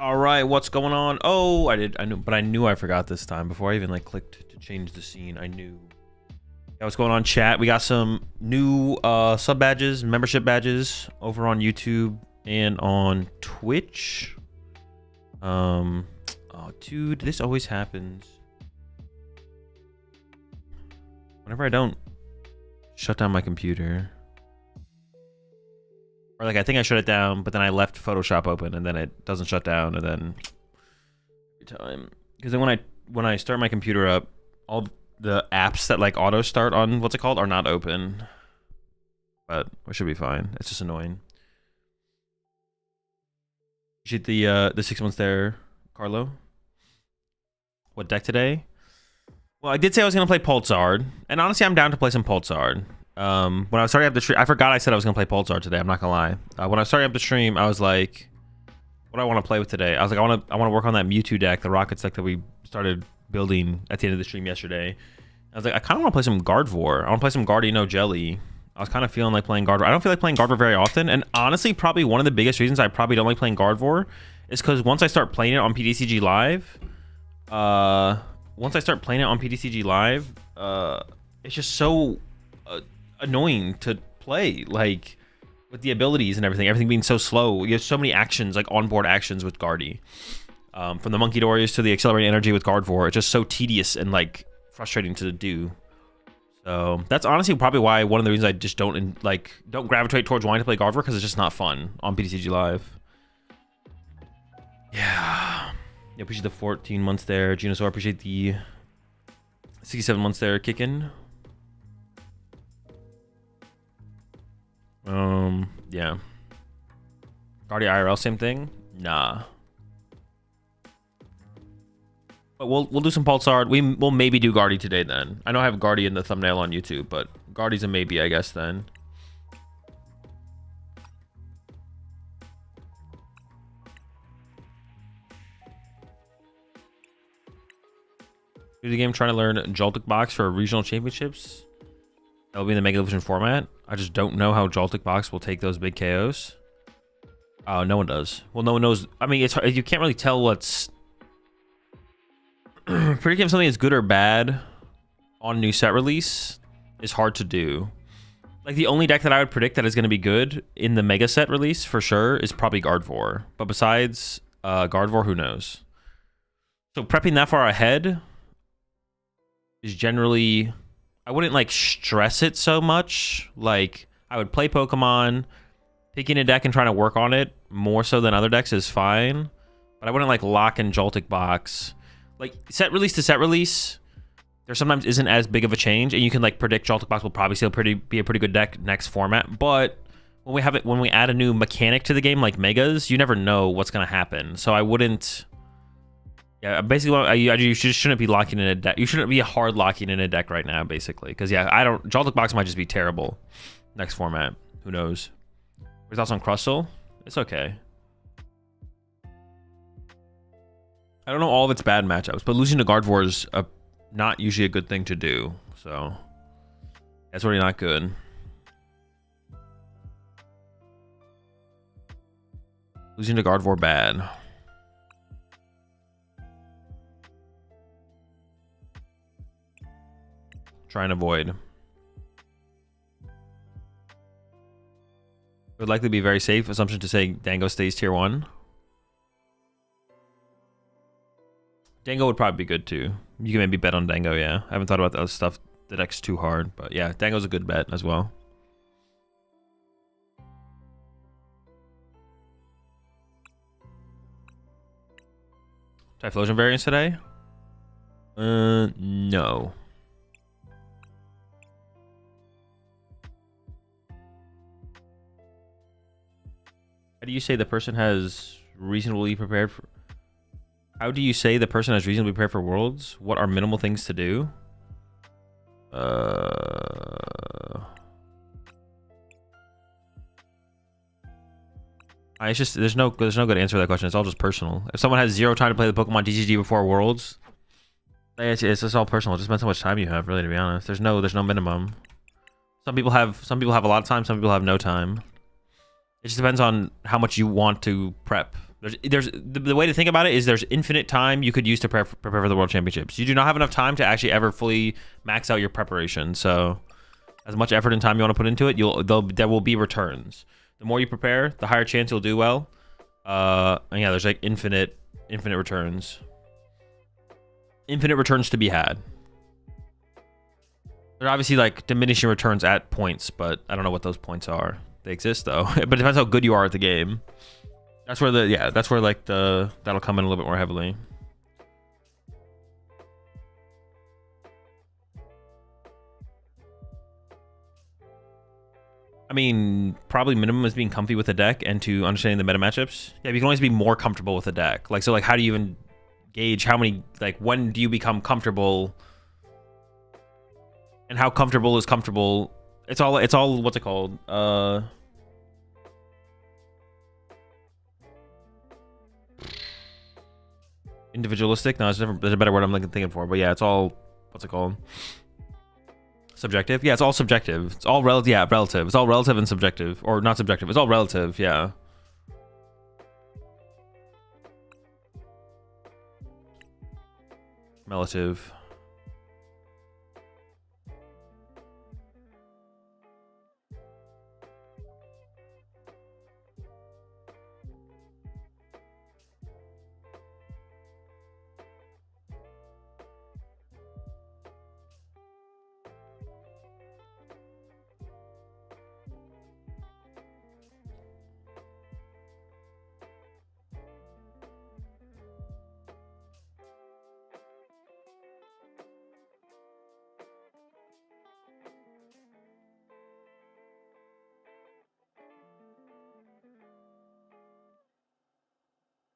All right, what's going on? Oh, I knew I forgot this time before I even like clicked to change the scene. I knew. Yeah, what's going on, chat? We got some new sub badges, membership badges over on YouTube and on Twitch. Oh, dude, this always happens. Whenever I don't shut down my computer. Or like I think I shut it down, but then I left Photoshop open and then it doesn't shut down, and then every time. Because then when I start my computer up, all the apps that like auto start on what's it called are not open. But it should be fine. It's just annoying. Appreciate the 6 months there, Carlo. What deck today? Well, I did say I was gonna play Zard, and honestly I'm down to play some Zard. When I was starting up the stream, I forgot I said I was gonna play Zard today. I'm not gonna lie. When I was starting up the stream, I was like, "What do I want to play with today?" I was like, "I want to work on that Mewtwo deck, the Rockets deck that we started building at the end of the stream yesterday." I was like, "I kind of want to play some Gardevoir. I want to play some Guardiano Jelly." I was kind of feeling like playing Gardevoir. I don't feel like playing Gardevoir very often, and honestly, probably one of the biggest reasons I probably don't like playing Gardevoir is because once I start playing it on PTCG Live, it's just so annoying to play, like with the abilities and everything being so slow. You have so many actions, like onboard actions with Guardy, from the Monkey Doors to the accelerating energy with Gardevoir. It's just so tedious and like frustrating to do. So that's honestly probably why one of the reasons I just don't gravitate towards wanting to play Gardevoir, because it's just not fun on PTCG Live. Yeah, appreciate the 14 months there, Genosaur. Appreciate the 67 months there, kicking. Yeah. Guardy IRL, same thing? Nah. But we'll do some Zard. We'll maybe do Guardy today then. I know I have Guardy in the thumbnail on YouTube, but Guardy's a maybe, I guess, then. Do the game trying to learn Joltik Box for regional championships. That'll be in the Mega Evolution format. I just don't know how Joltik Box will take those big KOs. Oh, no one does. Well, no one knows. I mean, it's hard. You can't really tell what's predicting if something is good or bad on new set release is hard to do. Like the only deck that I would predict that is going to be good in the Mega set release for sure is probably Gardevoir. But besides Gardevoir, who knows? So prepping that far ahead is generally, I wouldn't like stress it so much. Like I would play Pokemon, picking a deck and trying to work on it more so than other decks is fine. But I wouldn't like lock in Joltik Box. Like set release to set release, there sometimes isn't as big of a change, and you can like predict Joltik Box will probably still be a pretty good deck next format. But when we add a new mechanic to the game like Megas, you never know what's gonna happen. So I wouldn't. Yeah, basically, you just shouldn't be locking in a deck. You shouldn't be hard locking in a deck right now, basically, because yeah, Joltik Box might just be terrible next format. Who knows? Your thoughts on Crustle? It's okay. I don't know all of its bad matchups, but losing to Gardevoir is not usually a good thing to do. So that's really not good. Losing to Gardevoir bad. try and avoid. It would likely be very safe assumption to say Dango stays tier 1. Dango would probably be good too. You can maybe bet on Dango, yeah. I haven't thought about the other stuff, the deck's too hard, but yeah, Dango's a good bet as well. Typhlosion variants today? No. How do you say the person has reasonably prepared for... How do you say the person has reasonably prepared for Worlds? What are minimal things to do? It's just there's no good answer to that question. It's all just personal. If someone has 0 time to play the PokemonTCG before Worlds, it's just all personal. It just depends how much time you have, really, to be honest. There's no minimum. Some people have a lot of time, some people have no time. It just depends on how much you want to prep. There's the way to think about it is there's infinite time you could use to prepare for the World Championships. You do not have enough time to actually ever fully max out your preparation. So as much effort and time you want to put into it, there will be returns. The more you prepare, the higher chance you'll do well. And yeah, there's like infinite returns. Infinite returns to be had. There are obviously like diminishing returns at points, but I don't know what those points are. They exist though, but it depends how good you are at the game. That's where that'll come in a little bit more heavily. I mean, probably minimum is being comfy with the deck and to understanding the meta matchups. Yeah, you can always be more comfortable with the deck. Like, so like, how do you even gauge how many, like, when do you become comfortable? And how comfortable is comfortable? It's all, what's it called? Individualistic? No, there's a better word I'm thinking for, but yeah, it's all, what's it called? Subjective? Yeah, it's all subjective. It's all relative. Yeah, relative. It's all relative and subjective. Or not subjective. It's all relative, yeah. Relative.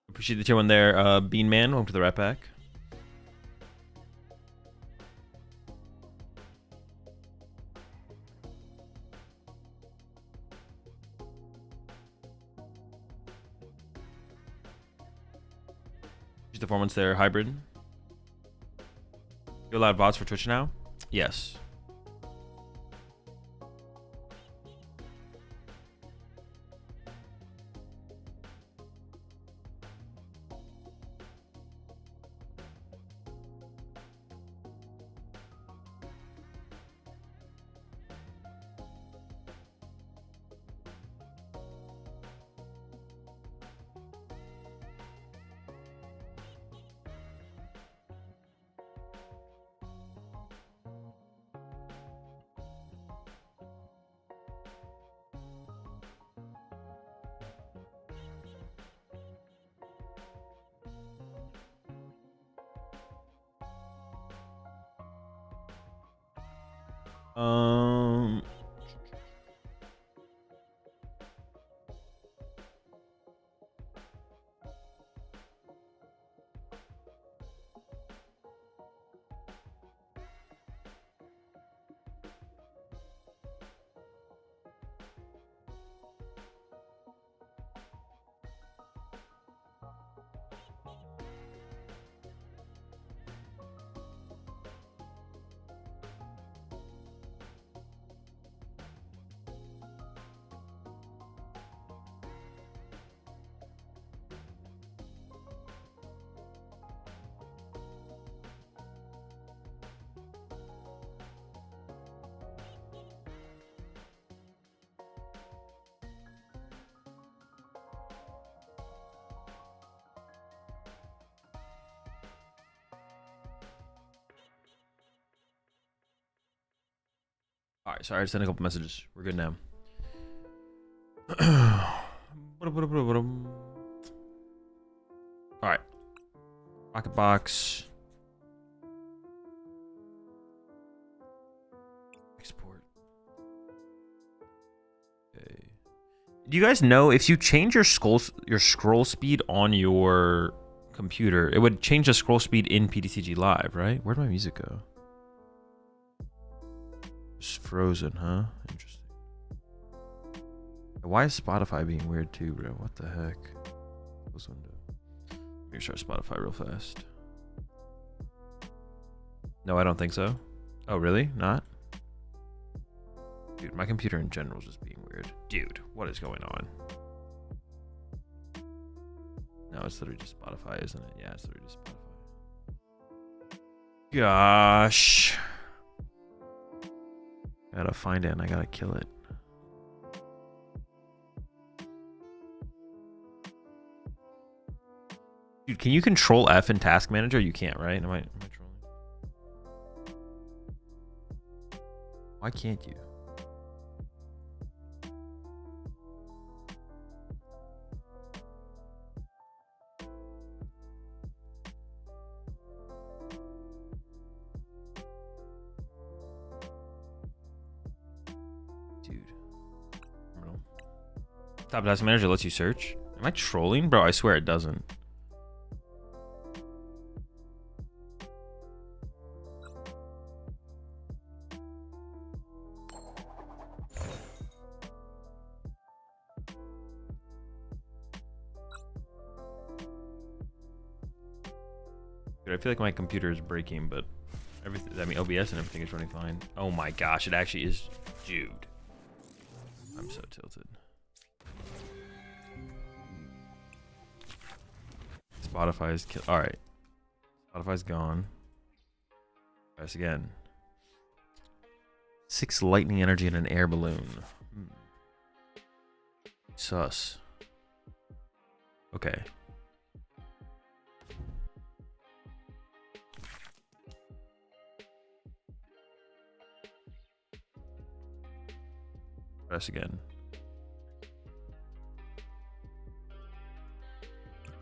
Appreciate the tier 1 there, Bean Man. Welcome to the Rat Pack. The performance there, hybrid. You allowed bots for Twitch now? Yes. All right, sorry, I sent a couple messages. We're good now. All right. Rocket box. Export. Okay. Do you guys know if you change your scroll speed on your computer, it would change the scroll speed in PTCG Live, right? Where'd my music go? It's frozen, huh? Interesting. Why is Spotify being weird too, bro? What the heck? Close window. Let me start Spotify real fast. No, I don't think so. Oh, really? Not? Dude, my computer in general is just being weird. Dude, what is going on? No, it's literally just Spotify, isn't it? Yeah, it's literally just Spotify. Gosh. Gotta find it and I gotta kill it. Dude, can you control F in Task Manager? You can't, right? Am I trolling? Why can't you? Dude. Top Task Manager lets you search? Am I trolling? Bro, I swear it doesn't. Dude, I feel like my computer is breaking, but everything, I mean, OBS and everything is running fine. Oh my gosh, it actually is. Dude. I'm so tilted. Spotify's all right. Spotify's gone. Press again. 6 lightning energy and an air balloon. Sus. Okay. Press again.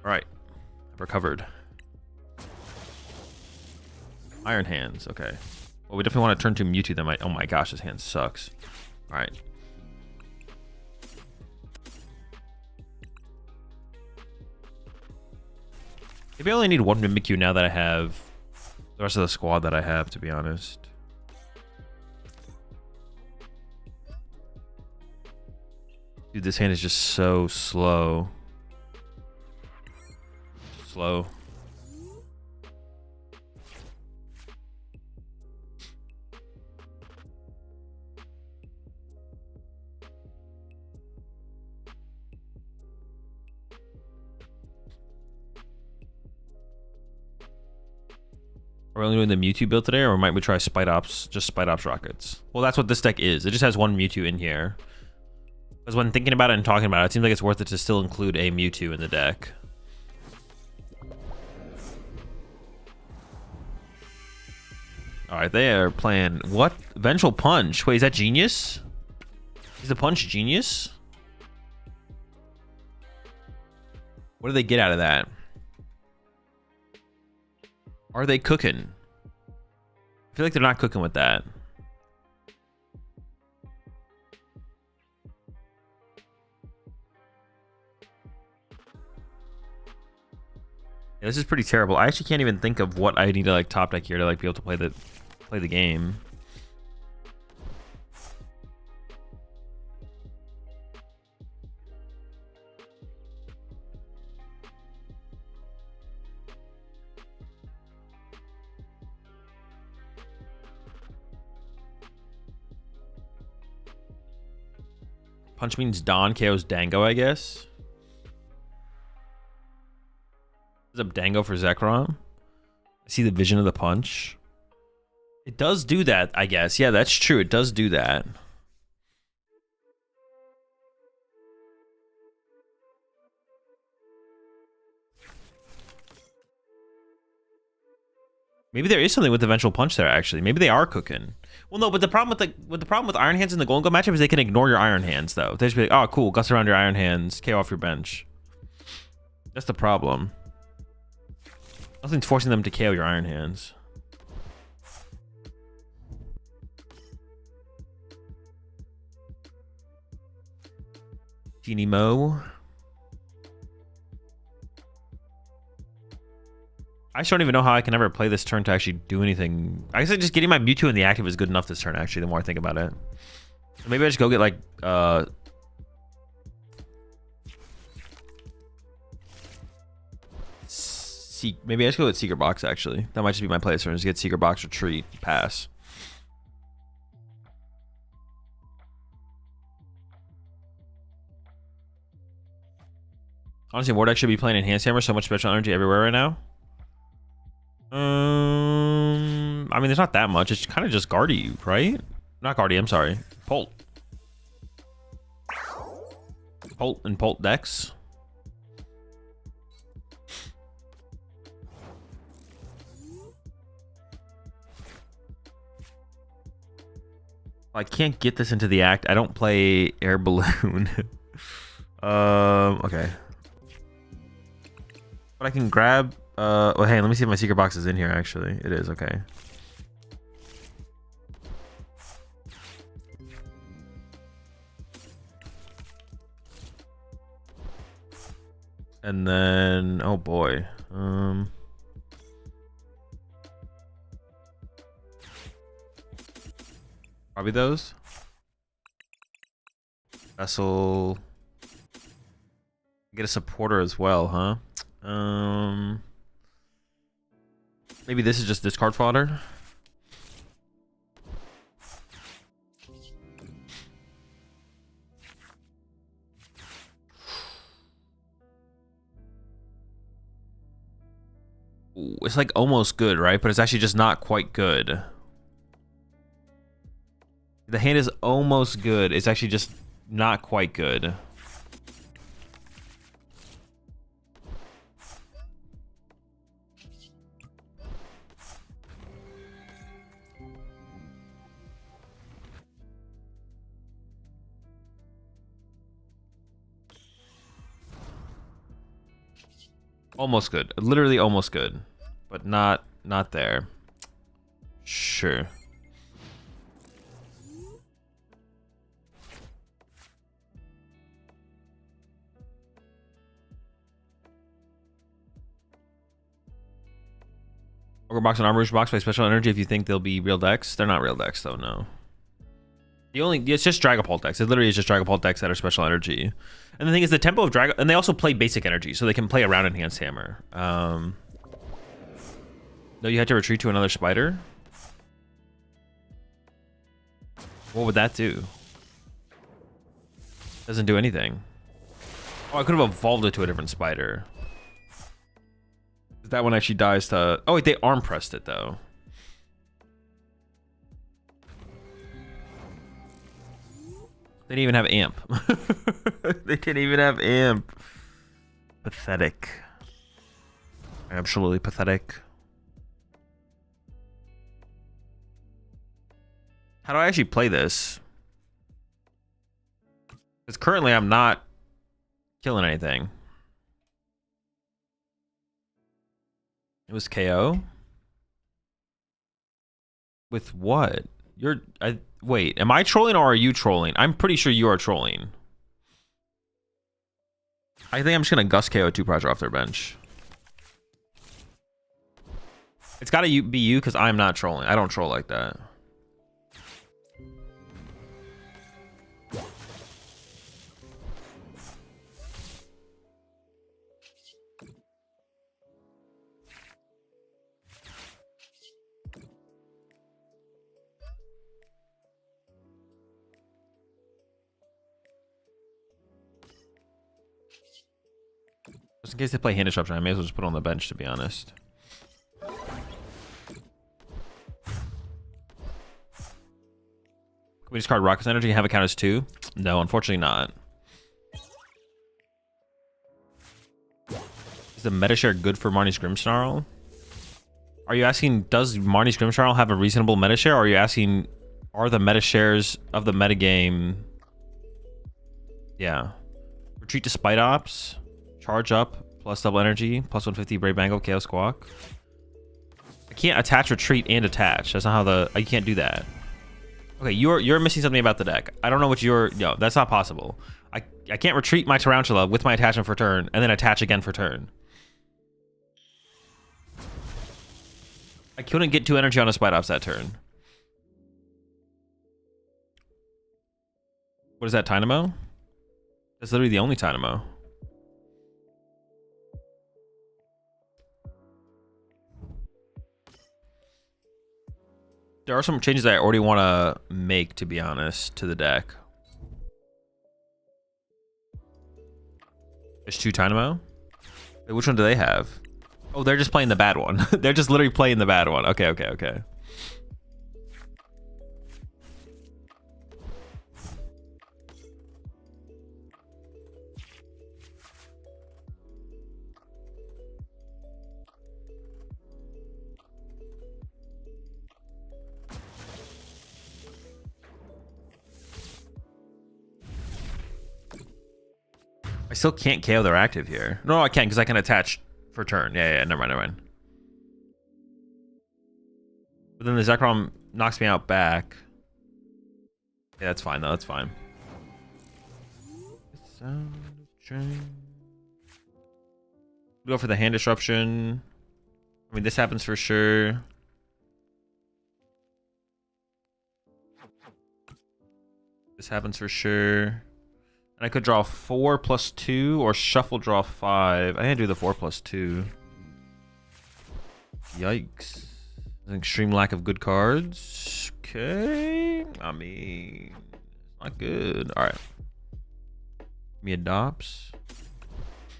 All right. I've recovered. Iron hands. Okay. Well, we definitely want to turn to Mewtwo. That might. Oh my gosh, this hand sucks. All right. Maybe I only need one Mimikyu now that I have the rest of the squad that I have, to be honest. Dude, this hand is just so slow. Slow. Are we only doing the Mewtwo build today, or might we try Spite Ops, just Spite Ops Rockets? Well, that's what this deck is. It just has one Mewtwo in here. Because when thinking about it and talking about it, it seems like it's worth it to still include a Mewtwo in the deck. Alright, they are playing... What? Vengeful Punch? Wait, is that genius? Is the punch genius? What do they get out of that? Are they cooking? I feel like they're not cooking with that. Yeah, this is pretty terrible. I actually can't even think of what I need to like top deck here to like be able to play the game. Punch means Don KO's Dango, I guess. Is up Dango for Zekrom? I see the vision of the punch. It does do that, I guess. Yeah, that's true. It does do that. Maybe there is something with eventual punch there. Actually, maybe they are cooking. Well, no, but the problem with Iron Hands in the Golden Go matchup is they can ignore your Iron Hands though. They just be like, oh, cool, gust around your Iron Hands, KO off your bench. That's the problem. Nothing's forcing them to KO your Iron Hands. Genie Mo. I just don't even know how I can ever play this turn to actually do anything. I guess just getting my Mewtwo in the active is good enough this turn, actually, the more I think about it. Maybe I just go get, like, maybe I just go with Secret Box, actually. That might just be my play this turn, just get Secret Box, Retreat, pass. Honestly, Wardeck should be playing Enhanced Hammer, so much special energy everywhere right now. I mean, there's not that much. It's kind of just Guardy, right? Not Guardy, I'm sorry. Pult. Pult and Pult decks. I can't get this into the act. I don't play Air Balloon. Okay. But I can grab... well, hey, let me see if my Secret Box is in here, actually. It is, okay. And then... oh, boy. Probably those. Vessel... get a supporter as well, huh? Maybe this is just discard fodder. Ooh, it's like almost good, right? But it's actually just not quite good. The hand is almost good. It's actually just not quite good. Almost good. Literally almost good. But not there. Sure. Ogre Box and Armor Rouge Box play special energy if you think they'll be real decks. They're not real decks though, no. It's just Dragapult decks. It literally is just Dragapult decks that are special energy. And the thing is, the tempo of Dragon, and they also play basic energy, so they can play around Enhanced Hammer. No, you had to retreat to another spider. What would that do? Doesn't do anything. Oh, I could have evolved it to a different spider. That one actually dies to... oh wait, they arm pressed it though. They didn't even have amp. They didn't even have amp. Pathetic. Absolutely pathetic. How do I actually play this? Because currently I'm not killing anything. It was KO? With what? Wait, am I trolling or are you trolling? I'm pretty sure you are trolling. I think I'm just gonna Gust KO 2 Pressure off their bench. It's gotta be you because I'm not trolling. I don't troll like that. Just in case they play hand disruption, I may as well just put it on the bench, to be honest. Can we discard Rocket's Energy and have it count as 2? No, unfortunately not. Is the meta share good for Marnie's Grimmsnarl? Are you asking, does Marnie's Grimmsnarl have a reasonable meta share? Or are you asking, are the meta shares of the metagame? Yeah. Retreat to Spite Ops. Charge up. Plus double energy. Plus 150 Brave Mangle. Chaos Squawk. I can't attach, retreat, and attach. That's not how the... You can't do that. Okay, you're missing something about the deck. I don't know what you're... No, that's not possible. I can't retreat my Tarantula with my attachment for turn and then attach again for turn. I couldn't get 2 energy on a Spite Ops that turn. What is that, Dynamo? That's literally the only Dynamo. There are some changes I already want to make, to be honest, to the deck. There's 2 Dynamo. Wait, which one do they have? Oh, they're just playing the bad one. They're just literally playing the bad one. Okay, okay, okay. I still can't KO their active here. No, I can because I can attach for turn. Yeah, never mind. But then the Zekrom knocks me out back. Yeah, that's fine though. That's fine. Go for the hand disruption. I mean, this happens for sure. This happens for sure. And I could draw 4 plus 2 or shuffle draw 5. I can't do the 4 plus 2. Yikes. An extreme lack of good cards. Okay. I mean, not good. All right. Me adopts.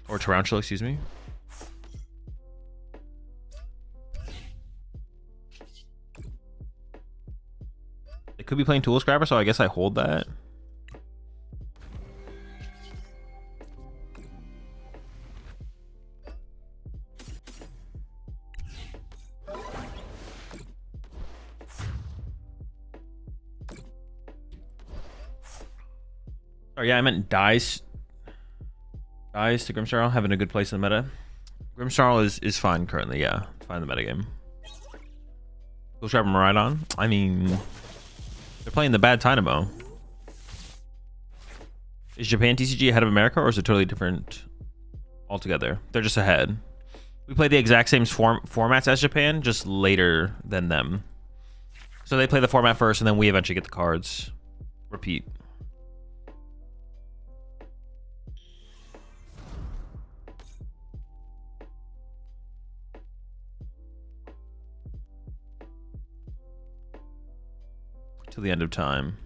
Or Tarantula, excuse me. They could be playing Tool Scrapper, so I guess I hold that. Oh yeah, I meant dies. Dies to Grimmsnarl, having a good place in the meta. Grimmsnarl is fine currently, yeah. It's fine in the metagame. We'll trap him right on. I mean, they're playing the bad Dynamo. Is Japan TCG ahead of America, or is it totally different altogether? They're just ahead. We play the exact same formats as Japan, just later than them. So they play the format first, and then we eventually get the cards. Repeat. Till the end of time.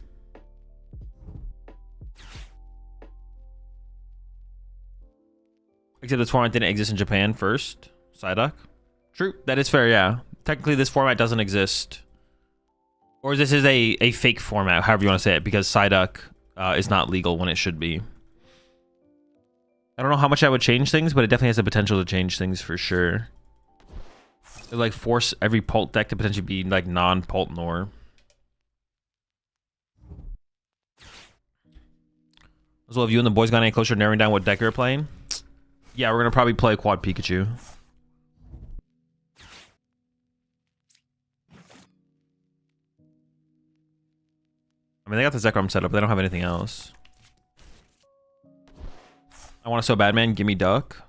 Except this format didn't exist in Japan first. Psyduck. True. That is fair, yeah. Technically, this format doesn't exist. Or this is a fake format, however you want to say it, because Psyduck is not legal when it should be. I don't know how much that would change things, but it definitely has the potential to change things for sure. It would, like, force every Pult deck to potentially be, like, non-Pult Nor. As well, have you and the boys gone any closer to narrowing down what deck you're playing? Yeah, we're going to probably play Quad Pikachu. I mean, they got the Zekrom set up, but they don't have anything else. I want to so bad, man. Give me duck.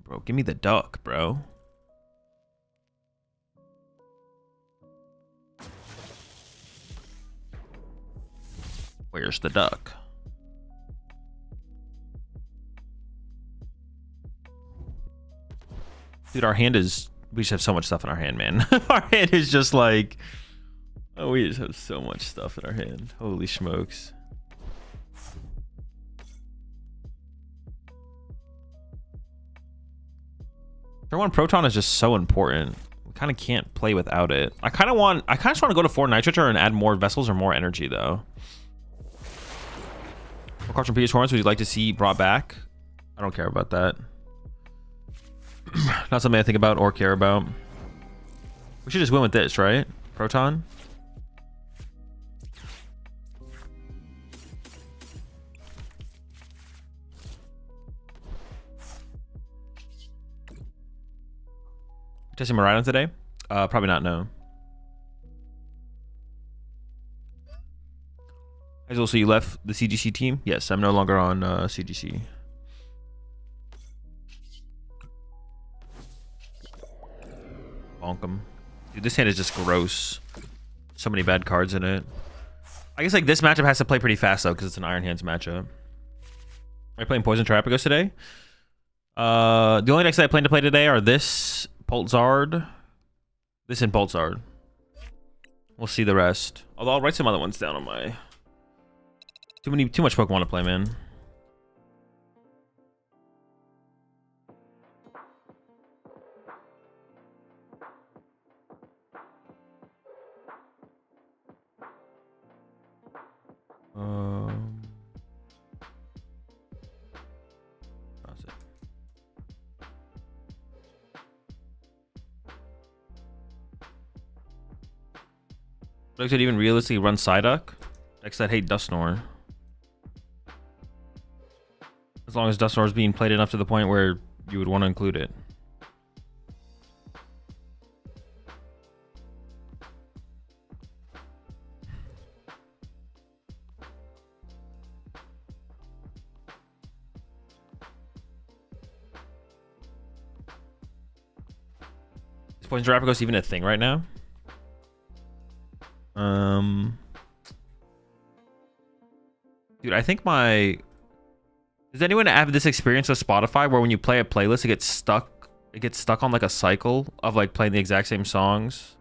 Bro, give me the duck, bro. Where's the duck? Dude, our hand is... We just have so much stuff in our hand, man. Our hand is just like... Oh, we just have so much stuff in our hand. Holy smokes. Turn 1 Proton is just so important. We kind of can't play without it. I kind of just want to go to 4 Nitroture and add more vessels or more energy, though. What cards from previous horns would you like to see brought back? I don't care about that. Not something I think about or care about. We should just win with this, right? Proton. Testing Miraidon today? Probably not, no. Azul, so you left the CGC team? Yes, I'm no longer on CGC. Bonk 'em. Dude, this hand is just gross. So many bad cards in it. I guess like this matchup has to play pretty fast though, because it's an Iron Hands matchup. Are you playing Poison Terrapagos today? The only decks that I plan to play today are this, Pult Zard, this and Pult Zard. We'll see the rest. Although I'll write some other ones down on my... Too much Pokemon to play, man. That's it. Decks that even realistically run Psyduck? Decks that hate Dusknoir. As long as Dusknoir is being played enough to the point where you would want to include it. Is Poison Terrapagos even a thing right now? Dude, I think my... Does anyone have this experience with Spotify where when you play a playlist, it gets stuck on like a cycle of like playing the exact same songs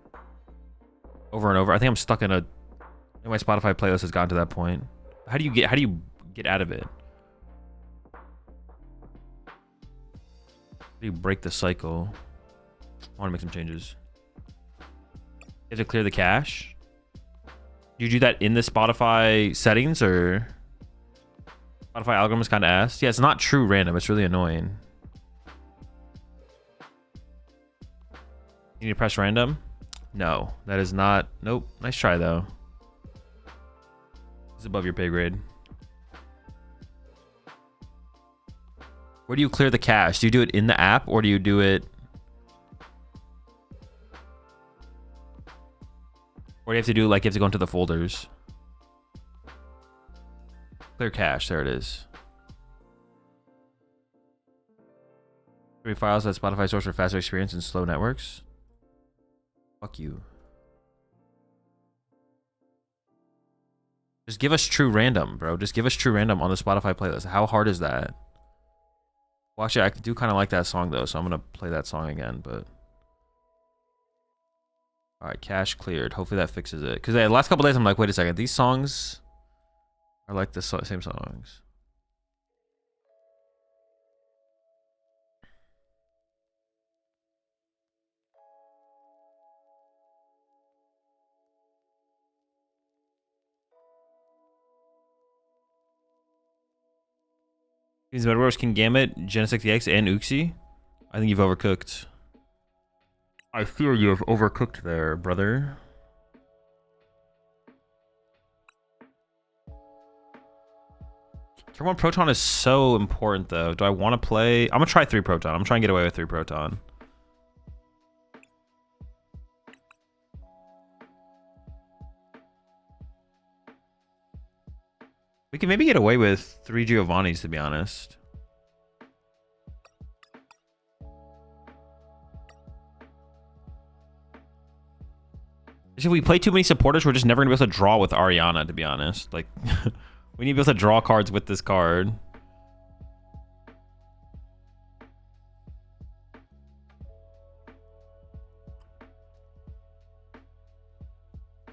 over and over? I think I'm stuck in a... My Spotify playlist has gotten to that point. How do you get out of it? How do you break the cycle? I want to make some changes. You have to clear the cache? Do you do that in the Spotify settings or... Spotify algorithm is kind of ass. Yeah, it's not true random. It's really annoying. You need to press random? No, that is not. Nope. Nice try, though. It's above your pay grade. Where do you clear the cache? Do you do it in the app or do you do it... Or do you have to do, like, you have to go into the folders? Clear cache, there it is. 3 files that Spotify source for faster experience and slow networks. Fuck you. Just give us true random, bro. Just give us true random on the Spotify playlist. How hard is that? Well, actually, I do kind of like that song, though, so I'm going to play that song again, but... Alright, cache cleared. Hopefully that fixes it. Because the last couple days, I'm like, wait a second. These songs are like the same songs. These Bedwars King Gambit, Genesect EX, and Uxie. I think you've overcooked. I fear you have overcooked there, brother. Turn 1 Proton is so important, though. Do I want to play? I'm going to try 3 Proton. I'm trying to get away with 3 Proton. We can maybe get away with 3 Giovannis, to be honest. If we play too many supporters, we're just never going to be able to draw with Ariana, to be honest. Like, we need to be able to draw cards with this card.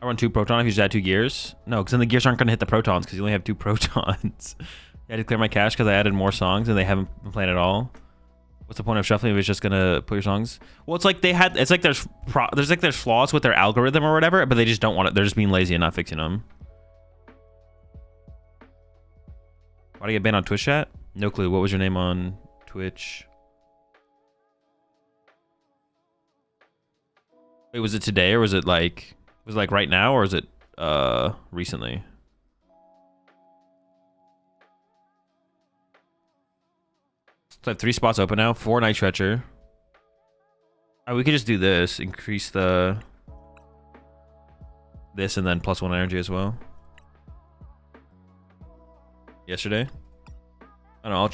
I run 2 Proton if you just add 2 gears. No, because then the gears aren't going to hit the Protons because you only have 2 Protons. I had to clear my cache because I added more songs and they haven't been playing at all. What's the point of shuffling if it's just gonna put your songs? Well, it's like they had. It's like there's flaws with their algorithm or whatever, but they just don't want it. They're just being lazy and not fixing them. Why do you get banned on Twitch chat? No clue. What was your name on Twitch? Wait, was it today or was it like right now or is it recently? So I have 3 spots open now. 4 Night Stretcher. We could just do this. Increase this and then +1 energy as well. Yesterday. I don't know. I'll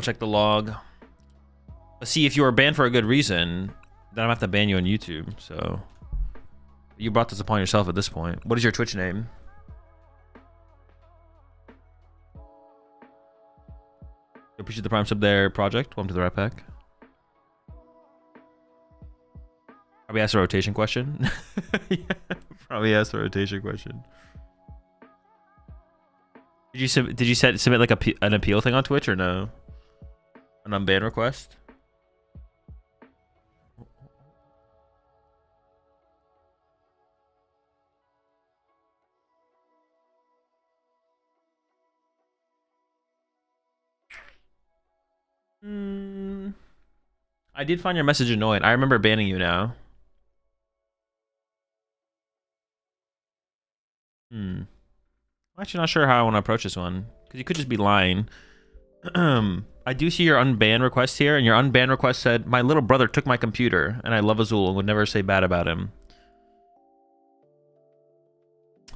check the log. But see, if you were banned for a good reason, then I'm gonna have to ban you on YouTube. So you brought this upon yourself at this point. What is your Twitch name? Appreciate the prime sub there, Project. Welcome to the Rat Pack. Probably asked a rotation question. Yeah, probably asked a rotation question. Did you submit like an appeal thing on Twitch or no? An unban request? I did find your message annoying. I remember banning you now. I'm actually not sure how I want to approach this one. Because you could just be lying. I do see your unban request here. And your unban request said, my little brother took my computer. And I love Azul and would never say bad about him.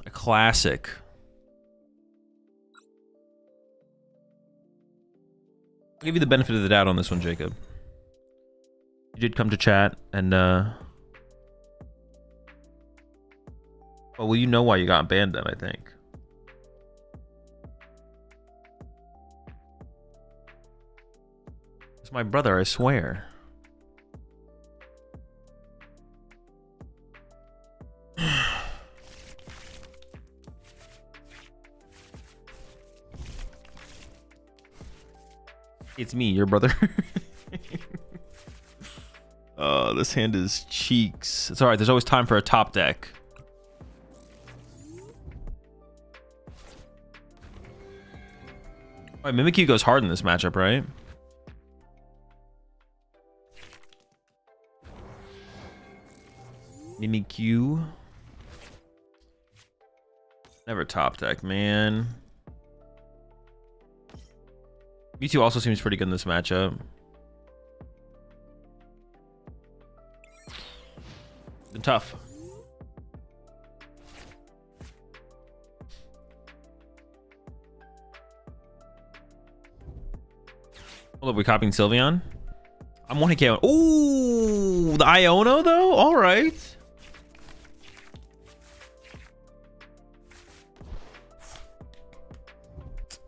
A classic. I'll give you the benefit of the doubt on this one, Jacob. You did come to chat and well, you know why you got banned then, I think. It's my brother, I swear. It's me, your brother. Oh, this hand is cheeks. It's alright, there's always time for a top deck. Alright, Mimikyu goes hard in this matchup, right? Mimikyu. Never top deck, man. Mewtwo also seems pretty good in this matchup. Been tough. Hold up, we copying Sylveon? I'm 1K on. Ooh, the Iono though? Alright.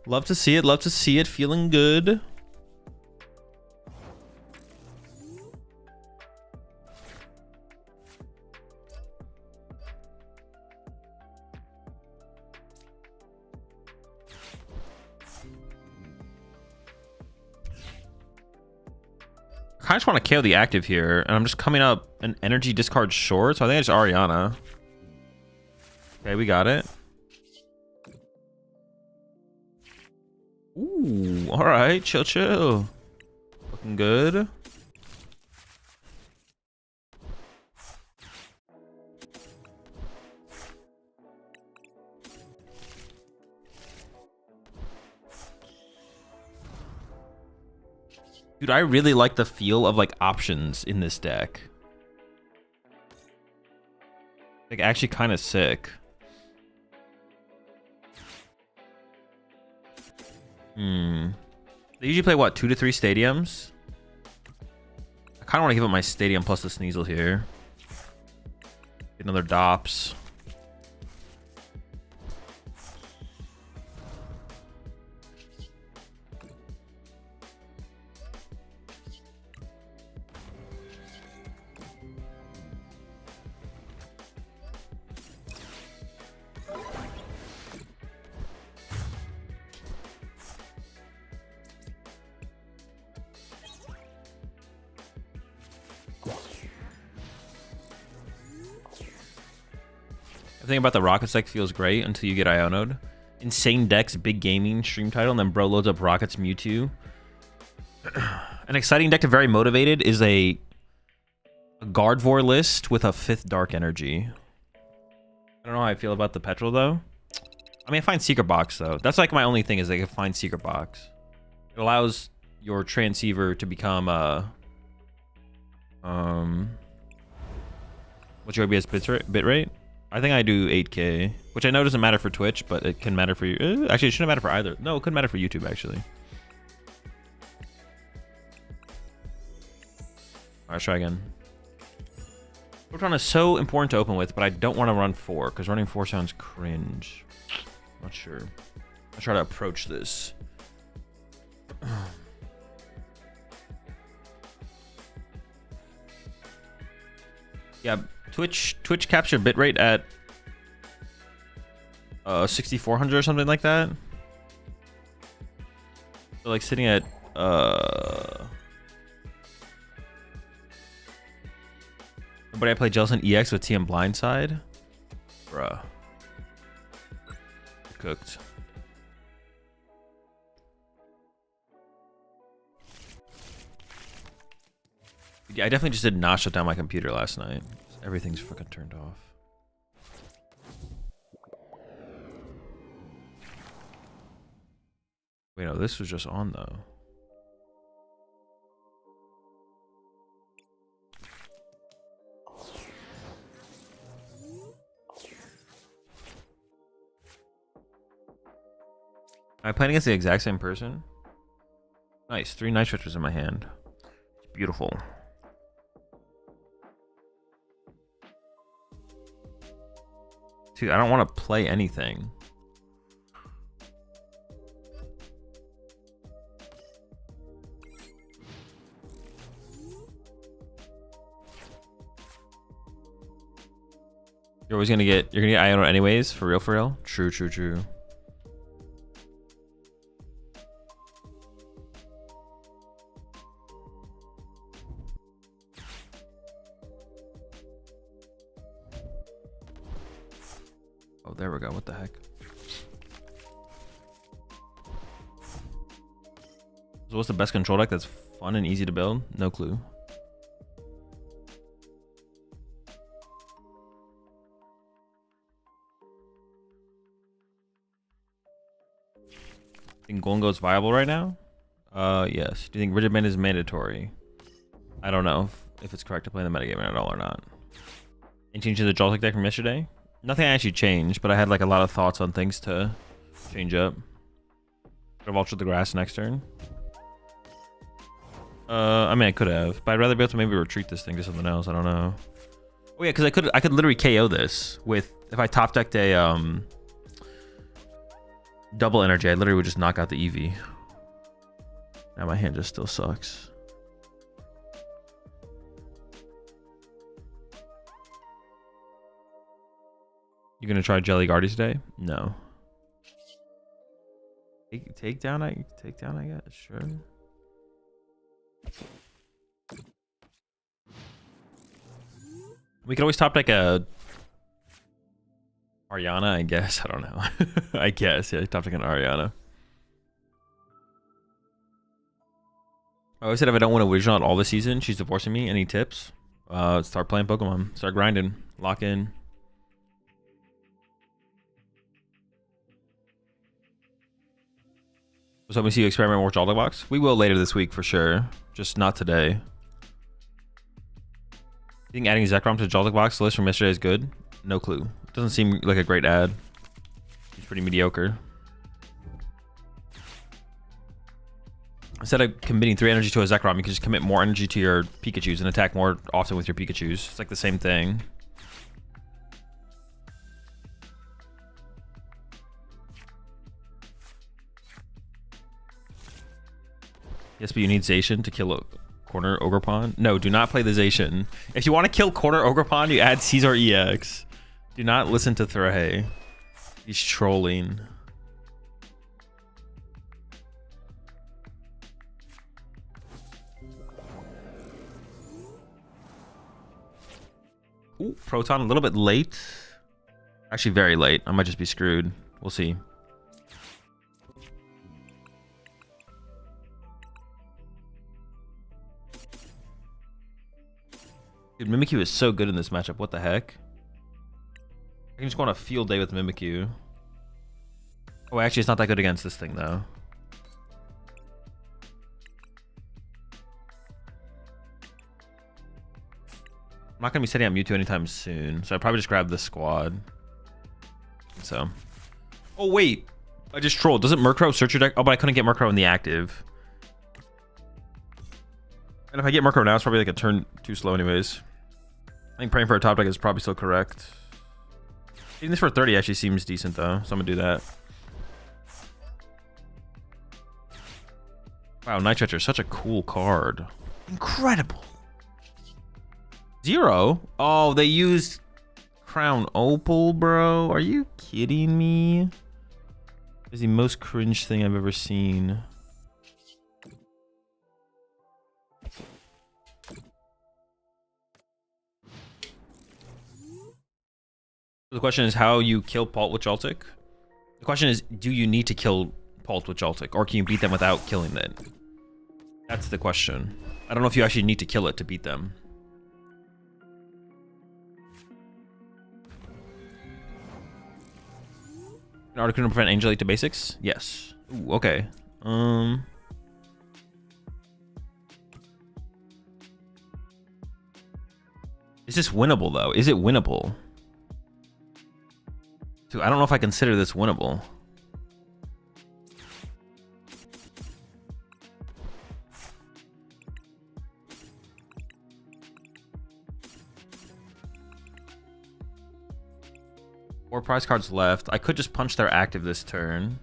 Love to see it, love to see it. Feeling good. I just want to KO the active here, and I'm just coming up an energy discard short, so I think it's Ariana. Okay, we got it. Ooh, all right, chill, chill. Looking good. Dude, I really like the feel of like options in this deck. Like actually kind of sick. They usually play what, 2 to 3 stadiums? I kind of want to give up my stadium plus the Sneasel here. Get another Dops. The thing about the Rockets deck feels great until you get Iono'd. Insane decks, big gaming, stream title, and then bro loads up Rockets Mewtwo. An exciting deck to very motivated is a A Gardevoir list with a 5th Dark Energy. I don't know how I feel about the petrol though. I mean, I find Secret Box though. That's like my only thing is I can find Secret Box. It allows your transceiver to become what's your OBS bit rate? I think I do 8K, which I know doesn't matter for Twitch, but it can matter for you. Actually, it shouldn't matter for either. No, it couldn't matter for YouTube actually. All right, let's try again. Proton is so important to open with, but I don't want to run 4 because running 4 sounds cringe. Not sure. I'll try to approach this. Yeah, Twitch capture bitrate at 6400 or something like that. So like sitting at but I play Jelson EX with TM Blindside. Bruh. Cooked. Yeah, I definitely just did not shut down my computer last night. Everything's freaking turned off. Wait, no, this was just on though. Am I playing against the exact same person? Nice, 3 Night Stretchers in my hand. It's beautiful. Dude, I don't want to play anything. You're always gonna get Iono anyways, for real, for real. True, true, true. Oh, there we go. What the heck? So what's the best control deck that's fun and easy to build? No clue. Think Golden is viable right now? Yes. Do you think Rigid Band is mandatory? I don't know if it's correct to play the metagame at all or not. Any change to the Joltik deck from yesterday? Nothing actually changed, but I had like a lot of thoughts on things to change up. Could have altered the grass next turn. I mean, I could have, but I'd rather be able to maybe retreat this thing to something else. I don't know. Oh yeah, because I could literally KO this with if I top decked a double energy. I literally would just knock out the EV. Now my hand just still sucks. You gonna try Jelly Guardy today? No. Take down, I guess. Sure. We could always top deck a Ariana, I guess. I don't know. I guess, yeah, top deck an Ariana. I always said if I don't win a Wigeon all the season, she's divorcing me. Any tips? Start playing Pokemon. Start grinding. Lock in. So let me see you experiment more with Joltik Box. We will later this week for sure. Just not today. You think adding Zekrom to Joltik Box list from yesterday is good? No clue. Doesn't seem like a great ad. It's pretty mediocre. Instead of committing 3 energy to a Zekrom, you can just commit more energy to your Pikachus and attack more often with your Pikachus. It's like the same thing. Yes, but you need Zacian to kill a corner Ogerpon. No, do not play the Zacian. If you want to kill corner Ogerpon, you add Caesar EX. Do not listen to Thrahe. He's trolling. Ooh, Proton a little bit late. Actually, very late. I might just be screwed. We'll see. Dude, Mimikyu is so good in this matchup. What the heck? I can just go on a field day with Mimikyu. Oh, actually, it's not that good against this thing, though. I'm not going to be setting up Mewtwo anytime soon, so I probably just grab this squad. So. Oh, wait. I just trolled. Doesn't Murkrow search your deck? Oh, but I couldn't get Murkrow in the active. And if I get Murkrow now, it's probably like a turn too slow anyways. I think praying for a top deck is probably still correct. Getting this for 30 actually seems decent, though, so I'm going to do that. Wow, Night Stretcher is such a cool card. Incredible. 0? Oh, they used Crown Opal, bro. Are you kidding me? It's the most cringe thing I've ever seen. The question is how you kill Pult with Joltik. The question is, do you need to kill Pult with Joltik, or can you beat them without killing it? That's the question. I don't know if you actually need to kill it to beat them. An Articuno prevent Angel 8 to basics? Yes. Ooh, okay. Is this winnable, though? Is it winnable? Dude, I don't know if I consider this winnable. Four prize cards left. I could just punch their active this turn.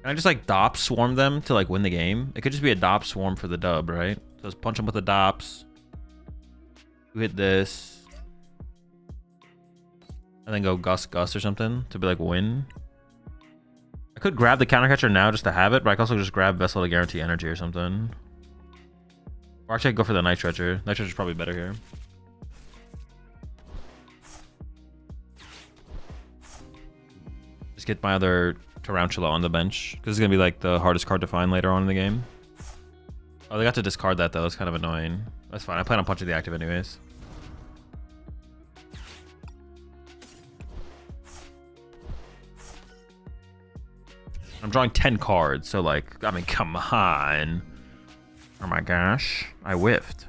Can I just like Dop Swarm them to like win the game? It could just be a Dop Swarm for the dub, right? So let's punch them with the Dops. You hit this. And then go Gust or something to be like win. I could grab the counter catcher now just to have it, but I could also just grab Vessel to guarantee energy or something. Or actually I'd go for the Night Stretcher. Night Stretcher's probably better here. Just get my other Tarantula on the bench, because it's going to be like the hardest card to find later on in the game. Oh, they got to discard that though. That's kind of annoying. That's fine. I plan on punching the active anyways. I'm drawing 10 cards, so like, I mean, come on. Oh my gosh. I whiffed.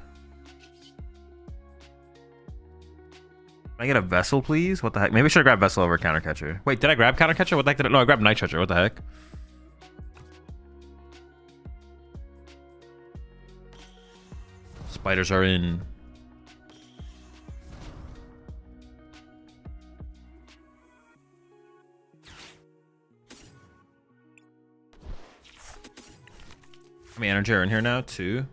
Can I get a Vessel, please? What the heck? Maybe I should have grabbed Vessel over Counter Catcher. Wait, did I grab Counter Catcher? What the heck did I... No, I grabbed Night Stretcher. What the heck? Spiders are in. How many energy are in here now? 2.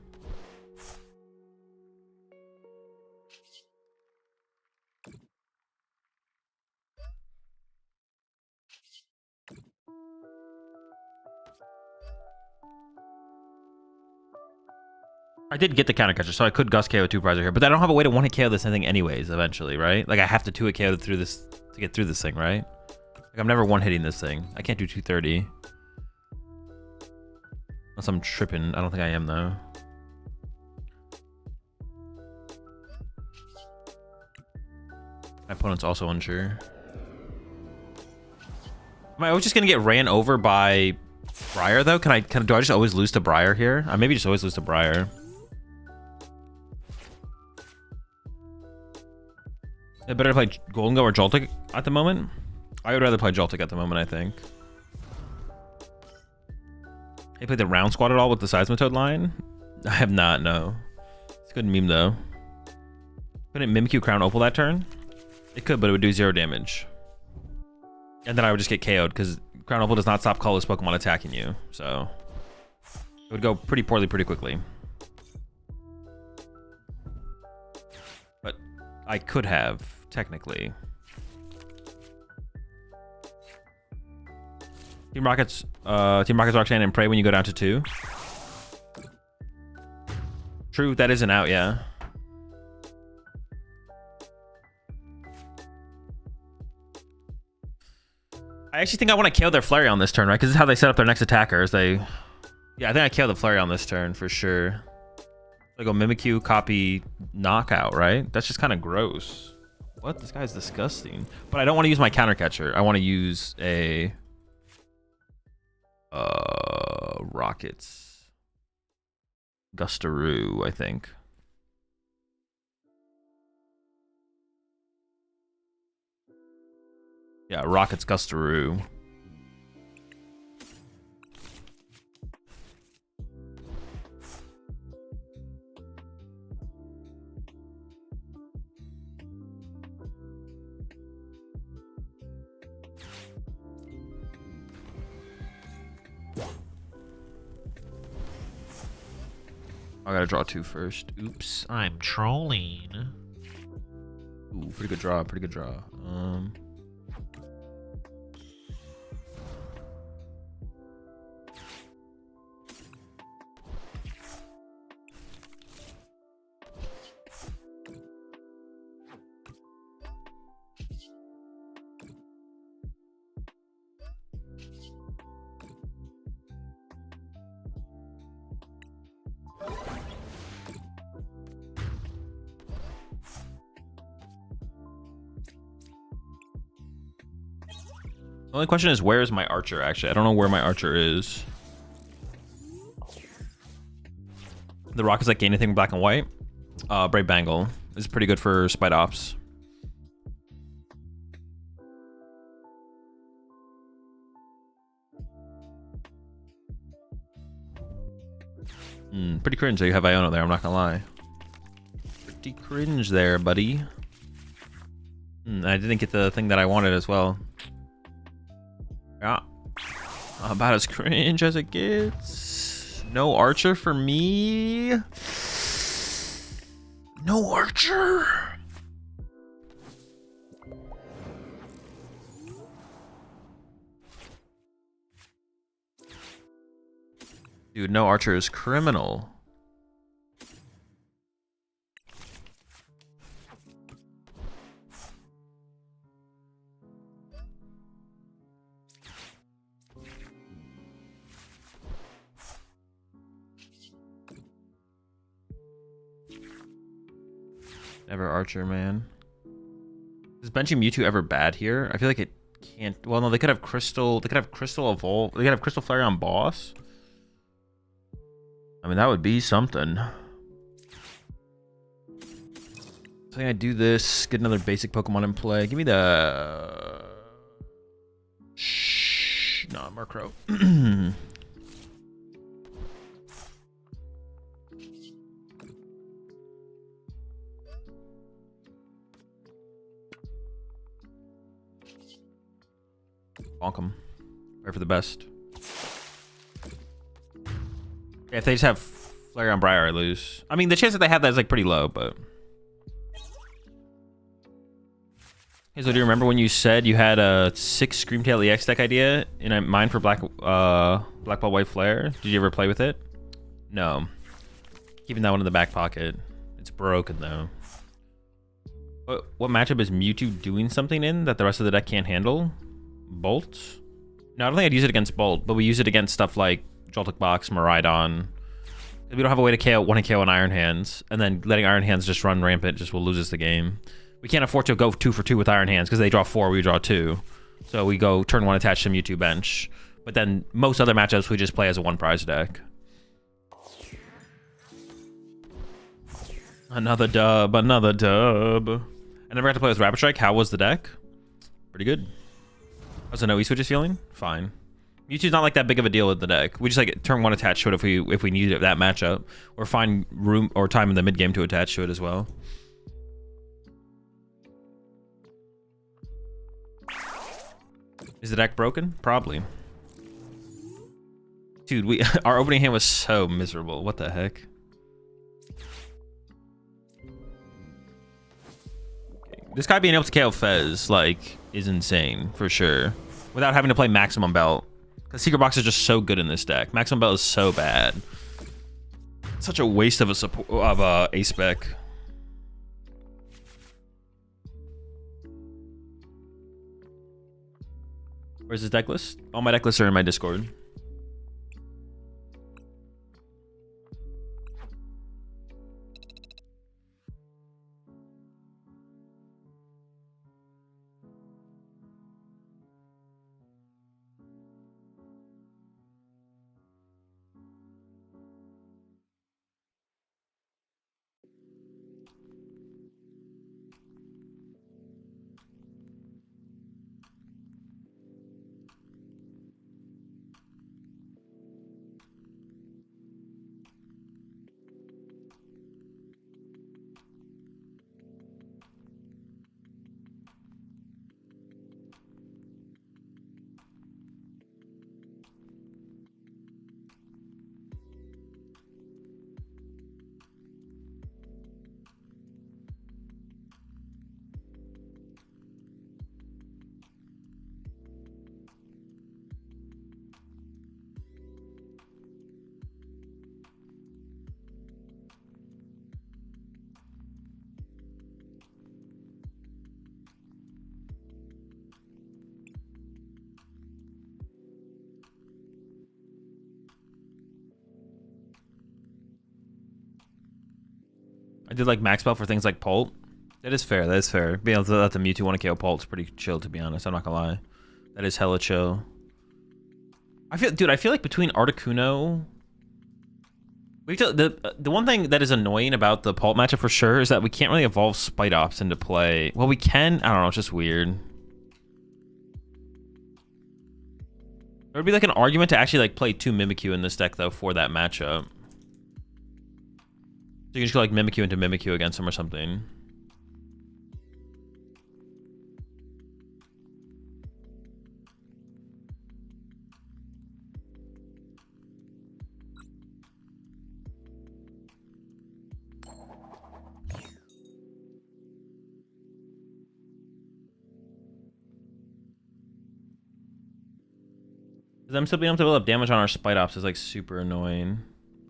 I did get the counter catcher, so I could Gust KO 2 prizer here, but I don't have a way to 1-hit KO this thing anyways, eventually, right? Like, I have to 2-hit KO through this to get through this thing, right? Like, I'm never 1-hitting this thing. I can't do 230. Unless I'm tripping. I don't think I am, though. My opponent's also unsure. Am I always just gonna get ran over by Briar, though? Do I just always lose to Briar here? I maybe just always lose to Briar. Is it better to play Golden Go or Joltik at the moment? I would rather play Joltik at the moment, I think. You play the round squad at all with the Seismitoad line? I have not, no. It's a good meme, though. Couldn't Mimikyu Crown Opal that turn? It could, but it would do 0 damage. And then I would just get KO'd, because Crown Opal does not stop colorless Pokemon attacking you. So it would go pretty poorly pretty quickly. But I could have, technically. Team Rockets Roxanne and Prey when you go down to 2. True, that isn't out, yeah. I actually think I want to KO their Flareon this turn, right? Because this is how they set up their next attackers. Yeah, I think I KO the Flareon this turn for sure. I go Mimikyu, copy, knockout, right? That's just kind of gross. What? This guy's disgusting. But I don't want to use my counter catcher. I want to use a Rockets Gustaroo, I think. Yeah, Rockets Gustaroo. I gotta draw 2 first. Oops, I'm trolling. Ooh, pretty good draw, pretty good draw. The only question is, where is my Archer, actually? I don't know where my Archer is. The rock is like gain anything black and white. Brave Bangle is pretty good for Spite Ops. Pretty cringe that you have Iono there, I'm not gonna lie. Pretty cringe there, buddy. I didn't get the thing that I wanted as well. Yeah. About as cringe as it gets. No Archer for me. No Archer. Dude, no Archer is criminal. Never Archer, man. Is benching Mewtwo ever bad here? I feel like it can't. Well, no, they could have Crystal. They could have Crystal Evolve. They could have Crystal Flareon Boss. I mean, that would be something. I think I do this. Get another basic Pokemon in play. Give me the. No, Murkrow. Bonk them. Pray for the best. Yeah, if they just have Flareon Briar, I lose. I mean, the chance that they have that is like pretty low, but. Hey, so do you remember when you said you had a 6 Screamtail EX deck idea in mind for Black Ball White Flare? Did you ever play with it? No. Keeping that one in the back pocket. It's broken though. What matchup is Mewtwo doing something in that the rest of the deck can't handle? Bolt? No, I don't think I'd use it against Bolt, but we use it against stuff like Joltik Box, Miraidon. We don't have a way to KO one on Iron Hands, and then letting Iron Hands just run rampant just will lose us the game. We can't afford to go 2 for 2 with Iron Hands because they draw 4, we draw 2. So we go turn 1 attached to Mewtwo bench. But then most other matchups we just play as a 1 prize deck. Another dub, another dub. I never got to play with Rapid Strike. How was the deck? Pretty good. How's the no E-switches feeling? Fine. Mewtwo's not like that big of a deal with the deck. We just like turn 1 attached to it if we needed that matchup, or find room or time in the mid game to attach to it as well. Is the deck broken? Probably. Dude, our opening hand was so miserable. What the heck? Okay. This guy being able to KO Fez like is insane for sure, without having to play Maximum Belt. Because Secret Box is just so good in this deck. Maximum Belt is so bad. It's such a waste of a ace spec. Where's his deck list? All my deck lists are in my Discord. I did like max spell for things like Pult. That is fair. That is fair. Being able to let the Mewtwo 1 KO Pult is pretty chill, to be honest. I'm not gonna lie. That is hella chill. I feel like between Articuno, the one thing that is annoying about the Pult matchup for sure is that we can't really evolve Spite Ops into play. Well, we can. I don't know. It's just weird. There would be like an argument to actually like play 2 Mimikyu in this deck though for that matchup. So you can just go like Mimikyu into Mimikyu against him or something. I'm still being able to build up damage on our Spite Ops is like super annoying,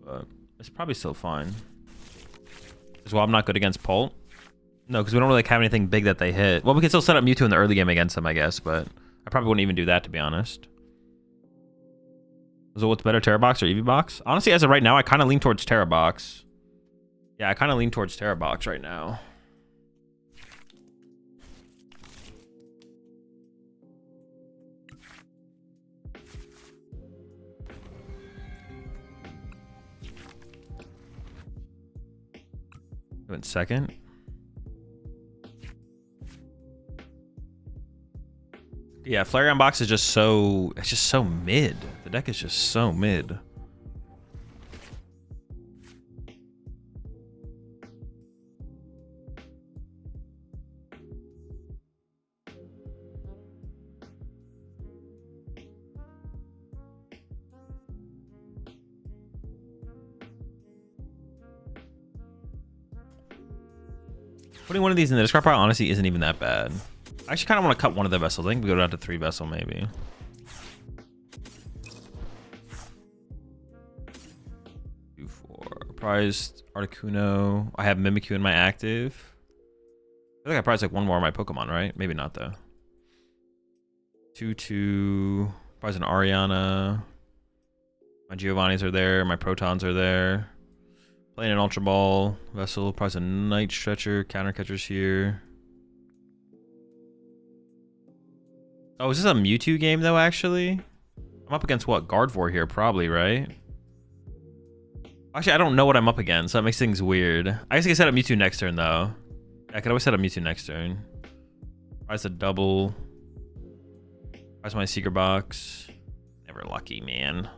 but it's probably still fine. As well, I'm not good against Pult. No, because we don't really have anything big that they hit. Well, we can still set up Mewtwo in the early game against them, I guess, but I probably wouldn't even do that, to be honest. So what's better, Terra Box or Eevee Box? Honestly, as of right now, I kind of lean towards Terra Box. Yeah, I kind of lean towards Terra Box right now. Went second. Yeah, Flareon Box is just so... It's just so mid. The deck is just so mid. Putting one of these in the discard pile honestly isn't even that bad. I actually kind of want to cut one of the vessels. I think we go down to 3 vessel maybe. 2, 4. Prized Articuno. I have Mimikyu in my active. I think I prized like one more of my Pokemon, right? Maybe not though. 2, 2. Prize an Ariana. My Giovannis are there. My Protons are there. Playing an Ultra Ball vessel, prize a Night Stretcher, counter catchers here. Oh, is this a Mewtwo game though, actually? I'm up against what? Gardevoir here, probably, right? Actually, I don't know what I'm up against, so that makes things weird. I guess I can set up Mewtwo next turn though. Yeah, I could always set up Mewtwo next turn. Prize a double. Prize my Secret Box. Never lucky, man.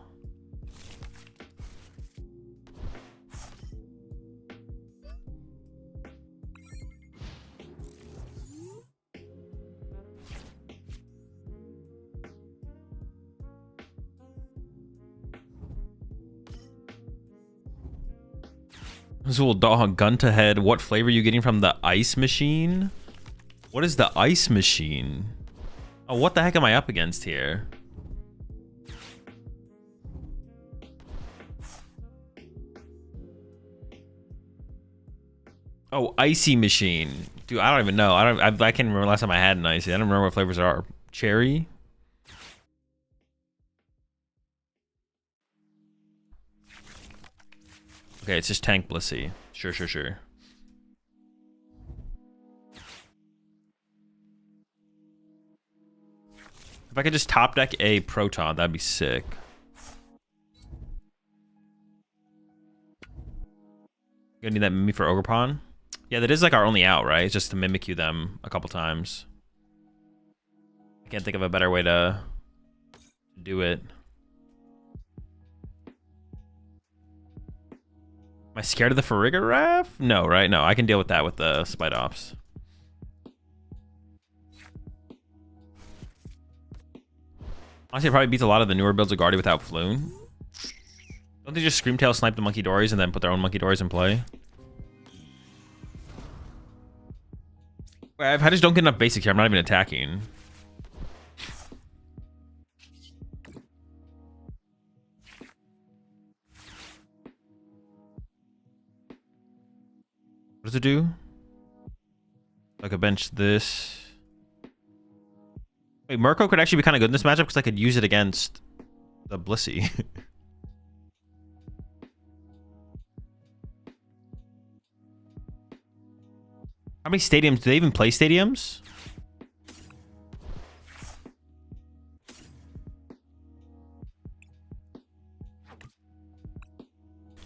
Azul Dog, gun to head. What flavor are you getting from the ice machine? What is the ice machine? Oh, what the heck am I up against here? Oh, icy machine. Dude, I don't even know. I can't remember last time I had an icy. I don't remember what flavors are. Cherry? Okay, it's just tank Blissey. Sure, sure, sure. If I could just top deck a Proton, that'd be sick. Gonna need that Mimi for Ogerpon? Yeah, that is like our only out, right? It's just to mimic you them a couple times. I can't think of a better way to do it. Am I scared of the Farigiraf? No, right? No, I can deal with that with the Spidops. Honestly, it probably beats a lot of the newer builds of Guardy without Floon. Don't they just Screamtail snipe the Monkey Dories and then put their own Monkey Dories in play? I just don't get enough basic here. I'm not even attacking. What does it do? I could bench this. Wait, Murko could actually be kind of good in this matchup because I could use it against the Blissey. How many stadiums? Do they even play stadiums?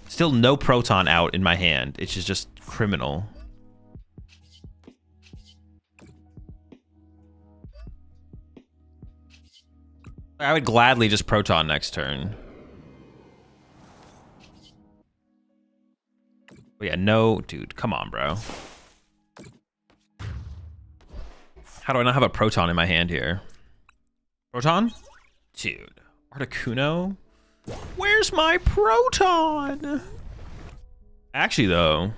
Still no Proton out in my hand. It's just criminal. I would gladly just Proton next turn. Oh yeah, no, dude, come on, bro. How do I not have a Proton in my hand here? Proton? Dude, Articuno? Where's my Proton? Actually, though.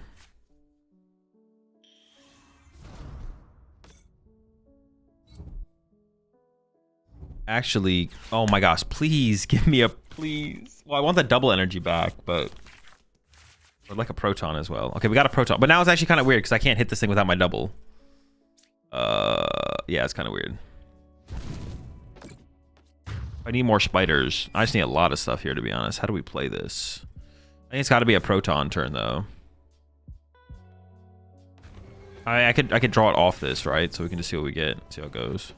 Actually, oh my gosh, please give me a, please. Well, I want the double energy back, but I'd like a Proton as well. Okay, we got a Proton, but now it's actually kind of weird because I can't hit this thing without my double. Yeah, it's kind of weird. I need more spiders. I just need a lot of stuff here, to be honest. How do we play this? I think it's got to be a Proton turn, though. I could draw it off this, right? So we can just see what we get, see how it goes.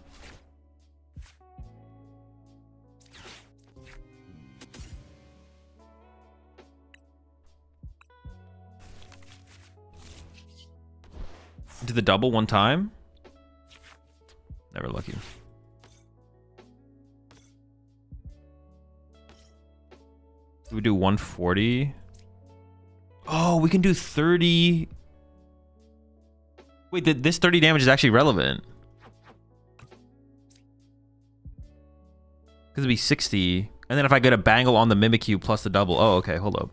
Do the double one time? Never lucky. We do 140. Oh, we can do 30. Wait, this 30 damage is actually relevant. Because it'd be 60. And then if I get a Bangle on the Mimikyu plus the double. Oh, okay, hold up.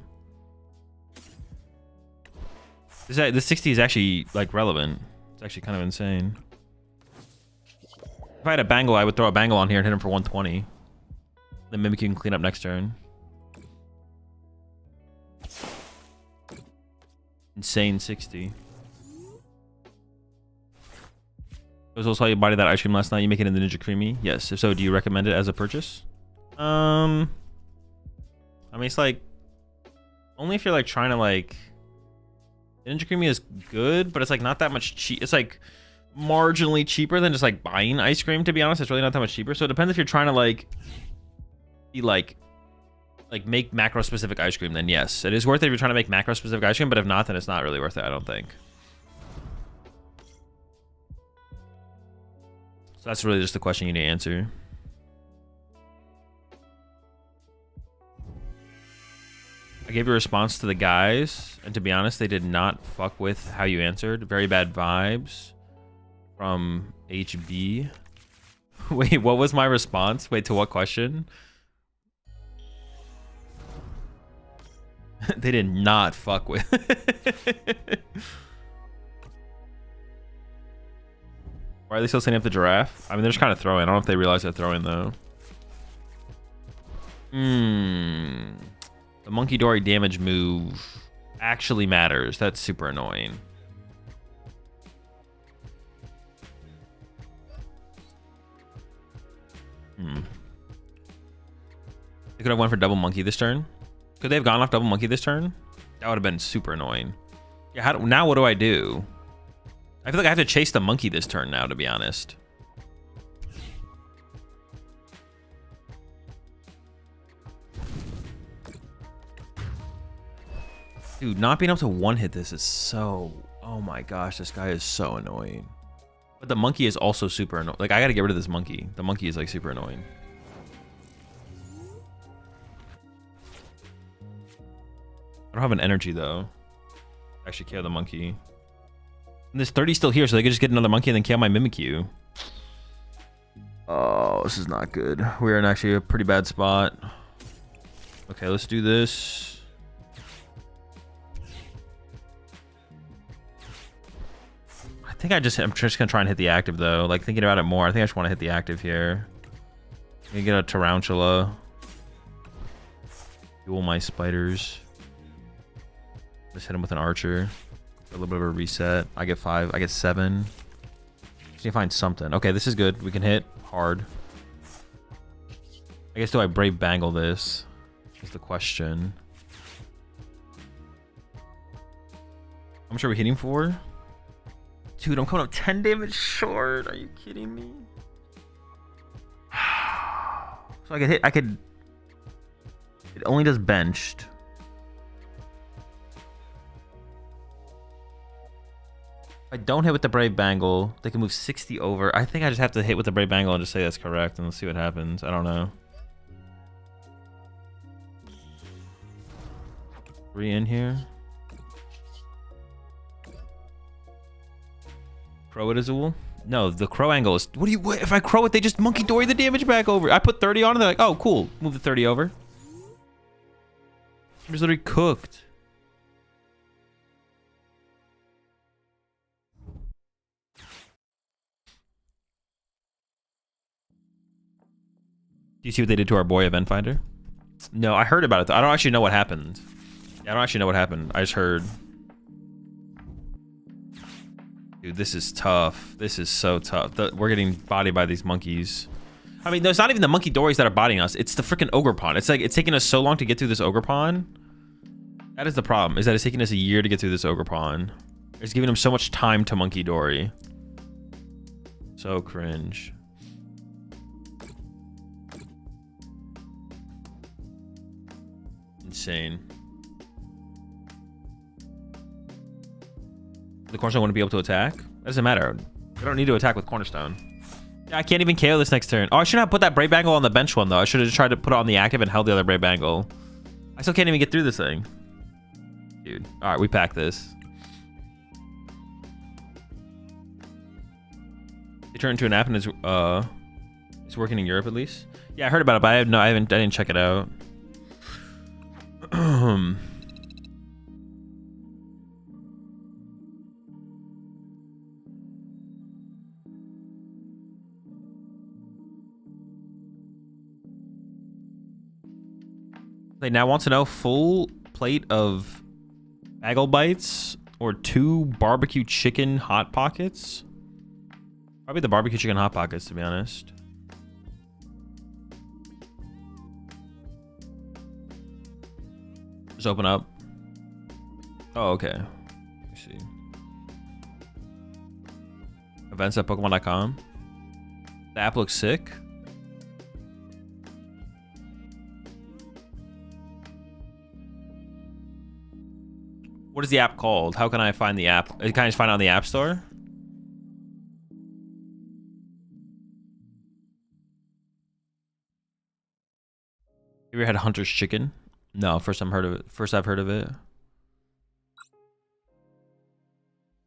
This 60 is actually, like, relevant. It's actually kind of insane. If I had a Bangle, I would throw a Bangle on here and hit him for 120. Then Mimikyu can clean up next turn. Insane 60. Was also how you bought that ice cream last night. You make it in the Ninja Creamy? Yes. If so, do you recommend it as a purchase? I mean, it's like only if you're like trying to like. The Ninja Creamy is good, but it's like not that much cheap. It's like marginally cheaper than just like buying ice cream. To be honest, it's really not that much cheaper. So it depends if you're trying to like be like make macro specific ice cream. Then yes, it is worth it if you're trying to make macro specific ice cream. But if not, then it's not really worth it. I don't think. So that's really just the question you need to answer. I gave you a response to the guys, and to be honest, they did not fuck with how you answered. Very bad vibes from HB. Wait, what was my response? Wait, to what question? They did not fuck with. Why are they still setting up the giraffe? I mean, they're just kind of throwing. I don't know if they realize they're throwing, though. The Monkey Dory damage move actually matters. That's super annoying. They could have went for double monkey this turn. Could they have gone off double monkey this turn? That would have been super annoying. Yeah, now what do I do? I feel like I have to chase the monkey this turn now, to be honest. Dude, not being able to one-hit this is so... Oh my gosh, this guy is so annoying. But the monkey is also super annoying. Like, I gotta get rid of this monkey. The monkey is, like, super annoying. I don't have an energy, though. Actually, KO the monkey. And this 30's still here, so they could just get another monkey and then KO my Mimikyu. Oh, this is not good. We're in actually a pretty bad spot. Okay, let's do this. I think I'm just gonna try and hit the active though. Like thinking about it more, I think I just want to hit the active here. I'm gonna get a Tarantula. Fuel my spiders. Just hit him with an archer. A little bit of a reset. I get 5. I get 7. Just need to find something. Okay, this is good. We can hit hard. I guess do I Brave Bangle this? Is the question. How much are we hitting for? Dude, I'm coming up 10 damage short. Are you kidding me? So I could hit. It only does benched. If I don't hit with the Brave Bangle, they can move 60 over. I think I just have to hit with the Brave Bangle and just say that's correct, and let's see what happens. I don't know. 3 in here. Crow it, Azul? No, the crow angle is... What if I crow it, they just monkey dory the damage back over. I put 30 on and they're like, oh, cool. Move the 30 over. I'm just literally cooked. Do you see what they did to our boy Event Finder? No, I heard about it though. I don't actually know what happened. Yeah, I don't actually know what happened. I just heard. Dude, this is tough. This is so tough. We're getting bodied by these monkeys. I mean, there's not even the monkey dories that are bodying us. It's the freaking ogre pawn. It's like it's taking us so long to get through this ogre pawn. That is the problem, is that it's taking us a year to get through this ogre pawn. It's giving them so much time to monkey dory. So cringe. Insane. The Cornerstone wouldn't be able to attack? That doesn't matter. I don't need to attack with Cornerstone. Yeah, I can't even KO this next turn. Oh, I shouldn't have put that Brave Bangle on the bench one, though. I should have just tried to put it on the active and held the other Brave Bangle. I still can't even get through this thing. Dude. All right, we pack this. They turned into an app and it's working in Europe at least. Yeah, I heard about it, but I didn't check it out. They now want to know full plate of bagel bites or 2 barbecue chicken hot pockets. Probably the barbecue chicken hot pockets, to be honest. Just open up. Oh, okay. Let me see. Events at Pokemon.com. The app looks sick. What is the app called? How can I find the app? Can I just find it on the App Store? You ever had Hunter's Chicken? No, first I've heard of it. First I've heard of it.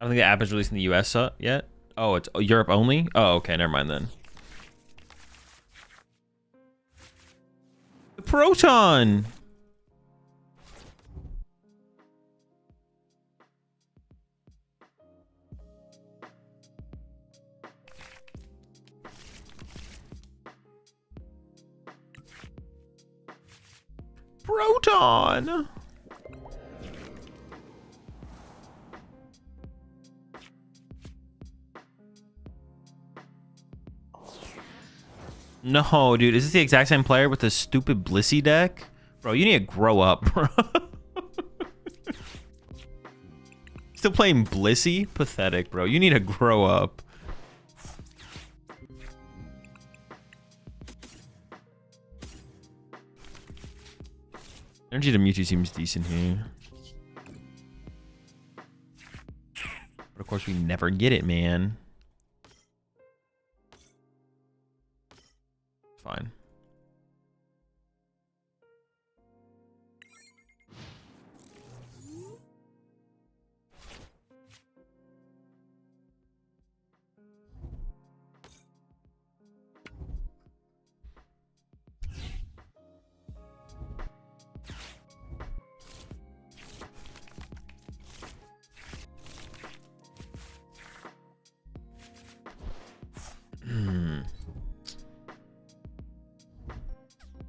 I don't think the app is released in the US yet. Oh, it's Europe only? Oh, okay, never mind then. The Proton! Proton! No, dude. Is this the exact same player with the stupid Blissey deck? Bro, you need to grow up, bro. Still playing Blissey? Pathetic, bro. You need to grow up. Energy to Mewtwo seems decent here. But of course, we never get it, man. Fine.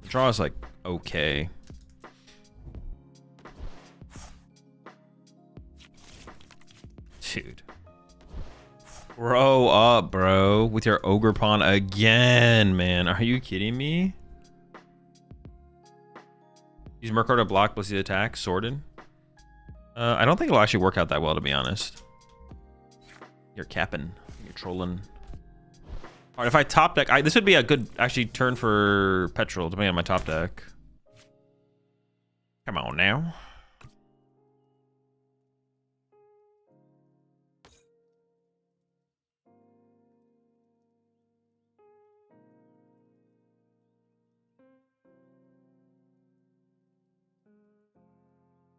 Draw is like okay. Dude. Grow up, bro. With your ogre pawn again, man. Are you kidding me? Use Murkrow to block Blissey's attack. Sorted. I don't think it'll actually work out that well, to be honest. You're capping. You're trolling. Alright, if I top deck, this would be a good actually turn for Petrol, depending on my top deck. Come on now.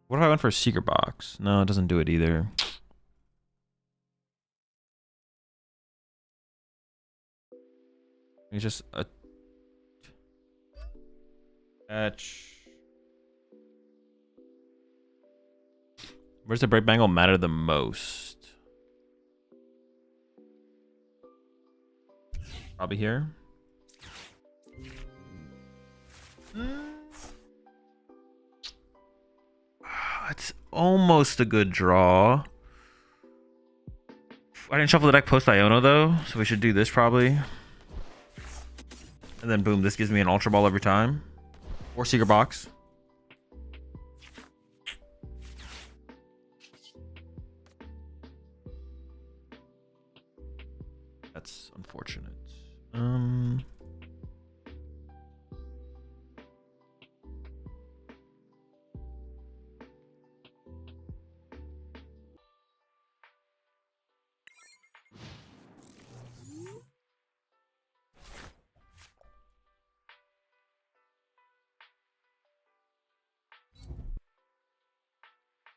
What if I went for a Secret Box? No, it doesn't do it either. It's just a attach. Where's the break bangle matter the most? Probably here. It's almost a good draw. I didn't shuffle the deck post Iono though, so we should do this probably. And then boom, this gives me an Ultra Ball every time. Or Secret Box. That's unfortunate.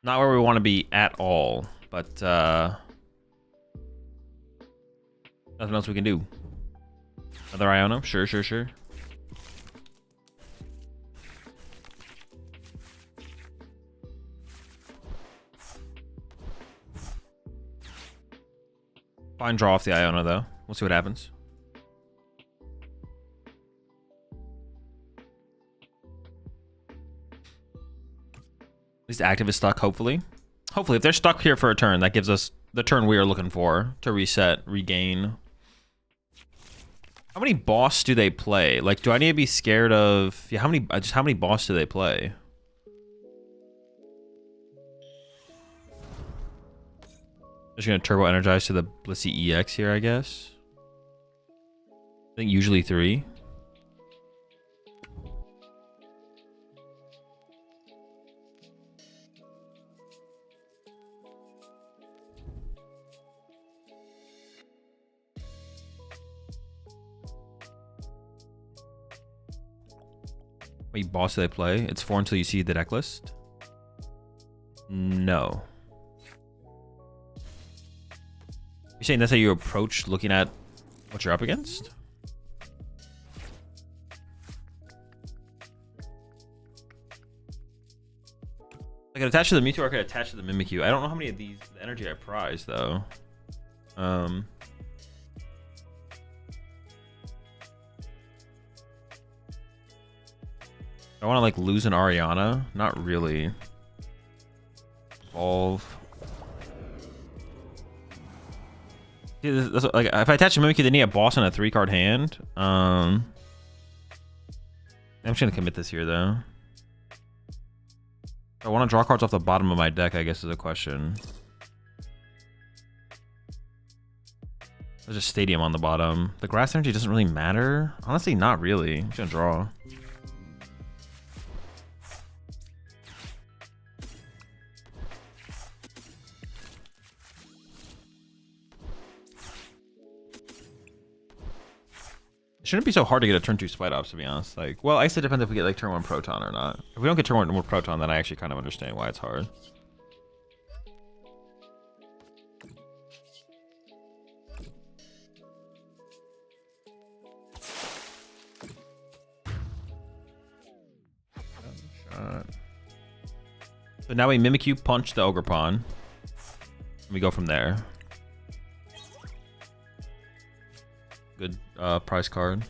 Not where we want to be at all, but nothing else we can do. Another Iono? Sure. Fine draw off the Iono though. We'll see what happens. At least active is stuck, hopefully. Hopefully, if they're stuck here for a turn, that gives us the turn we are looking for to reset, regain. How many boss do they play? Like, do I need to be scared of... Yeah, how many boss do they play? Just gonna turbo energize to the Blissey EX here, I guess. I think usually 3. Wait, boss do they play? It's 4 until you see the deck list? No. You're saying that's how you approach looking at what you're up against? I could attach to the Mewtwo or I could attach to the Mimikyu. I don't know how many of these the energy I prize though. I want to like lose an Ariana? Not really. Evolve. Yeah, that's, like if I attach a Mimikyu, they need a boss and a 3-card hand. I'm just gonna commit this here though. I want to draw cards off the bottom of my deck, I guess is a question. There's a stadium on the bottom. The grass energy doesn't really matter. Honestly, not really. I'm just gonna draw. It shouldn't be so hard to get a turn 2 Spite Ops, to be honest. Like, well, I guess it depends if we get like turn 1 Proton or not. If we don't get turn 1 Proton, then I actually kind of understand why it's hard. So now we Mimikyu punch the Ogre Pawn. And we go from there. Good prize card.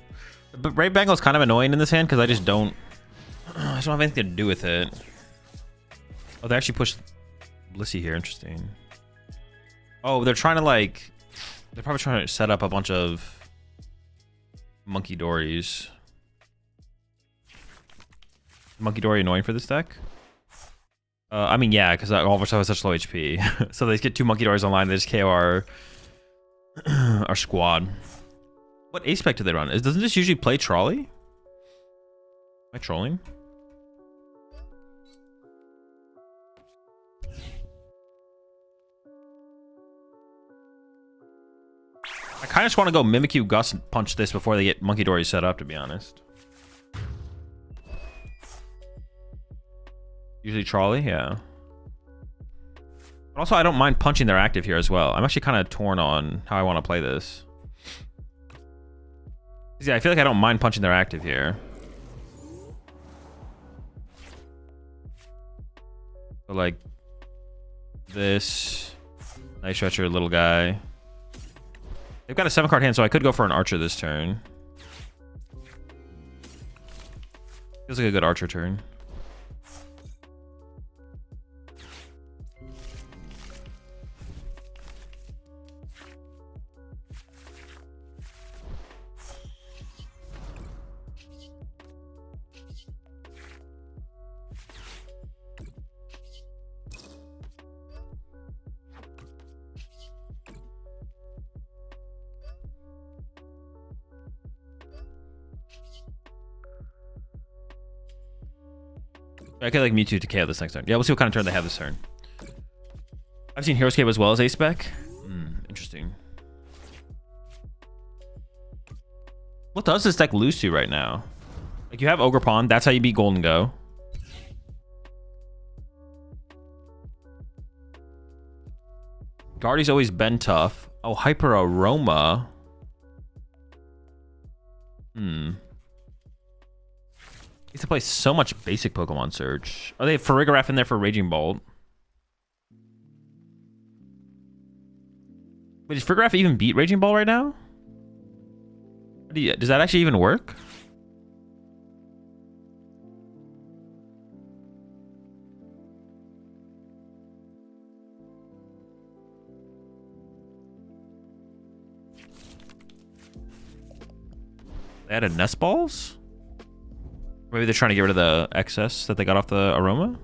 But Brave Bangle is kind of annoying in this hand because I just don't have anything to do with it. Oh, they actually pushed Blissey here. Interesting. Oh, they're trying to like... They're probably trying to set up a bunch of Monkey Dories. Monkey Dory annoying for this deck? I mean, yeah, because all of our stuff has such low HP. So they get 2 Monkey Dories online, they just KO our squad. What ace spec do they run? Doesn't this usually play Trolley? Am I trolling? I kind of just want to go Mimikyu Gus and punch this before they get Monkey Dory set up, to be honest. Usually Trolley, yeah. But also, I don't mind punching their active here as well. I'm actually kind of torn on how I want to play this. Yeah, I feel like I don't mind punching their active here. So like this. Nice stretcher, little guy. They've got a 7-card hand, so I could go for an Archer this turn. Feels like a good Archer turn. I could like Mewtwo to KO this next turn. Yeah, we'll see what kind of turn they have this turn. I've seen Hero's Cave as well as Ace Spec. Interesting. What does this deck lose to right now? Like, you have Ogre Pawn. That's how you beat Golden Go. Guardy's always been tough. Oh, Hyper Aroma. Used to play so much basic Pokemon Search. Oh, they have Farigiraf in there for Raging Bolt. Wait, does Farigiraf even beat Raging Ball right now? Does that actually even work? They added Nest Balls? Maybe they're trying to get rid of the excess that they got off the Aroma?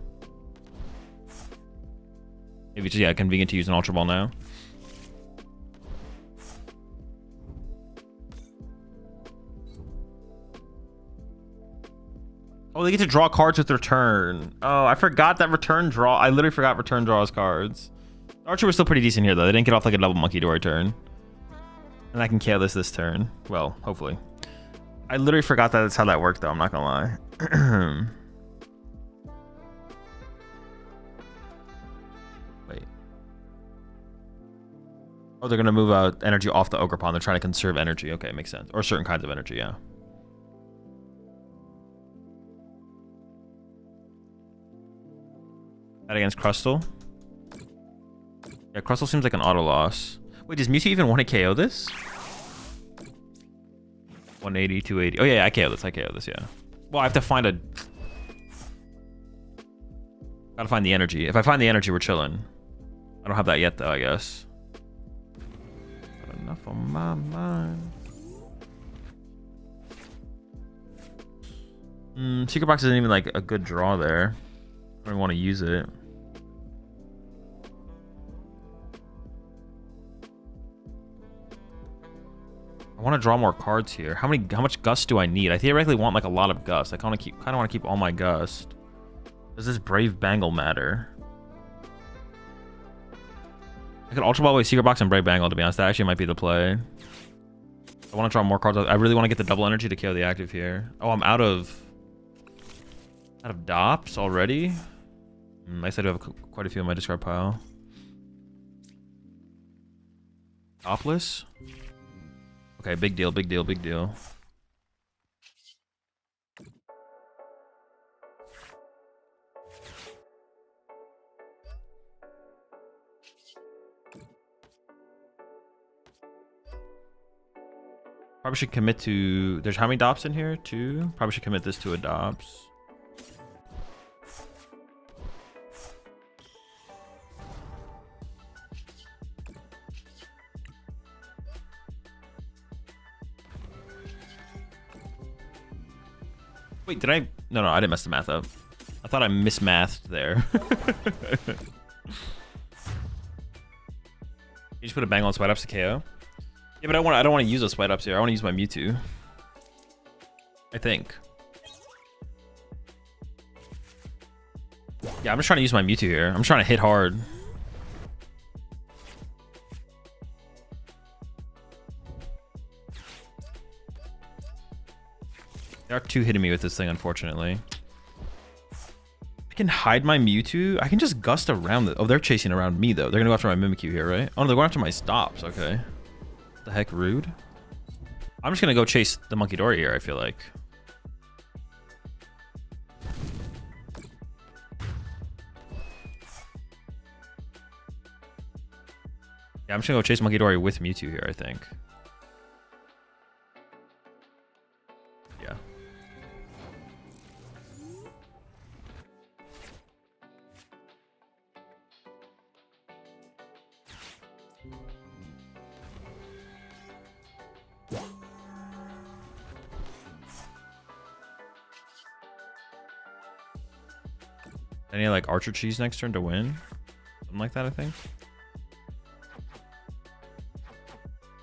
Maybe it's just, yeah, convenient to use an Ultra Ball now. Oh, they get to draw cards with their turn. Oh, I forgot that return draw. I literally forgot return draws cards. Archer was still pretty decent here, though. They didn't get off like a double Monkey Dory turn. And I can KO this turn. Well, hopefully. I literally forgot that that's how that worked, though. I'm not gonna lie. Wait. Oh, they're gonna move out energy off the Ogre Pawn. They're trying to conserve energy. Okay, makes sense. Or certain kinds of energy, yeah. That against Crustle. Yeah, Crustle seems like an auto loss. Wait, does Mewtwo even want to KO this? 180, 280. Oh yeah, I KO this. Yeah. Well, I have to find a... Gotta find the energy. If I find the energy, we're chilling. I don't have that yet, though, I guess. Got enough on my mind. Secret Box isn't even like a good draw there. I don't want to use it. I want to draw more cards here. How much gust do I need? I theoretically want like a lot of gust. I kind of want to keep all my gust. Does this Brave Bangle matter? I could Ultra Ball away Secret Box and Brave Bangle, to be honest. That actually might be the play. I want to draw more cards. I really want to get the double energy to KO the active here. Oh, I'm out of DOPS already? Nice, I do have quite a few in my discard pile. Topless? Okay, big deal, big deal, big deal. Probably should commit to... There's how many DOPS in here? 2? Probably should commit this to a DOPS. Wait, did I... No, I didn't mess the math up. I thought I mismathed there. You just put a bang on sweat ups to KO? Yeah, but I don't want to use those sweat ups here. I want to use my Mewtwo. I think. Yeah, I'm just trying to use my Mewtwo here. I'm trying to hit hard. There are 2 hitting me with this thing, unfortunately. I can hide my Mewtwo. I can just gust around it. Oh, they're chasing around me, though. They're going to go after my Mimikyu here, right? Oh, no, they're going after my stops. Okay. What the heck, rude. I'm just going to go chase the Monkey Dory here, I feel like. Yeah, I'm just going to go chase Monkey Dory with Mewtwo here, I think. Yeah. I need like Archer Cheese next turn to win. Something like that, I think.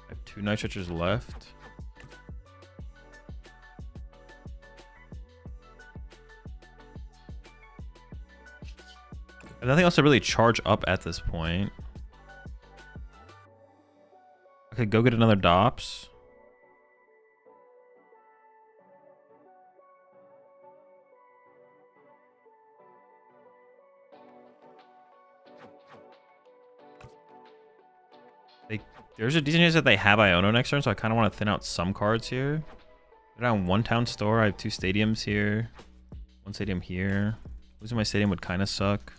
I have 2 Night Stretchers left. And nothing else to really charge up at this point. I could go get another DOPS. There's a decent chance that they have Iono next turn, so I kind of want to thin out some cards here. They're down 1 town store. I have 2 stadiums here. 1 stadium here. Losing my stadium would kind of suck.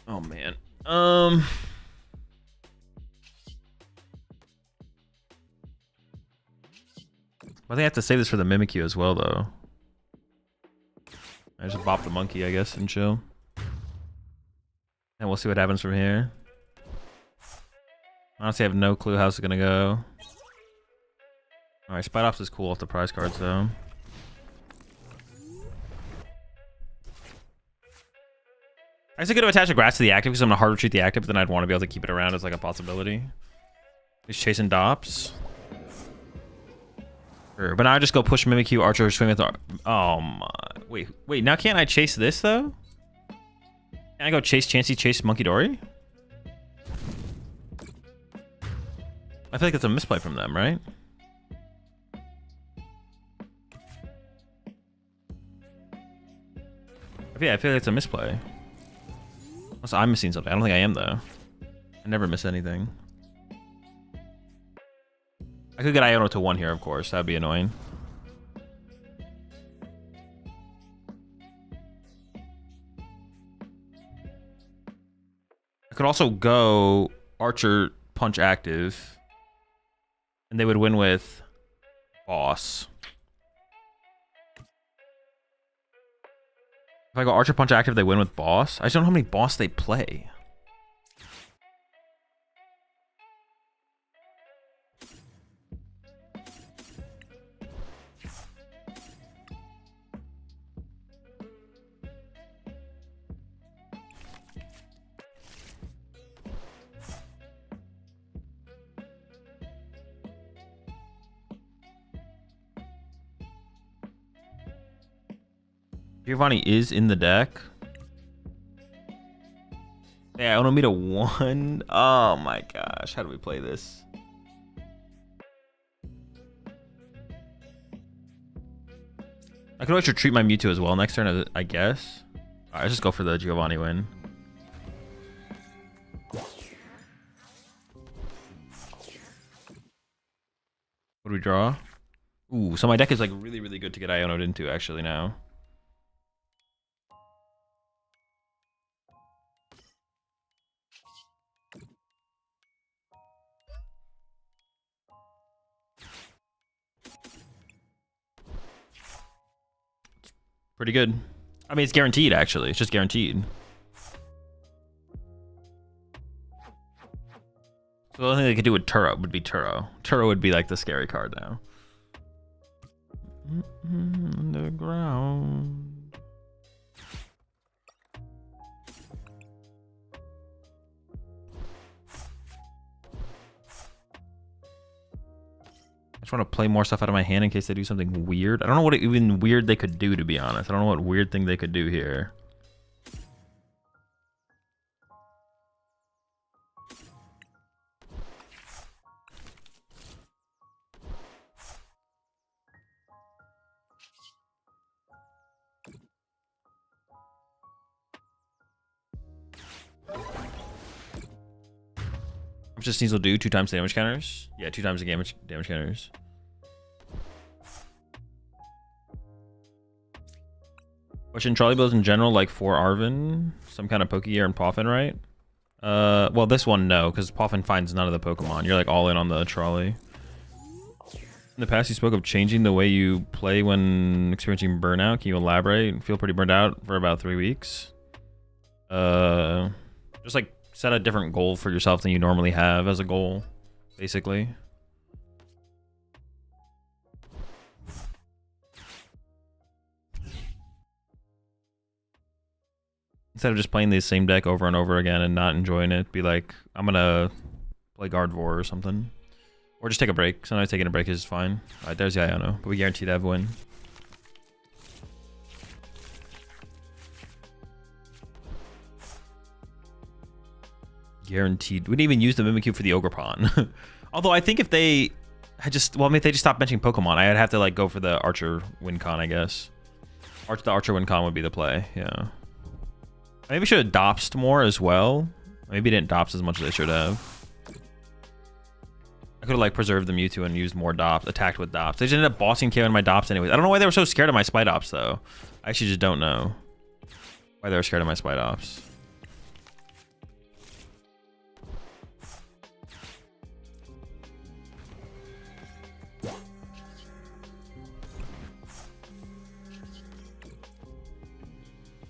Oh, man. I think I have to save this for the Mimikyu as well, though. I just bop the monkey, I guess, and chill. And we'll see what happens from here. Honestly, I have no clue how it's gonna go. Alright, Spite Ops is cool off the prize cards, though. I guess I could have attached a grass to the active because I'm gonna hard retreat the active, but then I'd want to be able to keep it around as like a possibility. He's chasing DOPS. Sure, but now I just go push Mimikyu, Archer, swing with... Oh my... Wait, now can't I chase this, though? Can I go chase Chansey, chase Monkey Dory? I feel like it's a misplay from them, right? Yeah, I feel like it's a misplay. Unless I'm missing something. I don't think I am, though. I never miss anything. I could get Iono to 1 here, of course. That'd be annoying. I could also go Archer Punch active. And they would win with Boss. If I go Archer Punch active, they win with Boss. I just don't know how many Boss they play. Giovanni is in the deck. Yeah, Onomita 1. Oh my gosh, how do we play this? I could always retreat my Mewtwo as well next turn, I guess. Alright, let's just go for the Giovanni win. What do we draw? Ooh, so my deck is like really, really good to get Iono'd into actually now. Pretty good. I mean, it's guaranteed, actually. It's just guaranteed. So the only thing they could do with Turo would be Turo. Turo would be like the scary card now. Underground. I just want to play more stuff out of my hand in case they do something weird. I don't know what even weird they could do, to be honest. I don't know what weird thing they could do here. Just Sneasel do 2 times the damage counters? Yeah, 2 times the damage counters. Question: trolley bills in general, like for Arvin, some kind of Pokegear and Poffin, right? Well, this one no, because Poffin finds none of the Pokemon. You're like all in on the trolley. In the past, you spoke of changing the way you play when experiencing burnout. Can you elaborate? Feel pretty burned out for about 3 weeks. Just like set a different goal for yourself than you normally have as a goal, basically. Instead of just playing the same deck over and over again and not enjoying it, be like, I'm gonna play Gardevoir or something. Or just take a break. Sometimes taking a break is fine. Alright, there's the Iono, but we guarantee to have a win. Guaranteed. We didn't even use the Mimikyu for the Ogerpon. Although I think if they had just, well, I mean, if they just stopped benching Pokemon, I'd have to like go for the Archer Wincon, I guess. The Archer Wincon would be the play, yeah. Maybe we should have Dopsed more as well. Maybe didn't Dops as much as I should have. I could have like preserved the Mewtwo and used more Dops, attacked with Dops. They just ended up bossing KO in my Dops anyways. I don't know why they were so scared of my Spidops though. I actually just don't know why they were scared of my Spidops.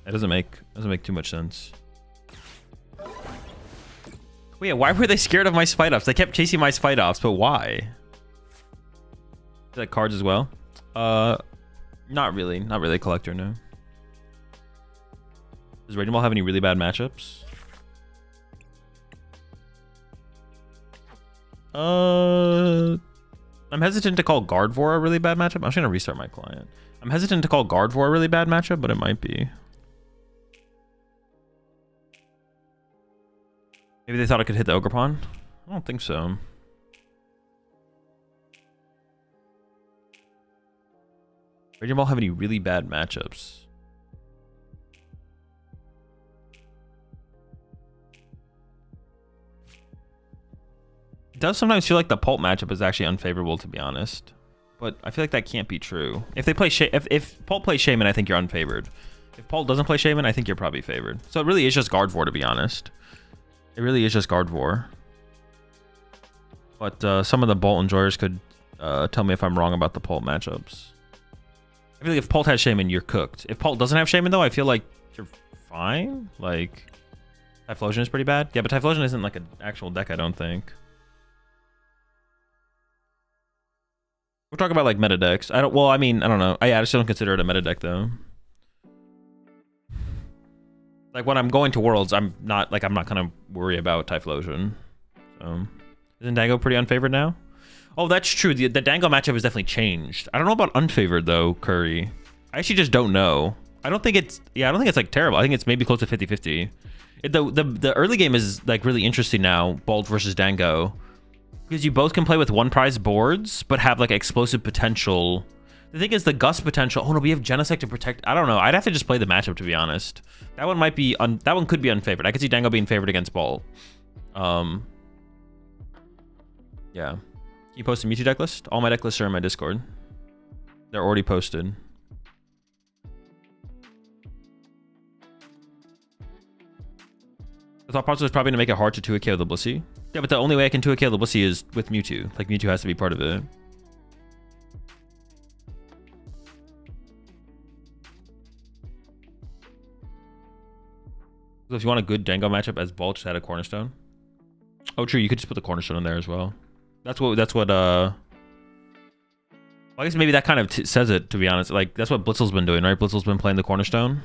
That doesn't make too much sense. Well, yeah, why were they scared of my Spidops? They kept chasing my Spidops, but why? Is that cards as well? Not really. Not really a collector, no. Does Raging Ball have any really bad matchups? I'm hesitant to call Gardevoir a really bad matchup. I'm just gonna restart my client. I'm hesitant to call Gardevoir a really bad matchup, but it might be. Maybe they thought I could hit the Ogerpon? I don't think so. Raging Ball have any really bad matchups? It does sometimes feel like the Pult matchup is actually unfavorable, to be honest. But I feel like that can't be true. If they play if Pult plays Shaman, I think you're unfavored. If Pult doesn't play Shaman, I think you're probably favored. So it really is just Gardevoir, to be honest. It really is just Gardevoir. But some of the Bolt enjoyers could tell me if I'm wrong about the Pult matchups. I feel like if Pult has Shaman, you're cooked. If Pult doesn't have Shaman, though, I feel like you're fine. Like, Typhlosion is pretty bad. Yeah, but Typhlosion isn't like an actual deck, I don't think. We're talking about like meta decks. I don't know. I just don't consider it a meta deck though. Like when I'm going to Worlds, I'm not gonna worry about Typhlosion. So isn't Dango pretty unfavored now? Oh, that's true. The Dango matchup has definitely changed. I don't know about unfavored though, Curry. I actually just don't know. I don't think it's like terrible. I think it's maybe close to 50-50. The early game is like really interesting now, Bolt versus Dango, because you both can play with one prize boards but have like explosive potential. The thing is the gust potential. Oh no, we have Genesect to protect. I don't know. I'd have to just play the matchup, to be honest. That one might be that one could be unfavored. I could see Dango being favored against Bolt. Yeah. Can you post a Mewtwo deck list? All my deck lists are in my Discord. They're already posted. The thought process is probably going to make it hard to 2-hit KO the Blissey. Yeah, but the only way I can 2-hit KO the Blissey is with Mewtwo. Like, Mewtwo has to be part of it. So if you want a good Dango matchup as Bolt, just add a Cornerstone. Oh, true. You could just put the Cornerstone in there as well. That's what, well, I guess maybe that kind of says it, to be honest. Like, that's what Blitzel's been doing, right? Blitzel's been playing the Cornerstone.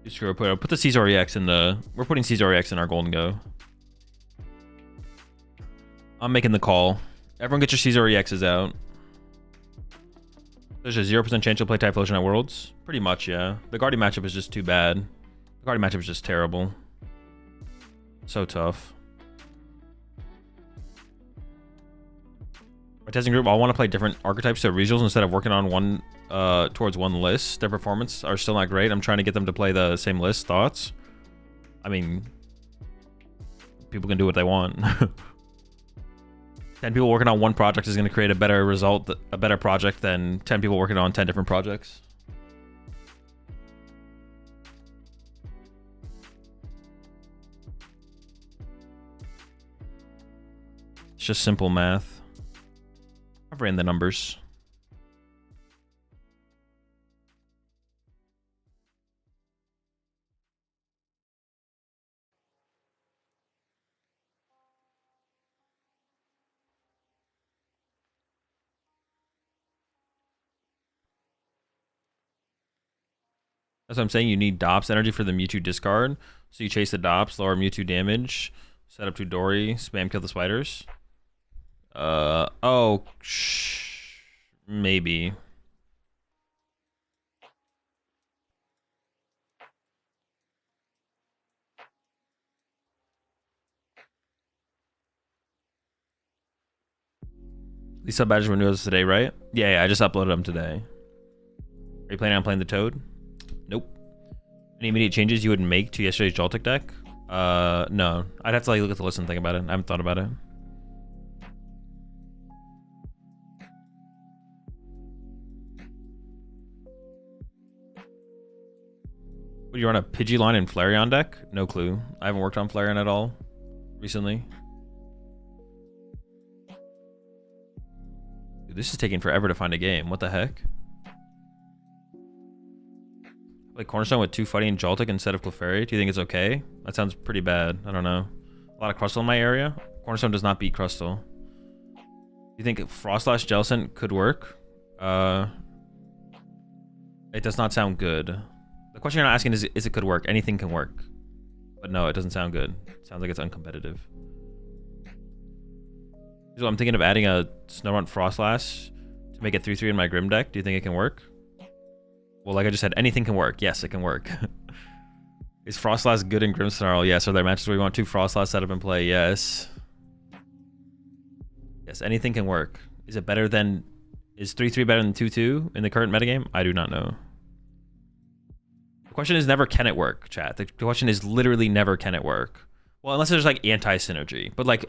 Screw, put the Caesar EX in the... We're putting Caesar EX in our Golden Go. I'm making the call. Everyone get your Caesar EXs out. There's a 0% chance you'll play Typhlosion at Worlds. Pretty much, yeah. The Guardian matchup is just too bad. The Guardian matchup is just terrible. So tough. My testing group all want to play different archetypes to regionals instead of working on one towards one list. Their performance are still not great. I'm trying to get them to play the same list. Thoughts? I mean, people can do what they want. 10 people working on one project is going to create a better result, a better project than 10 people working on 10 different projects. It's just simple math. I've ran the numbers. That's what I'm saying. You need Dops energy for the Mewtwo discard. So you chase the Dops, lower Mewtwo damage, set up 2 Dory, spam kill the spiders. Oh, maybe. These sub badges renewals today, right? Yeah, I just uploaded them today. Are you planning on playing the Toad? Nope. Any immediate changes you would make to yesterday's Joltik deck? No. I'd have to like look at the list and think about it. I haven't thought about it. What, you're on a Pidgeline and Flareon deck? No clue. I haven't worked on Flareon at all recently. Dude, this is taking forever to find a game. What the heck? Like Cornerstone with 2 fighting Joltik instead of Clefairy? Do you think it's okay? That sounds pretty bad. I don't know. A lot of Crustle in my area. Cornerstone does not beat Crustle. Do you think Frostlash Jellicent could work? It does not sound good. The question you're not asking is it could work. Anything can work. But no, it doesn't sound good. It sounds like it's uncompetitive. So I'm thinking of adding a Snorunt Frostlash to make it 3/3 in my Grim deck. Do you think it can work? Well, like I just said, anything can work. Yes, it can work. Is Frostlash good in Grimmsnarl? Yes. Are there matches where you want 2 Frostlash set up and play? Yes. Yes, anything can work. Is it better than... Is 3/3 better than 2/2 in the current metagame? I do not know. The question is never can it work, chat. The question is literally never can it work. Well, unless there's like anti-synergy. But like,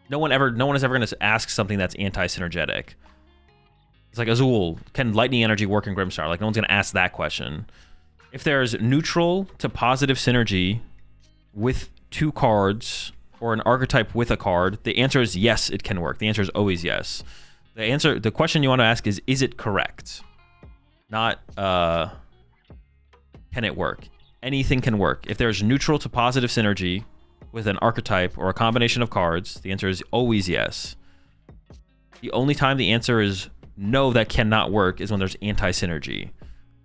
no one is ever going to ask something that's anti-synergetic. It's like, Azul, can lightning energy work in Grimmsnarl? Like, no one's going to ask that question. If there's neutral to positive synergy with 2 cards or an archetype with a card, the answer is yes, it can work. The answer is always yes. The question you want to ask is it correct? Not, can it work? Anything can work. If there's neutral to positive synergy with an archetype or a combination of cards, the answer is always yes. The only time the answer is no, that cannot work is when there's anti-synergy.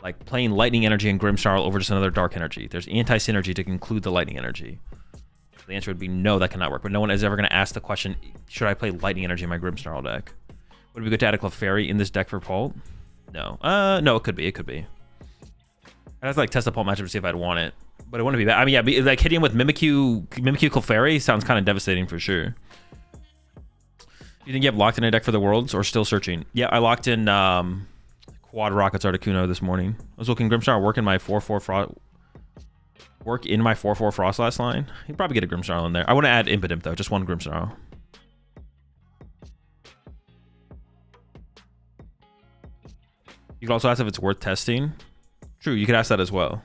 Like playing lightning energy in Grimmsnarl over just another dark energy. There's anti-synergy to conclude the lightning energy. The answer would be no, that cannot work. But no one is ever going to ask the question, should I play lightning energy in my Grimmsnarl deck? Would it be good to add a Clefairy in this deck for Pult? No. No, it could be. It could be. I'd have to like test the Pult matchup to see if I'd want it. But it wouldn't be bad. I mean, yeah, like hitting him with Mimikyu Clefairy sounds kind of devastating for sure. You think you have locked in a deck for the Worlds or still searching? Yeah, I locked in Quad Rockets Articuno this morning. I was looking Grimmsnarl work in my 4/4 Frostlass line. You'd probably get a Grimmsnarl in there. I want to add Impidimp though, just one Grimmsnarl. You could also ask if it's worth testing. True, you could ask that as well.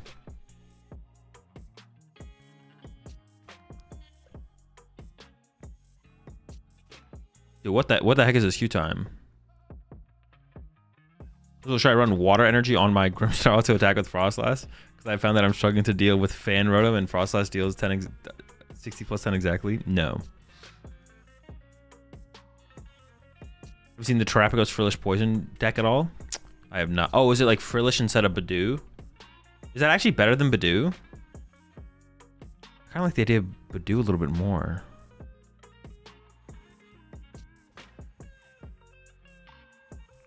Dude, what the heck is this queue time? So should I run Water Energy on my Grimmsnarl to attack with Frostlass? Because I found that I'm struggling to deal with Fan Rotom and Frostlass deals 60 plus 10 exactly. No. Have you seen the Terrapagos Frillish Poison deck at all? I have not. Oh, is it like Frillish instead of Badoo? Is that actually better than Badoo? Kind of like the idea of Badoo a little bit more.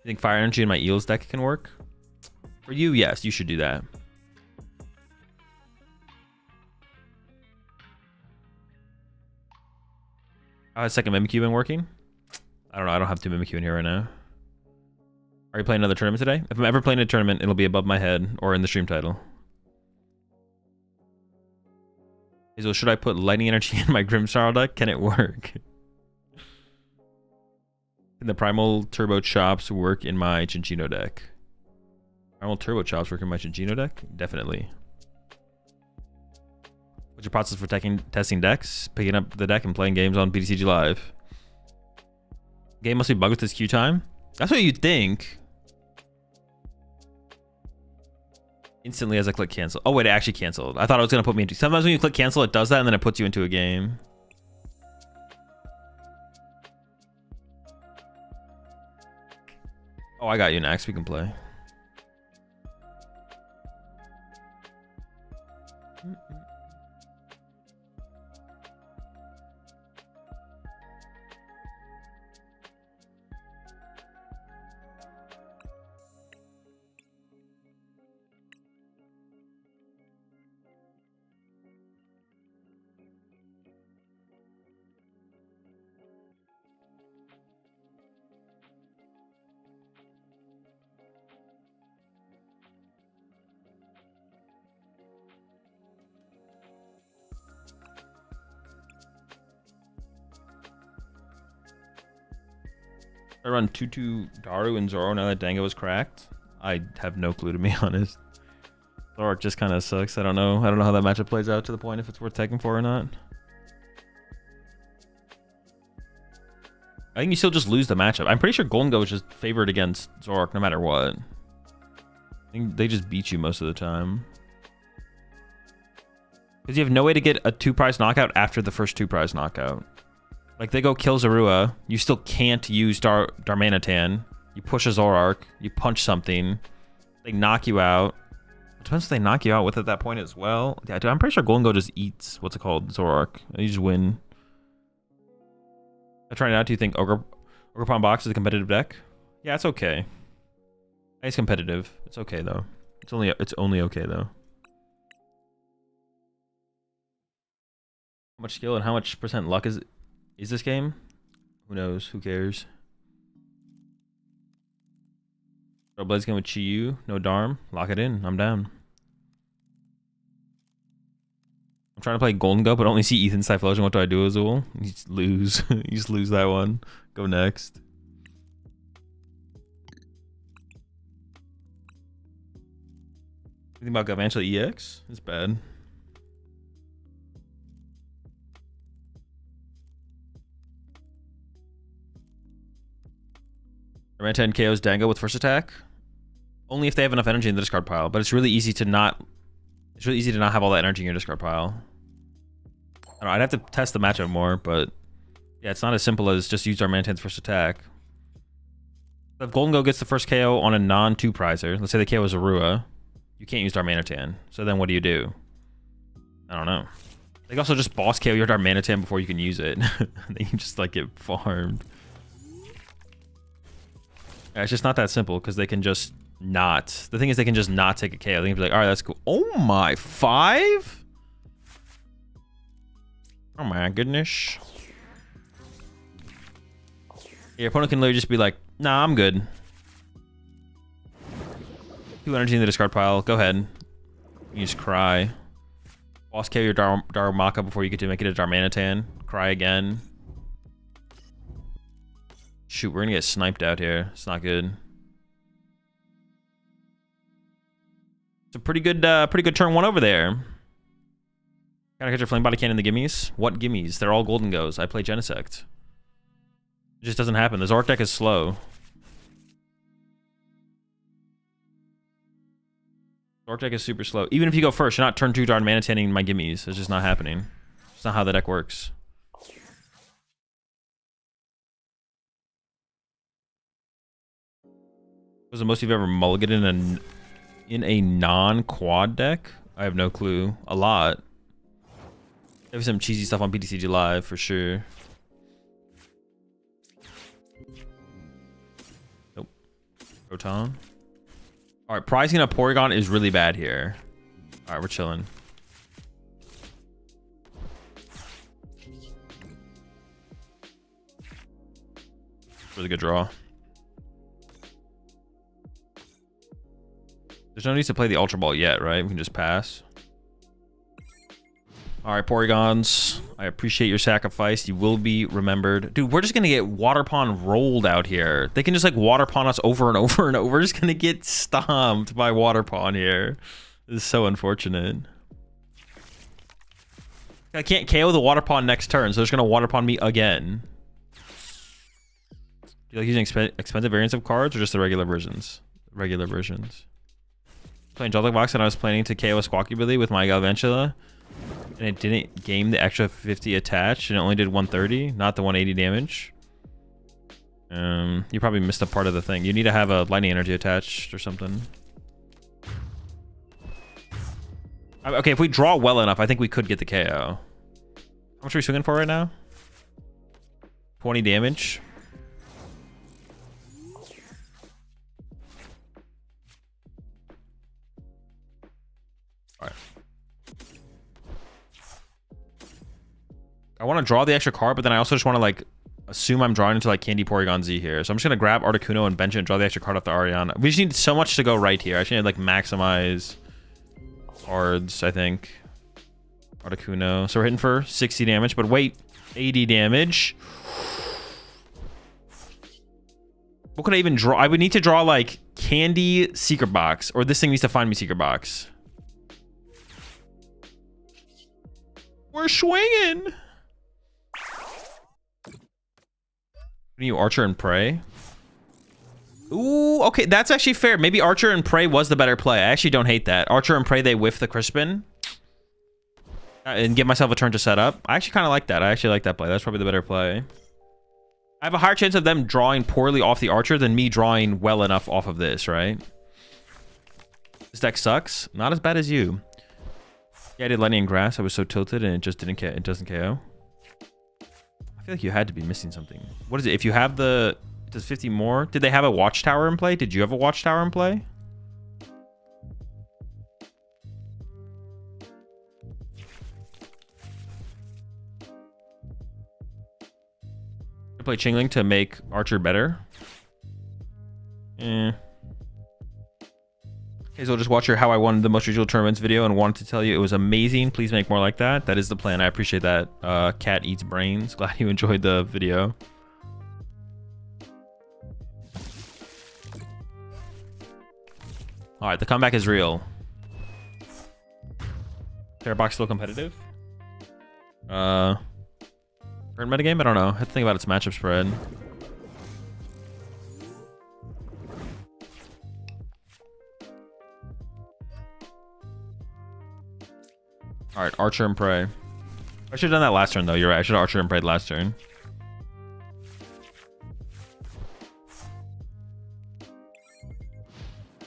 You think Fire Energy in my Eels deck can work? For you, yes, you should do that. How has second Mimikyu been working? I don't know. I don't have two Mimikyu in here right now. Are you playing another tournament today? If I'm ever playing a tournament, it'll be above my head or in the stream title. So should I put Lightning Energy in my Grimmsnarl deck? Can it work? Can the Primal Turbo Chops work in my Chinchino deck? Primal Turbo Chops work in my Chinchino deck? Definitely. What's your process for testing decks? Picking up the deck and playing games on PTCG Live. Game must be bugged with this queue time? That's what you'd think. Instantly as I click cancel. Oh wait, it actually canceled. I thought it was gonna put me into. Sometimes when you click cancel, it does that and then it puts you into a game. Oh, I got you next. We can play. I run Tutu, Daru, and Zoro now that Dango is cracked. I have no clue, to be honest. Zoroark just kind of sucks. I don't know how that matchup plays out to the point if it's worth taking for or not. I think you still just lose the matchup. I'm pretty sure Golden Go is just favored against Zoroark no matter what. I think they just beat you most of the time. Because you have no way to get a 2-prize knockout after the first 2-prize knockout. Like, they go kill Zorua, you still can't use Darmanitan. You push a Zoroark, you punch something, they knock you out. It depends if they knock you out with at that point as well. Yeah, dude, I'm pretty sure Golden Go just eats, what's it called, Zoroark. You just win. I try now, do you think Ogerpon Box is a competitive deck? Yeah, it's okay. It's competitive. It's okay, though. It's only okay, though. How much skill and how much % luck is this game? Who knows? Who cares? Blades game with Chi-Yu. No Darm. Lock it in. I'm down. I'm trying to play Golden Go, but only see Ethan Typhlosion. What do I do, Azul? You just lose. You just lose that one. Go next. You think about Galvantula EX? It's bad. Darmanitan KOs Dango with first attack. Only if they have enough energy in the discard pile, but it's really easy to not. It's really easy to not have all that energy in your discard pile. I don't know, I'd have to test the matchup more, but yeah, it's not as simple as just use Darmanitan's first attack. If Golden Go gets the first KO on a non-2-prizer, let's say the KO is Zorua, you can't use Darmanitan. So then what do? I don't know. They can also just boss KO your Darmanitan before you can use it. They can just like get farmed. Yeah, it's just not that simple because they can just not. The thing is, they can just not take a KO. They can be like, all right, that's cool. Oh my, 5? Oh my goodness. Your opponent can literally just be like, nah, I'm good. 2 energy in the discard pile. Go ahead. You just cry. Boss KO your Darumaka before you get to make it a Darmanitan. Cry again. Shoot, we're gonna get sniped out here. It's not good. It's a pretty good turn 1 over there. Gotta catch your flame body cannon in the gimmies. What gimmies? They're all golden goes. I play Genesect. It just doesn't happen. The Zork deck is slow. Zork deck is super slow. Even if you go first, you're not turn 2 Darmanitaning my gimmies. It's just not happening. It's not how the deck works. Was the most you've ever mulliganed in a non-quad deck? I have no clue. A lot. There's some cheesy stuff on PTCG Live for sure. Nope. Proton. Alright, pricing a Porygon is really bad here. Alright, we're chilling. Really good draw. There's no need to play the Ultra Ball yet, right? We can just pass. Alright, Porygons. I appreciate your sacrifice. You will be remembered. Dude, we're just gonna get Water Pond rolled out here. They can just like Water Pond us over and over and over. We're just gonna get stomped by Water Pond here. This is so unfortunate. I can't KO the Water Pond next turn, so they're just gonna Water Pond me again. Do you like using expensive variants of cards or just the regular versions? Regular versions. Playing Jolly Box and I was planning to KO a Squawky Billy with my Galvantula. And it didn't game the extra 50 attached and it only did 130, not the 180 damage. You probably missed a part of the thing. You need to have a lightning energy attached or something. Okay, if we draw well enough, I think we could get the KO. How much are we swinging for right now? 20 damage. Alright. I want to draw the extra card, but then I also just want to like assume I'm drawing into like Candy Porygon Z here. So I'm just gonna grab Articuno and bench it and draw the extra card off the Ariana. We just need so much to go right here. I just need to like maximize cards, I think. Articuno. So we're hitting for 60 damage, but wait, 80 damage. What could I even draw? I would need to draw like Candy Secret Box, or this thing needs to find me Secret Box. We're swinging. You Archer and Prey. Ooh, okay, that's actually fair. Maybe Archer and Prey was the better play. I actually don't hate that. Archer and Prey, they whiff the Crispin and give myself a turn to set up. I actually kind of like that. I actually like that play. That's probably the better play. I have a higher chance of them drawing poorly off the Archer than me drawing well enough off of this, right? This deck sucks. Not as bad as you. Yeah, I did Lightning and Grass. I was so tilted and it just didn't. It doesn't KO. I feel like you had to be missing something. What is it? If you have the... Does 50 more? Did they have a Watchtower in play? Did you have a Watchtower in play? Play Chingling to make Archer better. Okay, so just watch your How I Won the Most Regional Tournaments video and wanted to tell you it was amazing. Please make more like that. That is the plan. I appreciate that. Cat Eats Brains. Glad you enjoyed the video. All right, the comeback is real. Terrorbox still competitive? Current metagame? I don't know. I have to think about its matchup spread. All right, Archer and Prey. I should have done that last turn, though. You're right. I should have Archer and Preyed last turn.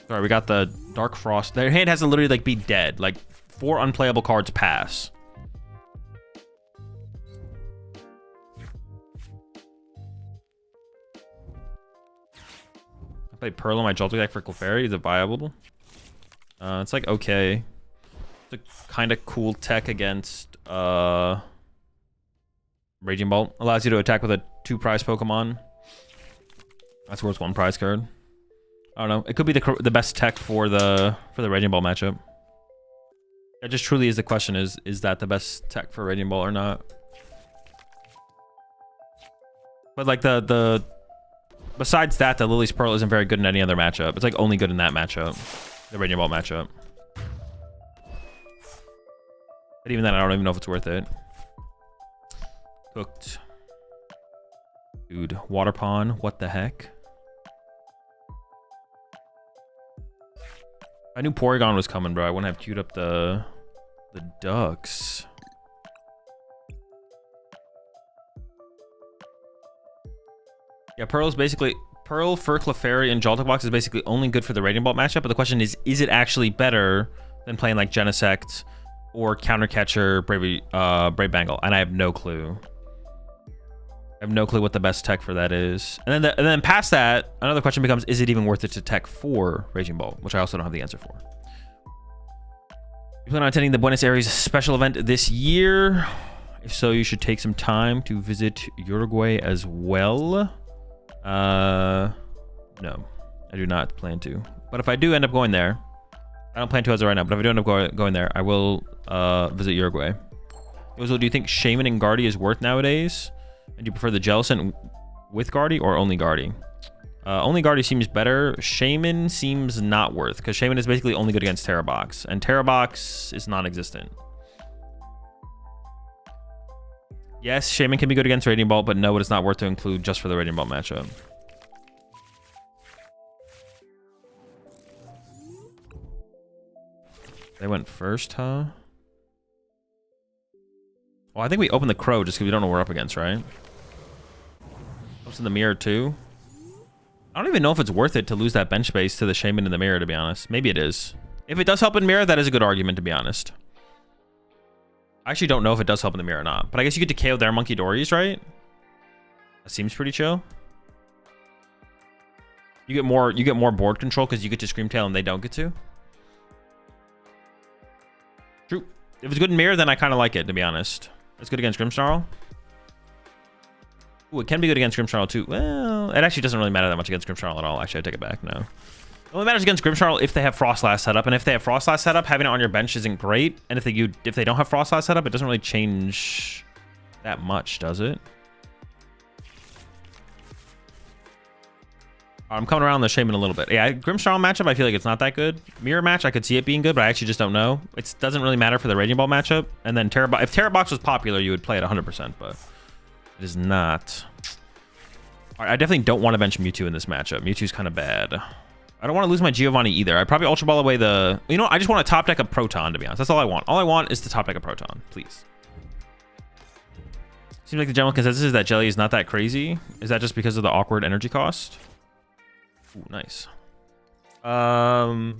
Sorry, we got the Dark Frost. Their hand has to literally like be dead. Like 4 unplayable cards pass. I play Pearl in my Joltik deck for Clefairy. Is it viable? It's like okay. It's a kind of cool tech against Raging Bolt. Allows you to attack with a 2-prize Pokemon. That's worth 1 prize card. I don't know. It could be the best tech for the Raging Ball matchup. It just truly is the question: is that the best tech for Raging Ball or not? But like the besides that, the Lily's Pearl isn't very good in any other matchup. It's like only good in that matchup, the Raging Ball matchup. But even then, I don't even know if it's worth it. Cooked. Dude, Water Pond, what the heck? I knew Porygon was coming, bro. I wouldn't have queued up the ducks. Yeah, Pearl for Clefairy and Joltik box is basically only good for the Raging Bolt matchup. But the question is it actually better than playing like Genesect or Counter Catcher, Brave Bangle? And I have no clue. I have no clue what the best tech for that is. And then past that, another question becomes: is it even worth it to tech for Raging Bolt? Which I also don't have the answer for. You plan on attending the Buenos Aires special event this year? If so, you should take some time to visit Uruguay as well. No, I do not plan to. But if I do end up going there, I don't plan to as of right now, but if I do end up going there, I will visit Uruguay. Azul, do you think Shaman and Guardy is worth nowadays? And do you prefer the Jellicent with Guardy or only Guardy? Only Guardy seems better. Shaman seems not worth, because Shaman is basically only good against Terra Box, and Terra Box is non-existent. Yes, Shaman can be good against Raging Bolt, but no, it is not worth to include just for the Raging Bolt matchup. They went first, huh? Well, I think we opened the Crow just because we don't know what we're up against, right? What's in the mirror too? I don't even know if it's worth it to lose that bench space to the Shaman in the mirror, to be honest. Maybe it is. If it does help in mirror, that is a good argument, to be honest. I actually don't know if it does help in the mirror or not, but I guess you get to KO their Monkey Dories, right? That seems pretty chill. You get more board control because you get to Screamtail and they don't get to. True. If it's good in mirror, then I kind of like it, to be honest. It's good against Grimmsnarl. Ooh, it can be good against Grimmsnarl too. Well, it actually doesn't really matter that much against Grimmsnarl at all. Actually, I take it back. No. It only matters against Grimmsnarl if they have Frostlass set up, and if they have Frostlass set up, having it on your bench isn't great. And if they don't have Frostlass set up, it doesn't really change that much, does it? I'm coming around the Shaman a little bit. Yeah, Grimmsnarl matchup, I feel like it's not that good. Mirror match, I could see it being good, but I actually just don't know. It doesn't really matter for the Raging Ball matchup. And then if Terra Box was popular, you would play it 100%, but it is not. All right, I definitely don't want to bench Mewtwo in this matchup. Mewtwo's kind of bad. I don't want to lose my Giovanni either. I'd probably Ultra Ball away the... You know, I just want to top deck a Proton, to be honest. That's all I want. All I want is to top deck a Proton, please. Seems like the general consensus is that Jelly is not that crazy. Is that just because of the awkward energy cost? Ooh, nice. I'm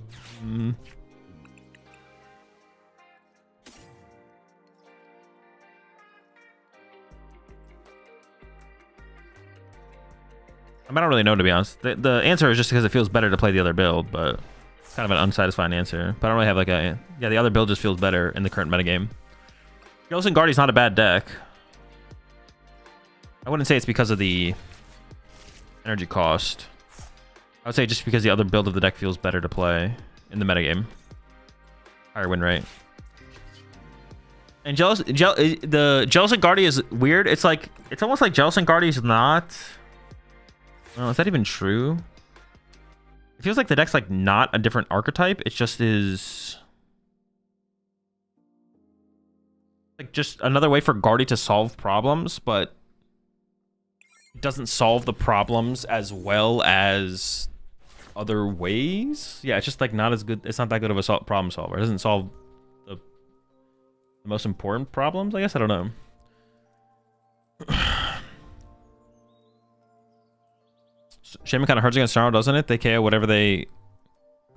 I don't really know, to be honest. The answer is just because it feels better to play the other build, but it's kind of an unsatisfying answer. But I don't really have like a... Yeah, the other build just feels better in the current metagame. Jellicent Guardy's not a bad deck. I wouldn't say it's because of the energy cost. I would say just because the other build of the deck feels better to play in the metagame. Higher win rate. And the Jellicent Guardy is weird. It's almost like Jellicent Guardy is not... Well, is that even true? It feels like the deck's like not a different archetype. It just is like just another way for Guardy to solve problems, but it doesn't solve the problems as well as other ways. Yeah, it's just like not as good. It's not that good of a problem solver. It doesn't solve the most important problems, I guess. I don't know. Shaman kind of hurts against Snarl, doesn't it? They KO whatever they're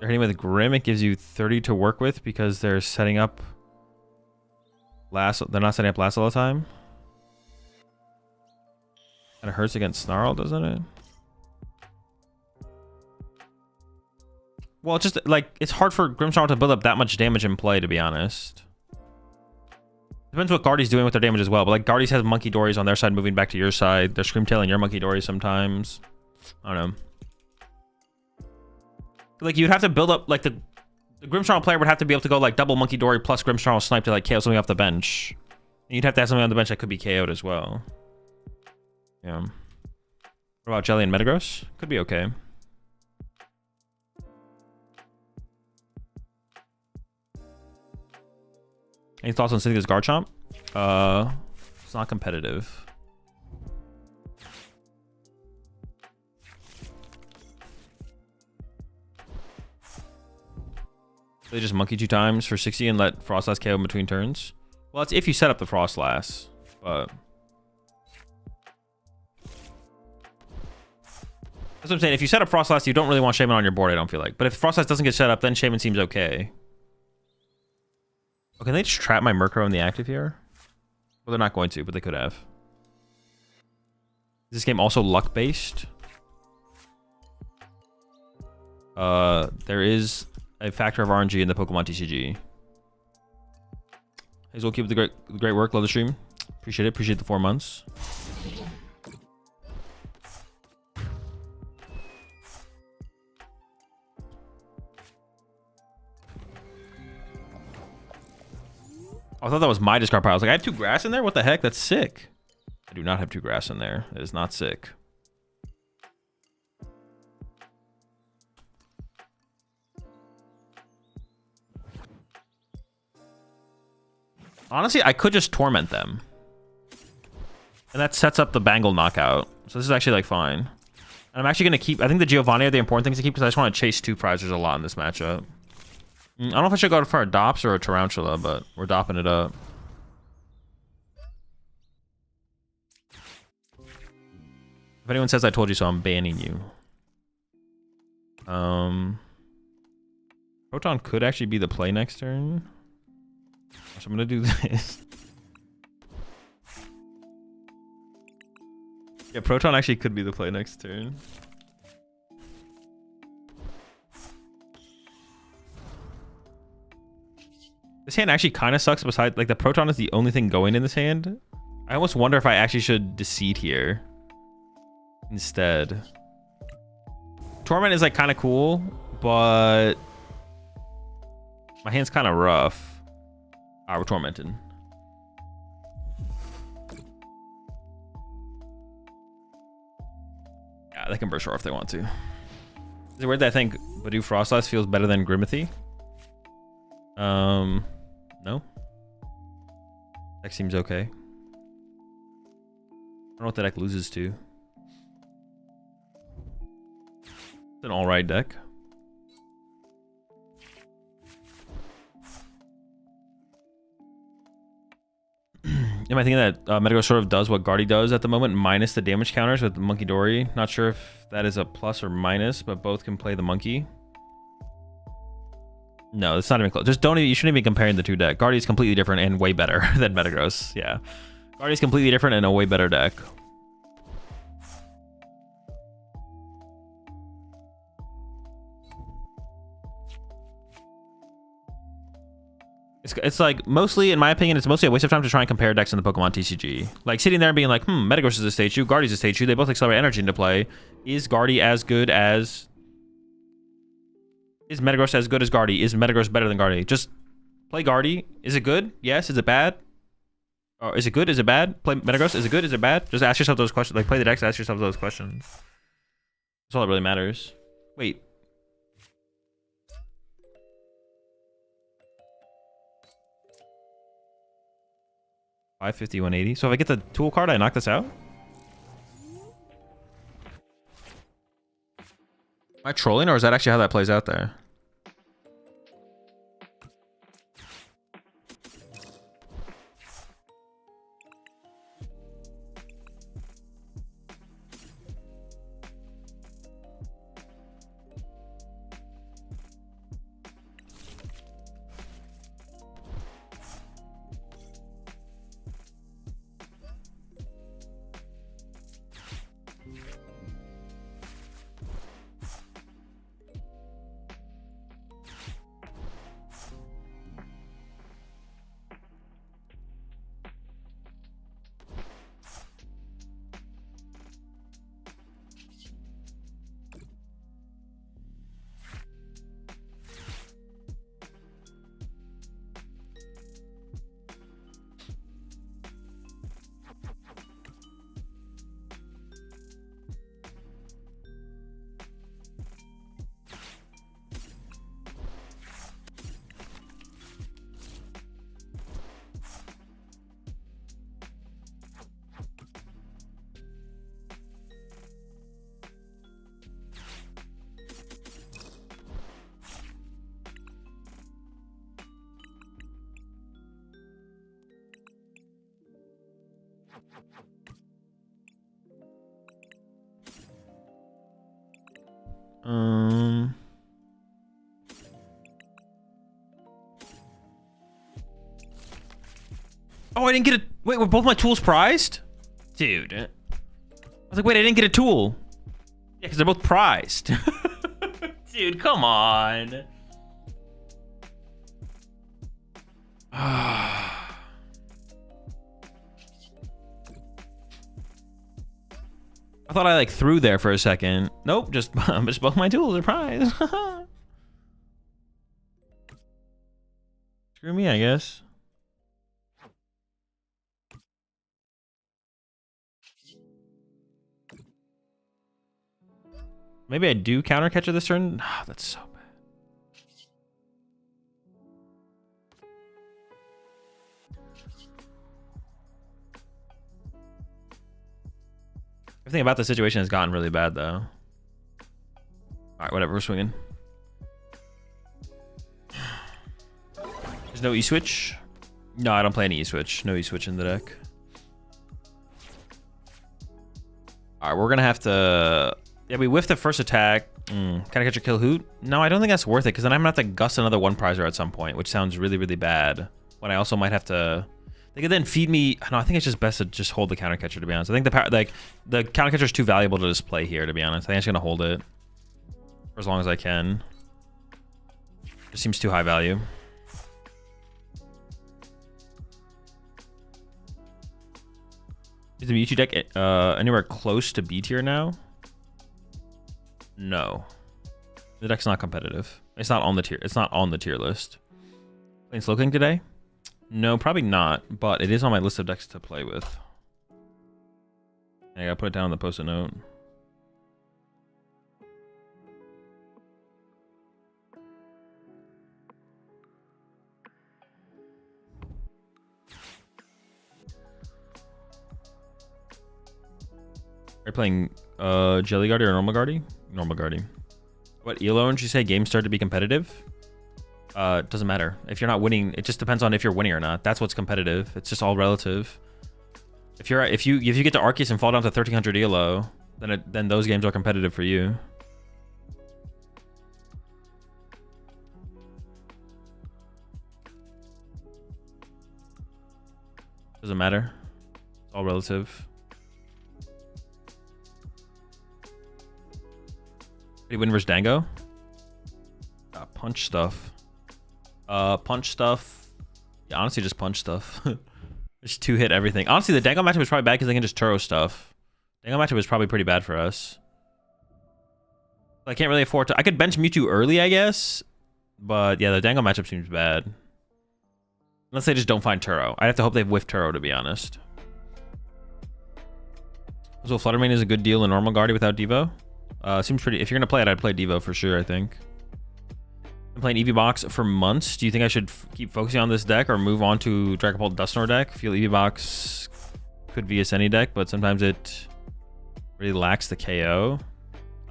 hitting with Grim. It gives you 30 to work with because they're setting up last. They're not setting up last all the time. Kind of hurts against Snarl, doesn't it? Well, it's just like it's hard for Grimmsnarl to build up that much damage in play, to be honest. Depends what Guardy's doing with their damage as well. But like Guardy's has Monkey Dories on their side moving back to your side. They're Screamtailing your Monkey Dories sometimes. I don't know. Like you'd have to build up like the Grimmsnarl player would have to be able to go like double Monkey Dory plus Grimmsnarl Snipe to like KO something off the bench. And you'd have to have something on the bench that could be KO'd as well. Yeah. What about Jelly and Metagross? Could be okay. Any thoughts on Cynthia's Garchomp? It's not competitive. They just monkey 2 times for 60 and let Frostlass KO in between turns. Well, that's if you set up the Frostlass, but that's what I'm saying. If you set up Frostlass, you don't really want Shaman on your board, I don't feel like. But if Frostlass doesn't get set up, then Shaman seems okay. Oh, can they just trap my Murkrow in the active here? Well, they're not going to, but they could have. Is this game also luck-based? There is a factor of RNG in the PokemonTCG. Azul, keep up the great work. Love the stream. Appreciate it. Appreciate the 4 months. I thought that was my discard pile. I was like, I had 2 grass in there? What the heck? That's sick. I do not have 2 grass in there. That is not sick. Honestly, I could just torment them. And that sets up the Bangle knockout. So this is actually like fine. And I'm actually going to keep... I think the Giovanni are the important things to keep because I just want to chase 2 prizers a lot in this matchup. I don't know if I should go for a Dops or a Tarantula, but we're dopping it up. If anyone says I told you so, I'm banning you. Proton could actually be the play next turn. So I'm gonna do this. Yeah, Proton actually could be the play next turn. This hand actually kind of sucks. Besides, like the Proton is the only thing going in this hand. I almost wonder if I actually should Deceit here instead. Torment is like kind of cool, but my hand's kind of rough. We're tormented. Yeah, they can burst roar if they want to. Is it weird that I think Badoo Frostlass feels better than Grimmothy? No. Deck seems okay. I don't know what the deck loses to. It's an alright deck. Am I thinking that Metagross sort of does what Guardy does at the moment, minus the damage counters with the Monkey Dory? Not sure if that is a plus or minus, but both can play the Monkey. No, it's not even close. Just don't even, you shouldn't even be comparing the 2 decks. Guardy is completely different and way better than Metagross. Yeah. Guardy is completely different and a way better deck. It's like mostly, in my opinion, it's mostly a waste of time to try and compare decks in the PokemonTCG. Like sitting there and being like, Metagross is a stage 2, Guardy's a stage 2. They both accelerate energy into play. Is Guardy as good as... Is Metagross as good as Guardy? Is Metagross better than Guardy? Just play Guardy. Is it good? Yes. Is it bad? Or is it good? Is it bad? Play Metagross. Is it good? Is it bad? Just ask yourself those questions. Like play the decks, ask yourself those questions. That's all that really matters. Wait. $550, $180. So if I get the tool card, I knock this out? Am I trolling, or is that actually how that plays out there? Oh, I didn't get a... Wait, were both my tools prized? Dude. I was like, wait, I didn't get a tool. Yeah, because they're both prized. Dude, come on. I thought I like threw there for a second. Nope, just both my tools are prized. Screw me, I guess. Maybe I do counter catcher this turn. Oh, that's so bad. Everything about the situation has gotten really bad, though. All right, whatever. We're swinging. There's no E-switch. No, I don't play any E-switch. No E-switch in the deck. All right, we're gonna have to. Yeah, we whiffed the first attack. Can I catch a kill hoot? No, I don't think that's worth it because then I'm gonna have to gust another one prizer at some point, which sounds really, really bad. But I also might have to. They could then feed me. No, I think it's just best to just hold the counter catcher. To be honest, I think the counter catcher is too valuable to just play here. To be honest, I think I'm just gonna hold it for as long as I can. It seems too high value. Is the Mewtwo deck anywhere close to B tier now? No. The deck's not competitive. It's not on the tier. It's not on the tier list. Playing Slowking today? No, probably not. But it is on my list of decks to play with. I gotta put it down on the post-it note. Are you playing Jelly Guardy or Normal Guardy? Normal Guardy. What elo did you say? Games start to be competitive? It doesn't matter. If you're not winning, it just depends on if you're winning or not. That's what's competitive. It's just all relative. If you get to Arceus and fall down to 1300 elo, then those games are competitive for you. Doesn't matter. It's all relative. Did he win versus Dango? Punch stuff. Punch stuff. Yeah, honestly, just punch stuff. Just two-hit everything. Honestly, the Dango matchup is probably bad because they can just Turo stuff. Dango matchup is probably pretty bad for us. I can't really afford to... I could bench Mewtwo early, I guess. But yeah, the Dango matchup seems bad. Unless they just don't find Turo. I'd have to hope they've whiffed Turo, to be honest. So Fluttermane is a good deal in Normal Guardy without Devo. Seems pretty... If you're going to play it, I'd play Devo for sure, I think. Been playing EVBox for months. Do you think I should keep focusing on this deck or move on to DragonBolt Dusknoir deck? I feel EVBox could VS any deck, but sometimes it really lacks the KO.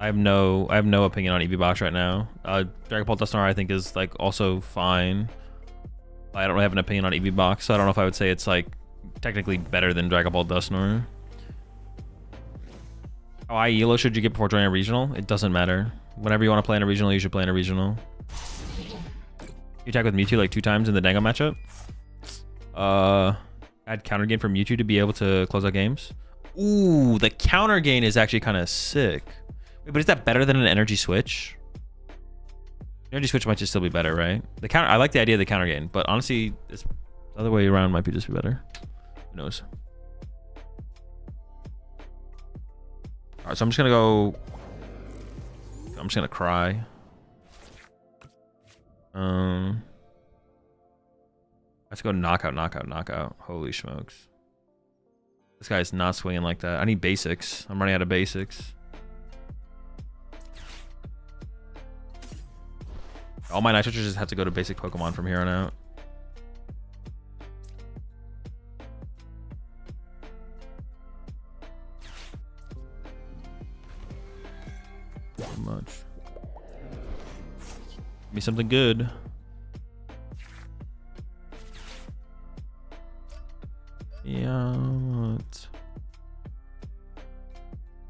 I have no opinion on EVBox right now. DragonBolt Dusknoir I think is like also fine. I don't really have an opinion on EVBox, so I don't know if I would say it's like technically better than DragonBolt Dusknoir. How high elo should you get before joining a regional? It doesn't matter. Whenever you want to play in a regional, you should play in a regional. You attack with Mewtwo like 2 times in the Dango matchup. Add counter gain for Mewtwo to be able to close out games. Ooh, the counter gain is actually kind of sick. Wait, but is that better than an energy switch? Energy switch might just still be better, right? The counter. I like the idea of the counter gain, but honestly, the other way around might be just be better. Who knows? All right, so I'm just gonna go. I'm just gonna cry. I have to go knockout, knockout, knockout. Holy smokes. This guy's not swinging like that. I need basics. I'm running out of basics. All my nitrogens just have to go to basic Pokemon from here on out. Not much. Give me something good. Yeah.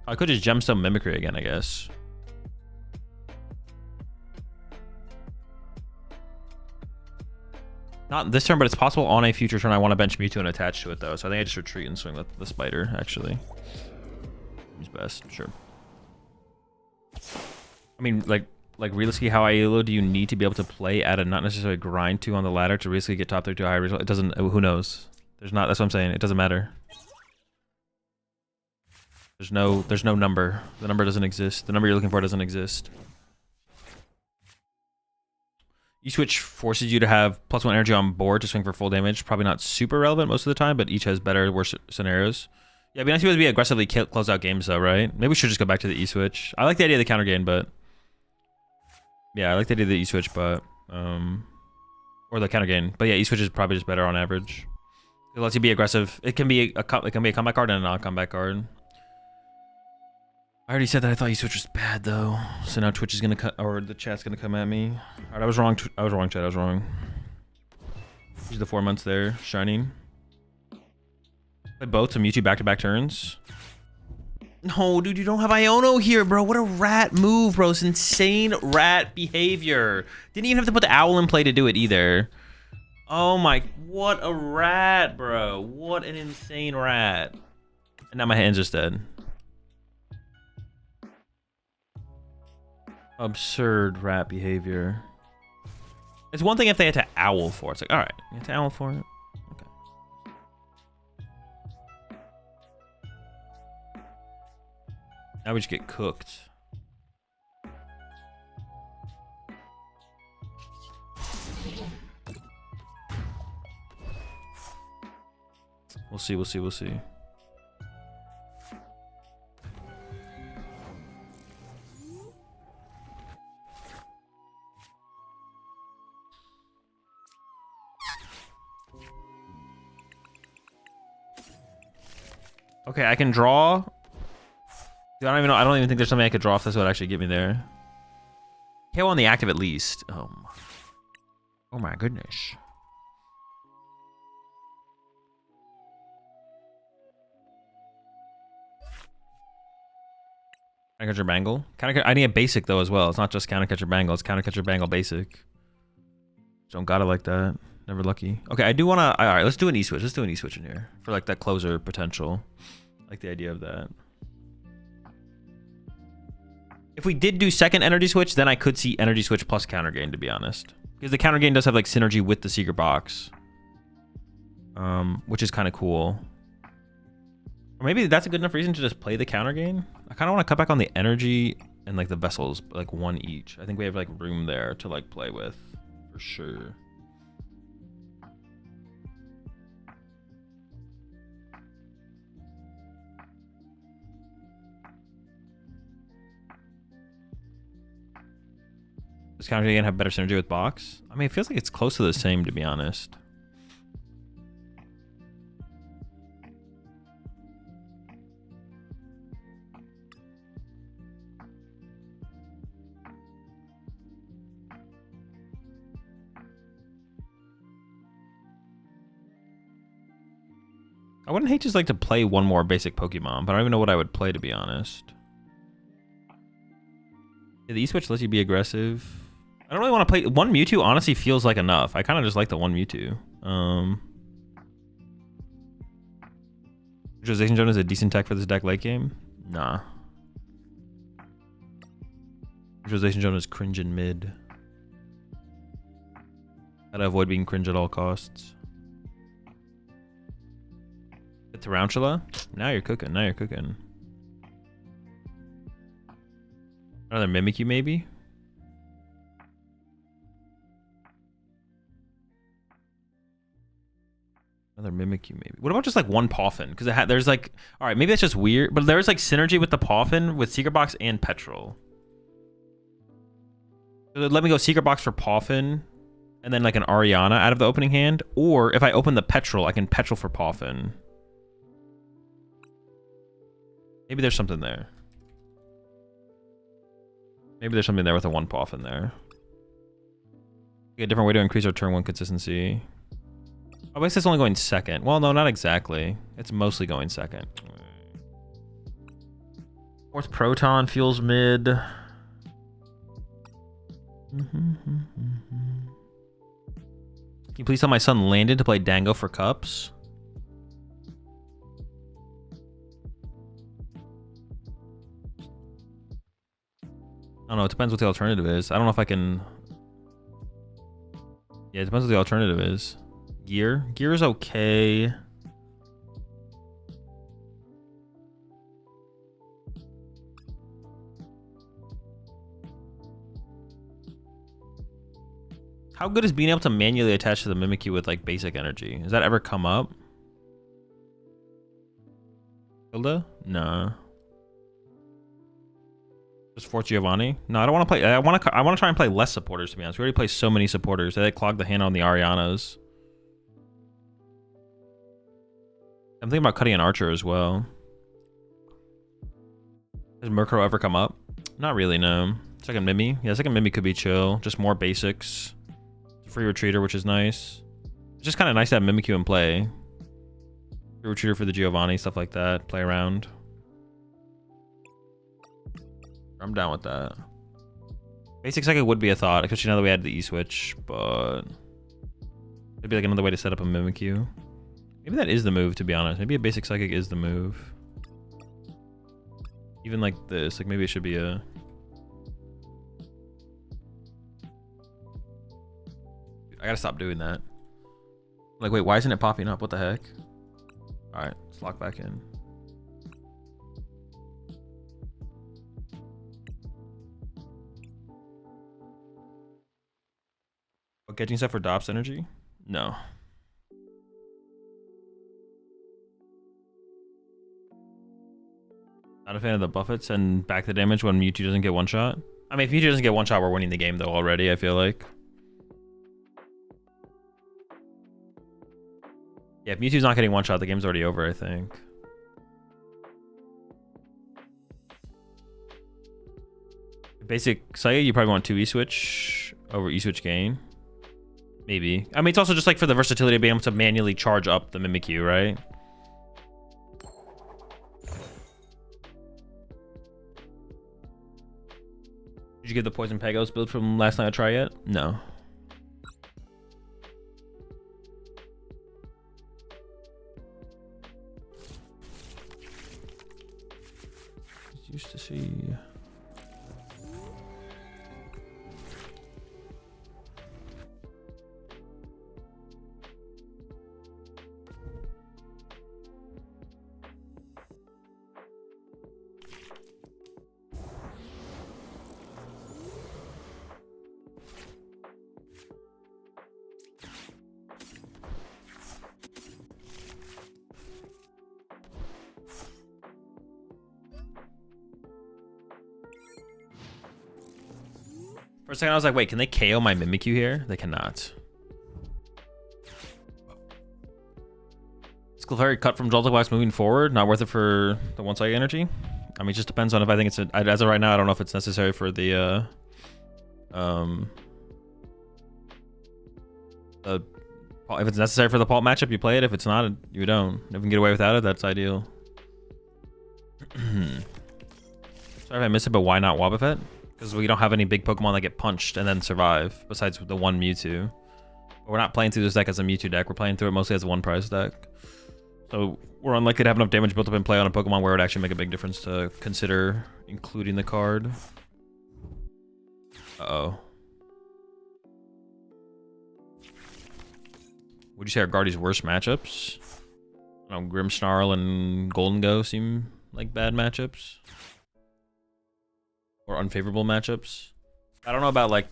I could just Gemstone Mimicry again, I guess. Not this turn, but it's possible on a future turn I want to bench Mewtwo and attach to it, though. So I think I just retreat and swing the spider, actually. Seems best, sure. I mean, like realistically, how Aiello do you need to be able to play at a not necessarily grind 2 on the ladder to realistically get top 3 to a high result? It doesn't, who knows? There's not, that's what I'm saying. It doesn't matter. There's no number. The number doesn't exist. The number you're looking for doesn't exist. E-Switch forces you to have +1 energy on board to swing for full damage. Probably not super relevant most of the time, but each has better, worse scenarios. Yeah, it'd be nice to be able to aggressively close out games though, right? Maybe we should just go back to the E-Switch. I like the idea of the counter gain, but... Yeah, I like the idea of the E-Switch, but... Or the counter gain. But yeah, E-Switch is probably just better on average. It lets you be aggressive. It can be a comeback card and a non-comeback card. I already said that I thought E-Switch was bad though, so now Twitch is gonna cut, or the chat's gonna come at me. All right, I was wrong. I was wrong, chat. I was wrong. Use the 4 months there, shining. Play both to Mewtwo back-to-back turns. No, dude, you don't have Iono here, bro. What a rat move, bro. It's insane rat behavior. Didn't even have to put the owl in play to do it either. Oh my, what a rat, bro. What an insane rat. And now my hand's just dead. Absurd rat behavior. It's one thing if they had to owl for it. It's like, all right, you have to owl for it. Okay. Now we just get cooked. We'll see, we'll see, we'll see. Okay, I can draw. Dude, I don't even know. I don't even think there's something I could draw if this would actually get me there. KO on the active at least. Oh my goodness. Countercatcher Bangle. I need a basic though as well. It's not just Countercatcher Bangle. It's Countercatcher Bangle basic. Don't got it like that. Never lucky. Okay, I do want to... All right, let's do an E-Switch. Let's do an E-Switch in here. For like that closer potential. I like the idea of that. If we did do second energy switch, then I could see energy switch plus counter gain, to be honest. Because the counter gain does have like synergy with the secret box. Which is kind of cool. Or maybe that's a good enough reason to just play the counter gain. I kind of want to cut back on the energy and like the vessels, like one each. I think we have like room there to like play with for sure. Does counter gain have better synergy with box? I mean, it feels like it's close to the same, to be honest. I wouldn't hate just like to play one more basic Pokemon, but I don't even know what I would play, to be honest. Yeah, the E-Switch lets you be aggressive. I don't really want to play... One Mewtwo honestly feels like enough. I kind of just like the one Mewtwo. Visualization Zone is a decent tech for this deck late game? Nah. Visualization Zone is cringe in mid. Gotta avoid being cringe at all costs. Tarantula? Now you're cooking. Now you're cooking. Another Mimikyu, maybe? Another Mimikyu, maybe. What about just like one Poffin? Because there's like... Alright, maybe that's just weird. But there's like synergy with the Poffin with Secret Box and Petrol. So let me go Secret Box for Poffin. And then like an Ariana out of the opening hand. Or if I open the Petrol, I can Petrol for Poffin. Maybe there's something there. Maybe there's something there with a one Poffin there. A different way to increase our turn one consistency. Oh, I guess it's only going second. Well, no, not exactly. It's mostly going second. Fourth Proton feels mid. Can you please tell my son Landon to play Dango for cups? I don't know. It depends what the alternative is. I don't know if I can. Yeah, it depends what the alternative is. Gear? Gear is okay. How good is being able to manually attach to the Mimikyu with like basic energy? Has that ever come up? Hilda? No. Just Fort Giovanni? No, I don't want to play. I want to try and play less supporters, to be honest. We already play so many supporters. They clog the hand on the Arianas. I'm thinking about cutting an Archer as well. Has Murkrow ever come up? Not really, no. Second Mimi? Yeah, second Mimi could be chill. Just more basics. Free Retreater, which is nice. It's just kind of nice to have Mimikyu in play. Free Retreater for the Giovanni, stuff like that. Play around. I'm down with that. Basic Psychic would be a thought, especially now that we added the E-Switch, but it'd be like another way to set up a Mimikyu. Maybe that is the move, to be honest. Maybe a Basic Psychic is the move. Even like this, like maybe it should be a... I gotta stop doing that. Like, wait, why isn't it popping up? What the heck? Alright, let's lock back in. Oh, catching stuff for Dops energy? No. Not a fan of the buffets and back the damage when Mewtwo doesn't get one shot. I mean, if Mewtwo doesn't get one shot, we're winning the game though already, I feel like. Yeah, if Mewtwo's not getting one shot, the game's already over, I think. Basic Psychic, you probably want 2 E-Switch over E-Switch gain. Maybe. I mean, it's also just like for the versatility of being able to manually charge up the Mimikyu, right? Did you get the Poison Pegos build from last night I try yet? No. Used to see. For a second, I was like, wait, can they KO my Mimikyu here? They cannot. Is Clefairy cut from Joltik Wax moving forward? Not worth it for the one-side energy? I mean, it just depends on if I think it's... as of right now, I don't know if it's necessary for the... if it's necessary for the Pult matchup, you play it. If it's not, you don't. If you can get away without it, that's ideal. Sorry if I missed it, but why not Wobbuffet? Because we don't have any big Pokemon that get punched and then survive, besides the one Mewtwo. But we're not playing through this deck as a Mewtwo deck. We're playing through it mostly as a one-prize deck. So we're unlikely to have enough damage built up in play on a Pokemon where it would actually make a big difference to consider including the card. Uh-oh. Would you say our Guardi's worst matchups? I don't know, Grimmsnarl and Golden Go seem like bad matchups. Or unfavorable matchups. I don't know about like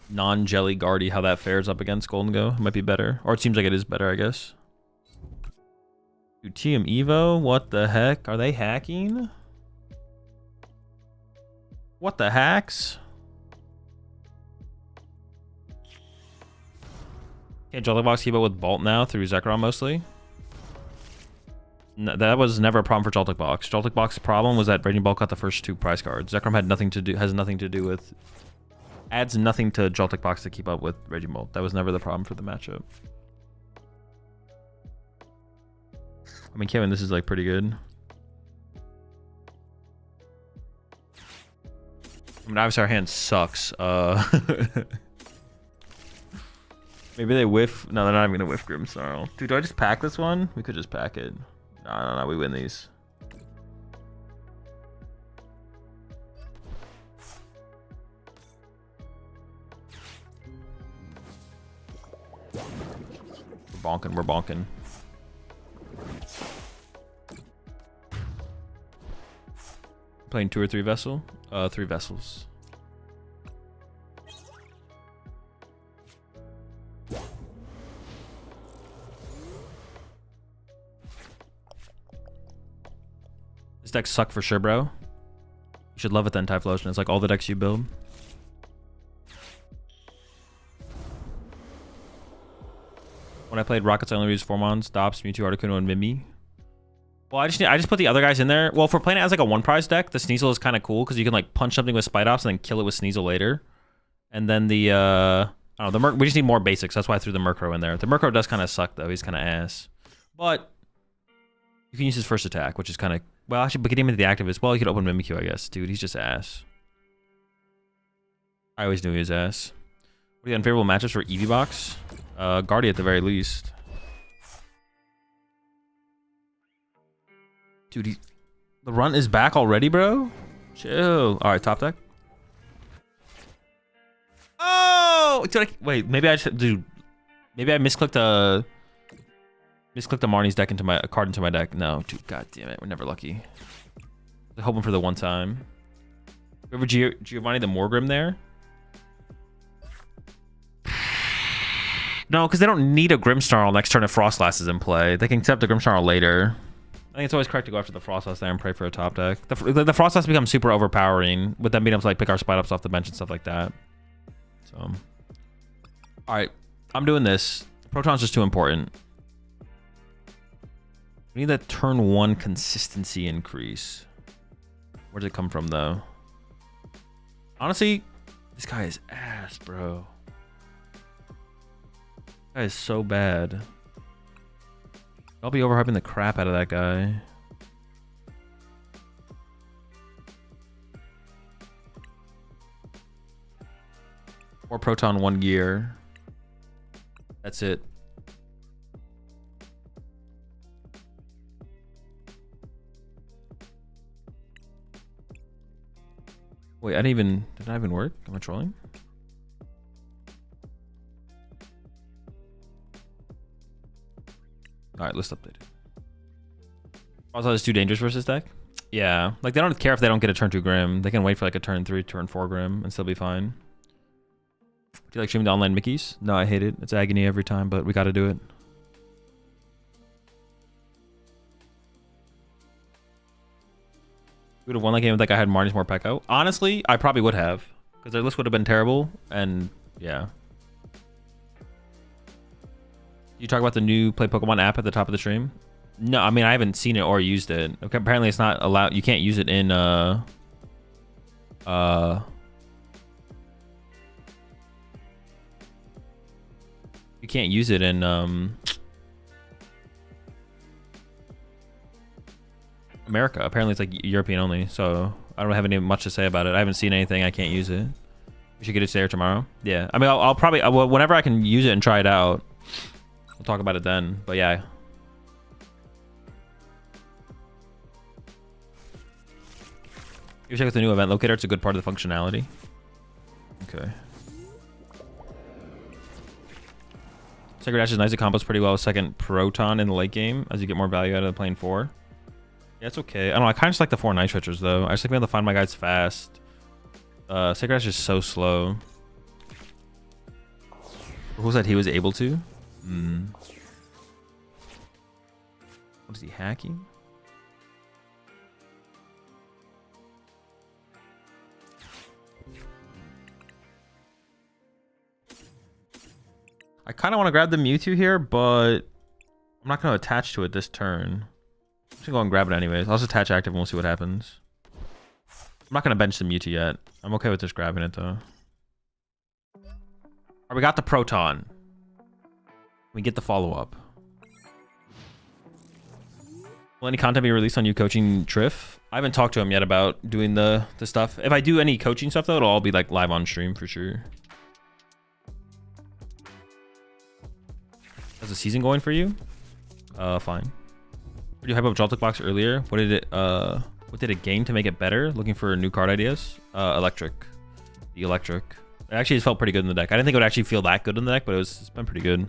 non-Jelly Guardy, how that fares up against Golden Go. It might be better. Or it seems like it is better, I guess. Dude, TM Evo? What the heck? Are they hacking? What the hacks? Can't Joltik Box keep up with Bolt now through Zekrom mostly? No, that was never a problem for Joltik Box. Joltik Box's problem was that Raging Ball got the first 2 prize cards. Zekrom had nothing to do, has nothing to do with, adds nothing to Joltik Box to keep up with Raging Bolt. That was never the problem for the matchup. I mean, Kevin, this is like pretty good. mean, obviously our hand sucks. Maybe they whiff. No, they're not even gonna whiff Grimmsnarl. Dude, do I just pack this one? We could just pack it. No, we win these. We're bonking. Playing 2 or 3 vessel? 3 vessels. This deck suck for sure, bro. You should love it then, Typhlosion. It's like all the decks you build. When I played Rockets, I only used Formon, Stops, Mewtwo, Articuno, and Mimi. Well, I just put the other guys in there. Well, if we're playing it as like a 1 prize deck, the Sneasel is kind of cool because you can like punch something with Spite Ops and then kill it with Sneasel later. And then the I don't know, we just need more basics. That's why I threw the Murkrow in there. The Murkrow does kind of suck though. He's kind of ass. But you can use his first attack, which is kind of, well, actually, but get him into the activist. Well, you could open Mimikyu, I guess. Dude, he's just ass. I always knew he was ass. What do you got? Unfavorable matchups for Eevee Box? Guardia at the very least. Dude, the run is back already, bro? Chill. All right, top deck. Oh! Wait, maybe I should, dude. Maybe I misclicked a Marnie's deck into my card into my deck. No, dude, god damn it. We're never lucky. I'm hoping for the one time. Remember Giovanni the Morgrim there? No, because they don't need a Grimmsnarl next turn if Frostlass is in play. They can accept the Grimmsnarl later. I think it's always correct to go after the Frostlass there and pray for a top deck. The Frostlass becomes super overpowering with them being able to like pick our Spite Ups off the bench and stuff like that. So, all right, I'm doing this. Proton's just too important. We need that turn 1 consistency increase. Where does it come from though? Honestly, this guy is ass, bro. That guy is so bad. I'll be overhyping the crap out of that guy. Or Proton 1 gear. That's it. Wait, did that even work? Am I trolling? All right, let's update it. Also, it's too dangerous versus deck. Yeah, like they don't care if they don't get a turn 2 Grim. They can wait for like a turn 3, turn 4 Grim and still be fine. Do you like streaming the online Mickeys? No, I hate it. It's agony every time, but we got to do it. Would have won that game if like I had Marnie's more Pekko. Honestly, I probably would have, because their list would have been terrible. And yeah. You talk about the new Play Pokemon app at the top of the stream? No, I mean I haven't seen it or used it. Okay, apparently it's not allowed. You can't use it in you can't use it in America. Apparently it's like European only, so I don't have any much to say about it. I haven't seen anything. I can't use it. We should get it today or tomorrow. Yeah, I mean I'll probably whenever I can use it and try it out, we'll talk about it then. But yeah, you check out the new event locator. It's a good part of the functionality. Okay. Sacred Dash is nice. It combos pretty well with second Proton in the late game as you get more value out of the plane 4. Yeah, it's okay. I don't know. I kind of just like the 4 Night Switchers though. I just like being able to find my guys fast. Sacred Dash is so slow. Who said he was able to? What is he hacking? I kind of want to grab the Mewtwo here, but I'm not going to attach to it this turn. I'm just going to go and grab it anyways. I'll just attach active and we'll see what happens. I'm not going to bench the Mewtwo yet. I'm okay with just grabbing it though. Alright, we got the Proton. We get the follow-up. Will any content be released on you coaching Triff? I haven't talked to him yet about doing the stuff. If I do any coaching stuff though, it'll all be like live on stream for sure. How's the season going for you? Fine. Did you hype up Joltik Box earlier? What did it gain to make it better? Looking for new card ideas? Electric. The electric. It actually just felt pretty good in the deck. I didn't think it would actually feel that good in the deck, but it's been pretty good.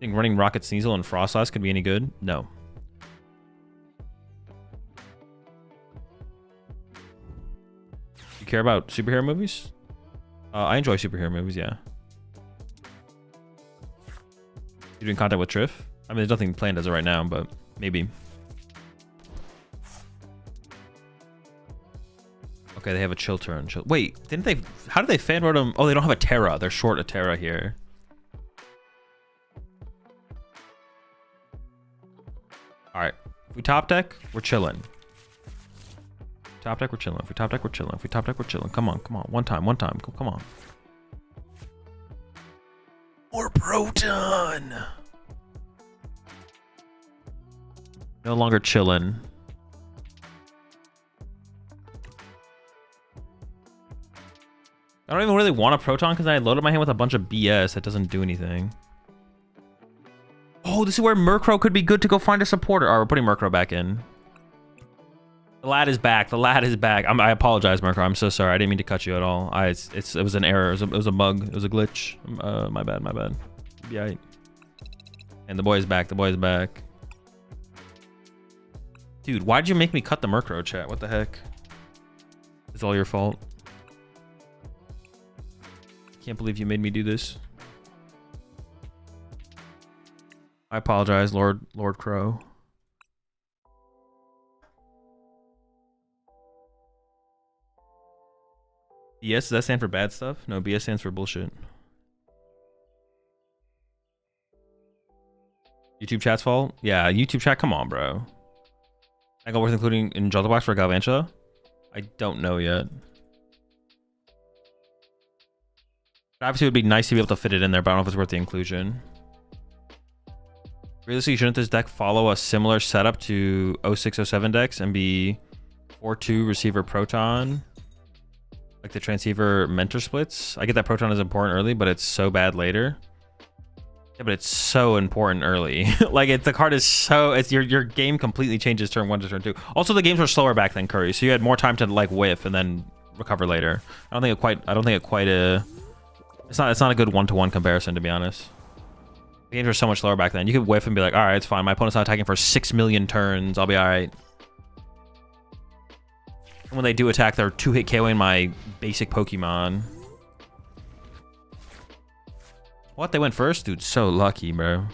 Think running Rocket Sneasel and Frostlass could be any good? No. You care about superhero movies? I enjoy superhero movies, yeah. You doing content with Triff? I mean, there's nothing planned as of right now, but maybe. Okay, they have a chill turn. Wait, didn't they? How did they fan road them? Oh, they don't have a Terra. They're short a Terra here. All right, if we top deck, we're chilling. Top deck, we're chilling. If we top deck, we're chilling. If we top deck, we're chilling. Come on, come on. One time. Come on. More Proton. No longer chilling. I don't even really want a Proton because I loaded my hand with a bunch of BS that doesn't do anything. Oh, this is where Murkrow could be good to go find a supporter. All right, we're putting Murkrow back in. The lad is back. The lad is back. I apologize, Murkrow. I'm so sorry. I didn't mean to cut you at all. It was an error. It was a bug. It was a glitch. My bad. Yeah. And the boy is back. The boy is back. Dude, why'd you make me cut the Murkrow chat? What the heck? It's all your fault. Can't believe you made me do this. I apologize, Lord Crow. BS, does that stand for bad stuff? No, BS stands for bullshit. YouTube chat's fault? Yeah, YouTube chat, come on, bro. I got worth including in Joltik Box for Galvantula? I don't know yet. Obviously, it would be nice to be able to fit it in there, but I don't know if it's worth the inclusion. Realistically, shouldn't this deck follow a similar setup to 06-07 decks and be 4-2 receiver Proton? Like the transceiver mentor splits? I get that Proton is important early, but it's so bad later. Yeah, but it's so important early. Like the card is so your game completely changes turn 1 to turn 2. Also, the games were slower back then, Curry, so you had more time to like whiff and then recover later. I don't think it quite it's not a good 1-to-1 comparison, to be honest. The games were so much slower back then. You could whiff and be like, all right, it's fine. My opponent's not attacking for 6 million turns. I'll be all right. And when they do attack, they're 2-hit KOing my basic Pokemon. What? They went first? Dude, so lucky, bro.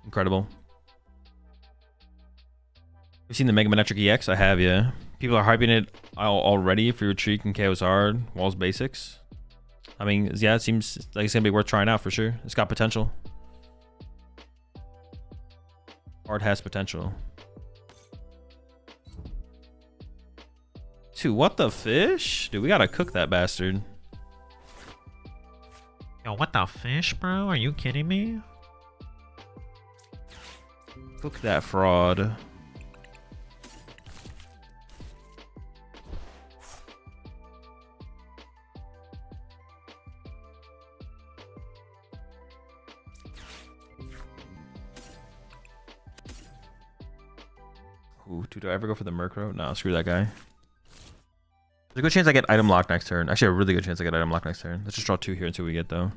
Incredible. You've seen the Mega Man EX? I have, yeah. People are hyping it already for Retreat and KO's hard. Walls basics. I mean, yeah, it seems like it's going to be worth trying out for sure. It's got potential. Hard has potential. Dude, what the fish? Dude, we gotta cook that bastard. Yo, what the fish, bro? Are you kidding me? Cook that fraud. Ooh, dude, do I ever go for the Murkrow? No, screw that guy. There's a good chance I get item lock next turn. Actually, a really good chance I get item lock next turn. Let's just draw 2 here and see what we get, though.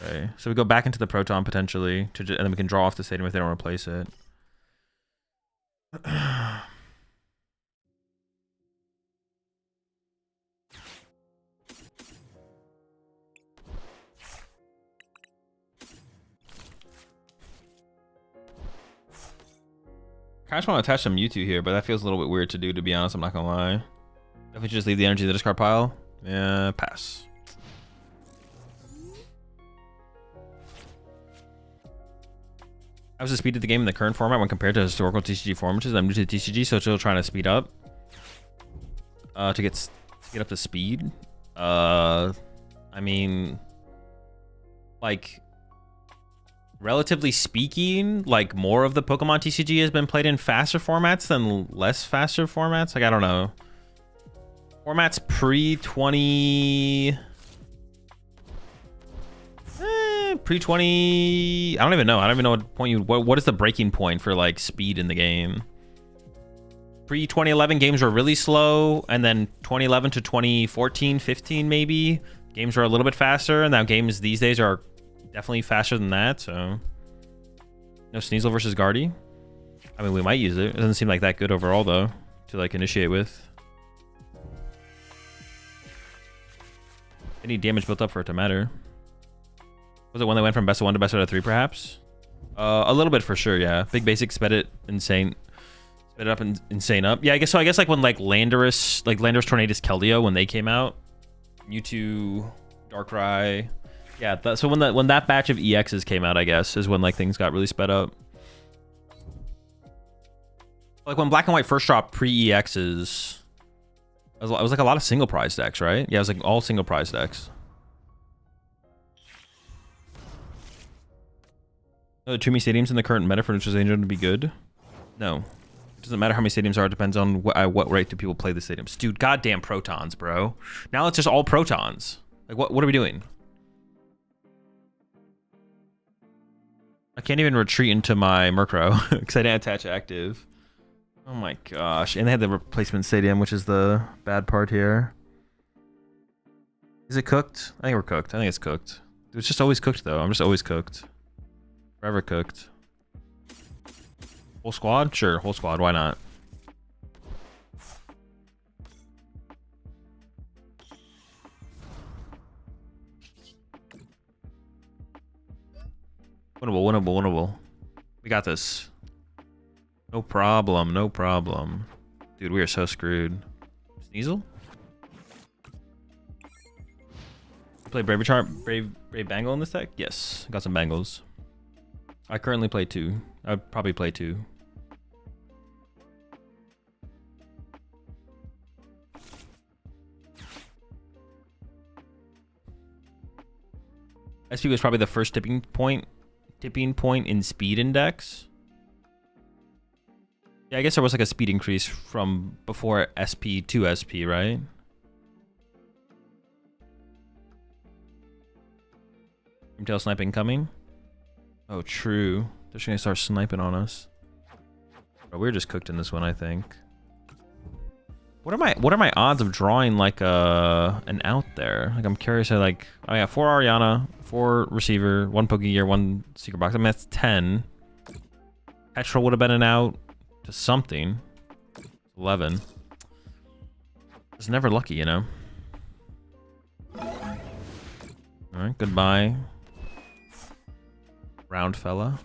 Okay, so we go back into the Proton, potentially, and then we can draw off the stadium if they don't replace it. I just want to attach some Mewtwo here, but that feels a little bit weird to do, to be honest. I'm not gonna lie. Definitely just leave the energy in the discard pile. Yeah, pass. How's the speed of the game in the current format when compared to historical TCG formats? I'm new to TCG, so still trying to speed up. To get up to speed. I mean, like, relatively speaking, like more of the Pokemon TCG has been played in faster formats than less faster formats. Like, I don't know. Formats pre-20... pre-20... I don't even know. I don't even know what point you... What is the breaking point for, like, speed in the game? Pre-2011 games were really slow, and then 2011 to 2014, 15 maybe, games were a little bit faster, and now games these days are definitely faster than that, so... No Sneasel versus Guardy? I mean, we might use it. It doesn't seem like that good overall, though, to, like, initiate with. Any damage built up for it to matter. Was it when they went from best of 1 to best out of 3, perhaps? A little bit for sure, yeah. Big Basic sped it insane. Sped it up and insane up. Yeah, I guess so. I guess like when like Landorus Tornadus Keldeo, when they came out, Mewtwo, Darkrai. Yeah, so when that batch of EXs came out, I guess, is when like things got really sped up. Like when Black and White first dropped pre-EXs, it was like a lot of single prize decks, right? Yeah, it was like all single prize decks. Too many stadiums in the current meta for Neutral Angel to be good? No. It doesn't matter how many stadiums are. It depends on what rate do people play the stadiums. Dude, goddamn protons, bro. Now it's just all protons. Like, what are we doing? I can't even retreat into my Murkrow because I didn't attach active. Oh my gosh. And they had the replacement stadium, which is the bad part here. Is it cooked? I think we're cooked. I think it's cooked. It's just always cooked, though. I'm just always cooked. Forever cooked. Whole squad? Sure, whole squad. Why not? Winnable. We got this. No problem, no problem. Dude, we are so screwed. Sneasel? Play Brave Bangle in this deck? Yes, got some Bangles. I currently play 2. I'd probably play 2. SP was probably the first tipping point in speed index. Yeah, I guess there was like a speed increase from before SP to SP, right? Tail sniping coming. Oh, true. They're just gonna start sniping on us. Bro, we're just cooked in this one, I think. What are my odds of drawing like an out there? Like, I'm curious. Oh yeah, 4 Ariana, 4 receiver, 1 Pokegear, 1 secret box. I mean, that's 10. Petrol would have been an out to something. 11. It's never lucky, you know. All right, goodbye. Round fella.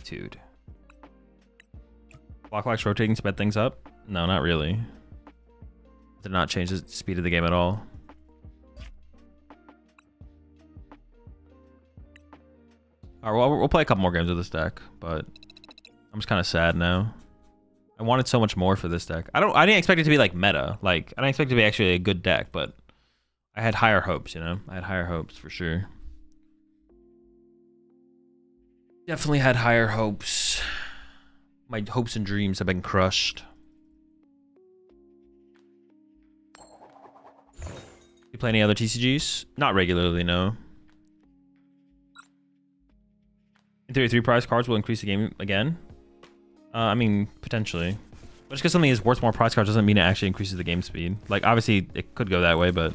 Dude. Clockwise rotating sped things up? No, not really. Did not change the speed of the game at all. Alright, well, we'll play a couple more games with this deck, but I'm just kind of sad now. I wanted so much more for this deck. I didn't expect it to be like meta. Like, I didn't expect it to be actually a good deck, but I had higher hopes, you know? I had higher hopes for sure. Definitely had higher hopes. My hopes and dreams have been crushed. You play any other TCGs? Not regularly, no. In theory, 3 prize cards will increase the game again. I mean, potentially. But just because something is worth more prize cards doesn't mean it actually increases the game speed. Like, obviously, it could go that way, but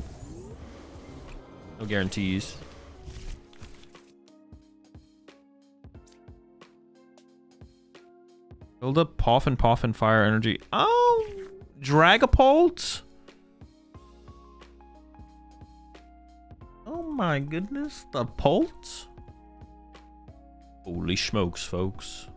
no guarantees. Build up Poff and Fire Energy. Oh, Dragapult. Oh my goodness, the Pult. Holy smokes, folks.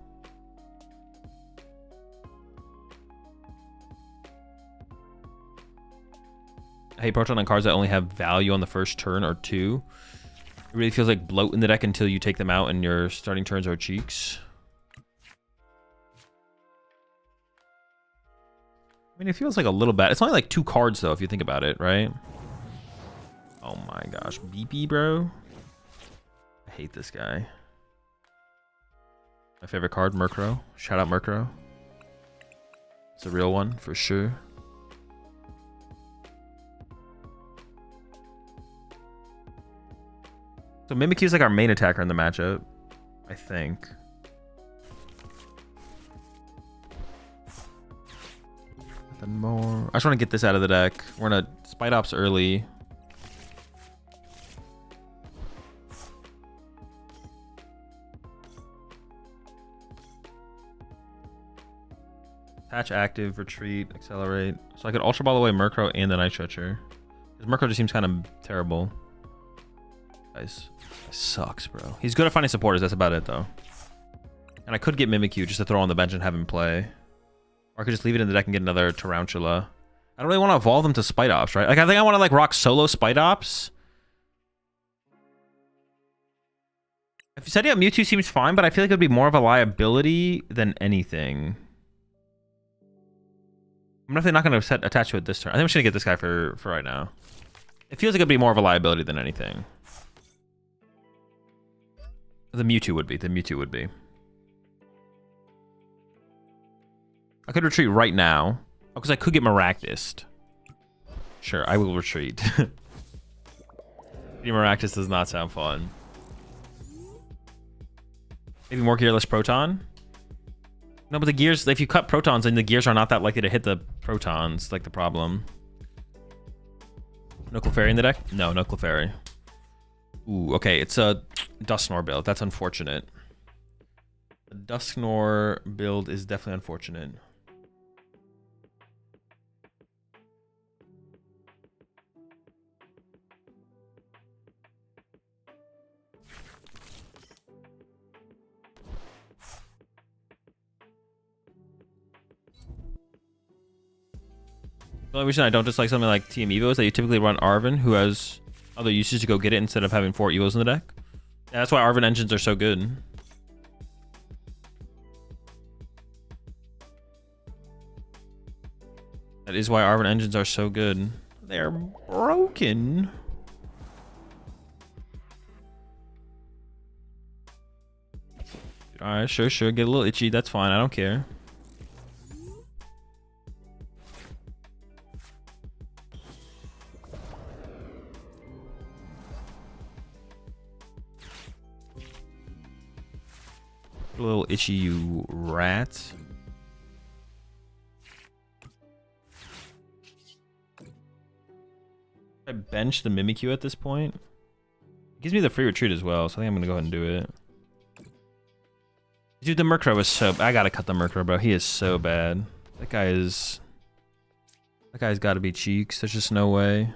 I hate Proton on cards that only have value on the first turn or 2. It really feels like bloat in the deck until you take them out and your starting turns are cheeks. I mean, it feels like a little bad. It's only like 2 cards, though, if you think about it, right? Oh my gosh. BP, bro. I hate this guy. My favorite card, Murkrow. Shout out Murkrow. It's a real one for sure. So Mimikyu is like our main attacker in the matchup, I think. Nothing more. I just want to get this out of the deck. We're gonna Spite Ops early. Attach active, retreat, accelerate. So I could Ultra Ball away Murkrow and the Night Stretcher. Because Murkrow just seems kind of terrible. Guys, sucks, bro. He's good at finding supporters. That's about it, though. And I could get Mimikyu just to throw on the bench and have him play. Or I could just leave it in the deck and get another Tarantula. I don't really want to evolve them to Spite Ops, right? Like, I think I want to, like, rock solo Spite Ops. If setting up Mewtwo seems fine, but I feel like it would be more of a liability than anything. I'm definitely not going to attach to it this turn. I think I'm just going to get this guy for right now. It feels like it would be more of a liability than anything. The Mewtwo would be. The Mewtwo would be. I could retreat right now. Oh, because I could get Maractused. Sure, I will retreat. Maractus does not sound fun. Maybe more gearless Proton? No, but the gears, if you cut Protons, then the gears are not that likely to hit the Protons, like the problem. No Clefairy in the deck? No, no Clefairy. Ooh, okay, it's a Dusknoir build. That's unfortunate. The Dusknoir build is definitely unfortunate. The only reason I don't dislike something like TM Evo is that you typically run Arven, who has other uses to go get it instead of having 4 Evos in the deck. Yeah, that's why Arven engines are so good. That is why Arven engines are so good. They're broken. Alright, sure. Get a little itchy. That's fine. I don't care. A little itchy, you rat. I bench the Mimikyu at this point. It gives me the free retreat as well, so I think I'm gonna go ahead and do it. Dude, the Murkrow is so... I gotta cut the Murkrow, bro. He is so bad. That guy's gotta be cheeks. There's just no way.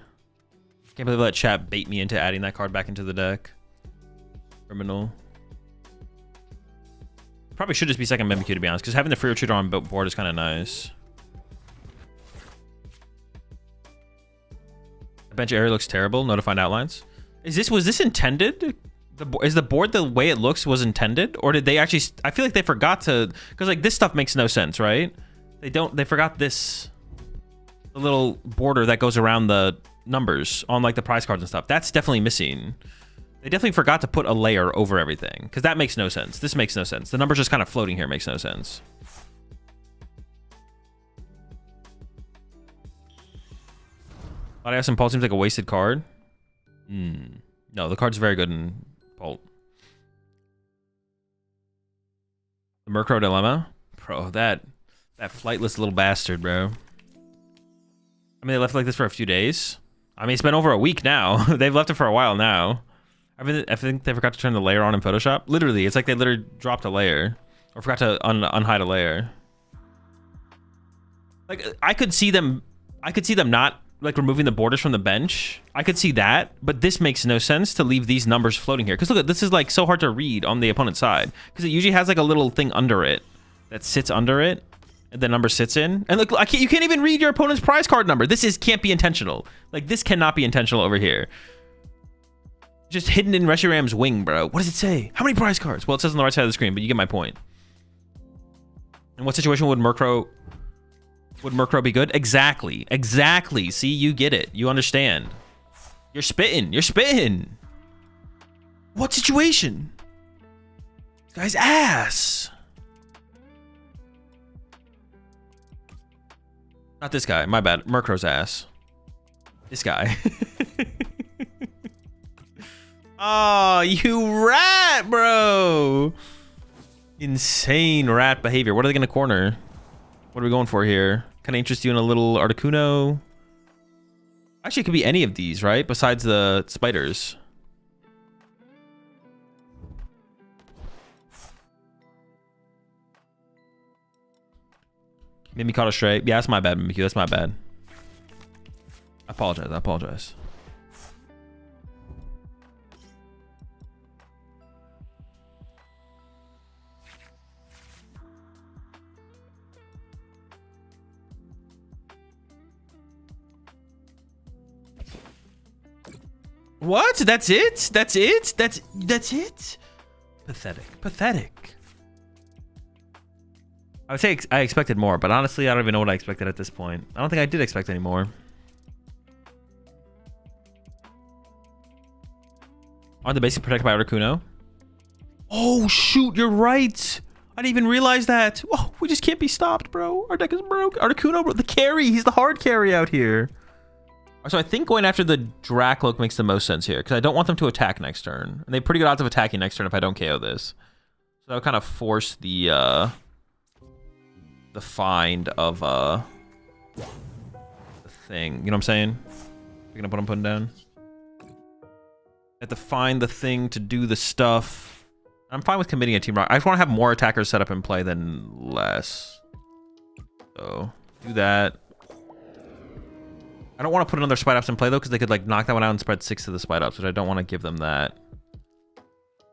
Can't believe that chat bait me into adding that card back into the deck. Criminal. Probably should just be second Mimikyu, to be honest, because having the free retreater on board is kind of nice. The bench area looks terrible. No defined outlines. Was this intended? Is the board the way it looks was intended, or did they actually? I feel like they forgot to, because like this stuff makes no sense, right? They forgot this, the little border that goes around the numbers on like the prize cards and stuff. That's definitely missing. They definitely forgot to put a layer over everything, because that makes no sense. This makes no sense. The numbers just kind of floating here makes no sense. Latias Impulse seems like a wasted card. No, the card's very good in Bolt. The Murkrow Dilemma? Bro, that flightless little bastard, bro. I mean, they left it like this for a few days. I mean, it's been over a week now. They've left it for a while now. I think they forgot to turn the layer on in Photoshop. Literally, it's like they literally dropped a layer. Or forgot to unhide a layer. Like, I could see them not, like, removing the borders from the bench. I could see that, but this makes no sense to leave these numbers floating here. Because look, this is, like, so hard to read on the opponent's side. Because it usually has, like, a little thing under it that sits under it. And the number sits in. And look, you can't even read your opponent's prize card number. This can't be intentional. Like, this cannot be intentional over here. Just hidden in Reshiram's wing, bro. What does it say? How many prize cards? Well, it says on the right side of the screen, but you get my point. In what situation would Murkrow be good? Exactly. See, you get it. You understand. You're spitting. You're spitting. What situation? This guy's ass. Not this guy. My bad. Murkrow's ass. This guy. Oh, you rat, bro. Insane rat behavior. What are they going to corner? What are we going for here? Can I interest you in a little Articuno? Actually, it could be any of these, right? Besides the spiders. Mimi caught a stray. Yeah, that's my bad, Mimikyu. That's my bad. I apologize. I apologize. What? That's it? That's it? That's it? Pathetic. Pathetic. I would say I expected more, but honestly, I don't even know what I expected at this point. I don't think I did expect any more. Aren't the basics protected by Articuno? Oh, shoot, you're right. I didn't even realize that. Oh, we just can't be stopped, bro. Our deck is broke. Articuno, bro, the carry. He's the hard carry out here. So I think going after the Dracloak makes the most sense here, because I don't want them to attack next turn. And they have pretty good odds of attacking next turn if I don't KO this. So that would kind of force the find of the thing. You know what I'm saying? Picking up what I'm putting down. I have to find the thing to do the stuff. I'm fine with committing a team rock. I just want to have more attackers set up in play than less. So do that. I don't want to put another Spite Ops in play though, because they could like knock that one out and spread 6 to the Spite Ops, which I don't want to give them that.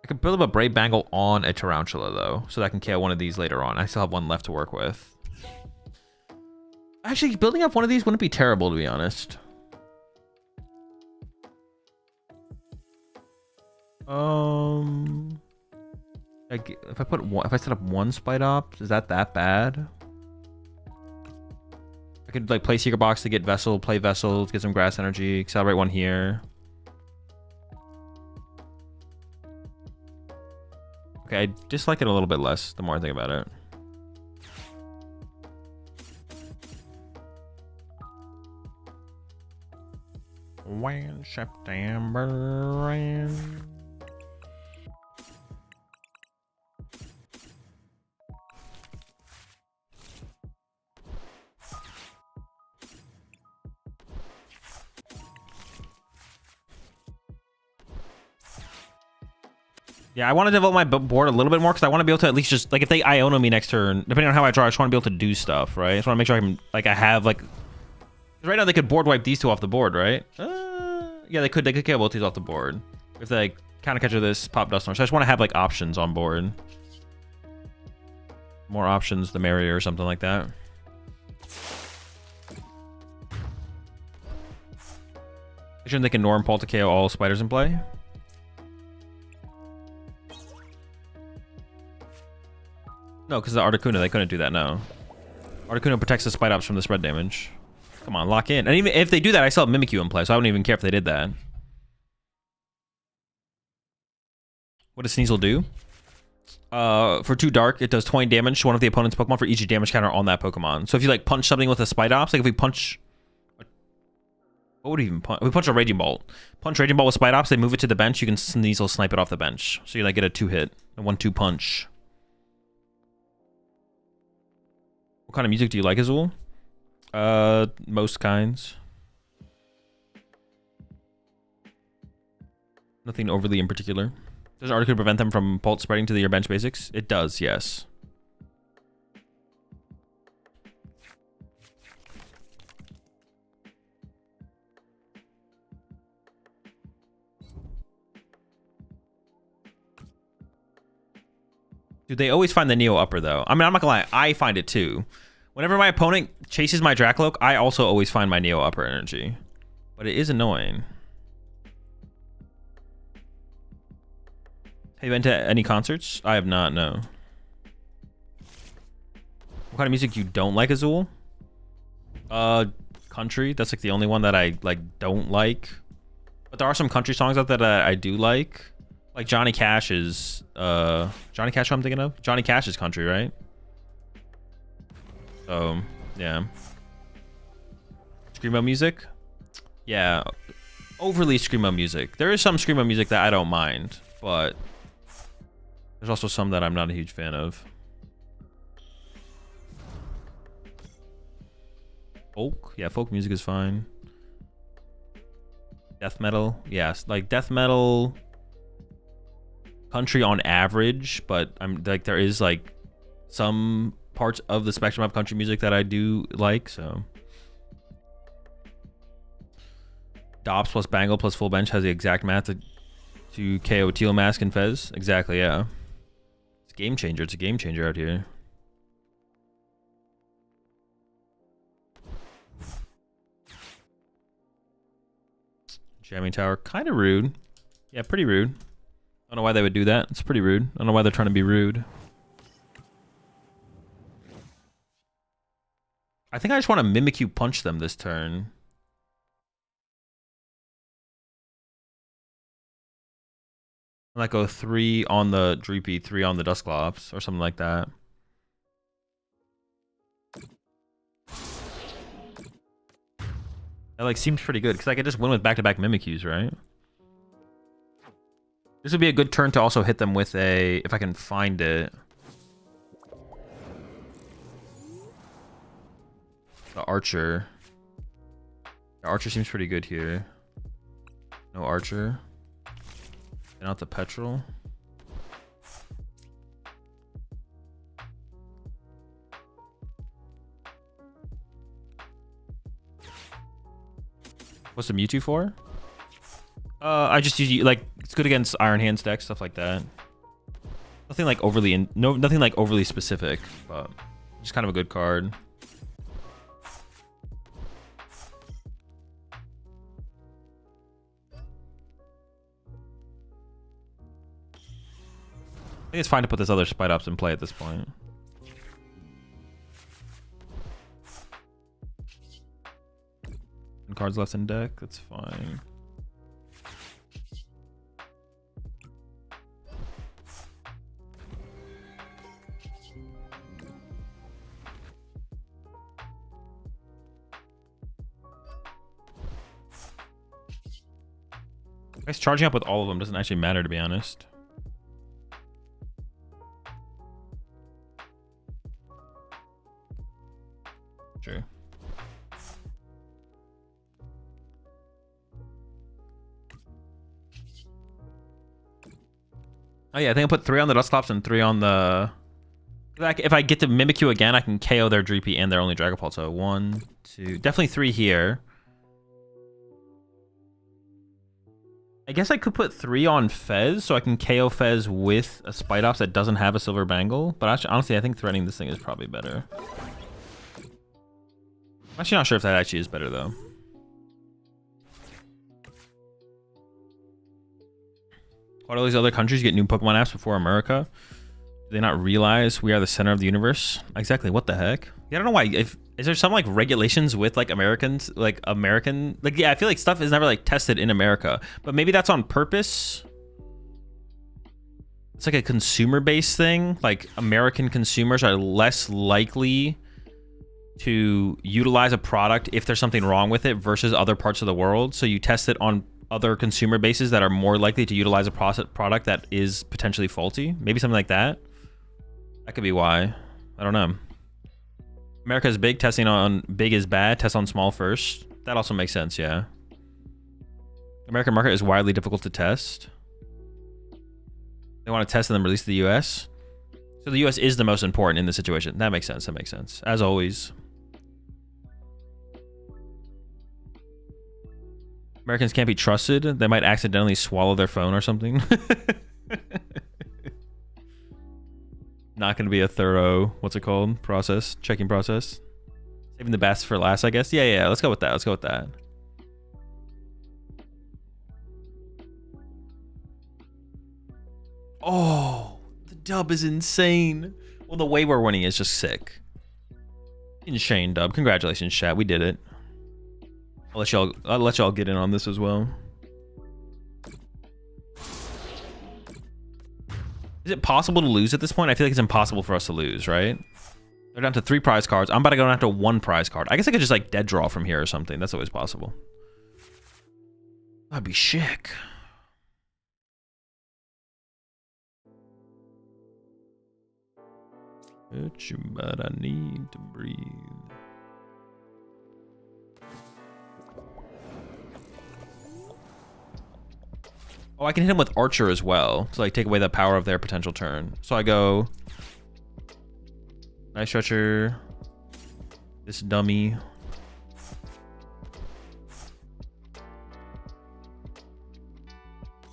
I could build up a Brave Bangle on a Tarantula though, so that I can KO one of these later on. I still have one left to work with. Actually, building up one of these wouldn't be terrible, to be honest. Like if I set up one Spite Ops, is that bad? I could like play Secret Box to get Vessel, play Vessel, get some grass energy, accelerate one here. Okay, I dislike it a little bit less the more I think about it. When September rains. Yeah, I want to develop my board a little bit more because I want to be able to at least just like if they Iono me next turn, depending on how I draw, I just want to be able to do stuff, right? I just want to make sure I can like I have like right now they could board wipe these two off the board, right? Yeah, they could kill both these off the board if they like Counter Catcher this, pop Dust Storm. So I just want to have like options on board. More options, the merrier, or something like that. Make sure they can Norm Paul to KO all spiders in play. No, because the Articuno, they couldn't do that, no. Articuno protects the Spite Ops from the spread damage. Come on, lock in. And even if they do that, I still have Mimikyu in play, so I wouldn't even care if they did that. What does Sneasel do? For 2 dark, it does 20 damage to one of the opponent's Pokemon for each damage counter on that Pokemon. So if you like punch something with a Spite Ops, like if we punch... What would we even punch? We punch a Raging Bolt. Punch Raging Bolt with Spite Ops, they move it to the bench, you can Sneasel snipe it off the bench. So you like get a 2-hit, a 1-2 punch. What kind of music do you like, Azul? Most kinds. Nothing overly in particular. Does Articuno prevent them from pulse spreading to your bench basics? It does, yes. Dude, they always find the Neo upper though. I mean, I'm not gonna lie, I find it too. Whenever my opponent chases my Dracloak, I also always find my Neo upper energy. But it is annoying. Have you been to any concerts? I have not, no. What kind of music you don't like, Azul? Country. That's like the only one that I like don't like. But there are some country songs out there that I do like Johnny Cash is Johnny Cash. Who I'm thinking of Johnny Cash is country, right? So yeah. Screamo music, yeah, overly screamo music. There is some screamo music that I don't mind, but there's also some that I'm not a huge fan of. Folk, yeah, folk music is fine. Death metal, yes, like death metal, country on average, but I'm like there is like some parts of the spectrum of country music that I do like, so. Dops plus Bangle plus full bench has the exact math to KO Teal Mask and Fez. Exactly, yeah. It's a game changer. It's a game changer out here. Jamming Tower, kind of rude. Yeah, pretty rude. I don't know why they would do that. It's pretty rude. I don't know why they're trying to be rude. I think I just want to Mimikyu punch them this turn. Like go 3 on the Dreepy, 3 on the Dusclops, or something like that. That like seems pretty good because I could just win with back-to-back Mimikyus, right? This would be a good turn to also hit them with a, if I can find it. The Archer. The Archer seems pretty good here. No Archer. And out the Petrol. What's the Mewtwo for? I just use like it's good against Iron Hands decks, stuff like that. Nothing like overly nothing like overly specific, but just kind of a good card. I think it's fine to put this other Spite Ops in play at this point. And cards left in deck, that's fine. I guess charging up with all of them doesn't actually matter, to be honest. True. Oh yeah, I think I put 3 on the Dusclops and 3 on the... If I get to Mimikyu again, I can KO their Dreepy and their only Dragapult. So 1, 2... Definitely 3 here. I guess I could put 3 on Fez, so I can KO Fez with a Spite Ops that doesn't have a Silver Bangle. But actually, honestly, I think threatening this thing is probably better. I'm actually not sure if that actually is better, though. Why do all these other countries get new Pokemon apps before America? Do they not realize we are the center of the universe? Exactly, what the heck? Yeah, I don't know why. Is there some like regulations with like Americans, like yeah, I feel like stuff is never like tested in America, but maybe that's on purpose. It's like a consumer-based thing. Like American consumers are less likely to utilize a product if there's something wrong with it versus other parts of the world. So you test it on other consumer bases that are more likely to utilize a product that is potentially faulty. Maybe something like that. That could be why. I don't know. America is big, testing on big is bad, test on small first. That also makes sense, yeah. American market is widely difficult to test. They want to test and then release to the US. So the US is the most important in the situation. That makes sense, that makes sense. As always. Americans can't be trusted. They might accidentally swallow their phone or something. Not going to be a thorough, what's it called? Checking process. Saving the best for last, I guess. Yeah, let's go with that. Let's go with that. Oh, the dub is insane. Well, the way we're winning is just sick. Insane dub. Congratulations, chat. We did it. I'll let y'all get in on this as well. Is it possible to lose at this point? I feel like it's impossible for us to lose, right? They're down to 3 prize cards. I'm about to go down to 1 prize card. I guess I could just like dead draw from here or something. That's always possible. That'd be sick. But I need to breathe. Oh, I can hit him with Archer as well to like take away the power of their potential turn. So I go Night Stretcher, this dummy.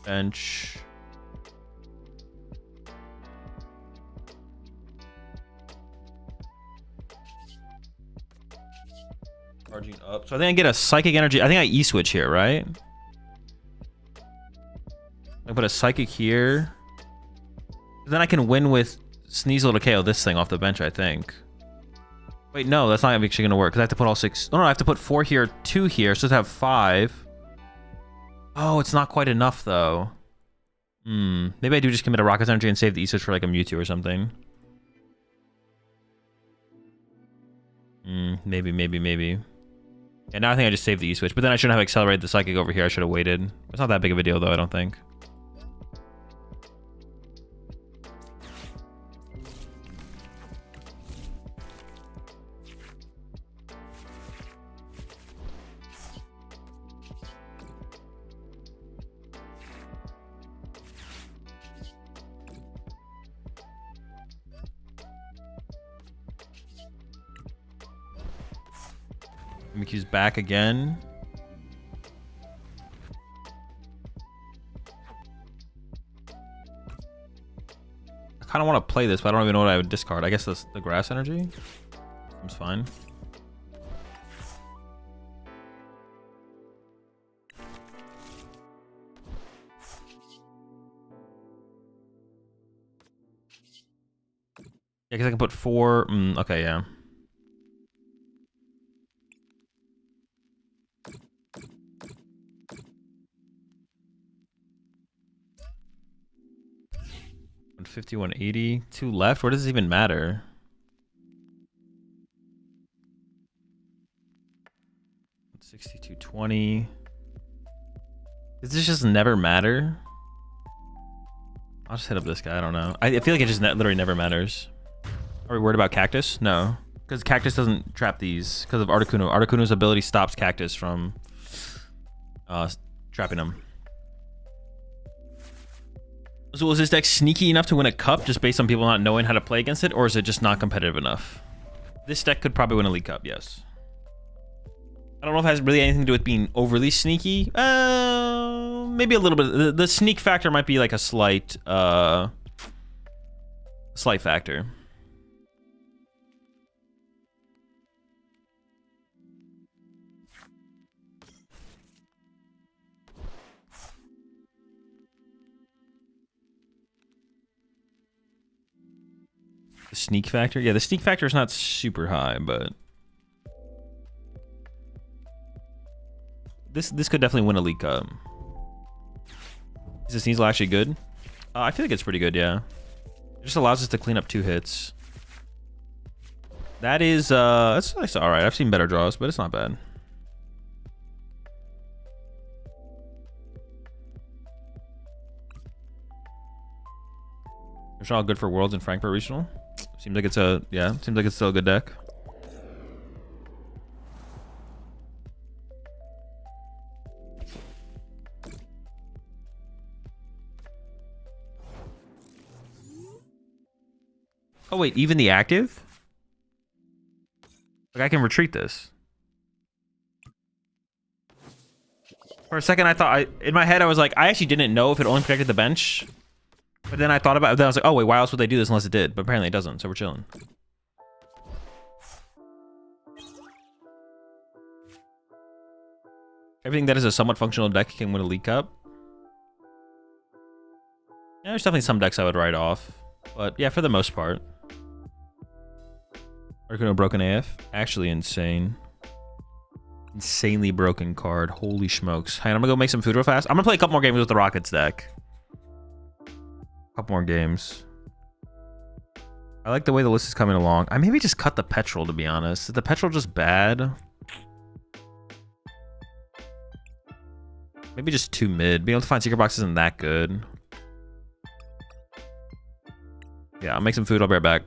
Bench. Charging up. So I think I get a Psychic Energy. I think I E-switch here, right? I put a Psychic here. Then I can win with Sneasel to KO this thing off the bench, I think. Wait, no, that's not actually going to work because I have to put all 6. Oh, no, I have to put 4 here, 2 here. So I have 5. Oh, it's not quite enough, though. Maybe I do just commit a Rocket's Energy and save the E-switch for like a Mewtwo or something. Maybe. Yeah, now I think I just saved the E-switch. But then I shouldn't have accelerated the Psychic over here. I should have waited. It's not that big of a deal, though, I don't think. Mickey's back again. I kind of want to play this, but I don't even know what I would discard. I guess the Grass Energy seems fine. Yeah, because I can put 4. Okay, yeah. $150, $180. 2 left. Where does this even matter? $160, $220. Does this just never matter? I'll just hit up this guy. I don't know. I feel like it just literally never matters. Are we worried about Cactus? No. Because Cactus doesn't trap these because of Articuno. Articuno's ability stops Cactus from trapping them. So is this deck sneaky enough to win a cup just based on people not knowing how to play against it, or is it just not competitive enough? This deck could probably win a League Cup, yes. I don't know if it has really anything to do with being overly sneaky. Maybe a little bit. The sneak factor might be like a slight factor. The sneak factor? Yeah, the sneak factor is not super high, but this could definitely win a League Cup. Is this Sneasel actually good? I feel like it's pretty good, yeah. It just allows us to clean up 2 hits. That is, that's all right. I've seen better draws, but it's not bad. It's all good for Worlds and Frankfurt Regional. Seems like it's seems like it's still a good deck. Oh wait, even the active? Like I can retreat this. For a second I thought in my head I was like, I actually didn't know if it only protected the bench. But then I thought about it, then I was like, oh wait, why else would they do this unless it did? But apparently it doesn't, so we're chilling. Everything that is a somewhat functional deck can win a League Cup. Yeah, there's definitely some decks I would write off. But yeah, for the most part. Articuno broken AF. Actually insane. Insanely broken card. Holy smokes. Hey, I'm gonna go make some food real fast. I'm gonna play a couple more games with the Rockets deck. Couple more games. I like the way the list is coming along. I maybe just cut the petrol, to be honest. Is the petrol just bad? Maybe just too mid. Being able to find secret box isn't that good. Yeah, I'll make some food. I'll be right back.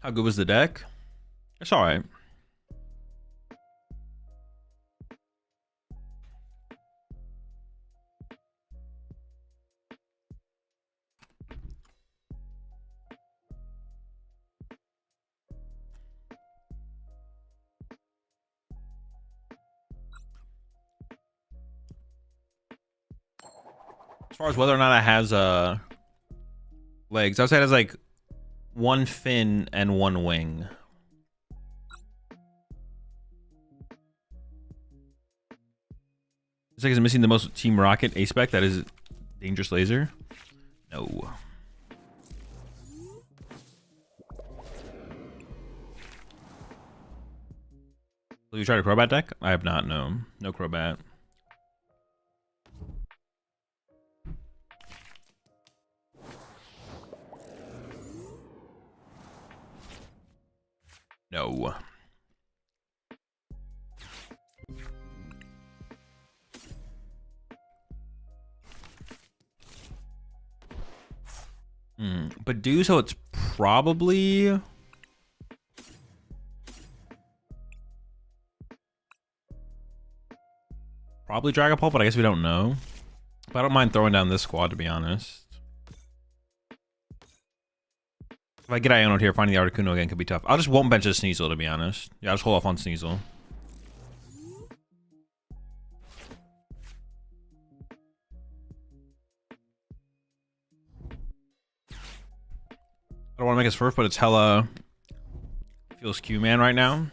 How good was the deck? It's all right. As far as whether or not it has legs, I would say it has like one fin and one wing. It's like it's missing the most Team Rocket A-Spec. That is Dangerous Laser. No. Have you tried a Crobat deck? I have not, no. No Crobat. No. But do so it's probably ZardPult, but I guess we don't know. But I don't mind throwing down this squad, to be honest. If I get Iono'd here, finding the Articuno again could be tough. I'll just won't bench a Sneasel, to be honest. Yeah, I'll just hold off on Sneasel. I don't want to make his first, but it's hella feels Q-man right now.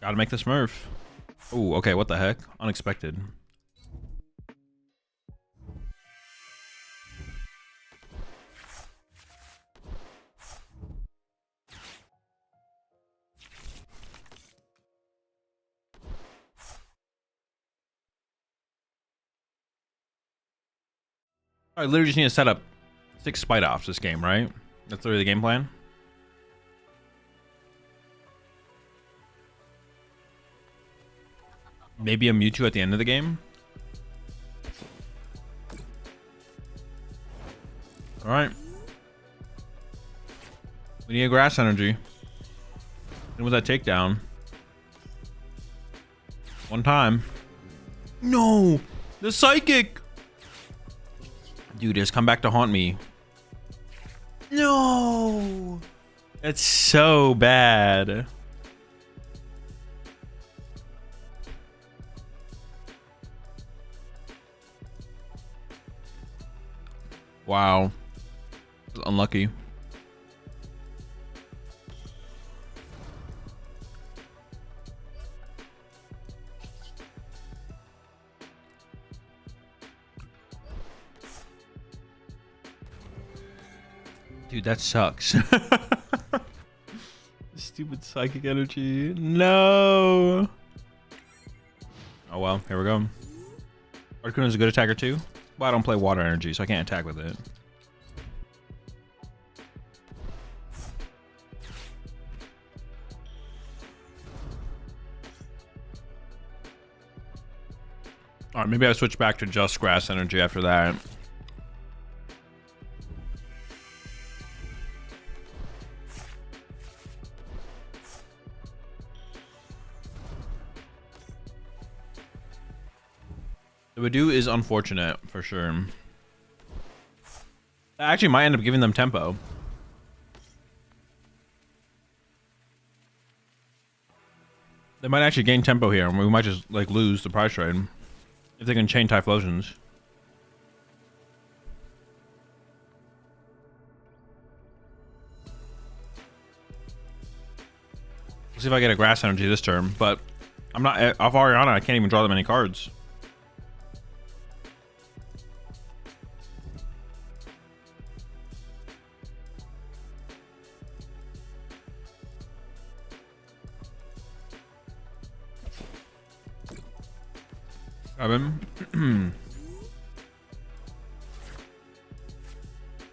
Gotta make the Smurf. Oh, okay, what the heck? Unexpected. I literally just need to set up 6 Spite Offs this game, right? That's literally the game plan. Maybe a Mewtwo at the end of the game. All right. We need a Grass Energy. And with that takedown. One time. No! The Psychic! Dude, just come back to haunt me. No! That's so bad. Wow. Unlucky. Dude, that sucks. Stupid Psychic Energy. No. Oh well, here we go. Articuno is a good attacker too. Well, I don't play Water Energy, so I can't attack with it. All right, maybe I switch back to just Grass Energy after that. The Badoo is unfortunate, for sure. That actually might end up giving them tempo. They might actually gain tempo here, and we might just, like, lose the prize trade. If they can chain Typhlosions. Let's see if I get a Grass Energy this turn, but I'm not... Off Ariana, I can't even draw them any cards.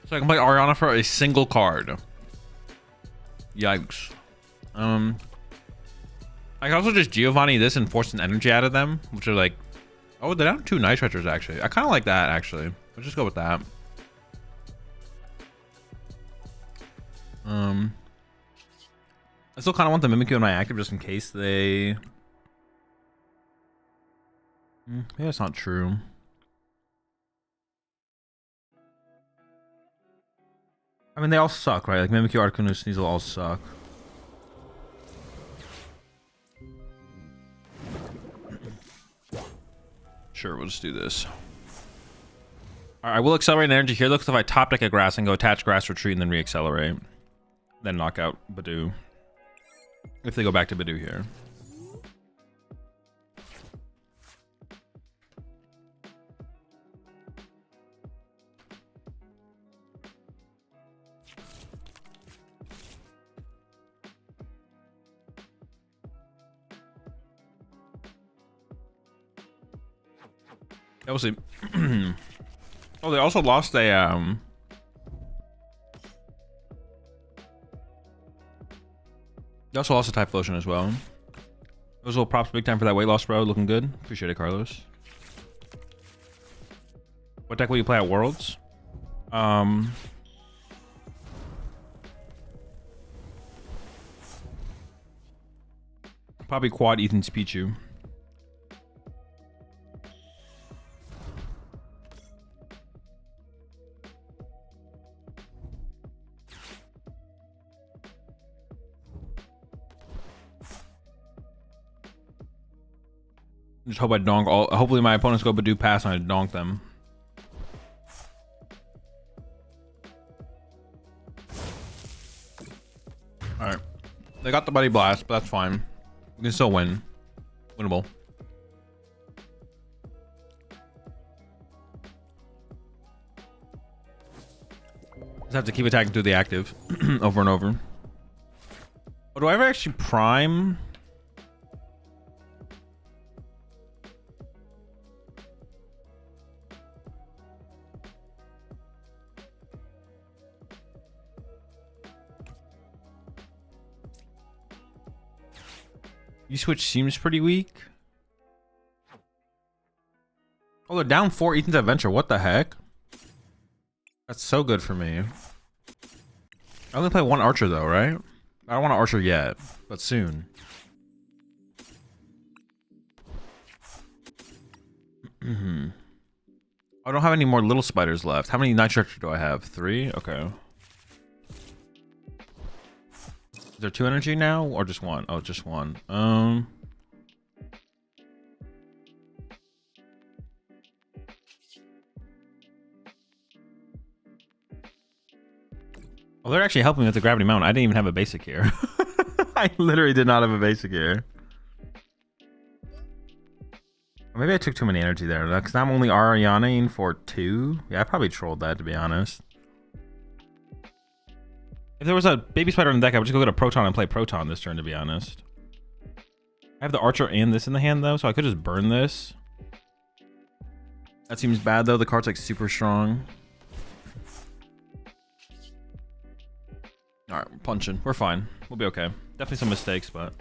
So I can play Ariana for a single card. Yikes. I can also just Giovanni this and force an energy out of them, which are like, oh, they're down 2 Night Stretchers actually. I kind of like that actually. Let's just go with that. I still kind of want the Mimikyu in my active just in case they. Yeah, that's not true. I mean, they all suck, right? Like Mimikyu, Articuno, Sneasel all suck. Sure, we'll just do this. Alright, I will accelerate energy here. Looks like if I top deck a Grass and go attach Grass, retreat, and then re-accelerate. Then knock out Badoo. If they go back to Badoo here. Yeah, we'll see. Oh, they also lost a You also lost a Typhlosion as well. Those little props big time for that weight loss, bro. Looking good. Appreciate it, Carlos. What deck will you play at Worlds? Probably quad Ethan's Pichu. Just hope I donk all. Hopefully my opponents go Badoo pass and I donk them. Alright. They got the Buddy Blast, but that's fine. We can still win. Winnable. Just have to keep attacking through the active over and over. Oh, do I ever actually prime? U-Switch seems pretty weak. Oh, they're down 4 Ethan's Adventure. What the heck? That's so good for me. I only play one Archer though, right? I don't want an Archer yet, but soon. I don't have any more little spiders left. How many Night Structure do I have? 3? Okay. Is there 2 energy now or just 1? Oh, just 1. Oh, they're actually helping me with the Gravity Mount. I didn't even have a basic here. I literally did not have a basic here. Or maybe I took too many energy there because I'm only Arianaing for 2. Yeah, I probably trolled that, to be honest. If there was a baby spider in the deck, I would just go get a Proton and play Proton this turn, to be honest. I have the Archer and this in the hand, though, so I could just burn this. That seems bad, though. The card's, like, super strong. Alright, we're punching. We're fine. We'll be okay. Definitely some mistakes, but...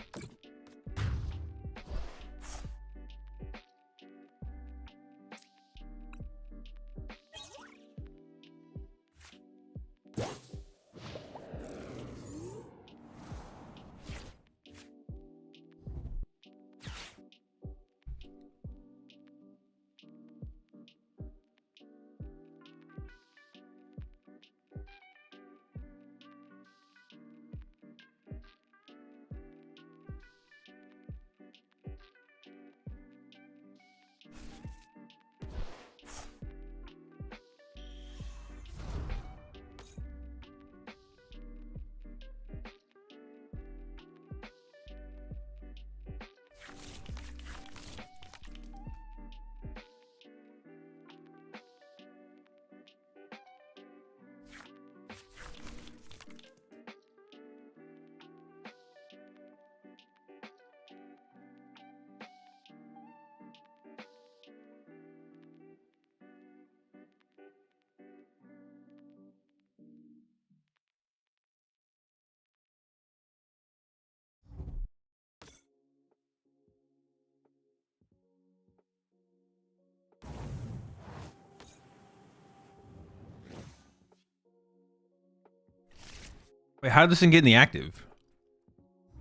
Wait, how did this thing get in the active?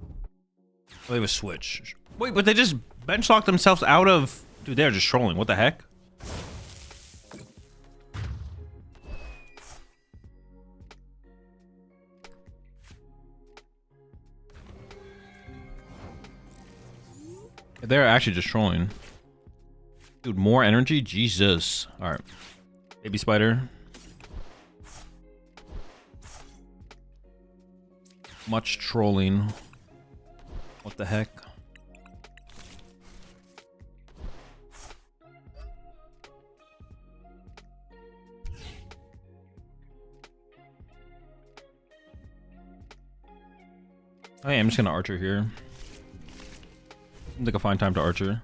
Oh, they have a switch. Wait, but they just bench locked themselves out of... Dude, they're just trolling. What the heck? They're actually just trolling. Dude, more energy? Jesus. Alright. Baby spider. Much trolling. What the heck? I am just gonna Archer here. Seems like a fine time to Archer.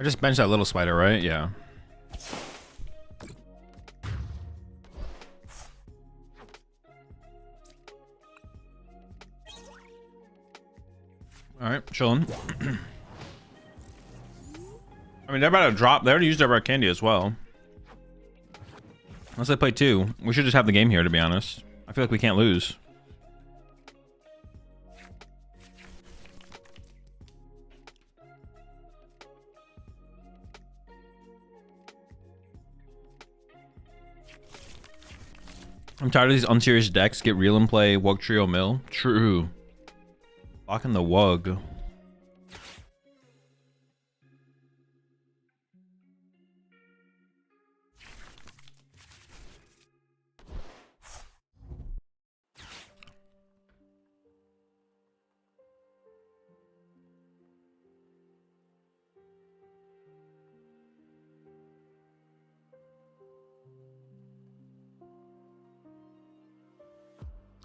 I just benched that little spider, right? Yeah. All right, chilling. I mean, they're about to drop. They already used their rare candy as well. Unless they play 2. We should just have the game here, to be honest. I feel like we can't lose. I'm tired of these unserious decks. Get real and play Wug Trio Mill. True. Locking the Wug.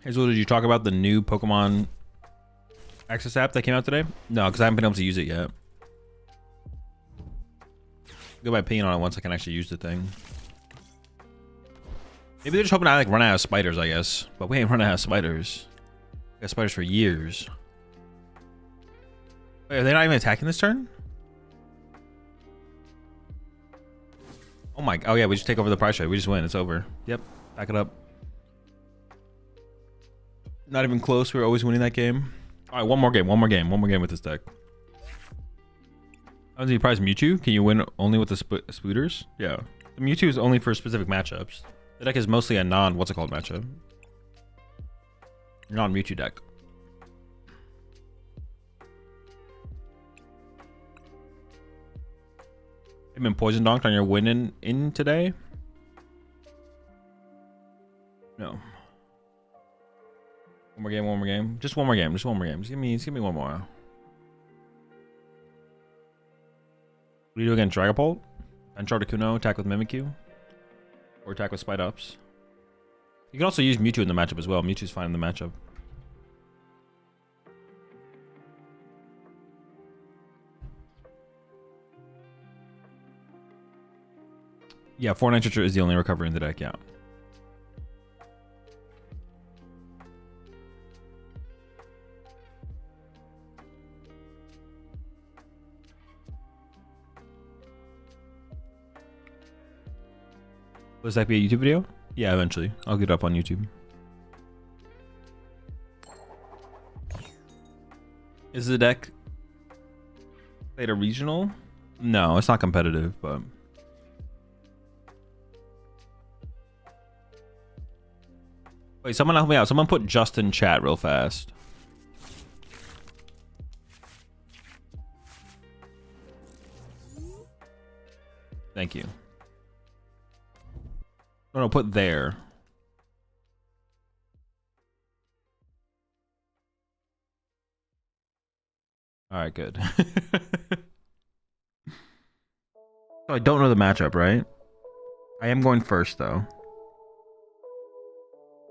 Hazel, did you talk about the new Pokemon Access app that came out today? No, because I haven't been able to use it yet. Go by peeing on it once I can actually use the thing. Maybe they're just hoping I like run out of spiders, I guess. But we ain't running out of spiders. We got spiders for years. Wait, are they not even attacking this turn? Oh my, oh yeah, we just take over the price trade. We just win, it's over. Yep, back it up. Not even close, we were always winning that game. All right, one more game with this deck. How does he prize Mewtwo? Can you win only with the spooters? Yeah, the Mewtwo is only for specific matchups. The deck is mostly a what's it called matchup. Non-Mewtwo deck. I've been poison donked on your winning in today? No. One more game. Just one more game. Just give me one more. What do you do against ZardPult? Bench Articuno, attack with Mimikyu. Or attack with Spite Ups. You can also use Mewtwo in the matchup as well. Mewtwo's fine in the matchup. Yeah, 4 Nitro is the only recovery in the deck, yeah. Will that be a YouTube video? Yeah, eventually. I'll get it up on YouTube. Is the deck played a regional? No, it's not competitive, but... Wait, someone help me out. Someone put just in chat real fast. Thank you. No, put there. All right, good. So I don't know the matchup, right? I am going first, though.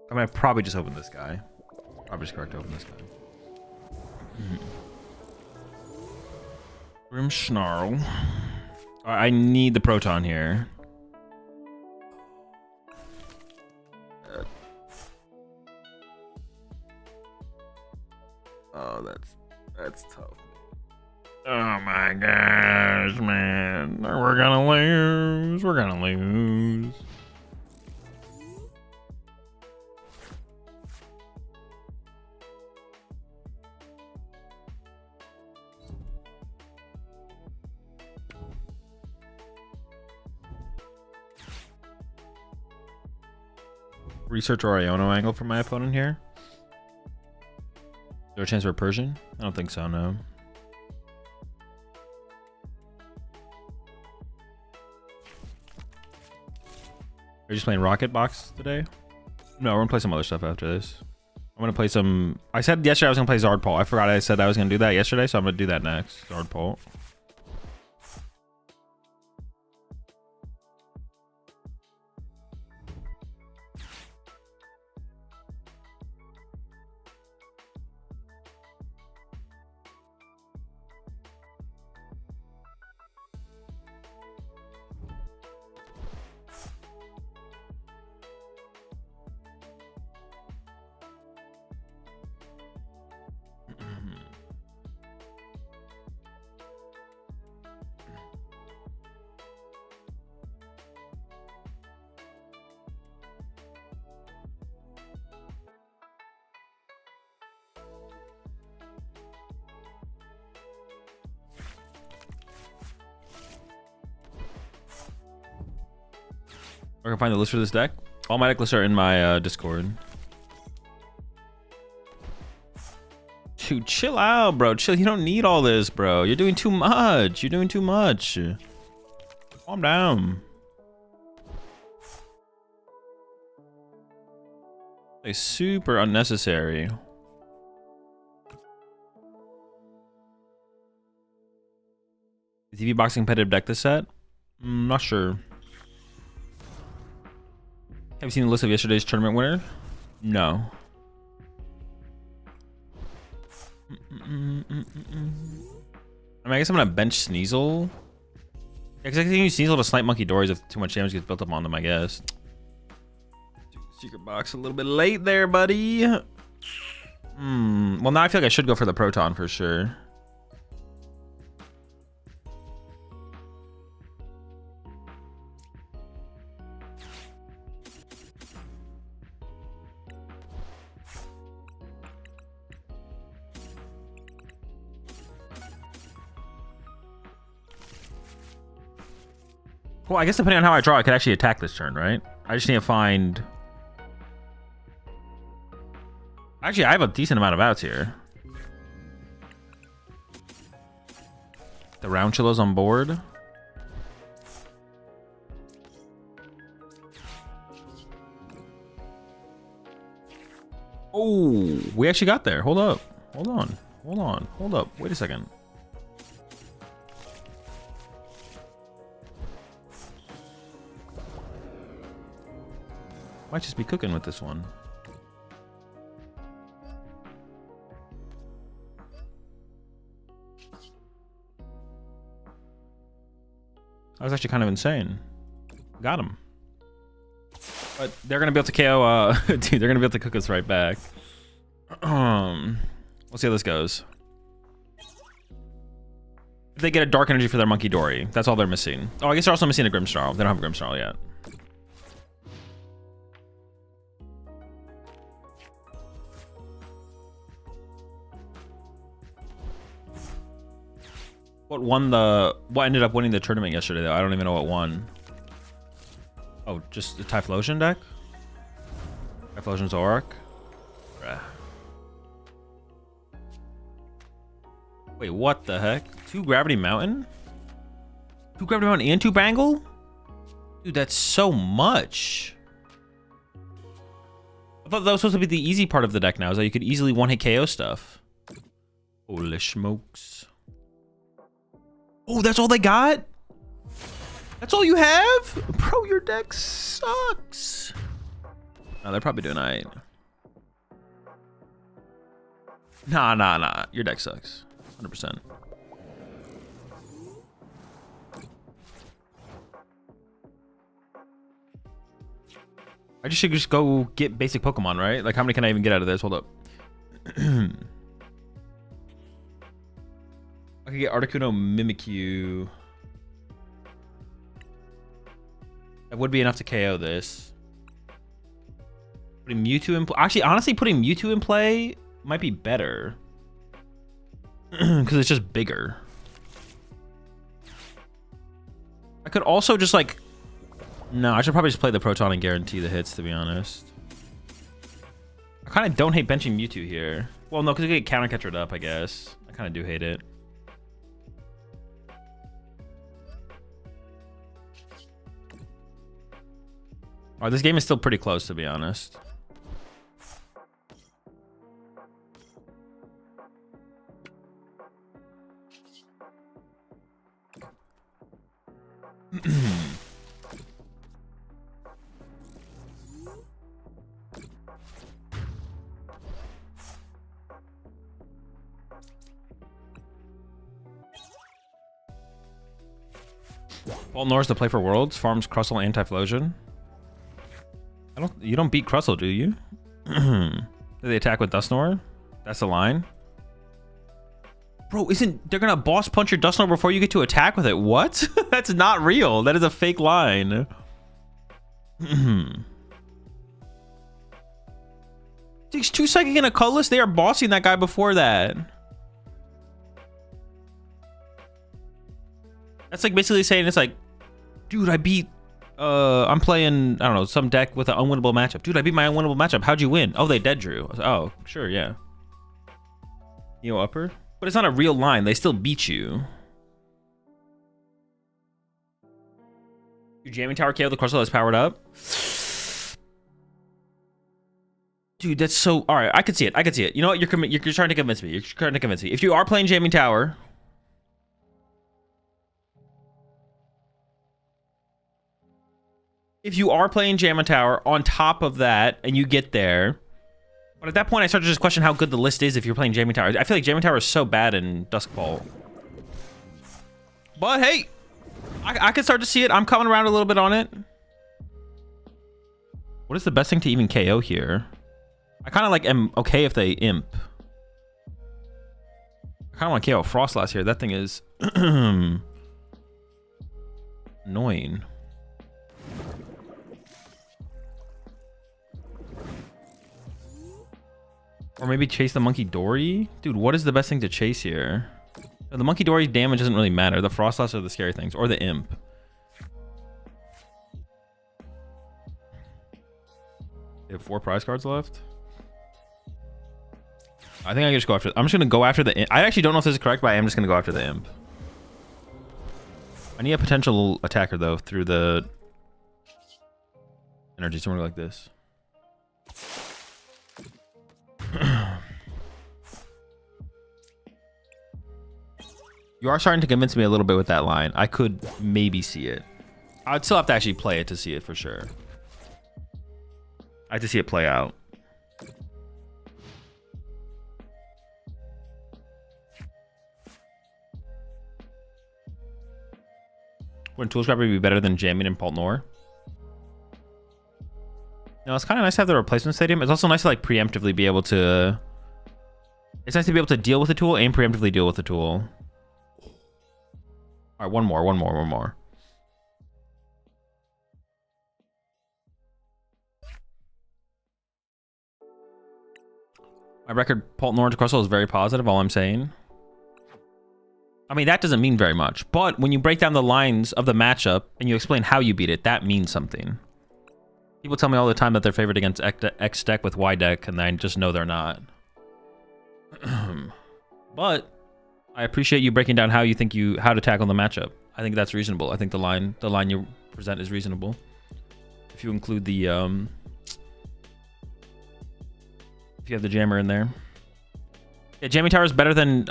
I mean, I probably just opened this guy. Probably just correct to open this guy. Grim Snarl. All right, I need the Proton here. Oh, that's tough. Oh my gosh, man. We're gonna lose. We're gonna lose. Research or Iono angle for my opponent here. Is there a chance for a Persian? I don't think so, no. Are you just playing Rocket Box today? No, we're gonna play some other stuff after this. I'm gonna play some... I said yesterday I was gonna play ZardPult. I forgot I said I was gonna do that yesterday, so I'm gonna do that next. ZardPult. I can find the list for this deck. All my deck lists are in my Discord. Dude, chill out, bro. Chill. You don't need all this, bro. You're doing too much. You're doing too much. Calm down. It's super unnecessary. Is TV boxing competitive deck this set? Not sure. Have you seen the list of yesterday's tournament winner? No. I mean, I guess I'm gonna bench Sneasel. Yeah, because I can use Sneasel to snipe Monkey Dories if too much damage gets built up on them, I guess. Secret box a little bit late there, buddy. Well, now I feel like I should go for the Proton for sure. Well, I guess depending on how I draw, I could actually attack this turn, right? I just need to find... Actually, I have a decent amount of outs here. The round chillo's on board. Oh, we actually got there. Hold up. Hold on. Hold on. Hold up. Wait a second. Might just be cooking with this one. That was actually kind of insane. Got him. But they're gonna be able to KO. Dude, they're gonna be able to cook us right back. We'll see how this goes. If they get a dark energy for their Monkey Dory, that's all they're missing. Oh, I guess they're also missing a Grimsnarl. They don't have a Grimsnarl yet. What ended up winning the tournament yesterday though? I don't even know what won. Oh, just the Typhlosion deck? Typhlosion Zorak? Bruh. Wait, what the heck? 2 Gravity Mountain? 2 Gravity Mountain and 2 Bangle? Dude, that's so much. I thought that was supposed to be the easy part of the deck now, is that you could easily one-hit KO stuff. Holy smokes. Oh, that's all they got? That's all you have? Bro, your deck sucks. No, they're probably doing alright. Nah. Your deck sucks. 100%. I should just go get basic Pokemon, right? Like, how many can I even get out of this? Hold up. I could get Articuno, Mimikyu. That would be enough to KO this. Putting Mewtwo in play. Actually, honestly, putting Mewtwo in play might be better. Because it's just bigger. I could also just like... No, I should probably just play the Proton and guarantee the hits, to be honest. I kind of don't hate benching Mewtwo here. Well, no, because I get counter catchered up, I guess. I kind of do hate it. Oh, this game is still pretty close, to be honest. Well, Norris to play for Worlds, farms Crustle and Typhlosion. You don't beat Crustle, do you? Do they attack with Dusknoir? That's the line. Bro, they're gonna boss punch your Dusknoir before you get to attack with it? What? That's not real. That is a fake line. Takes 2 Psychic and a Colorless. They are bossing that guy before that. That's like basically saying it's like, dude, I beat I'm playing, I don't know, some deck with an unwinnable matchup. Dude, I beat my unwinnable matchup. How'd you win? Oh, they dead drew. Oh, sure, yeah. Neo upper? But it's not a real line. They still beat you. Your jamming tower KO the Crustle is powered up. Dude, that's so... All right, I could see it. I could see it. You know what? You're trying to convince me. You're trying to convince me. If you are playing jamming tower... If you are playing jamming tower on top of that and you get there... But at that point, I start to just question how good the list is if you're playing jamming tower. I feel like jamming tower is so bad in Duskbolt. But hey, I can start to see it. I'm coming around a little bit on it. What is the best thing to even KO here? I kind of like am okay if they imp. I kind of want to KO Frostlass here. That thing is annoying. Or maybe chase the Monkey Dory? Dude, what is the best thing to chase here? The Monkey Dory damage doesn't really matter. The Frostlass are the scary things. Or the Imp. They have 4 prize cards left. I think I can just go after... I'm just going to go after the Imp. I actually don't know if this is correct, but I am just going to go after the Imp. I need a potential attacker, though, through the energy. Somewhere like this. You are starting to convince me a little bit with that line. I could maybe see it. I'd still have to actually play it to see it for sure. I have to see it play out. Wouldn't Tool Scrapper be better than jamming in Palt Noir? No, it's kind of nice to have the replacement stadium. It's also nice to like preemptively be able to... It's nice to be able to deal with the tool and preemptively deal with the tool. All right, one more. My record Palt Noir to Crustle is very positive, all I'm saying. I mean, that doesn't mean very much, but when you break down the lines of the matchup and you explain how you beat it, that means something. People tell me all the time that they're favored against X deck with Y deck, and I just know they're not. But I appreciate you breaking down how you think how to tackle the matchup. I think that's reasonable. I think the line you present is reasonable. If you include the if you have the jammer in there. Yeah, jamming tower is better than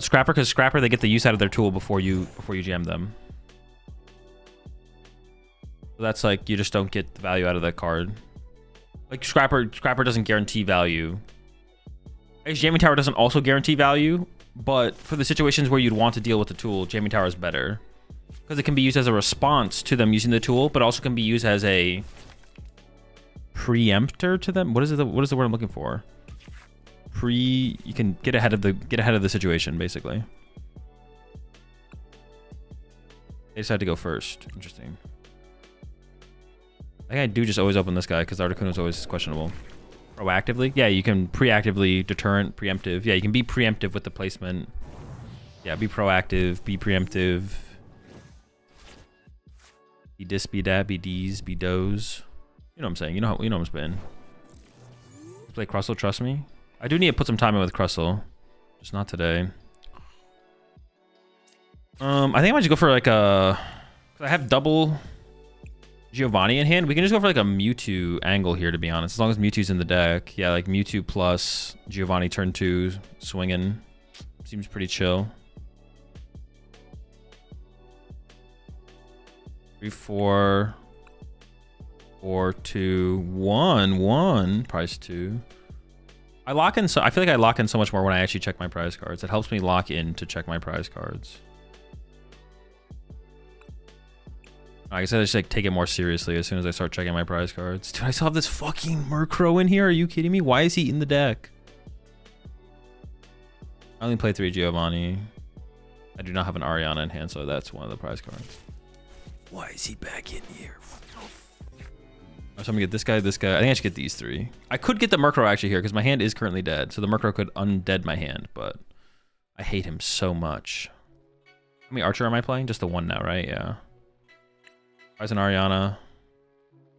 Scrapper, because Scrapper they get the use out of their tool before you jam them. So that's like you just don't get the value out of that card. Like Scrapper doesn't guarantee value. I guess jamming tower doesn't also guarantee value, but for the situations where you'd want to deal with the tool, jamming tower is better. Because it can be used as a response to them using the tool, but also can be used as a preemptor to them. What is the word I'm looking for? You can get ahead of the situation, basically. They decided to go first. Interesting. I think I do just always open this guy because Articuno is always questionable. Proactively? Yeah, you can preactively, deterrent, preemptive. Yeah, you can be preemptive with the placement. Yeah, be proactive, be preemptive. Be dis, be dat, be Ds, be does. You know what I'm saying. You know what I'm saying. Play Crustle, trust me. I do need to put some time in with Crustle. Just not today. I think I might just go for like a... I have double Giovanni in hand. We can just go for like a Mewtwo angle here, to be honest. As long as Mewtwo's in the deck. Yeah, like Mewtwo plus Giovanni turn 2 swinging. Seems pretty chill. 3, 4, 4, 2, 1, 1. Price 2. I lock in. So I feel like I lock in so much more when I actually check my prize cards. It helps me lock in to check my prize cards. I guess I just like take it more seriously as soon as I start checking my prize cards. Dude, I still have this fucking Murkrow in here. Are you kidding me? Why is he in the deck? I only play 3 Giovanni. I do not have an Ariana in hand, so that's one of the prize cards. Why is he back in here? So I'm gonna get this guy, this guy. I think I should get these 3. I could get the Murkrow actually here because my hand is currently dead. So the Murkrow could undead my hand, but I hate him so much. How many Archer am I playing? Just the one now, right? Yeah. Prize an Ariana.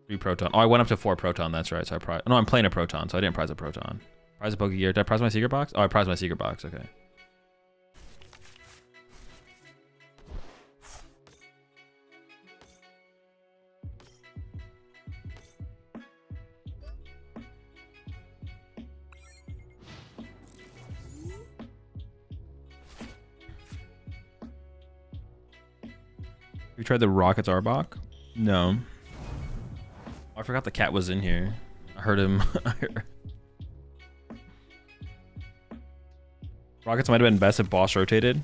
3 Proton. Oh, I went up to 4 Proton. That's right. So no, I'm playing a Proton, so I didn't prize a Proton. Prize a Pokegear. Did I prize my secret box? Oh, I prized my secret box. Okay. You tried the Rockets Arbok? No. Oh, I forgot the cat was in here. I heard him. Rockets might have been best if boss rotated.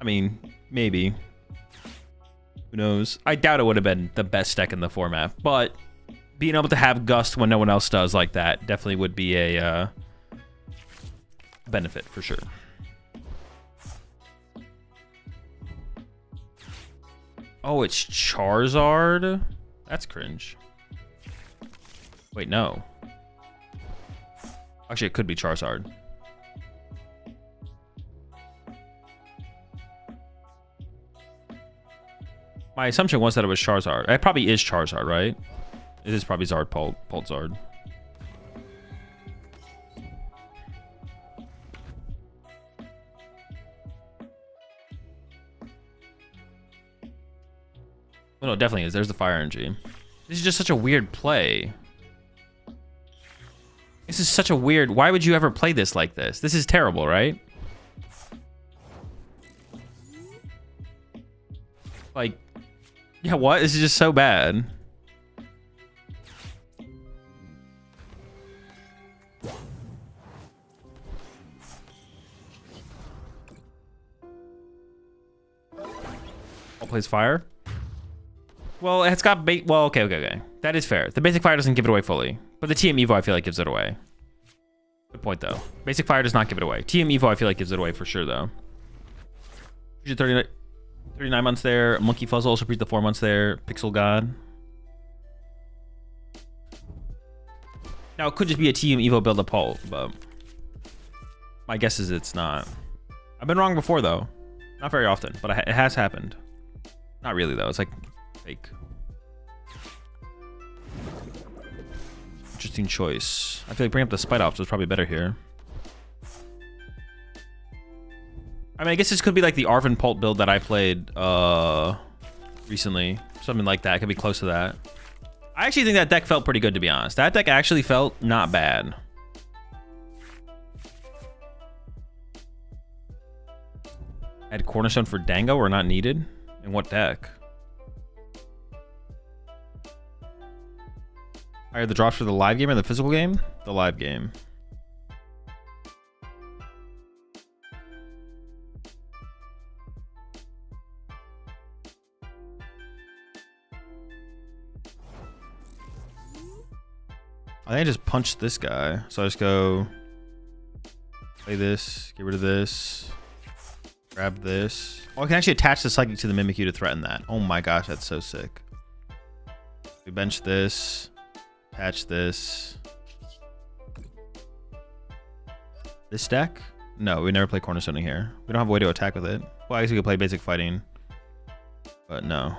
I mean, maybe. Who knows? I doubt it would have been the best deck in the format, but being able to have Gust when no one else does like that definitely would be a benefit for sure. Oh, it's Charizard? That's cringe. Wait, no. Actually, it could be Charizard. My assumption was that it was Charizard. It probably is Charizard, right? It is probably ZardPult, Zard. Oh, no, it definitely is. There's the fire energy. This is just such a weird play. This is such a weird... Why would you ever play this like this? This is terrible, right? Like... Yeah, what? This is just so bad. All plays fire? Well, it's got bait. Well, okay. That is fair. The basic fire doesn't give it away fully, but the TM Evo I feel like gives it away. Good point though. Basic fire does not give it away. TM Evo I feel like gives it away for sure though. 39 months there. Monkey Fuzzle also preached the 4 months there. Pixel God. Now it could just be a TM Evo build up Pult, but my guess is it's not. I've been wrong before though. Not very often, but it has happened. Not really though. It's like fake. Interesting choice. I feel like bringing up the Spite Ops was probably better here. I mean, I guess this could be like the Arvin Pult build that I played recently. Something like that. It could be close to that. I actually think that deck felt pretty good, to be honest. That deck actually felt not bad. Add Cornerstone for Dango or not needed? In what deck? Higher the drops for the live game or the physical game? The live game. I think I just punched this guy. So I just go play this, get rid of this, grab this. Oh, I can actually attach the Psychic to the Mimikyu to threaten that. Oh my gosh, that's so sick. We bench this, attach this. This deck? No, we never play Cornerstone here. We don't have a way to attack with it. Well, I guess we could play basic fighting, but no.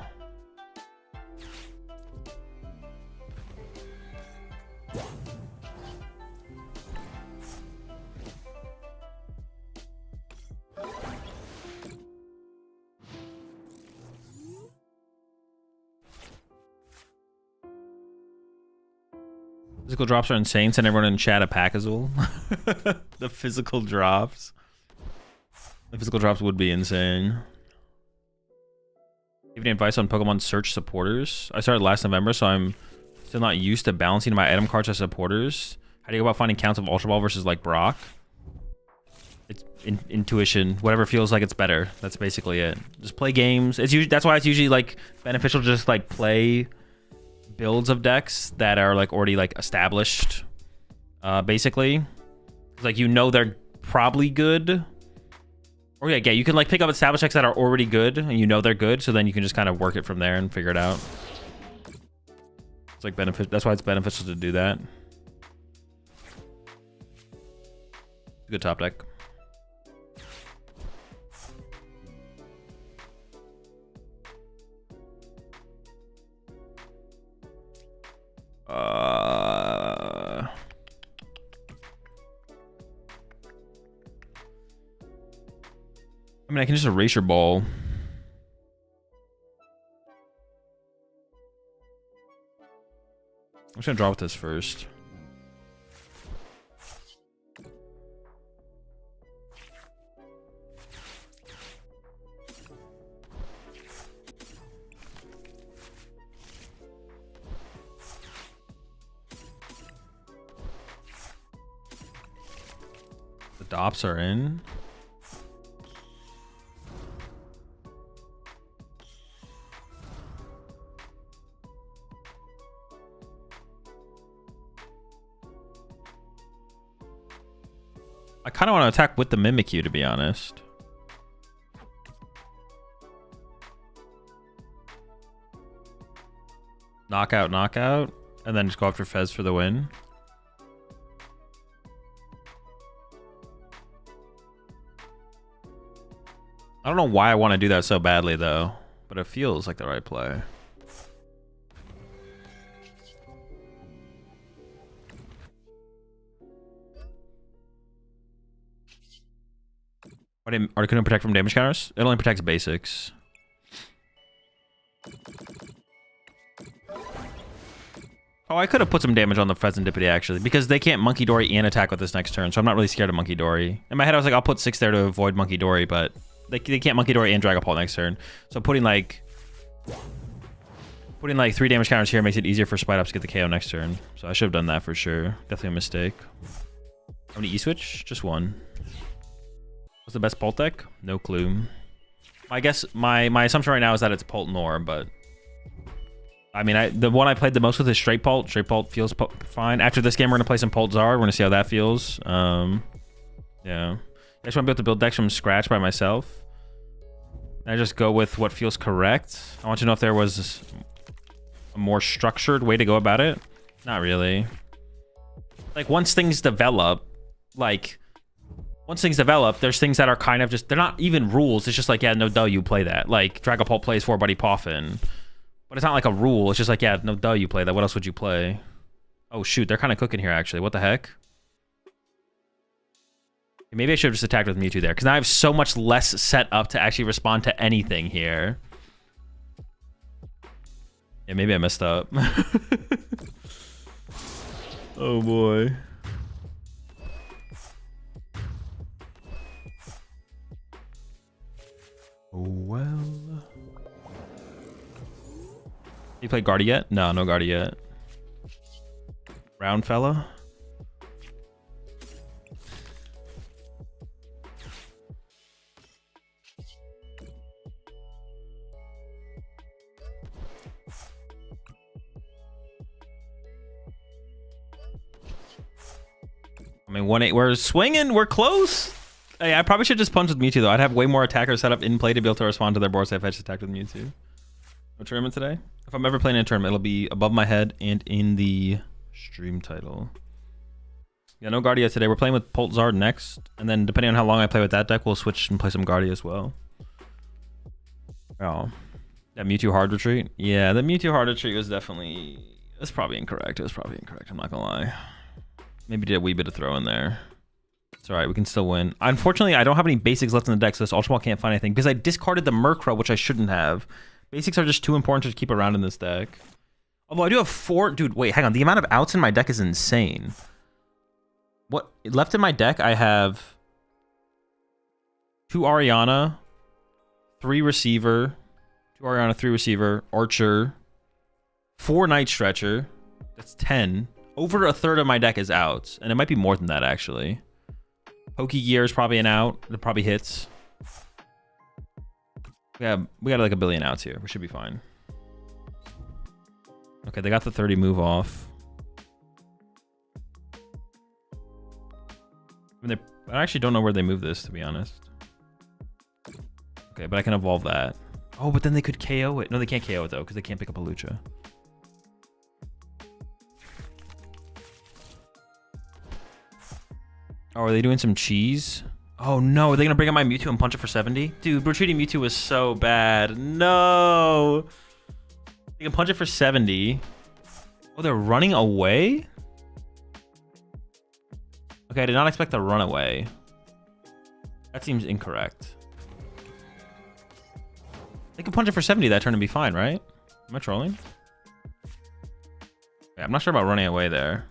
Physical drops are insane. Send everyone in chat a pack Azul. The physical drops. The physical drops would be insane. Give any advice on Pokemon search supporters? I started last November, so I'm still not used to balancing my item cards as supporters. How do you go about finding counts of Ultra Ball versus like Brock? It's intuition. Whatever feels like it's better. That's basically it. Just play games. It's usually, that's why it's usually like beneficial to just like play builds of decks that are like already like established, basically. It's like, you know, they're probably good, or yeah, you can like pick up established decks that are already good and you know they're good, so then you can just kind of work it from there and figure it out. It's like benefit. That's why it's beneficial to do that. Good top deck. I mean, I can just erase your ball. I'm just gonna draw with this first. The dops are in. I kind of want to attack with the Mimikyu, to be honest. Knockout, knockout, and then just go after Fez for the win. I don't know why I want to do that so badly, though, but it feels like the right play. Articuno protect from damage counters? It only protects basics. Oh, I could have put some damage on the Pheasantipity, actually, because they can't Monkey Dory and attack with this next turn, so I'm not really scared of Monkey Dory. In my head, I was like, I'll put 6 there to avoid Monkey Dory, but they can't Monkey Dory and Dragapult next turn. So putting like 3 damage counters here makes it easier for Spite Ups to get the KO next turn. So I should have done that for sure. Definitely a mistake. How many E-switch? Just one. What's the best Pult deck? No clue. I guess my assumption right now is that it's Pult Nor, but I mean, the one I played the most with is Straight Pult. Straight Pult feels fine. After this game, we're gonna play some Pult Zard. We're gonna see how that feels. Yeah. I just want to be able to build decks from scratch by myself. And I just go with what feels correct. I want to know if there was a more structured way to go about it. Not really. Like once things develop, there's things that are kind of just, they're not even rules. It's just like, yeah, no duh, you play that. Like Dragapult plays 4-Buddy Poffin. But it's not like a rule. It's just like, yeah, no duh, you play that. What else would you play? Oh shoot, they're kind of cooking here actually. What the heck? Maybe I should have just attacked with Mewtwo there, because now I have so much less set up to actually respond to anything here. Yeah, maybe I messed up. Oh boy. Oh well. You play Guardy yet? No, no Guardy yet. Round fella. I mean, 1-8, we're swinging, we're close. Hey, I probably should just punch with Mewtwo though. I'd have way more attackers set up in play to be able to respond to their boards if I just attacked with Mewtwo. No tournament today? If I'm ever playing in a tournament, it'll be above my head and in the stream title. Yeah, no Guardia today. We're playing with Pult Zard next, and then depending on how long I play with that deck, we'll switch and play some Guardia as well. Oh, that Mewtwo hard retreat? Yeah, the Mewtwo hard retreat was definitely... That's probably incorrect. It was probably incorrect. I'm not gonna lie. Maybe did a wee bit of throw in there. It's alright, we can still win. Unfortunately, I don't have any basics left in the deck, so this Ultra Ball can't find anything, because I discarded the Murkrow, which I shouldn't have. Basics are just too important to keep around in this deck. Although I do have 4... Dude, wait, hang on. The amount of outs in my deck is insane. What left in my deck, I have 2 Ariana, 3 Receiver, 2 Ariana, 3 Receiver, Archer, 4 Night Stretcher. That's 10. Over a third of my deck is outs, and it might be more than that, actually. Pokegear is probably an out. It probably hits. Yeah, we got like a billion outs here. We should be fine. Okay, they got the 30 move off. I actually don't know where they move this, to be honest. Okay, but I can evolve that. Oh, but then they could KO it. No, they can't KO it, though, because they can't pick up a Lucha. Oh, are they doing some cheese? Oh no, are they gonna bring up my Mewtwo and punch it for 70? Dude, retreating Mewtwo was so bad. No! You can punch it for 70. Oh, they're running away? Okay, I did not expect to run away. That seems incorrect. They could punch it for 70 that turn and be fine, right? Am I trolling? Yeah, I'm not sure about running away there.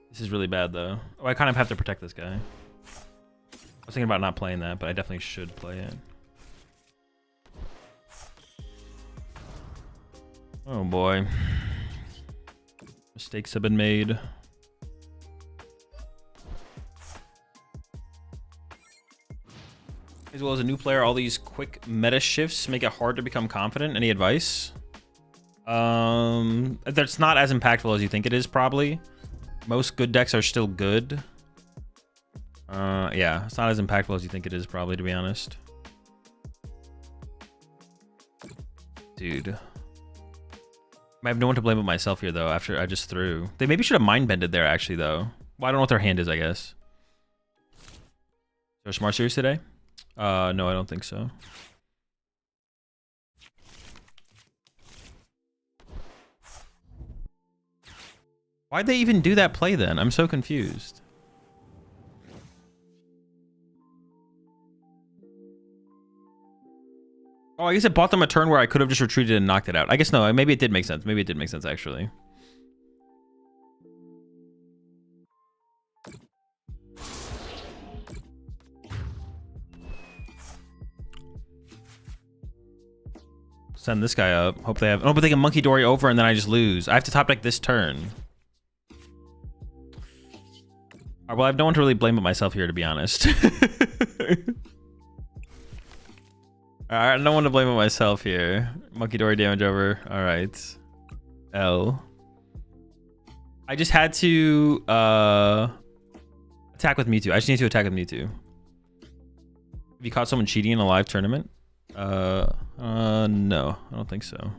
This is really bad, though. Oh, I kind of have to protect this guy. I was thinking about not playing that, but I definitely should play it. Oh, boy. Mistakes have been made. As well as a new player, all these quick meta shifts make it hard to become confident. Any advice? That's not as impactful as you think it is, probably. Most good decks are still good. Yeah, it's not as impactful as you think it is, probably, to be honest. Dude. I have no one to blame but myself here, though, after I just threw. They maybe should have mind-bended there, actually, though. Well, I don't know what their hand is, I guess. Is there a Smart Series today? No, I don't think so. Why'd they even do that play, then? I'm so confused. Oh, I guess it bought them a turn where I could have just retreated and knocked it out. I guess no, maybe it did make sense. Maybe it did make sense, actually. Send this guy up. Hope they have... Oh, but they can Monkey Dory over and then I just lose. I have to top deck this turn. Well, I have no one to really blame but myself here, to be honest. Alright, no one to blame but myself here. Monkey Dory damage over. Alright. L. I just had to attack with Mewtwo. I just need to attack with Mewtwo. Have you caught someone cheating in a live tournament? No, I don't think so.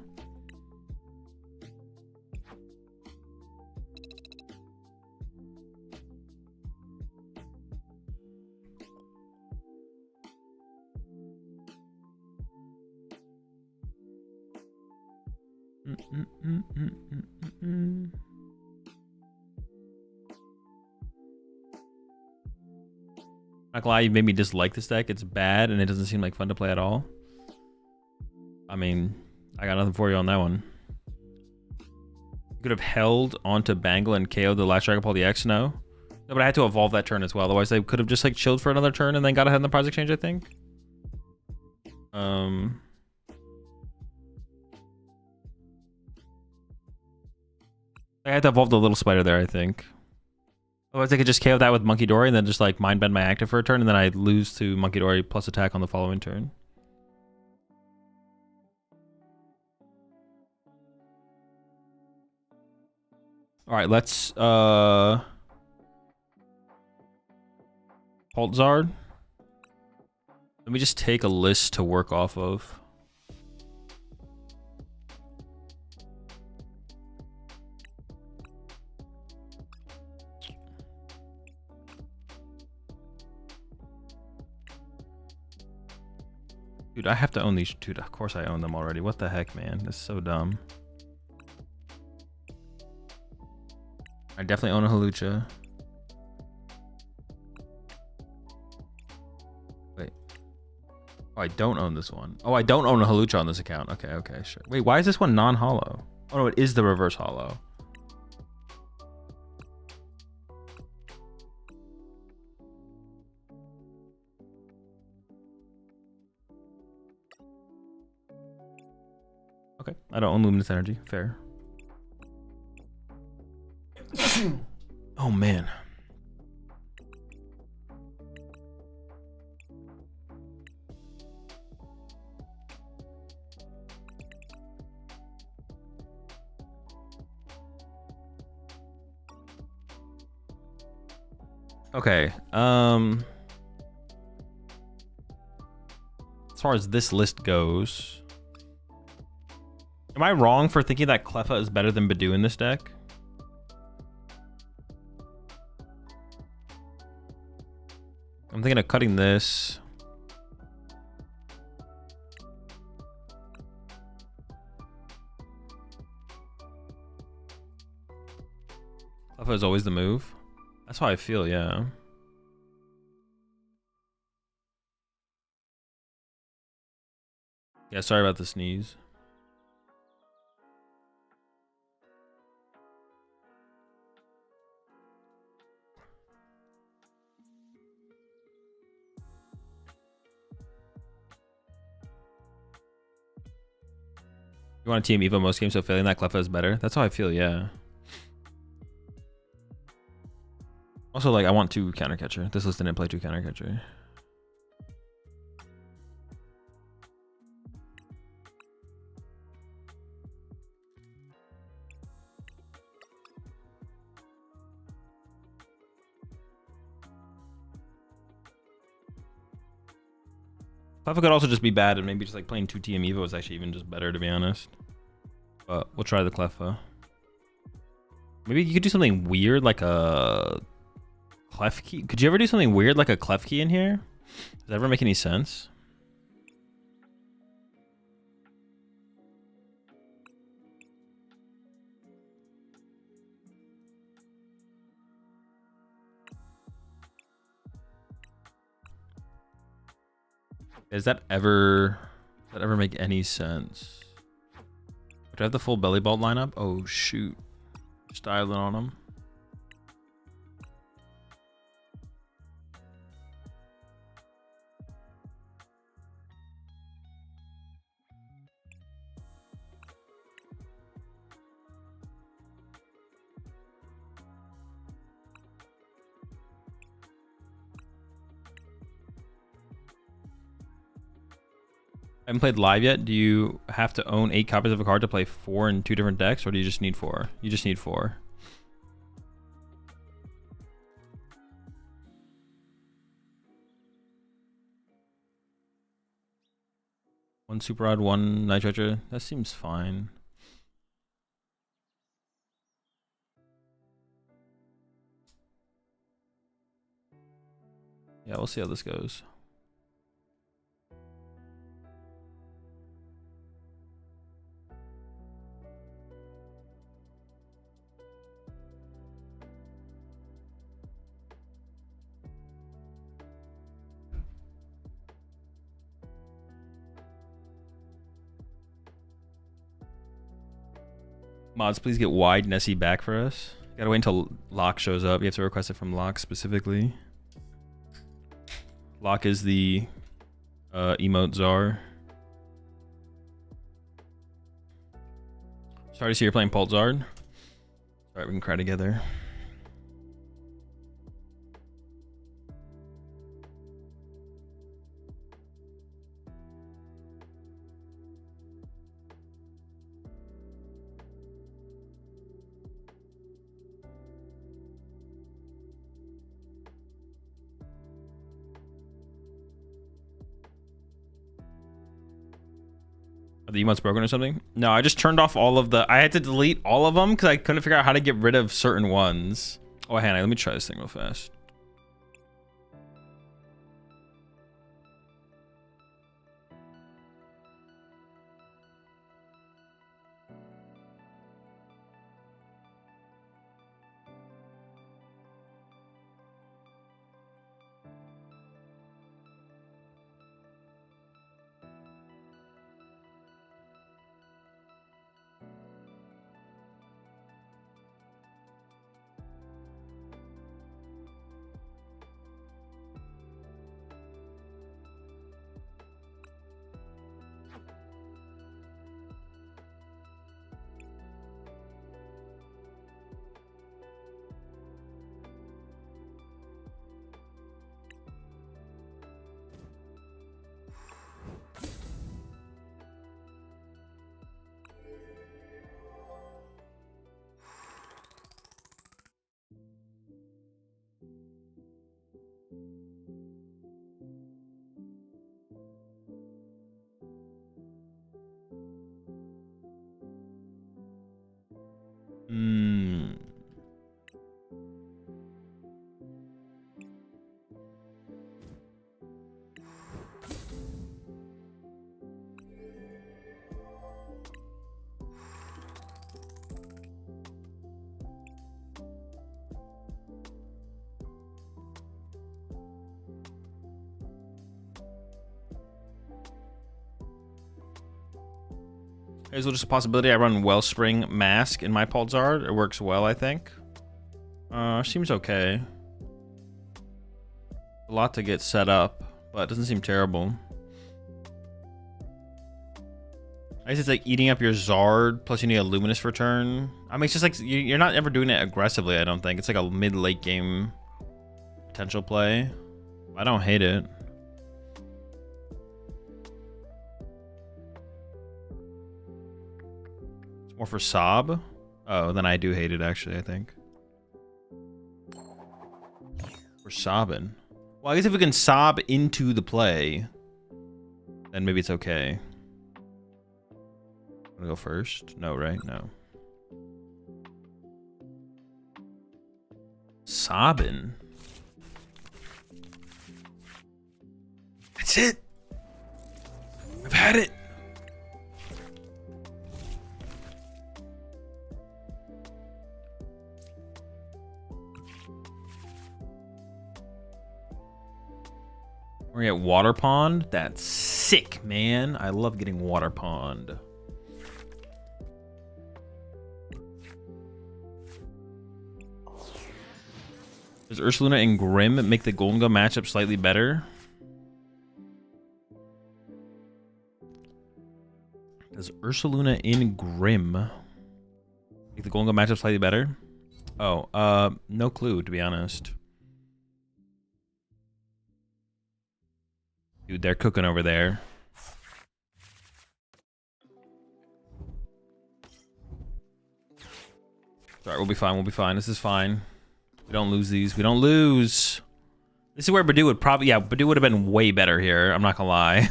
Not gonna lie, you made me dislike this deck. It's bad and it doesn't seem like fun to play at all. I mean, I got nothing for you on that one. You could have held onto Bangle and KO'd the last ZardPult EX, no? No, but I had to evolve that turn as well. Otherwise, they could have just like chilled for another turn and then got ahead in the prize exchange, I think. I had to evolve the little spider there, I think. Otherwise, I could just KO that with Monkey Dory and then just like mind bend my active for a turn and then I'd lose to Monkey Dory plus attack on the following turn. All right, let's Pult Zard. Let me just take a list to work off of. Dude, I have to own these. Dude, of course I own them already. What the heck, man? This is so dumb. I definitely own a Hawlucha. Wait. Oh, I don't own this one. Oh, I don't own a Hawlucha on this account. Okay, okay, sure. Wait, why is this one non-holo? Oh, no, it is the reverse holo. Okay, I don't own Luminous Energy. Fair. Oh, man. Okay. As far as this list goes, am I wrong for thinking that Cleffa is better than Badoo in this deck? I'm thinking of cutting this. Cleffa is always the move. That's how I feel, yeah. Yeah, sorry about the sneeze. You want to team Evo most games, so failing that Cleffa is better. That's how I feel, yeah. Also, like, I want 2 counter catcher. This list didn't play 2 counter catcher. Cleffa could also just be bad, and maybe just like playing 2 TM Evo is actually even just better, to be honest. But we'll try the Cleffa. Maybe you could do something weird like a Clef key. Could you ever do something weird like a Clef key in here? Does that ever make any sense? Does that ever make any sense? Do I have the full belly belt lineup? Oh shoot. Styling on them. I haven't played live yet. Do you have to own 8 copies of a card to play 4 in 2 different decks, or do you just need 4? You just need 4. One Super Odd, 1 Night Treasure. That seems fine. Yeah, we'll see how this goes. Mods, please get wide Nessie back for us. Gotta wait until Locke shows up. You have to request it from Locke specifically. Locke is the emote czar. Sorry to see you're playing Pult Zard. Alright, we can cry together. Are the emotes broken or something? No, I just turned off all of the... I had to delete all of them because I couldn't figure out how to get rid of certain ones. Oh, hang on. Let me try this thing real fast. There's just a possibility I run Wellspring Mask in my Zard. It works well, I think. Seems okay. A lot to get set up, but it doesn't seem terrible. I guess it's like eating up your Zard, plus you need a Luminous for turn. I mean, it's just like, you're not ever doing it aggressively, I don't think. It's like a mid-late game potential play. I don't hate it. It's more for Sob. Oh, then I do hate it, actually, I think. We're sobbing. Well, I guess if we can sob into the play, then maybe it's okay. Wanna go first? No, right? No. Sobbing. That's it. I've had it. We're gonna get Water Pond. That's sick, man. I love getting Water Pond. Does Ursaluna and Grim make the Golden Gun matchup slightly better? Does Ursaluna in Grim make the Golden Gun matchup slightly better? Oh, no clue, to be honest. Dude, they're cooking over there. Sorry, we'll be fine, we'll be fine. This is fine. We don't lose these. We don't lose. This is where Badu would probably... Yeah, Badu would have been way better here. I'm not gonna lie.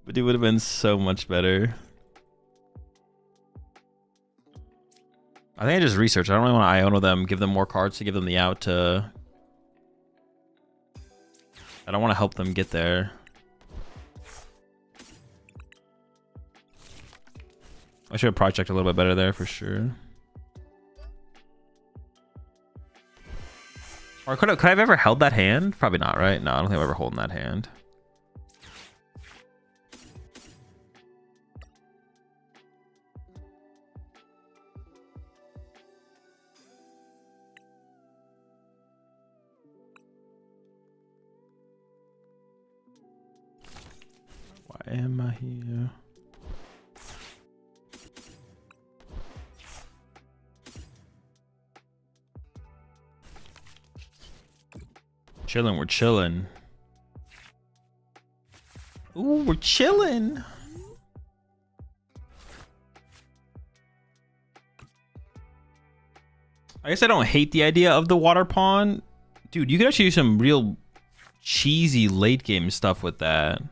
Badu would have been so much better. I think I just researched. I don't really want to Iono them, give them more cards to give them the out to... I don't want to help them get there. I should have projected a little bit better there for sure. Or could I have ever held that hand? Probably not, right? No, I don't think I've ever holding that hand. Why am I here? Chilling, we're chilling. Ooh, we're chilling. I guess I don't hate the idea of the Water Pond. Dude, you could actually do some real cheesy late game stuff with that.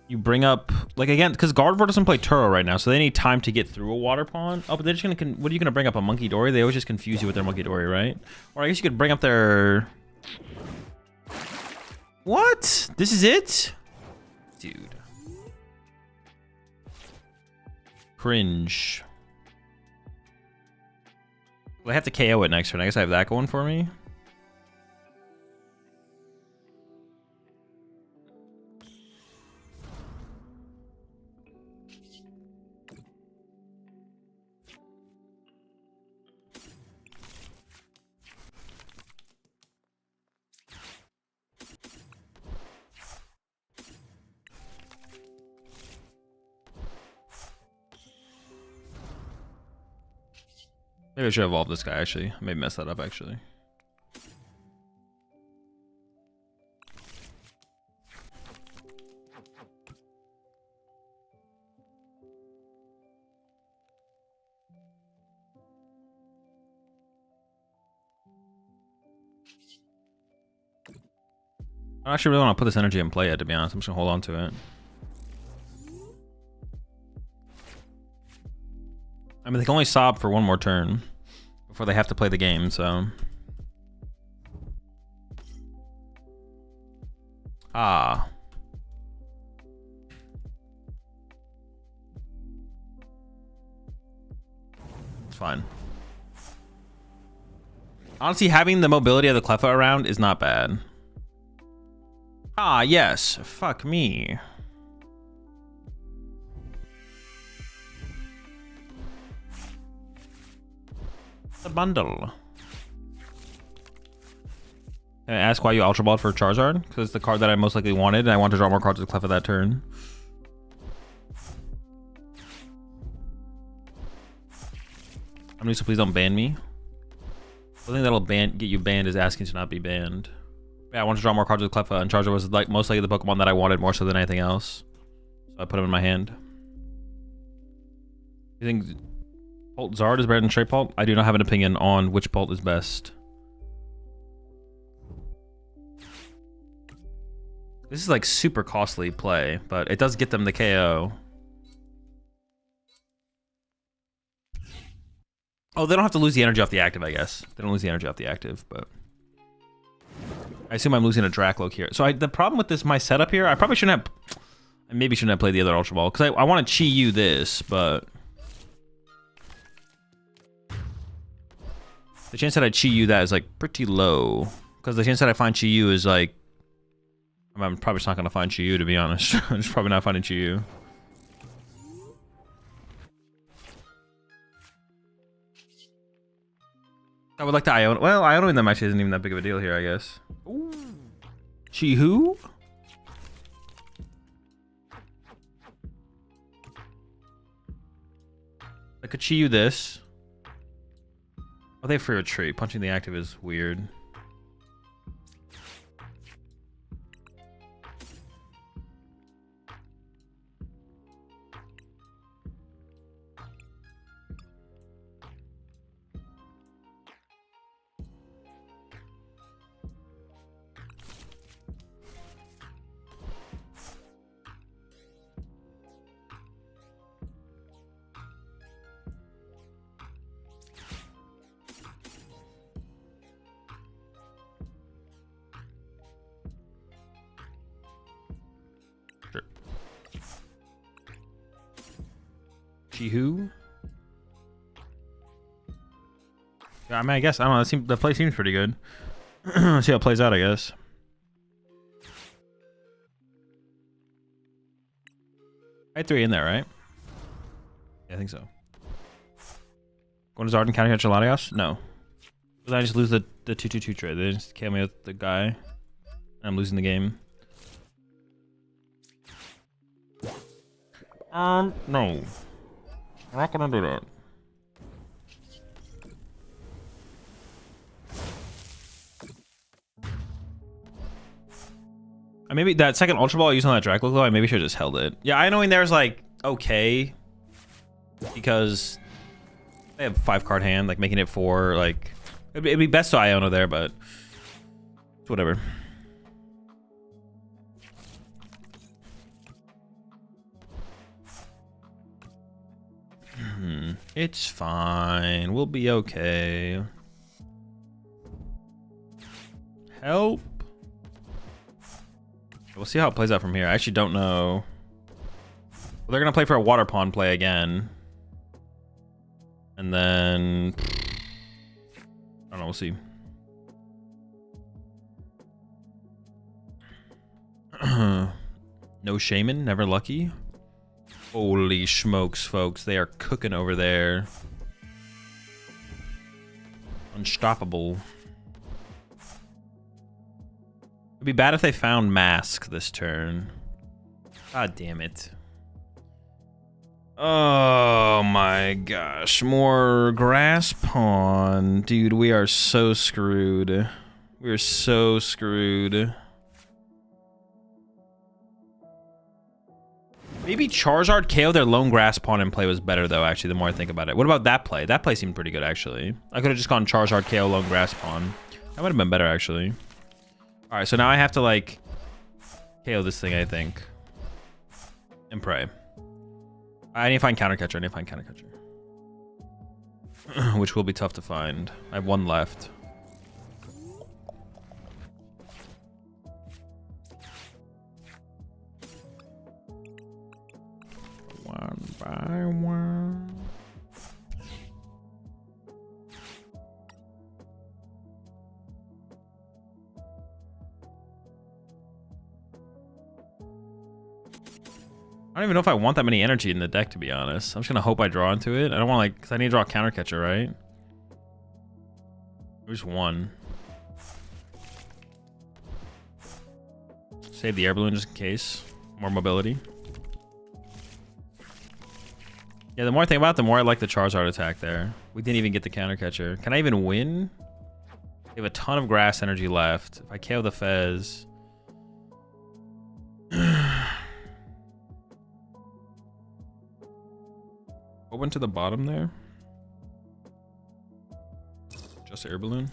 You bring up, like, again, because Gardevoir doesn't play Turo right now, so they need time to get through a Water Pond. Oh, but they're just gonna, what are you gonna bring up, a Monkey Dory? They always just confuse you with their Monkey Dory, right? Or I guess you could bring up their... What? This is it? Dude. Cringe. Well, I have to KO it next turn. I guess I have that going for me. Maybe I should evolve this guy, actually. I may mess that up, actually. I actually really want to put this energy in play yet, to be honest. I'm just going to hold on to it. I mean, they can only sob for one more turn before they have to play the game, so... Ah. It's fine. Honestly, having the mobility of the Cleffa around is not bad. Ah, yes. Fuck me. The bundle. Can I ask why you Ultra Balled for Charizard? Because it's the card that I most likely wanted, and I want to draw more cards with Clef at that turn. I'm new, so please don't ban me. The thing that'll get you banned is asking to not be banned. Yeah, I want to draw more cards with Cleffa, and Charizard was like most likely the Pokemon that I wanted more so than anything else. So I put him in my hand. You think Pult Zard is better than straight Pult? I do not have an opinion on which Pult is best. This is like super costly play, but it does get them the KO. Oh, they don't have to lose the energy off the active, I guess. They don't lose the energy off the active, but I assume I'm losing a Dracloak here. So the problem with this, my setup here, I probably shouldn't have, I maybe shouldn't have played the other Ultra Ball, because I want to Chi-Yu this, but the chance that I Chi-Yu that is like pretty low, because the chance that I find Chi-Yu is like, I'm probably just not going to find Chi-Yu, to be honest. I'm just probably not finding Chi-Yu. I would like to Iona. Well, Ionoing them actually isn't even that big of a deal here, I guess. Ooh. Chi-Hu? I could Chi-Yu this. Oh, they have free retreat. Punching the active is weird. Chi-Hu? Yeah, I mean, I guess, I don't know, the play seems pretty good. Let's see how it plays out, I guess. I had 3 in there, right? Yeah, I think so. Going to Zard and counter catch Latios? No. Did I just lose the 2/2/2 trade? They just KO me with the guy. And I'm losing the game. No. I'm not gonna do that. Maybe that second Ultra Ball I used on that Dracloak though, I maybe should have just held it. Yeah, I knowing there's like okay. Because they have 5-card hand, like making it 4, like it'd be best to Iona there, but it's whatever. It's fine. We'll be okay. Help. We'll see how it plays out from here. I actually don't know. Well, they're gonna play for a Water Pond play again. And then I don't know, we'll see. No Shaman, never lucky. Holy smokes, folks. They are cooking over there. Unstoppable. It'd be bad if they found Mask this turn. God damn it. Oh my gosh. More Grass Pond. Dude, we are so screwed. We are so screwed. Maybe Charizard KO their lone Grass Pond and play was better though, actually, the more I think about it. What about that play? That play seemed pretty good, actually. I could have just gone Charizard KO lone Grass Pond. That would have been better, actually. Alright, so now I have to, like, KO this thing, I think. And pray. I need to find Counter Catcher. I need to find Counter Catcher. Which will be tough to find. I have 1 left. One by one. I don't even know if I want that many energy in the deck, to be honest. I'm just gonna hope I draw into it. I don't want to, like, because I need to draw a Counter Catcher, right? There's one. Save the air balloon just in case. More mobility. Yeah, the more I think about it, the more I like the Charizard attack there. We didn't even get the counter catcher. Can I even win? We have a ton of grass energy left. If I KO the Fez. What went to the bottom there? Just air balloon.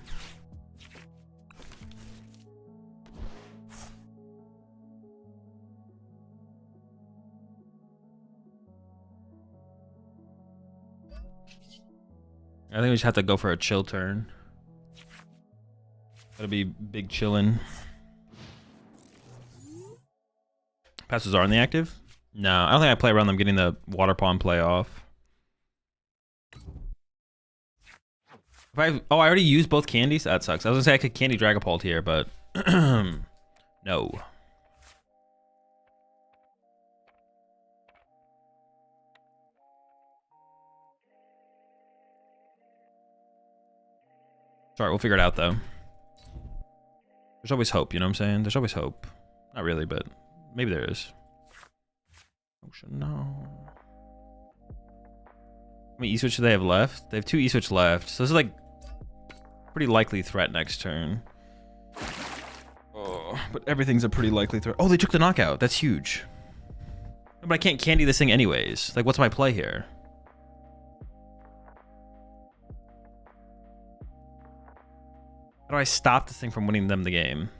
I think we just have to go for a chill turn. Gotta be big chillin'. Passes are in the active? No, I don't think I play around them getting the water pond play off. I already used both candies? That sucks. I was gonna say I could candy ZardPult here, but no. Sorry, we'll figure it out though. There's always hope, you know what I'm saying? There's always hope. Not really, but maybe there is. Ocean, no. How many E-switch do they have left? They have 2 E-switch left. So this is like pretty likely threat next turn. Oh, but everything's a pretty likely threat. Oh, they took the knockout. That's huge. But I can't candy this thing anyways. Like, what's my play here? How do I stop this thing from winning them the game?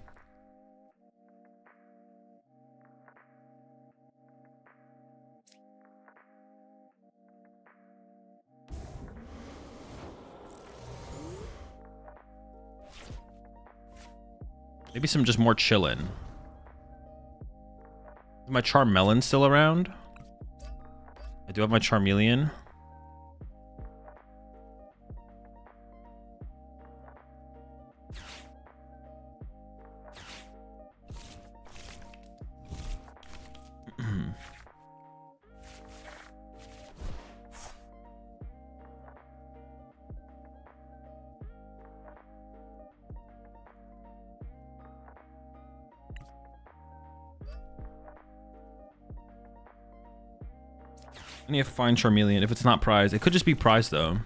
Maybe some just more chillin'. Is my Charmelon still around? I do have my Charmeleon. I need to find Charmeleon. If it's not prized, it could just be prized though.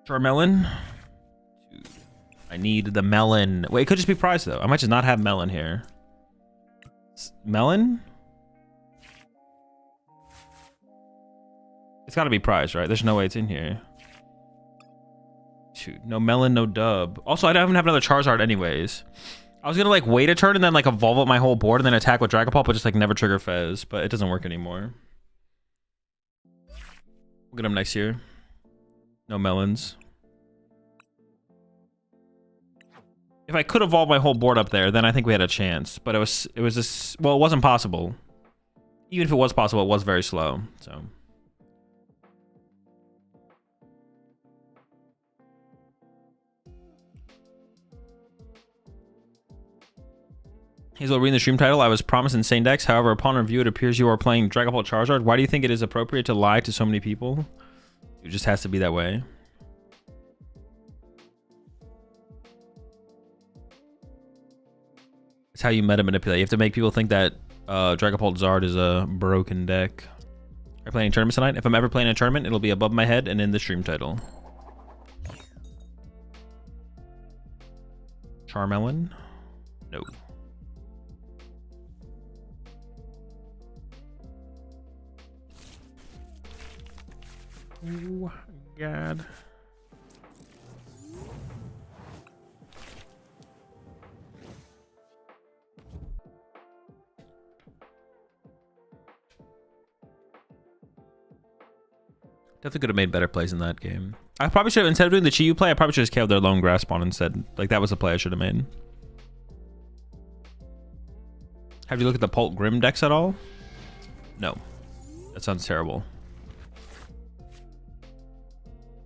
Charmelon. Dude, I need the melon. Wait, it could just be prized though. I might just not have melon here. Melon? It's got to be prized, right? There's no way it's in here. Shoot, no melon, no dub. Also, I don't even have another Charizard anyways. I was gonna like wait a turn and then like evolve up my whole board and then attack with ZardPult, but just like never trigger Fez. But it doesn't work anymore. We'll get him next year. No melons. If I could evolve my whole board up there, then I think we had a chance. But it was just, well, it wasn't possible. Even if it was possible, it was very slow. So. Hazel, reading the stream title, I was promised insane decks. However, upon review, it appears you are playing ZardPult Charizard. Why do you think it is appropriate to lie to so many people? It just has to be that way. It's how you meta manipulate. You have to make people think that ZardPult Zard is a broken deck. Are you playing tournaments tonight? If I'm ever playing a tournament, it'll be above my head and in the stream title. Charmelon? No. Oh, God. Definitely could have made better plays in that game. I probably should have, instead of doing the Chi-Yu play, I probably should have KO'd their lone grass spawn instead. Like, that was a play I should have made. Have you looked at the Pult Grim decks at all? No. That sounds terrible.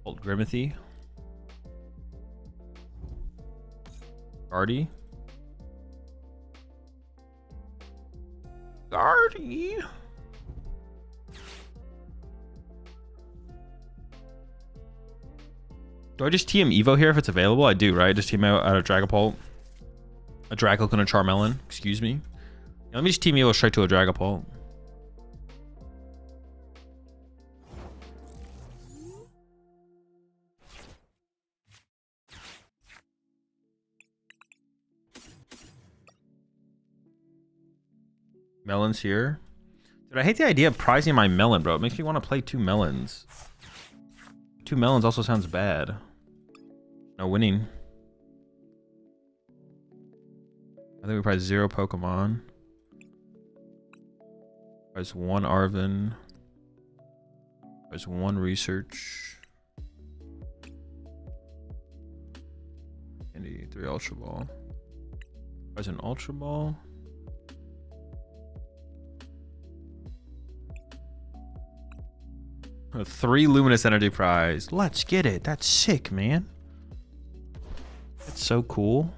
Pult Grimathy. Guardy. Guardy. Do I just TM Evo here if it's available? I do, right? Just TM out a Dragapult. A Dragapult and a Charmelon. Excuse me. Yeah, let me just TM Evo straight to a Dragapult. Melons here. Dude, I hate the idea of prizing my melon, bro. It makes me want to play 2 melons. 2 melons also sounds bad. No winning. I think we prize 0 Pokemon. Prize 1 Arven. Prize 1 Research. And 3 Ultra Ball. Prize an Ultra Ball. A 3 Luminous Energy prize. Let's get it. That's sick, man. That's so cool.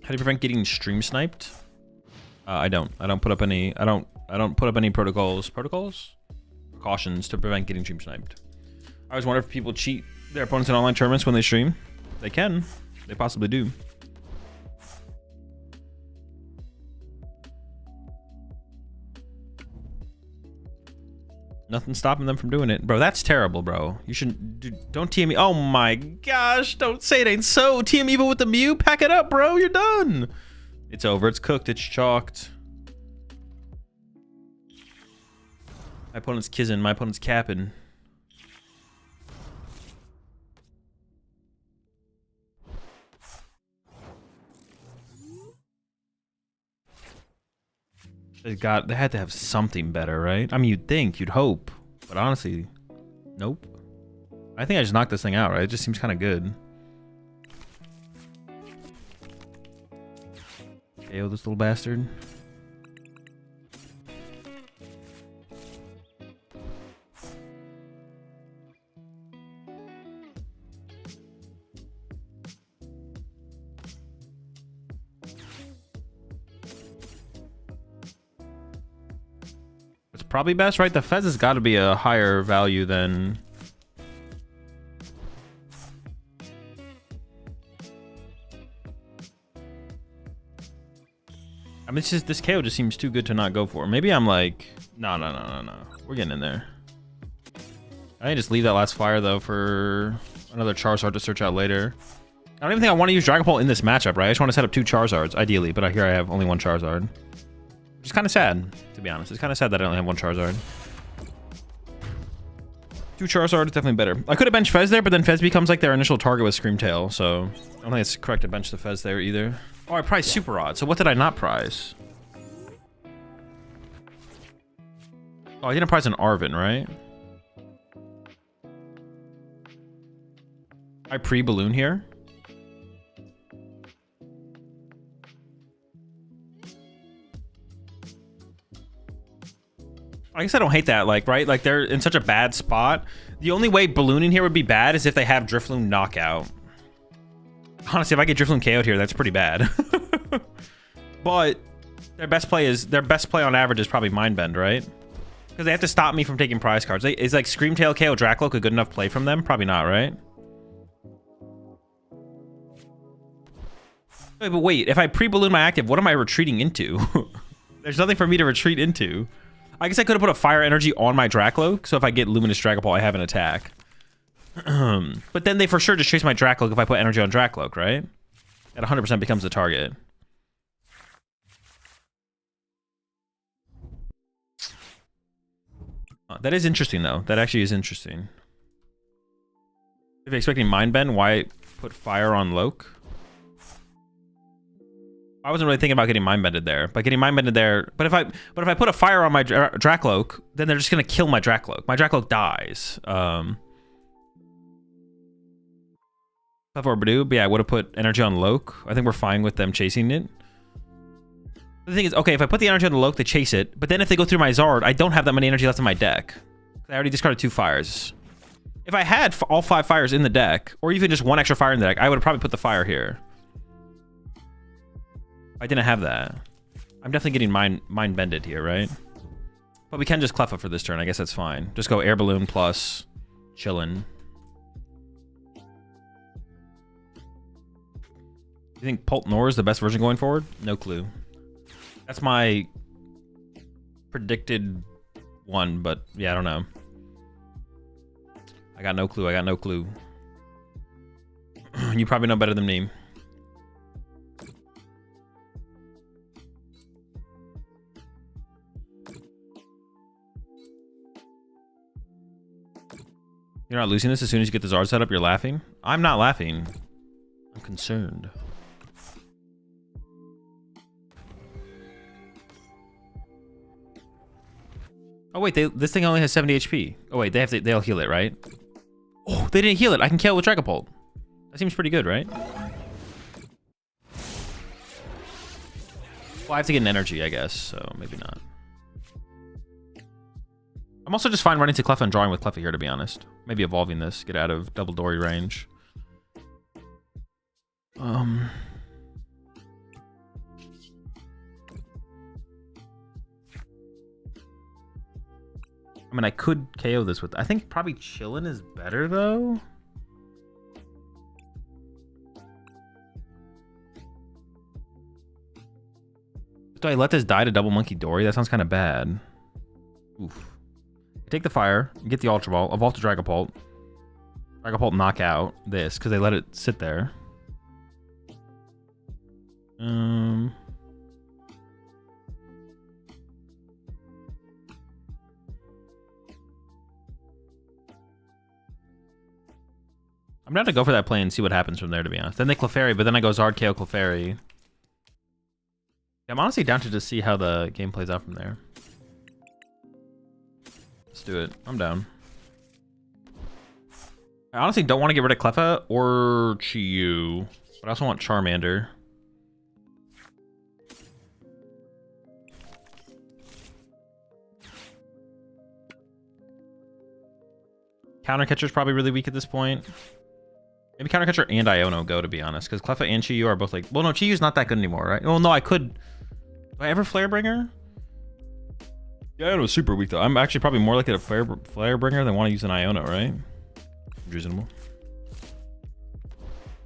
How do you prevent getting stream sniped? I don't put up any. I don't put up any protocols. Precautions to prevent getting stream sniped. I always wonder if people cheat their opponents in online tournaments when they stream. They can. They possibly do. Nothing stopping them from doing it. Bro, that's terrible, bro. You shouldn't. Don't TM me. Oh my gosh. Don't say it ain't so. TM Evo with the Mew. Pack it up, bro. You're done. It's over. It's cooked. It's chalked. My opponent's kizzing. My opponent's capping. They had to have something better, right? I mean, you'd think, you'd hope, but honestly, nope. I think I just knocked this thing out, right? It just seems kind of good. KO this little bastard. Probably best, right? The Fez has got to be a higher value than... I mean, this KO just seems too good to not go for. Maybe I'm like, no. We're getting in there. I can just leave that last fire, though, for another Charizard to search out later. I don't even think I want to use Dragon Ball in this matchup, right? I just want to set up 2 Charizards, ideally. But here I have only 1 Charizard. Which is kind of sad, to be honest. It's kind of sad that I only have 1 Charizard. 2 Charizard is definitely better. I could have benched Fez there, but then Fez becomes like their initial target with Screamtail, so I don't think it's correct to bench the Fez there either. Oh, I prized Super Odd, so what did I not prize? Oh, I didn't prize an Arven, right? I pre-balloon here. I guess I don't hate that, like, right? Like, they're in such a bad spot. The only way ballooning here would be bad is if they have Drifloon knockout. Honestly, if I get Drifloon KO'd here, that's pretty bad. But their best play on average is probably Mind Bend, right? Because they have to stop me from taking prize cards. Is like Screamtail KO Dracloak a good enough play from them? Probably not, right? Wait, but wait, if I pre-balloon my active, what am I retreating into? There's nothing for me to retreat into. I guess I could have put a fire energy on my Dracloak, so if I get Luminous Dragon Ball, I have an attack. But then they for sure just chase my Dracloak if I put energy on Dracloak, right? That 100% becomes the target. That is interesting, though. That actually is interesting. If you're expecting Mind Bend, why put fire on Loke? I wasn't really thinking about getting Mind Bended there. But getting Mind Bended there... But if I put a fire on my Dracloak, then they're just going to kill my Dracloak. My Dracloak dies. But yeah, I would have put energy on Loke. I think we're fine with them chasing it. The thing is, okay, if I put the energy on the Loke, they chase it. But then if they go through my Zard, I don't have that many energy left in my deck. I already discarded 2 fires. If I had all 5 fires in the deck, or even just 1 extra fire in the deck, I would have probably put the fire here. I didn't have that. I'm definitely getting mind bended here, right? But we can just Cleffa for this turn. I guess that's fine. Just go Air Balloon plus chillin'. You think Pult Nor is the best version going forward? No clue. That's my predicted one, but yeah, I don't know. I got no clue. I got no clue. You probably know better than me. You're not losing this as soon as you get the Zard set up, you're laughing? I'm not laughing. I'm concerned. Oh wait, this thing only has 70 HP. Oh wait, they'll heal it, right? Oh, they didn't heal it. I can kill it with Dragapult. That seems pretty good, right? Well, I have to get an energy, I guess, so maybe not. I'm also just fine running to Cleffa and drawing with Cleffa here, to be honest. Maybe evolving this, get out of double Dory range. I mean, I could KO this with... I think probably Chillin' is better, though. Do I let this die to double Monkey Dory? That sounds kind of bad. Oof. Take the fire, get the Ultra Ball, evolve to Dragapult. Dragapult knock out this, because they let it sit there. I'm gonna have to go for that play and see what happens from there, to be honest. Then they Clefairy, but then I go Zard KO Clefairy. I'm honestly down to just see how the game plays out from there. Let's do it. I'm down. I honestly don't want to get rid of Cleffa or Chi-Yu, but I also want Charmander. Counter Catcher's probably really weak at this point. Maybe Counter Catcher and Iono go, to be honest, because Cleffa and Chi-Yu are both like... Well, no, Chi-Yu's not that good anymore, right? Oh, no, I could... Do I ever Flare Bringer? Yeah, Iono's super weak, though. I'm actually probably more likely to Flare Bringer than want to use an Iono, right? Reasonable.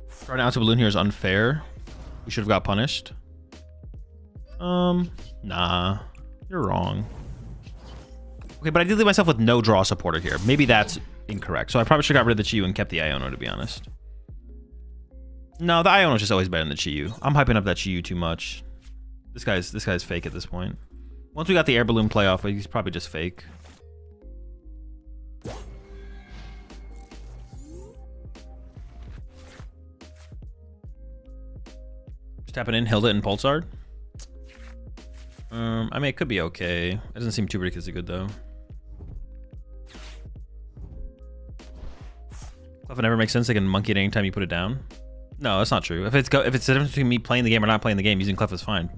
Throwing out to Balloon here is unfair. We should have got punished. Nah. You're wrong. Okay, but I did leave myself with no draw supported here. Maybe that's incorrect. So I probably should have got rid of the Chi-Yu and kept the Iono, to be honest. No, the Iono's just always better than the Chi-Yu. I'm hyping up that Chi-Yu too much. This guy's fake at this point. Once we got the Air Balloon playoff, he's probably just fake. Just tapping in, Hilda and Pulsar. I mean, it could be okay. It doesn't seem too ridiculously good, though. Cleffa never makes sense. They can monkey it anytime you put it down. No, that's not true. If it's the difference between me playing the game or not playing the game, using Cleffa is fine.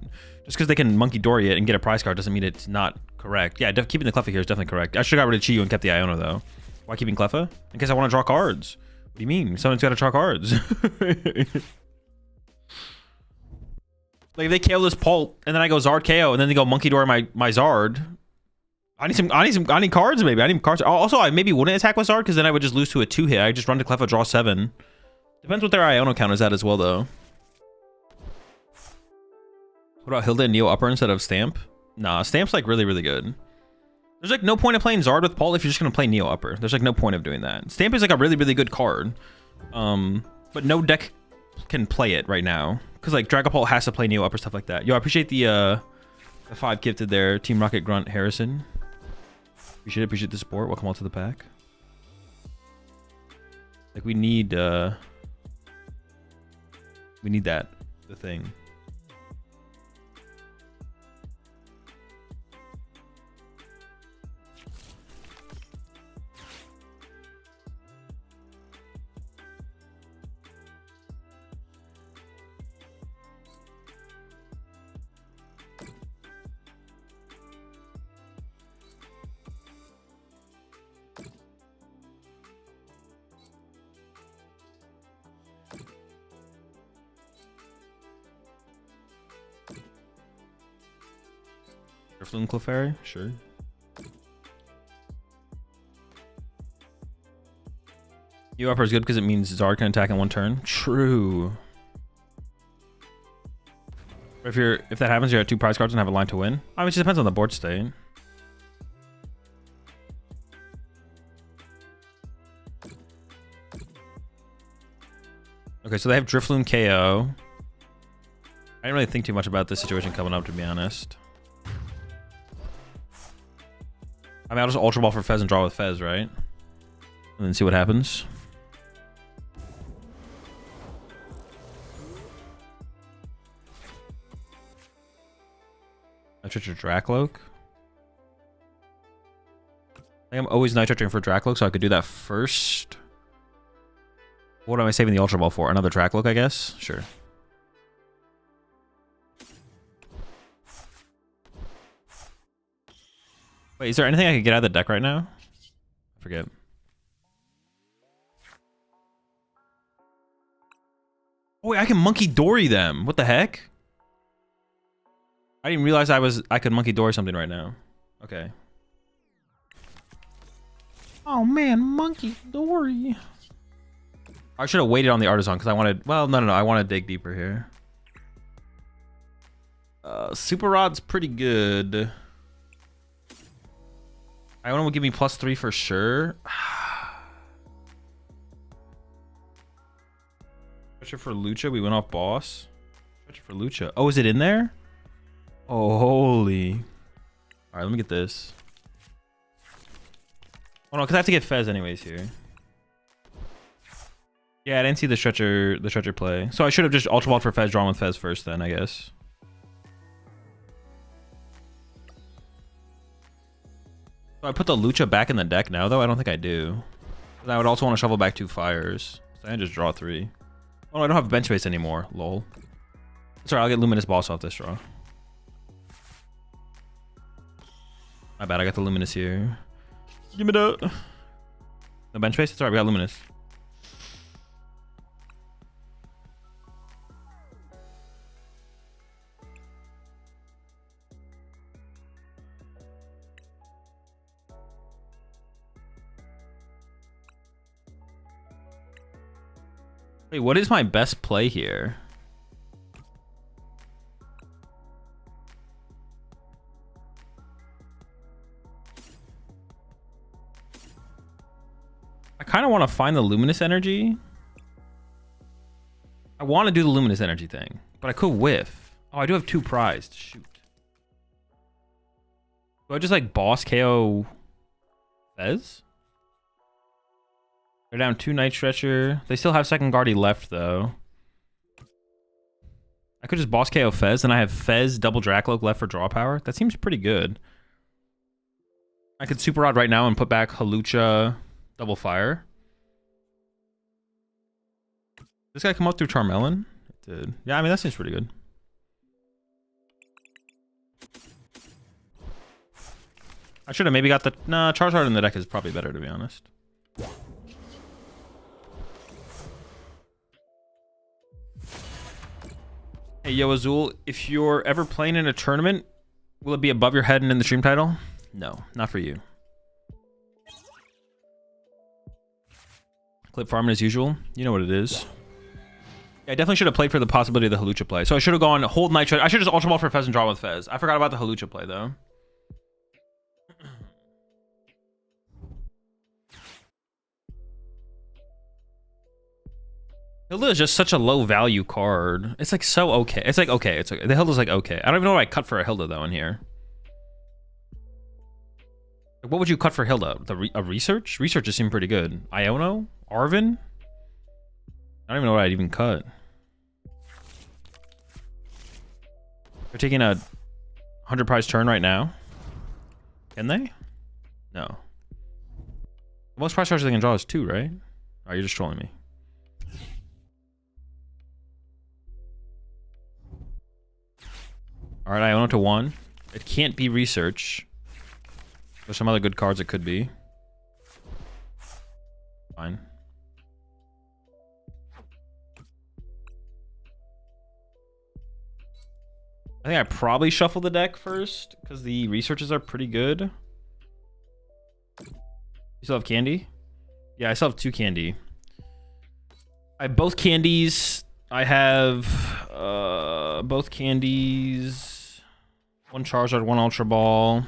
Just because they can monkey Dory it and get a prize card doesn't mean it's not correct. Yeah, keeping the Cleffa here is definitely correct. I should have got rid of Chi-Yu and kept the Iono, though. Why keeping Cleffa? In case I want to draw cards. What do you mean? Someone's got to draw cards. Like, if they KO this Pult, and then I go Zard KO, and then they go Monkey Dory my Zard. I need cards, maybe. I need cards. Also, I maybe wouldn't attack with Zard, because then I would just lose to a 2-hit. I just run to Cleffa, draw 7. Depends what their Iono count is at as well, though. What about Hilda and Neo Upper instead of Stamp? Nah, Stamp's, like, really, really good. There's, like, no point of playing Zard with Pult if you're just going to play Neo Upper. There's, like, no point of doing that. Stamp is, like, a really, really good card. But no deck can play it right now. Because, like, Dragapult has to play Neo Upper, stuff like that. Yo, I appreciate the 5 gifted there. Team Rocket Grunt Harrison. Appreciate the support. Welcome all to the pack. Like, we need that. The thing. Drifloon Clefairy, sure. U upper is good because it means Zard can attack in one turn. True. If that happens, you're at 2 prize cards and have a line to win. I mean, it just depends on the board state. Okay, so they have Drifloon KO. I didn't really think too much about this situation coming up, to be honest. I mean, I'll just Ultra Ball for Fez and draw with Fez, right? And then see what happens. Nitrate Dracloak. I think I'm always nitrating for Dracloak, so I could do that first. What am I saving the Ultra Ball for? Another Dracloak, I guess? Sure. Wait, is there anything I could get out of the deck right now? I forget. Oh wait, I can Monkey Dory them. What the heck? I didn't realize I could Monkey Dory something right now. Okay. Oh man, Monkey Dory. I should have waited on the Artisan because I wanted. Well, no. I want to dig deeper here. Super Rod's pretty good. Iona will give me +3 for sure. Stretcher for Lucha. We went off boss. Stretcher for Lucha. Oh, is it in there? Oh, holy. All right, let me get this. Oh no, because I have to get Fez anyways here. Yeah, I didn't see the stretcher play. So I should have just Ultra Balled for Fez, drawn with Fez first then, I guess. So I put the Lucha back in the deck now, though? I don't think I do. I would also want to shuffle back 2 fires. So I can just draw 3. Oh, no, I don't have bench space anymore. Lol. Sorry, I'll get Luminous Boss off this draw. My bad, I got the Luminous here. Give me the... No bench space? It's alright, we got Luminous. Wait, what is my best play here? I kind of want to find the Luminous Energy. I want to do the Luminous Energy thing, but I could whiff. Oh, I do have 2 prized. Shoot. Do I just like boss KO Fez? They're down 2 Night Stretcher. They still have second Guardy left, though. I could just boss KO Fez, and I have Fez double Dracloak left for draw power. That seems pretty good. I could Super Rod right now and put back Halucha double fire. This guy come up through Charmelon? It did. Yeah, I mean, that seems pretty good. I should have maybe got the... Nah, Charizard in the deck is probably better, to be honest. Hey, yo, Azul, if you're ever playing in a tournament, will it be above your head and in the stream title? No, not for you. Clip farming as usual. You know what it is. Yeah, I definitely should have played for the possibility of the Halucha play. So I should have gone hold Nitro. I should have just Ultra Ball for Fez and draw with Fez. I forgot about the Halucha play, though. Hilda is just such a low value card. It's like so okay. It's like okay. It's okay. The Hilda's like okay. I don't even know what I cut for a Hilda though in here. What would you cut for Hilda? A research? Research just seemed pretty good. Iono? Arvin? I don't even know what I'd even cut. They're taking a 100 prize turn right now. Can they? No. The most prize charges they can draw is 2, right? Oh, you're just trolling me. All right, I own it to 1. It can't be research. There's some other good cards it could be. Fine. I think I probably shuffle the deck first because the researches are pretty good. You still have candy? Yeah, I still have 2 candy. I have both candies. I have both candies. 1 Charizard, 1 Ultra Ball.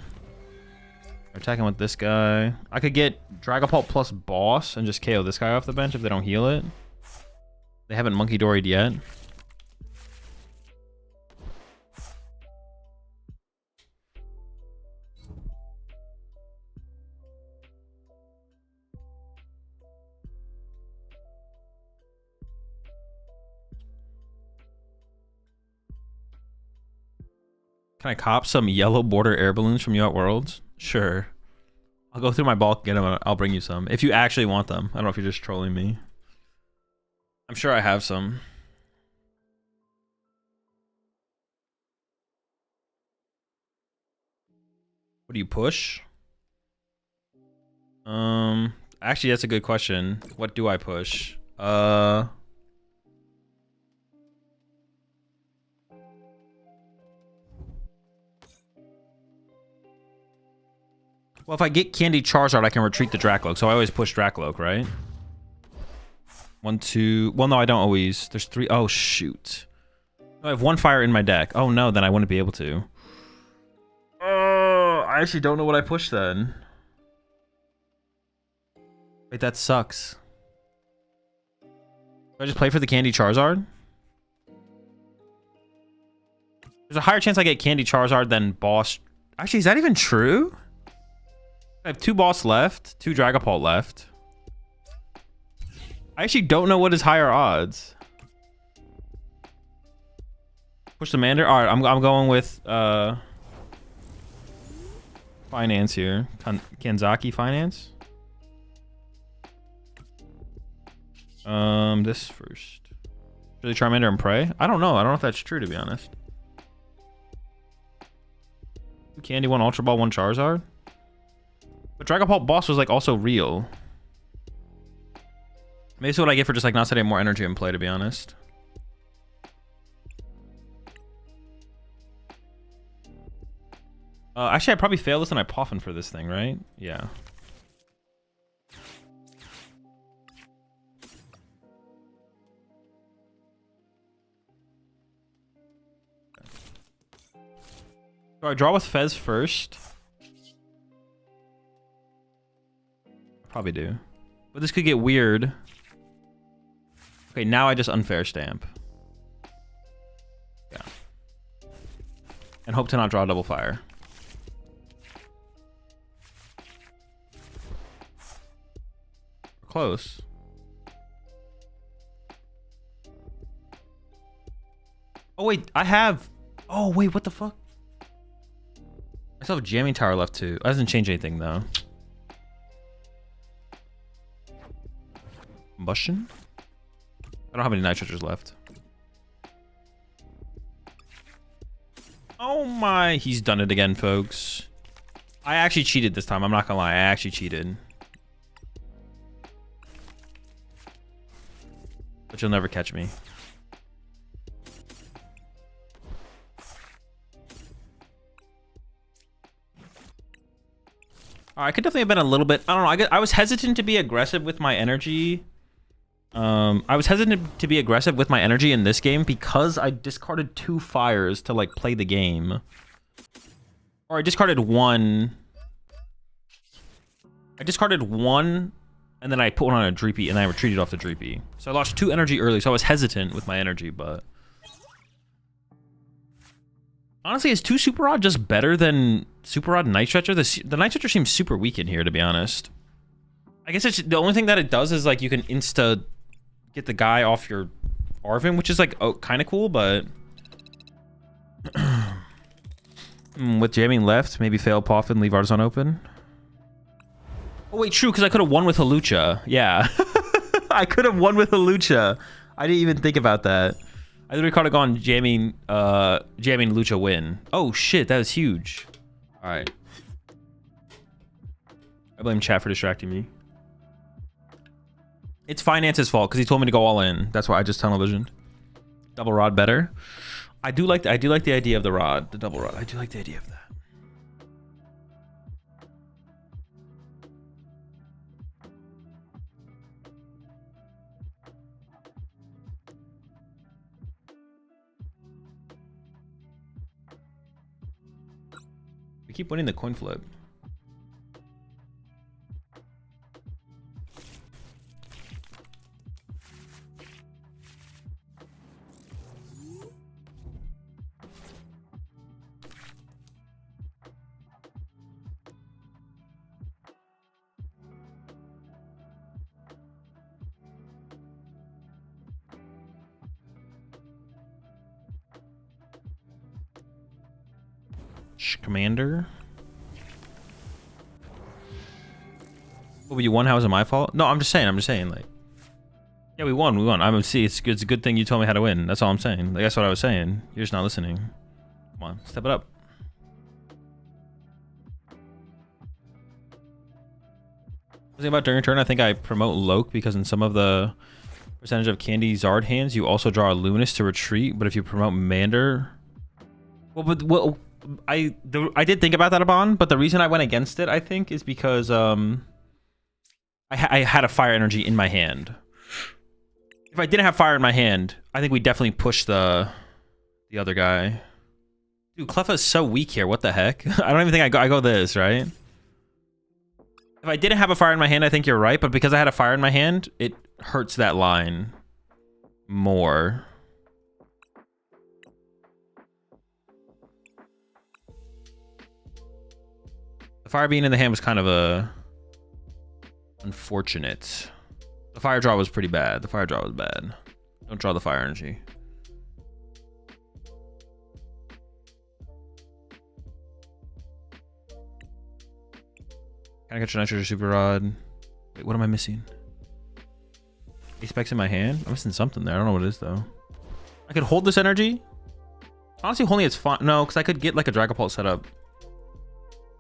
Attacking with this guy. I could get Dragapult plus Boss and just KO this guy off the bench if they don't heal it. They haven't Monkey Doried yet. Can I cop some yellow border air balloons from you at Worlds? Sure. I'll go through my bulk, get them, I'll bring you some. If you actually want them. I don't know if you're just trolling me. I'm sure I have some. What do you push? Actually, that's a good question. What do I push? Well, if I get Candy Charizard, I can retreat the Dracloak, so I always push Dracloak, right? 1, 2... Well, no, I don't always. There's 3... Oh, shoot. I have 1 fire in my deck. Oh, no, then I wouldn't be able to. Oh, I actually don't know what I push then. Wait, that sucks. Do I just play for the Candy Charizard? There's a higher chance I get Candy Charizard than Boss... Actually, is that even true? I have 2 Boss left, 2 Dragapult left. I actually don't know what is higher odds. Push the Mander. All right, I'm going with Finance here. Kanzaki Finance. This first. Really Charmander and Prey? I don't know. I don't know if that's true, to be honest. 2 Candy, 1 Ultra Ball, 1 Charizard. But Dragapult Boss was like also real. Maybe it's what I get for just like not setting more energy in play, to be honest. Actually, I probably fail this and I Poffin for this thing, right? Yeah. So I draw with Fez first. Probably do. But this could get weird. Okay, now I just unfair stamp. Yeah. And hope to not draw a double fire. Close. Oh wait, I have... Oh wait, what the fuck? I still have a Jamming Tower left too. That doesn't change anything though. Combustion? I don't have any Night Treasures left. Oh my, he's done it again, folks. I actually cheated this time. I'm not gonna lie, I actually cheated. But you'll never catch me. I could definitely have been a little bit... I don't know. I was hesitant to be aggressive with my energy. I was hesitant to be aggressive with my energy in this game because I discarded 2 fires to, like, play the game. Or I discarded 1. I discarded 1, and then I put 1 on a Dreepy, and I retreated off the Dreepy. So I lost 2 energy early, so I was hesitant with my energy, but... Honestly, is 2 Super Rod just better than Super Rod Night Stretcher? The Night Stretcher seems super weak in here, to be honest. I guess it's the only thing that it does is like you can insta get the guy off your Arvin, which is like kind of cool, but with jamming left, maybe fail Poffin, leave Artisan open. Oh wait, true, because I could have won with Halucha. Yeah, I could have won with Halucha. I didn't even think about that. I literally could have gone jamming Lucha win. Oh shit, that was huge. All right. I blame chat for distracting me. It's Finance's fault because he told me to go all in. That's why I just tunnel visioned. Double Rod better. I do like the idea of the rod, the double rod. I do like the idea of that. We keep winning the coin flip. Commander. What, you won? How is it my fault? No, I'm just saying, like, yeah, we won. I'm see, it's a good thing you told me how to win. That's all I'm saying. Like, that's what I was saying. You're just not listening. Come on, step it up. Something about during turn, I think I promote Loke because in some of the percentage of candy Zard hands, you also draw a Luminous to retreat. But if you promote Mander, I did think about that, Abon, but the reason I went against it, I think, is because I had a fire energy in my hand. If I didn't have fire in my hand, I think we definitely push the other guy. Dude, Cleffa is so weak here. What the heck? I don't even think I go this, right? If I didn't have a fire in my hand, I think you're right, but because I had a fire in my hand, it hurts that line more. The fire being in the hand was kind of unfortunate. The fire draw was pretty bad. The fire draw was bad. Don't draw the fire energy. Can I catch an extra super rod? Wait, what am I missing? Ace specs in my hand? I'm missing something there. I don't know what it is though. I could hold this energy. Honestly, holding it's fine. No, because I could get like a ZardPult set up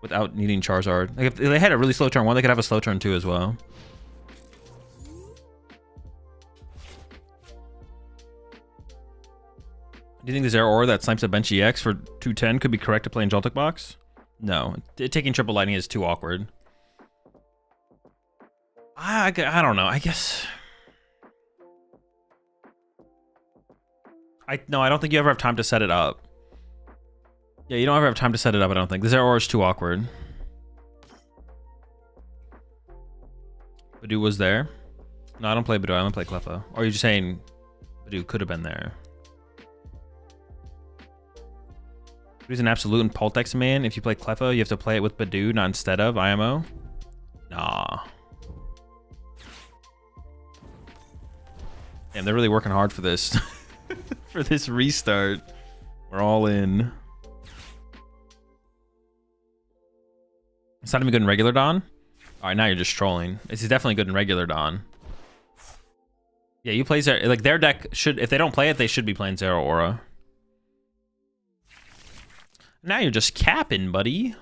without needing Charizard. Like if they had a really slow turn 1, they could have a slow turn 2 as well. Do you think this Aura that snipes a bench EX for 210 could be correct to play in Joltik box? No, taking triple lightning is too awkward. I don't know. I guess. No, I don't think you ever have time to set it up. Yeah, you don't ever have time to set it up, I don't think. This Aura is too awkward. Badoo was there. No, I don't play Badoo. I don't play Cleffa. Or are you just saying Badoo could have been there? Badoo's an absolute and Pultex man. If you play Cleffa, you have to play it with Badoo, not instead of IMO. Nah. Damn, they're really working hard for this. For this restart. We're all in. It's not even good in regular Dawn? Alright, now you're just trolling. This is definitely good in regular Dawn. Yeah, you play Zero. Like, their deck should... If they don't play it, they should be playing Zero Aura. Now you're just capping, buddy.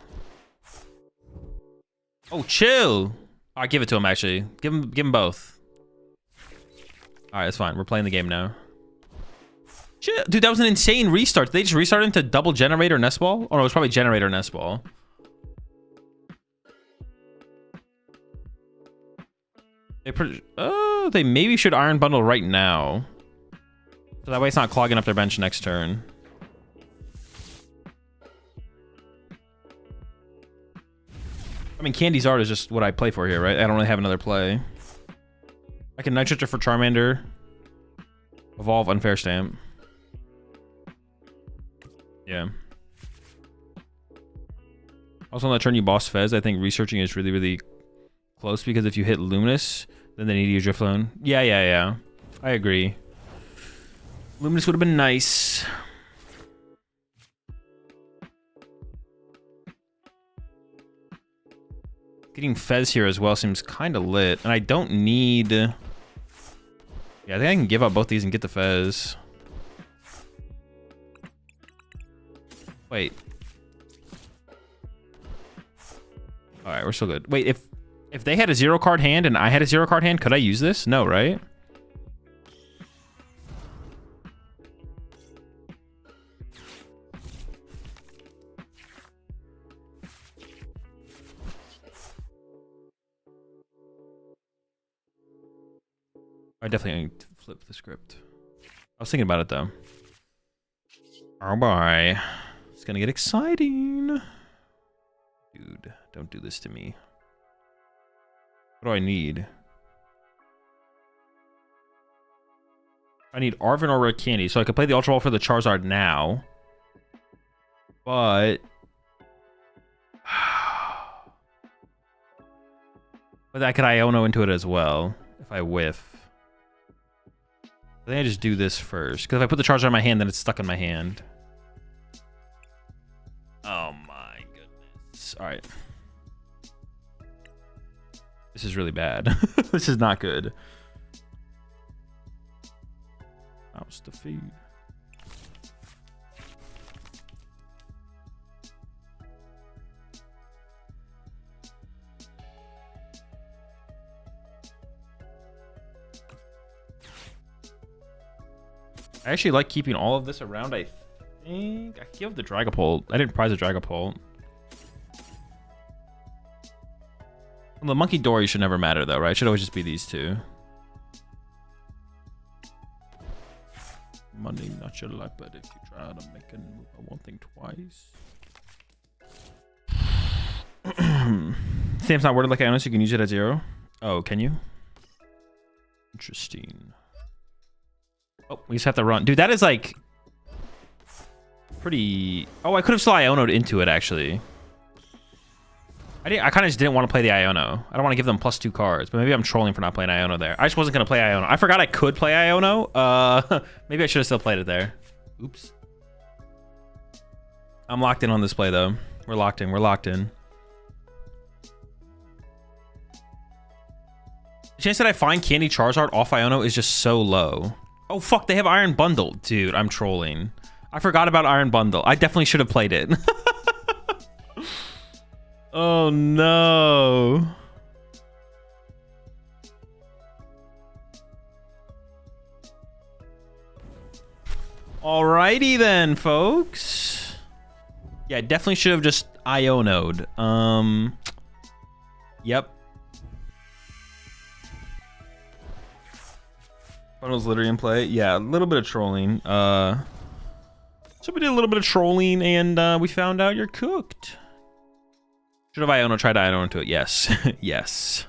Oh, chill. Alright, give it to him, actually. Give him both. Alright, that's fine. We're playing the game now. Chill. Dude, that was an insane restart. Did they just restart into double generator nest ball? Oh, no, it was probably generator nest ball. They maybe should Iron Bundle right now. So that way it's not clogging up their bench next turn. I mean, Candy Zard is just what I play for here, right? I don't really have another play. I can Nitrate for Charmander. Evolve Unfair Stamp. Yeah. Also on that turn you boss Fez, I think researching is really, really close because if you hit Luminous, then they need to use your Drifloon. Yeah. I agree. Luminous would have been nice. Getting Fez here as well seems kind of lit. And I don't need... Yeah, I think I can give up both these and get the Fez. Wait. Alright, we're still good. Wait, if they had a 0-card hand and I had a 0-card hand, could I use this? No, right? I definitely need to flip the script. I was thinking about it though. Oh boy. It's gonna get exciting. Dude, don't do this to me. What do I need? I need Arven or Red Candy, so I could play the Ultra Ball for the Charizard now. But... but I could Iono into it as well, if I whiff. I think I just do this first, because if I put the Charizard in my hand, then it's stuck in my hand. Oh my goodness. Alright. This is really bad. This is not good. Mouse to feed. I actually like keeping all of this around. I think I give the Dragapult. I didn't prize a Dragapult. Well, the Monkey Dory should never matter though, right? It should always just be these two. Money, not your life, but if you try to make a move, I won't think twice. Sam's not worded like Iono, so you can use it at 0. Oh, can you? Interesting. Oh, we just have to run. Dude, that is like pretty... Oh, I could have still Iono'd into it, actually. I kind of just didn't want to play the Iono. I don't want to give them +2 cards, but maybe I'm trolling for not playing Iono there. I just wasn't going to play Iono. I forgot I could play Iono. Maybe I should have still played it there. Oops. I'm locked in on this play, though. We're locked in. We're locked in. The chance that I find Candy Charizard off Iono is just so low. Oh, fuck. They have Iron Bundle. Dude, I'm trolling. I forgot about Iron Bundle. I definitely should have played it. Oh, no. Alrighty then, folks. Yeah, definitely should have just Iono'd. Yep. Funnel's literally in play. Yeah, a little bit of trolling. So we did a little bit of trolling, and we found out you're cooked. Should have Iono tried to Iono into it? Yes. Yes.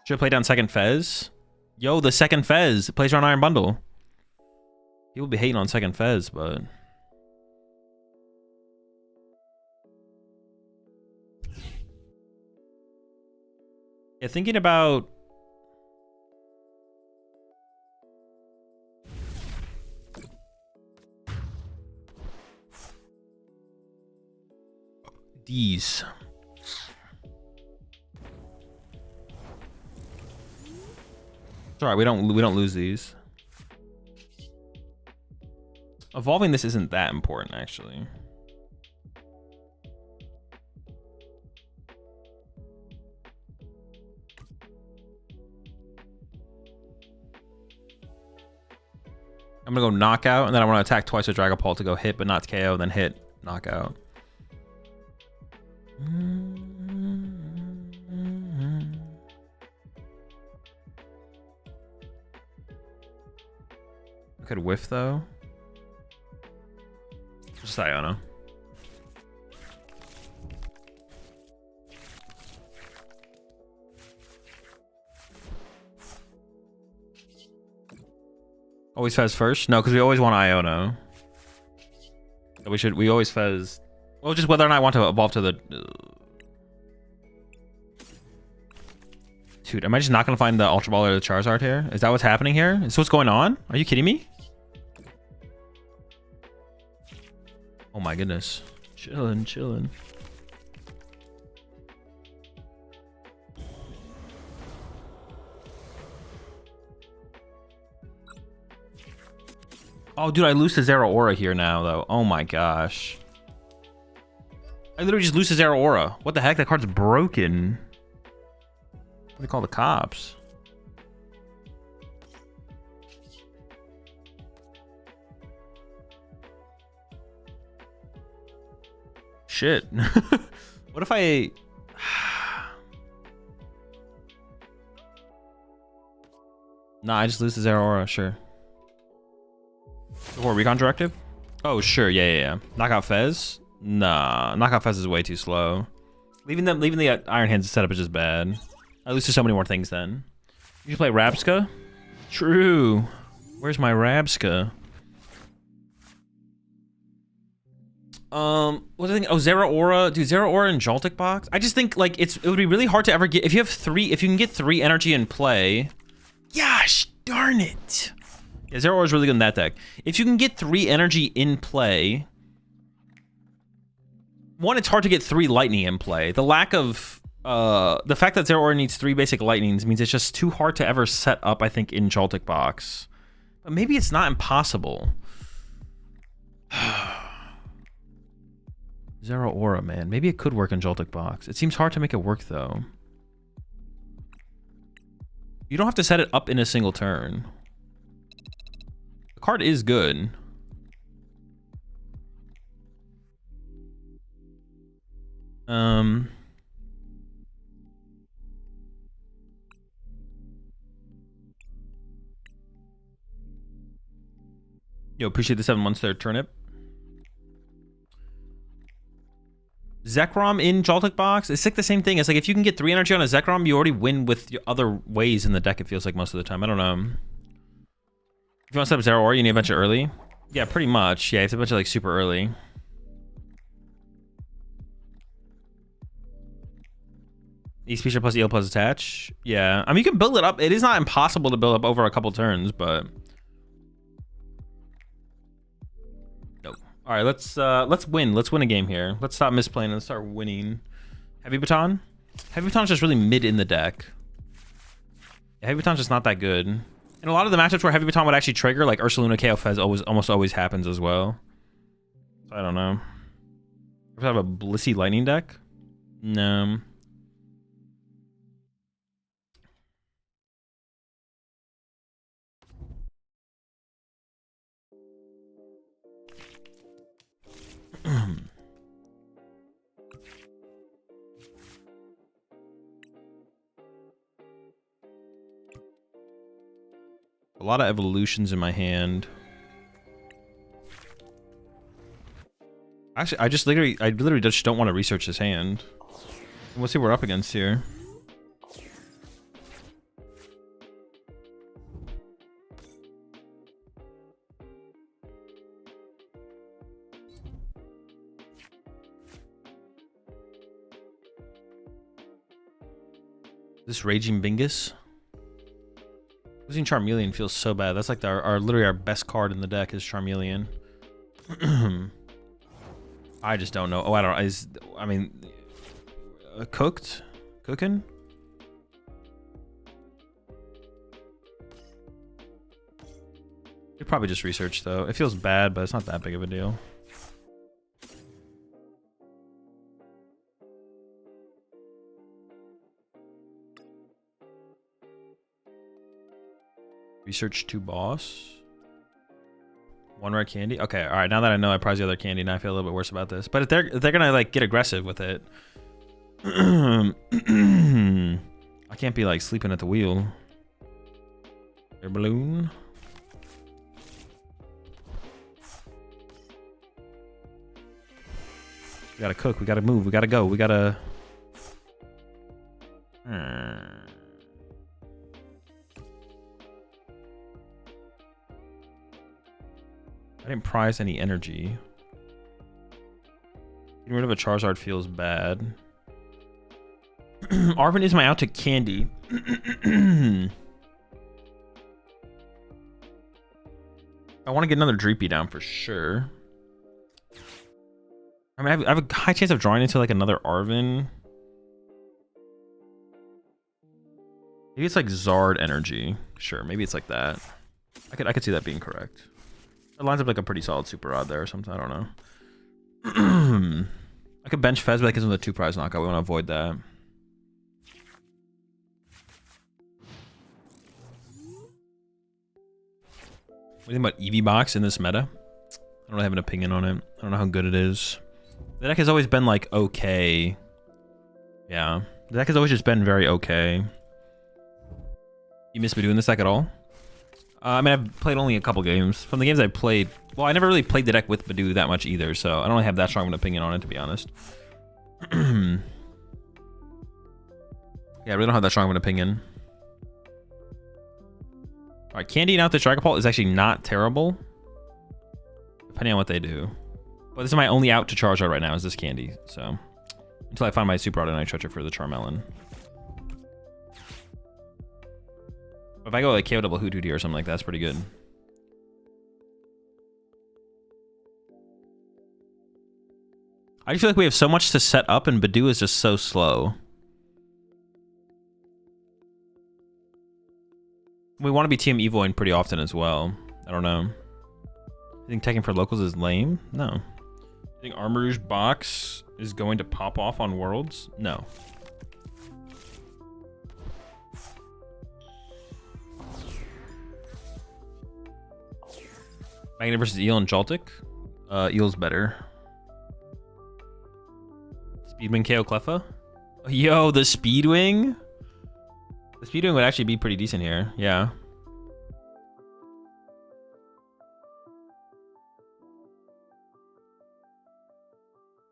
Should have played down second Fez. Yo, the second Fez. It plays around Iron Bundle. People be hating on second Fez, but... yeah, thinking about... these. It's alright, we don't lose these. Evolving this isn't that important, actually. I'm gonna go knockout, and then I want to attack twice with Dragapult to go hit, but not KO, then hit knockout. I could whiff though. Just Iono. Always Fez first? No, because we always want Iono. We always Fez. Well, just whether or not I want to evolve to the... Dude, am I just not going to find the Ultra Ball or the Charizard here? Is that what's happening here? Is this what's going on? Are you kidding me? Oh my goodness. Chilling, chilling. Oh, dude, I lose to Zero Aura here now, though. Oh my gosh. I literally just lose to Zero Aura. What the heck? That card's broken. What do they call the cops? Shit. What if I... Nah, I just lose the Zero Aura, sure. Before Recon Directive? Oh, sure, yeah. Knockout Fez? Nah, Knockout Fez is way too slow. Leaving the Iron Hands setup is just bad. I lose to so many more things then. You should play Rabska? True. Where's my Rabska? What was I thinking? Oh, Zero Aura. Dude, Zero Aura and Joltik box? I just think, like, it would be really hard to ever get... If you can get 3 energy in play... Gosh, darn it. Yeah, Zero Aura is really good in that deck. If you can get 3 energy in play... One, it's hard to get 3 lightning in play. The lack of... the fact that Zero Aura needs 3 basic lightnings means it's just too hard to ever set up, I think, in Joltik box. But maybe it's not impossible. Zero Aura, man. Maybe it could work in Joltik box. It seems hard to make it work, though. You don't have to set it up in a single turn. The card is good. Yo, appreciate the 7 months there, Turnip. Zekrom in Joltik box? It's like the same thing. It's like if you can get 3 energy on a Zekrom, you already win with other ways in the deck, it feels like most of the time. I don't know. If you want to set up Zero Aura, you need a bunch of early. Yeah, pretty much. Yeah, it's a bunch of like super early. E-Speaker plus EL plus attach. Yeah. I mean, you can build it up. It is not impossible to build up over a couple turns, but... All right, let's win. Let's win a game here. Let's stop misplaying and let's start winning. Heavy Baton? Heavy Baton's just really mid in the deck. Yeah, Heavy Baton's just not that good. And a lot of the matchups where Heavy Baton would actually trigger, like Ursaluna KO Fez almost always happens as well. So I don't know. Ever have a Blissey Lightning deck? No. A lot of evolutions in my hand. Actually, I literally just don't want to research this hand. We'll see what we're up against here. This Raging Bingus? Losing Charmeleon feels so bad. That's like literally our best card in the deck is Charmeleon. I just don't know. Oh, I don't know. I mean, cooking? You probably just research though. It feels bad, but it's not that big of a deal. Research 2 boss. 1 rare candy. Okay, all right. Now that I know I prize the other candy, now I feel a little bit worse about this. But if they're gonna like get aggressive with it, I can't be like sleeping at the wheel. Air balloon. We gotta cook. We gotta move. We gotta go. We gotta. I didn't prize any energy. Getting rid of a Charizard feels bad. Arvin is my out to candy. I want to get another Dreepy down for sure. I mean, I have a high chance of drawing into like another Arvin. Maybe it's like Zard energy. Sure, maybe it's like that. I could see that being correct. It lines up like a pretty solid super rod there or something. I don't know. I could bench Fez, but that gives him the 2 prize knockout. We want to avoid that. What do you think about Eevee box in this meta? I don't really have an opinion on it. I don't know how good it is. The deck has always been like okay. Yeah. The deck has always just been very okay. You miss me doing this deck at all? I mean, I've played only a couple games. From the games I played, well, I never really played the deck with Badoo that much either, so I don't really have that strong of an opinion on it, to be honest. Yeah, I really don't have that strong of an opinion. All right, candying out the ZardPult is actually not terrible, depending on what they do. But this is my only out to Charizard right now, is this candy. So until I find my super auto and I stretch it for the Charmelon. If I go like KO double Hoot here or something like that, that's pretty good. I just feel like we have so much to set up and Badoo is just so slow. We want to be Team Evoing pretty often as well. I don't know. You think taking for locals is lame? No. You think Armor Rouge box is going to pop off on Worlds? No. Magnet versus Eel and Joltik? Eel's better. Speedwing KO Cleffa? Yo, the Speedwing? The Speedwing would actually be pretty decent here. Yeah.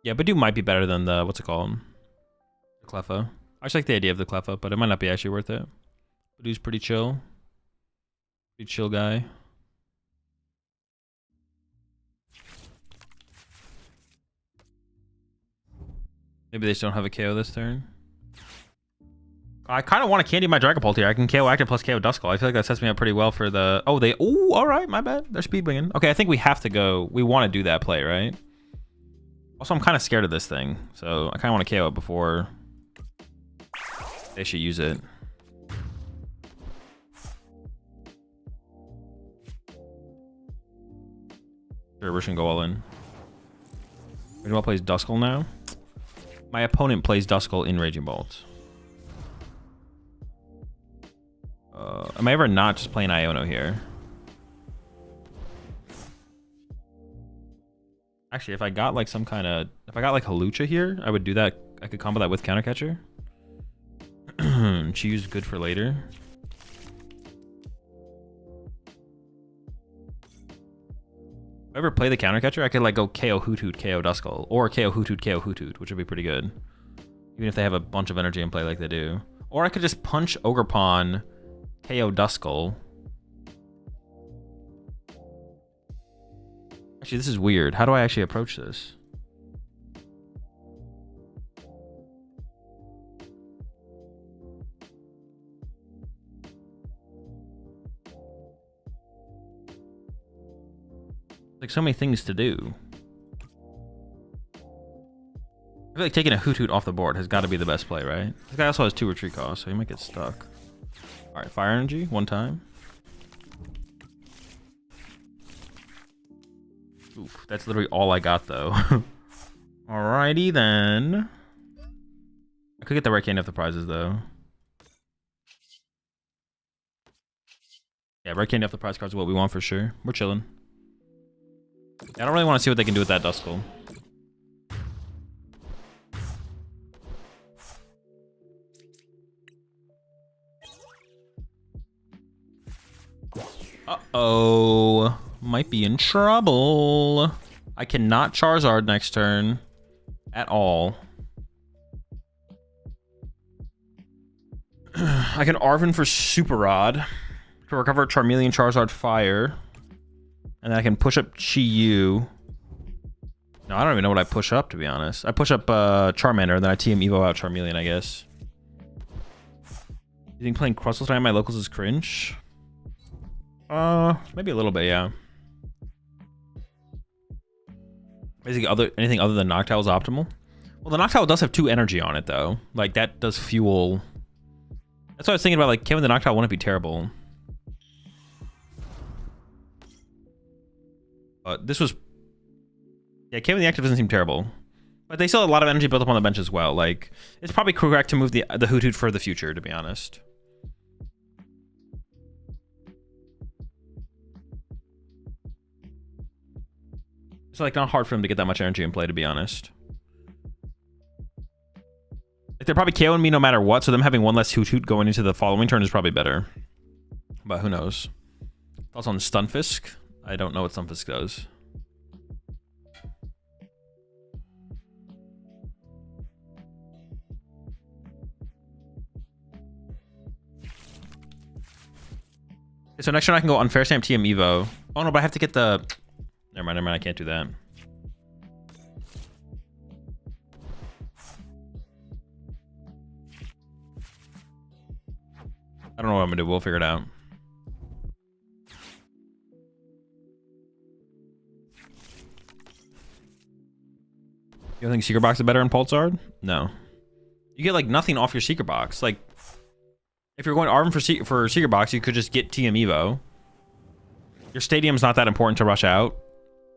Yeah, Badoo might be better than the, what's it called? The Cleffa. I just like the idea of the Cleffa, but it might not be actually worth it. Badoo's pretty chill. Pretty chill guy. Maybe they just don't have a KO this turn. I kind of want to candy my ZardPult here. I can KO Active plus KO Duskull. I feel like that sets me up pretty well for the... Oh, they... Oh, all right. My bad. They're speedwinging. Okay, I think we have to go... We want to do that play, right? Also, I'm kind of scared of this thing. So, I kind of want to KO it before they should use it. Sure, we're just going to go all in. Raging Bolt plays Duskull now. My opponent plays Duskull in Raging Bolt. Am I ever not just playing Iono here? Actually, if I got like some kind of... If I got like Halucha here, I would do that. I could combo that with Counter Catcher. Choose good for later. If I ever play the Counter Catcher, I could like go KO Hoot Hoot, KO Duskull. Or KO Hoot Hoot, KO Hoot Hoot, which would be pretty good. Even if they have a bunch of energy in play like they do. Or I could just punch Ogerpon, KO Duskull. Actually, this is weird. How do I actually approach this? Like so many things to do. I feel like taking a Hoot Hoot off the board has got to be the best play, right? This guy also has 2 retreat costs, so he might get stuck. Alright, Fire Energy, 1 time. Oof, that's literally all I got, though. Alrighty, then. I could get the right candy off the prizes, though. Yeah, right candy off the prize cards is what we want for sure. We're chilling. I don't really want to see what they can do with that Duskull. Uh-oh. Might be in trouble. I cannot Charizard next turn. At all. I can Arven for Super Rod. To recover Charmeleon, Charizard, Fire. And then I can push up Chi-Yu. No, I don't even know what I push up, to be honest. I push up Charmander, and then I TM Evo out Charmeleon, I guess. You think playing Crustle Time in my locals is cringe? Maybe a little bit, yeah. Basically, anything other than Noctowl is optimal. Well, the Noctowl does have 2 energy on it, though. Like, that does fuel... That's what I was thinking about, like, Kevin the Noctowl wouldn't be terrible. But this was... Yeah, Kevin the Active doesn't seem terrible. But they still have a lot of energy built up on the bench as well. Like, it's probably correct to move the Hoot Hoot for the future, to be honest. It's like not hard for him to get that much energy in play, to be honest. Like, they're probably KOing me no matter what, so them having 1 less Hoot Hoot going into the following turn is probably better. But who knows? Thoughts on Stunfisk? I don't know what Stunfisk does. So next turn I can go Unfair Stamp TM Evo. Oh no, but I have to get the... Never mind, I can't do that. I don't know what I'm gonna do, we'll figure it out. You don't think Secret Box is better in Pulsar? No. You get like nothing off your Secret Box. Like, if you're going Arm for Secret Box, you could just get TM Evo. Your Stadium's not that important to rush out.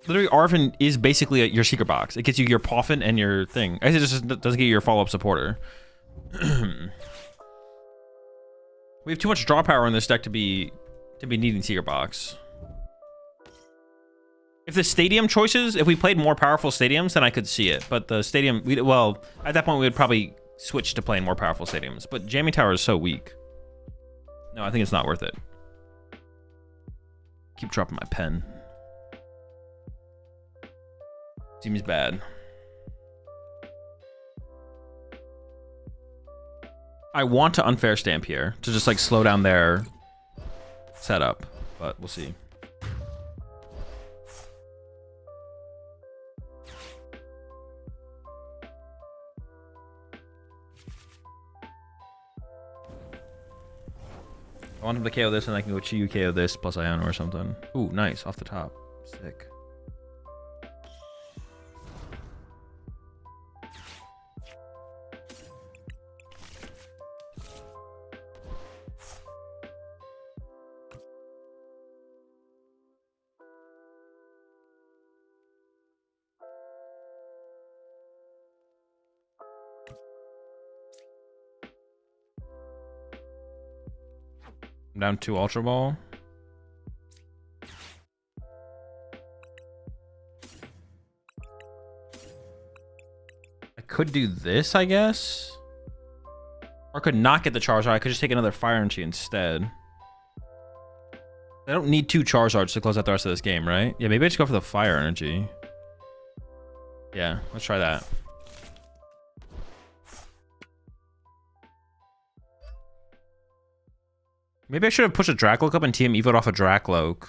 Literally, Arvin is basically your Secret Box. It gets you your Poffin and your thing. I guess it just doesn't get you your follow-up supporter. We have too much draw power in this deck to be needing Secret Box. If the Stadium choices, if we played more powerful Stadiums, then I could see it. But the Stadium, well, at that point, we would probably switch to playing more powerful Stadiums. But Jamming Tower is so weak. No, I think it's not worth it. Keep dropping my pen. Seems bad. I want to Unfair Stamp here to just like slow down their setup, but we'll see. I want him to KO this and I can go Chiyu KO this plus Iono or something. Ooh, nice. Off the top. Sick. I'm down 2 Ultra Ball. I could do this, I guess. Or I could not get the Charizard. I could just take another Fire Energy instead. I don't need 2 Charizards to close out the rest of this game, right? Yeah, maybe I just go for the Fire Energy. Yeah, let's try that. Maybe I should have pushed a Dracloak up and TM Evo'd off a Dracloak.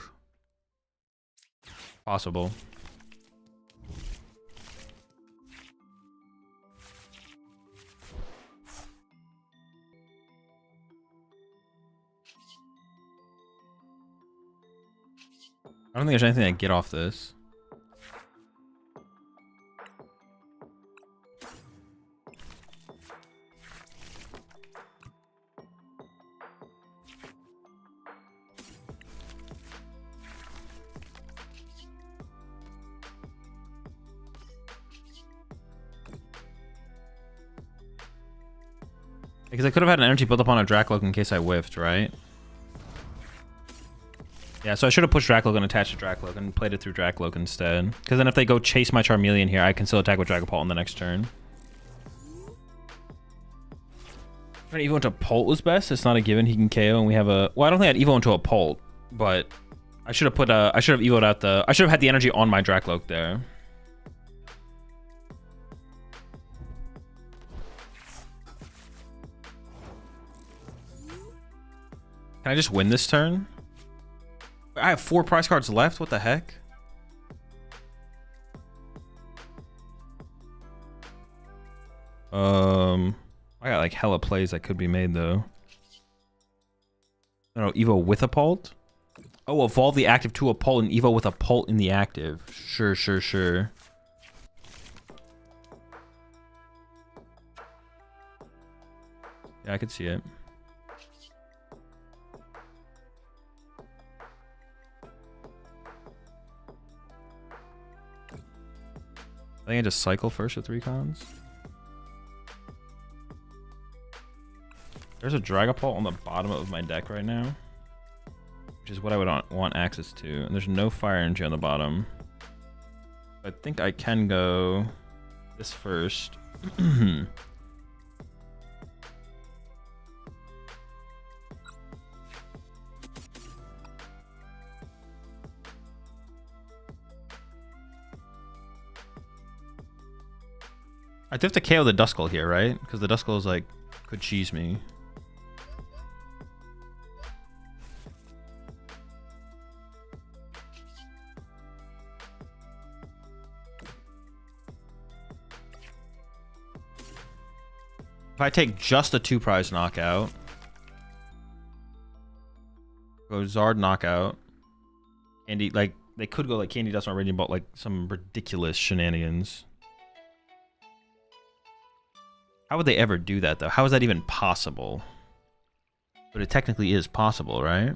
Possible. I don't think there's anything I get off this. Because I could have had an energy built up on a Dracloak in case I whiffed, right? Yeah, so I should have pushed Dracloak and attached to Dracloak and played it through Dracloak instead. Because then if they go chase my Charmeleon here, I can still attack with Dragapult on the next turn. Evo into Pult was best. It's not a given he can KO, and we have a... Well, I don't think I'd Evo into a Pult, but I should have put a... I should have Evo'd out the... I should have had the energy on my Dracloak there. Can I just win this turn? I have 4 prize cards left? What the heck? I got like hella plays that could be made though. I don't know, Evo with a Pult? Oh, evolve the active to a Pult and Evo with a Pult in the active. Sure, sure, sure. Yeah, I could see it. I think I just cycle first with recons. There's a Dragapult on the bottom of my deck right now, which is what I would want access to. And there's no Fire Energy on the bottom. I think I can go this first. I do have to KO the Duskull here, right? Because the Duskull is like, could cheese me. If I take just a 2-prize knockout, go Zard knockout, Candy, like, they could go like Candy Dust on Raging Bolt, like some ridiculous shenanigans. How would they ever do that, though? How is that even possible? But it technically is possible, right?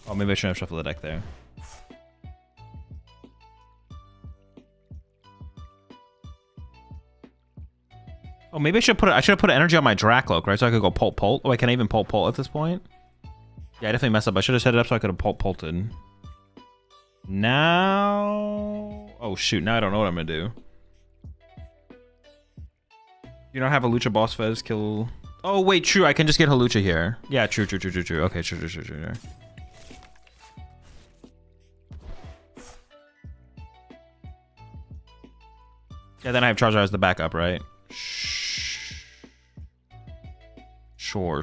Oh, maybe I shouldn't have shuffled the deck there. Oh, maybe I should have put energy on my Dracloak, right? So I could go Pult. Oh, I can't even Pult at this point. Yeah, I definitely messed up. I should have set it up so I could have Pulted. Now... Oh, shoot. Now I don't know what I'm going to do. You don't have a Lucha Boss Fez kill... Oh, wait, true. I can just get Halucha here. Yeah, true. Okay, true. Yeah, then I have Charizard as the backup, right? Sure.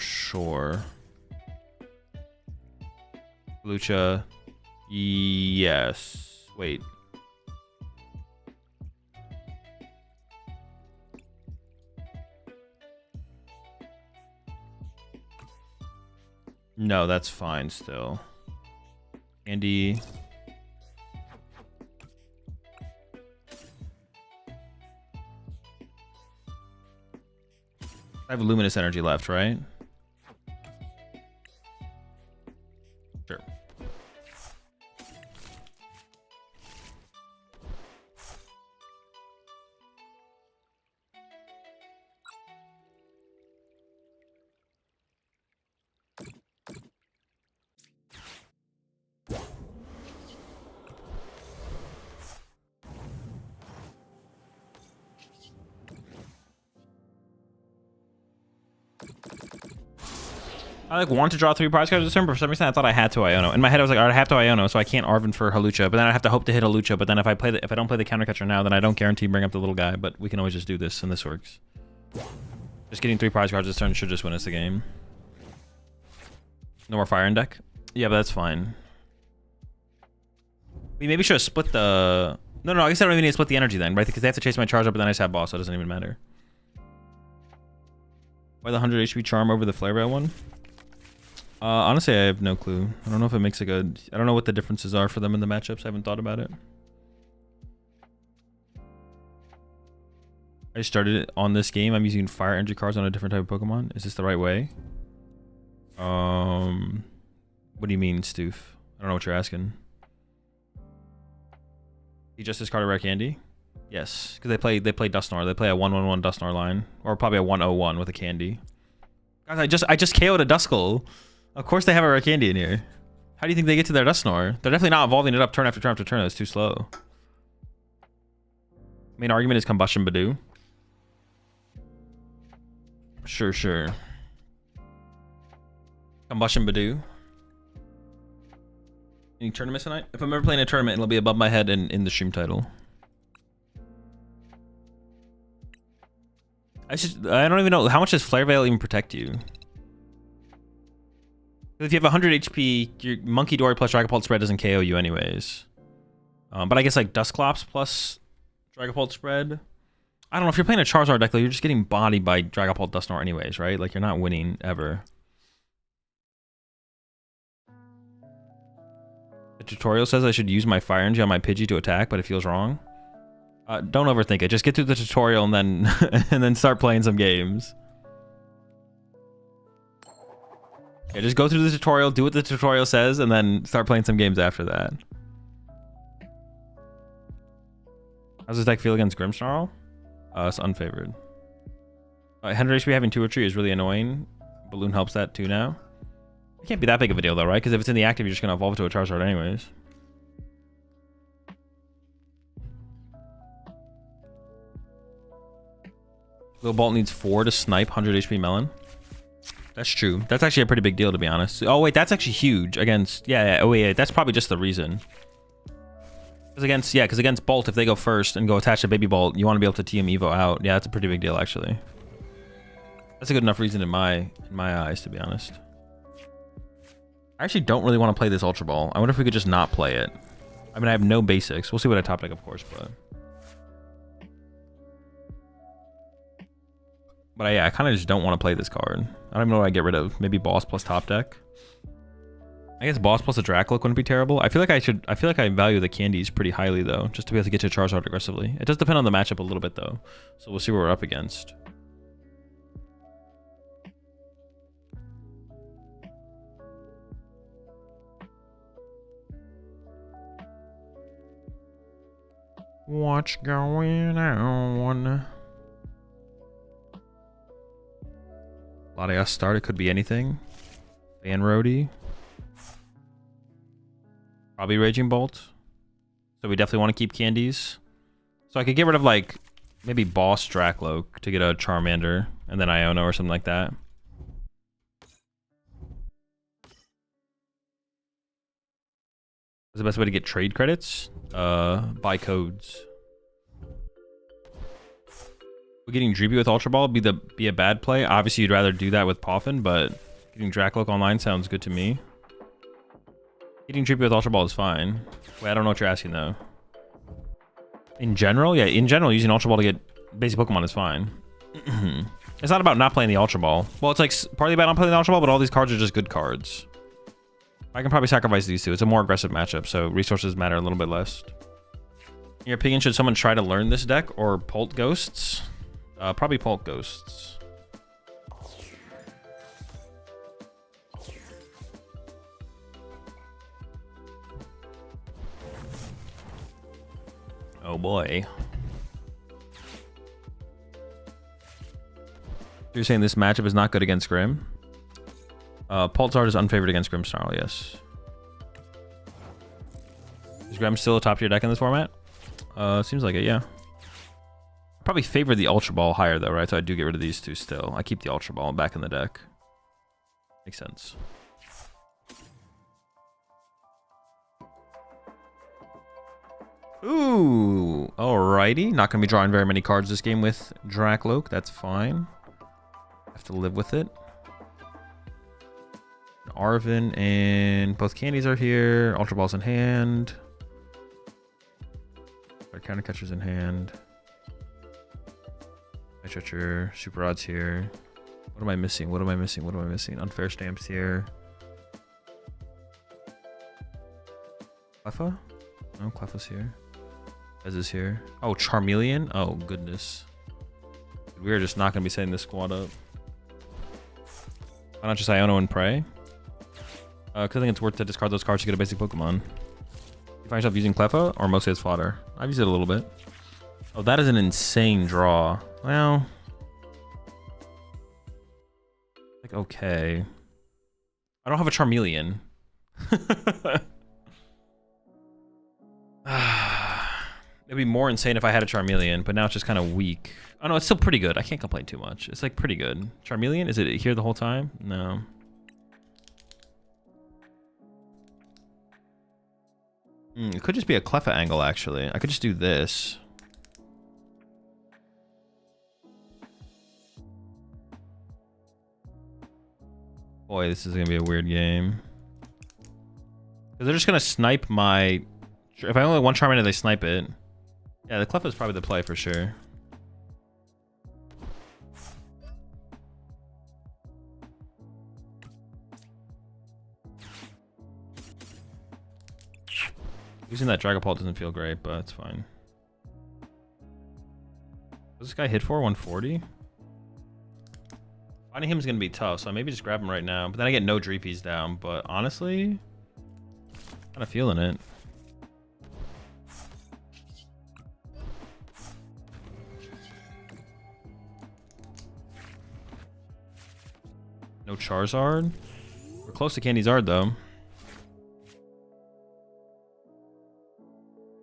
Lucha. Yes. Wait. No, that's fine still. Andy. I have Luminous Energy left, right? Sure. I like want to draw 3 prize cards this turn, but for some reason I thought I had to Iono. In my head I was like, all right, I have to Iono, so I can't Arven for Halucha, but then I have to hope to hit Halucha, but then if I don't play the counter catcher now, then I don't guarantee bring up the little guy, but we can always just do this, and this works. Just getting 3 prize cards this turn should just win us the game. No more fire in deck? Yeah, but that's fine. We maybe should have split the... No, I guess I don't even need to split the energy then, right? Because they have to chase my charge up, but then I just have boss, so it doesn't even matter. Why the 100 HP charm over the Flare Veil one? Honestly, I have no clue. I don't know if it makes a good... I don't know what the differences are for them in the matchups. I haven't thought about it. I started it on this game. I'm using fire energy cards on a different type of Pokemon. Is this the right way? What do you mean, Stoof? I don't know what you're asking. He just discarded Rare Candy? Yes, because they play Dusknoir. They play a 1/1/1 Dusknoir line, or probably a 1/0/1 with a Candy. Guys, I just KO'd a Duskull. Of course they have a Rare Candy in here. How do you think they get to their Dusknoir? They're definitely not evolving it up turn after turn after turn. That's too slow. Main argument is Combustion Badoo. Sure. Combustion Badoo. Any tournaments tonight? If I'm ever playing a tournament, it'll be above my head in the stream title. I don't even know. How much does Flare Veil even protect you? If you have 100 HP, your Monkey Dory plus Dragapult spread doesn't KO you anyways. But I guess like Dusclops plus Dragapult spread. I don't know. If you're playing a Charizard deck, though, you're just getting bodied by Dragapult Dusknoir anyways, right? Like, you're not winning ever. The tutorial says I should use my Fire Energy on my Pidgey to attack, but it feels wrong. Don't overthink it. Just get through the tutorial and then and then start playing some games. Yeah, just go through the tutorial, do what the tutorial says, and then start playing some games after that. How's this deck feel against Grimmsnarl? It's unfavored. 100 HP having 2 or 3 is really annoying. Balloon helps that too now. It can't be that big of a deal though, right? Because if it's in the active, you're just going to evolve it to a Charizard anyways. Lil Bolt needs 4 to snipe 100 HP Melon. That's true. That's actually a pretty big deal, to be honest. Oh, wait, that's actually huge against... Yeah, oh, wait, that's probably just the reason. Because against Bolt, if they go first and go attach to Baby Bolt, you want to be able to TM Evo out. Yeah, that's a pretty big deal, actually. That's a good enough reason in my eyes, to be honest. I actually don't really want to play this Ultra Ball. I wonder if we could just not play it. I mean, I have no basics. We'll see what I top deck, of course, but... But yeah, I kind of just don't want to play this card. I don't even know what I get rid of. Maybe Boss plus top deck. I guess Boss plus a Dracloak wouldn't be terrible. I feel like I value the candies pretty highly though, just to be able to get to Charizard aggressively. It does depend on the matchup a little bit though. So we'll see what we're up against. What's going on? Latias start, it could be anything. Van Rody. Probably Raging Bolt. So we definitely want to keep candies. So I could get rid of like maybe Boss Dracloak to get a Charmander and then Iono or something like that. What's the best way to get trade credits? Buy codes. Would getting Dreepy with Ultra Ball be a bad play? Obviously, you'd rather do that with Poffin, but getting Dracloak online sounds good to me. Getting Dreepy with Ultra Ball is fine. Wait, I don't know what you're asking though. In general, yeah, in general, using Ultra Ball to get basic Pokemon is fine. It's not about not playing the Ultra Ball. Well, it's like partly about not playing the Ultra Ball, but all these cards are just good cards. I can probably sacrifice these two. It's a more aggressive matchup, so resources matter a little bit less. In your opinion, should someone try to learn this deck or Pult Ghosts? Probably Pult Ghosts. Oh boy. You're saying this matchup is not good against Grim? Pulsar is unfavored against Grimmsnarl, yes. Is Grim still a top tier deck in this format? Seems like it, yeah. Probably favor the Ultra Ball higher though, right? So I do get rid of these two still. I keep the Ultra Ball back in the deck. Makes sense. Ooh, alrighty. Not going to be drawing very many cards this game with Dracloak. That's fine. Have to live with it. Arvin and both candies are here. Ultra Ball's in hand. Our counter catcher's in hand. My Stretcher, Super Rod's here. What am I missing? What am I missing? What am I missing? Unfair Stamps here. Cleffa? No, Cleffa's here. Ez is here. Oh, Charmeleon? Oh, goodness. We're just not going to be setting this squad up. Why not just Iono and Prey? Because I think it's worth to discard those cards to get a basic Pokemon. You find yourself using Cleffa or mostly as fodder? I've used it a little bit. Oh, that is an insane draw. Well, like, okay. I don't have a Charmeleon. It'd be more insane if I had a Charmeleon, but now it's just kind of weak. Oh no, it's still pretty good. I can't complain too much. It's like pretty good. Charmeleon, is it here the whole time? No. It could just be a Cleffa angle, actually. I could just do this. Boy, this is going to be a weird game. Because they're just going to snipe my... If I only have one Charmander, they snipe it. Yeah, the Cleffa is probably the play for sure. Using that ZardPult doesn't feel great, but it's fine. Does this guy hit for 140? Finding him is going to be tough, so I maybe just grab him right now. But then I get no Dreepies down, but honestly, kind of feeling it. No Charizard? We're close to Candy Zard, though.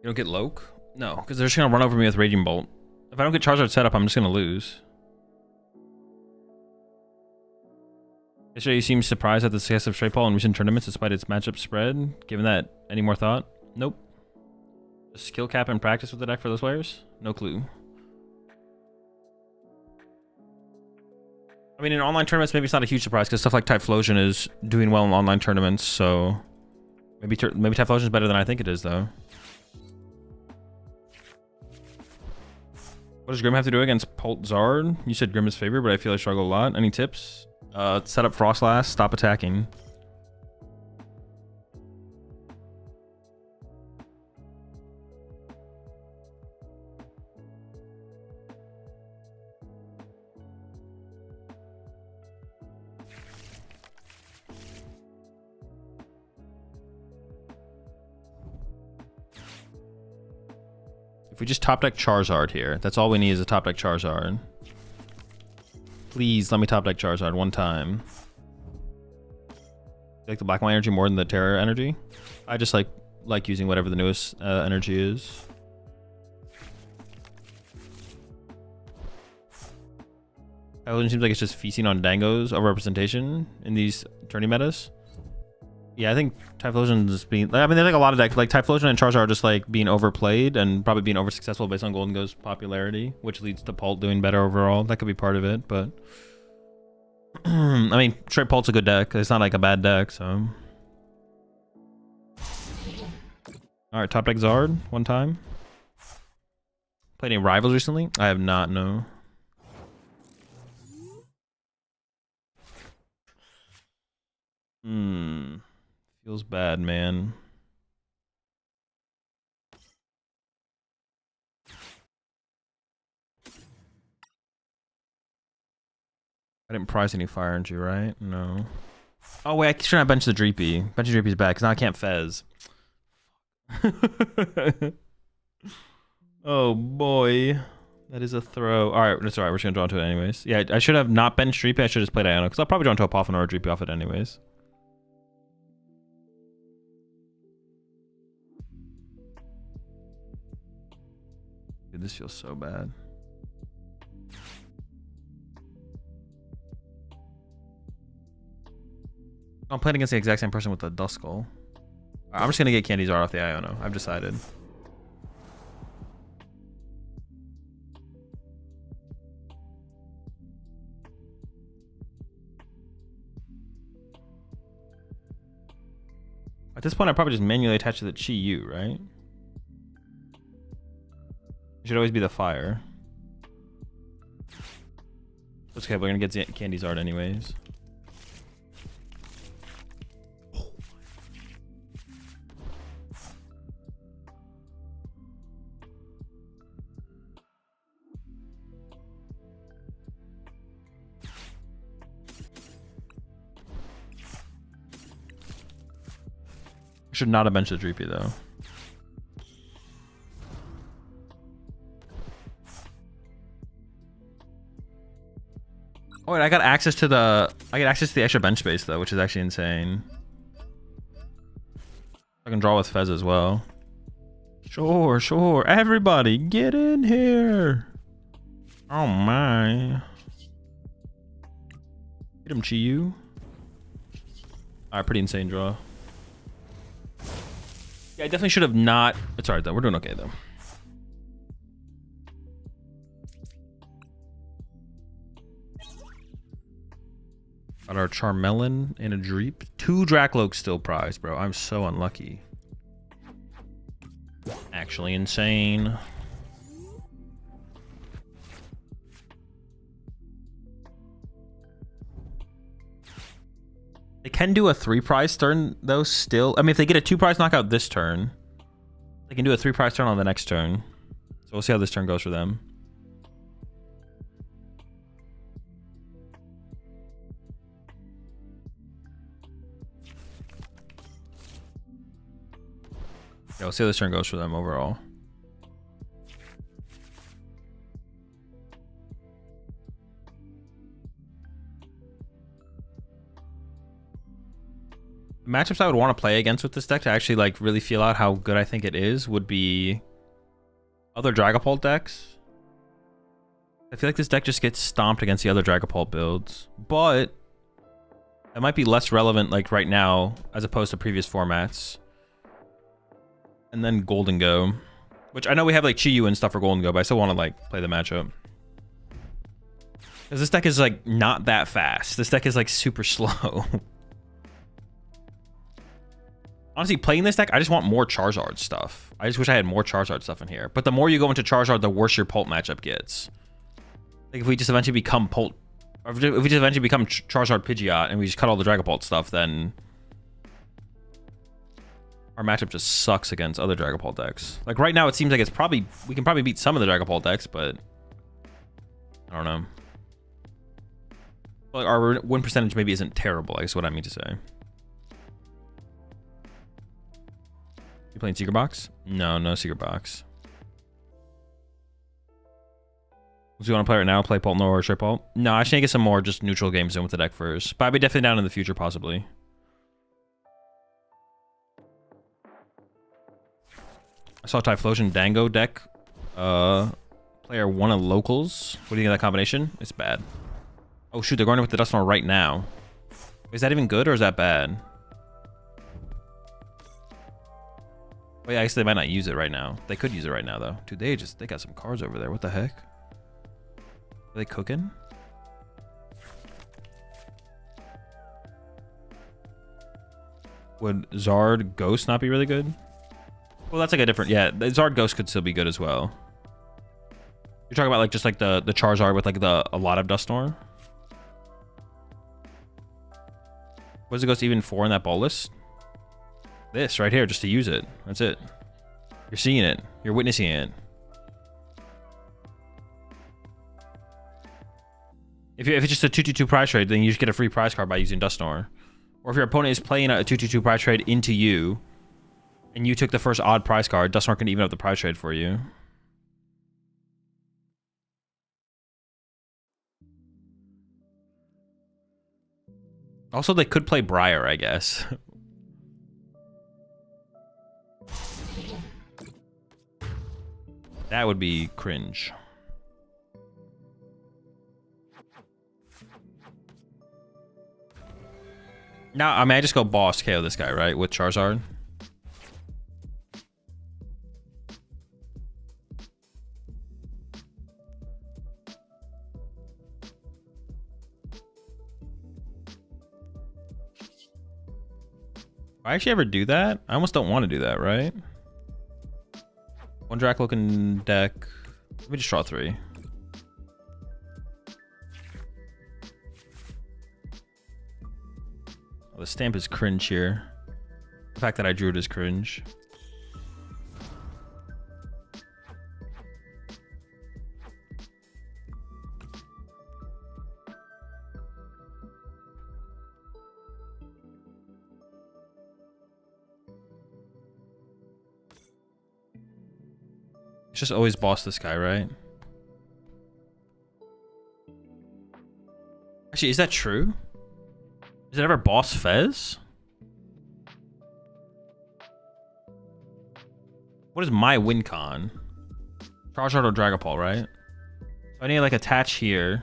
You don't get Loke? No, because they're just going to run over me with Raging Bolt. If I don't get Charizard set up, I'm just going to lose. Yesterday you seemed surprised at the success of ZardPult in recent tournaments despite its matchup spread. Given that, any more thought? Nope. Just skill cap and practice with the deck for those players? No clue. I mean, in online tournaments, maybe it's not a huge surprise because stuff like Typhlosion is doing well in online tournaments, so maybe Typhlosion is better than I think it is, though. What does Grim have to do against Pult Zard? You said Grim is favorite, but I feel I struggle a lot. Any tips? Set up Frostlass, stop attacking. If we just top deck Charizard here, that's all we need is a top deck Charizard. Please let me top deck Charizard one time. You like the black and white energy more than the Terra energy? I just like using whatever the newest energy is. It seems like it's just feasting on Dangos of representation in these tourney metas. Yeah, I think Typhlosion is being... I mean, there's like a lot of decks. Like Typhlosion and Charizard are just like being overplayed and probably being over-successful based on Golden Ghost's popularity, which leads to Pult doing better overall. That could be part of it, but... I mean, straight Pult's a good deck. It's not like a bad deck, so... Alright, top deck Zard, one time. Played any Rivals recently? I have not, no. Feels bad, man. I didn't prize any fire energy, right? No. Oh wait, I shouldn't have benched the Dreepy. Bench the Dreepy's back, because now I can't Fez. Oh boy. That is a throw. Alright, that's alright, we're just gonna draw into it anyways. Yeah, I should have not benched Dreepy, I should have just played Iono, because I'll probably draw into a Poffin or a Dreepy off it anyways. Dude, this feels so bad. I'm playing against the exact same person with the Duskull. I'm just gonna get Candy Zard off the Iono. I've decided. At this point, I probably just manually attach to the Chi Yu, right? It should always be the fire. That's okay, we're gonna get Candy Zard anyways. I should not have benched the Dreepy though. Oh wait, I got access to the extra bench space though, which is actually insane. I can draw with Fez as well. Sure, sure. Everybody get in here. Oh my. Hit him, Chi-Yu. Alright, pretty insane draw. Yeah, I definitely should have not. It's alright though. We're doing okay though. Got our Charmelon and a Dreep. 2 Dracloaks still prized, bro. I'm so unlucky. Actually insane. They can do a 3-prize turn though still. I mean, if they get a 2-prize knockout this turn, they can do a 3-prize turn on the next turn. So we'll see how this turn goes for them. Yeah, we'll see how this turn goes for them overall. Matchups I would want to play against with this deck to actually like really feel out how good I think it is would be other Dragapult decks. I feel like this deck just gets stomped against the other Dragapult builds, but That might be less relevant like right now as opposed to previous formats. And then Golden Go, which I know we have like Chi-Yu and stuff for Golden Go, but I still want to like play the matchup. Because this deck is like not that fast. This deck is like super slow. Honestly, playing this deck, I just want more Charizard stuff. I just wish I had more Charizard stuff in here. But the more you go into Charizard, the worse your Pult matchup gets. Like if we just eventually become Pult, or if we just eventually become Charizard Pidgeot and we just cut all the Dragapult stuff, then our matchup just sucks against other Dragapult decks. Like right now, it seems like it's probably, we can probably beat some of the Dragapult decks, but I don't know. Like our win percentage maybe isn't terrible, I guess what I mean to say. You playing Secret Box? No, no Secret Box. Do you want to play right now? Play Pult or Straight Pult? No, I should get some more just neutral games in with the deck first. But I'd be definitely down in the future, possibly. I saw Typhlosion Dango deck. Player one of locals. What do you think of that combination? It's bad. Oh shoot, they're going with the Dusknoir right now. Is that even good or is that bad? Oh yeah, I guess they might not use it right now. They could use it right now though. Dude, they got some cards over there. What the heck? Are they cooking? Would Zard Ghost not be really good? Well, that's like a different, yeah, the Zard Ghost could still be good as well. You're talking about like just like the Charizard with like a lot of Dusknoir? Was it Ghost even 4 in that ball list? This right here, just to use it. That's it. You're seeing it. You're witnessing it. If it's just a 2/2 prize trade, then you just get a free prize card by using Dusknoir. Or if your opponent is playing a 2/2 prize trade into you, and you took the first odd prize card, Dusknoir can even up the prize trade for you. Also, they could play Briar, I guess. That would be cringe. Now, I mean, I just go boss KO this guy, right? With Charizard. I actually ever do that? I almost don't want to do that, right? One Drac looking deck. Let me just draw 3. Oh, the stamp is cringe here. The fact that I drew it is cringe. It's just always boss this guy, right? Actually, is that true? Is it ever boss Fez? What is my win con? Charizard or Dragapult, right? I need to like attach here.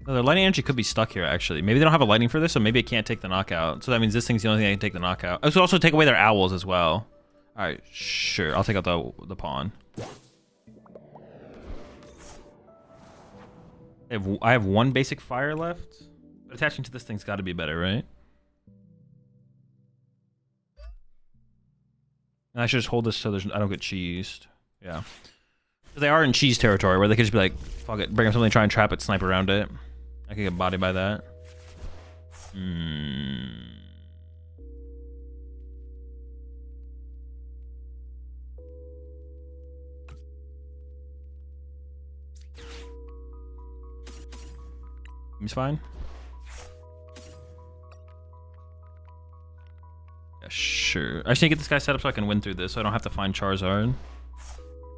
No, their lightning energy could be stuck here, actually. Maybe they don't have a lightning for this, so maybe it can't take the knockout. So that means this thing's the only thing that can take the knockout. I should also take away their owls as well. Alright, sure. I'll take out the pawn. I have one basic fire left. But attaching to this thing's got to be better, right? And I should just hold this so I don't get cheesed. Yeah. They are in cheese territory where they could just be like, fuck it, bring up something, try and trap it, snipe around it. I could get bodied by that. He's fine. Yeah, sure. I just need to get this guy set up so I can win through this, so I don't have to find Charizard.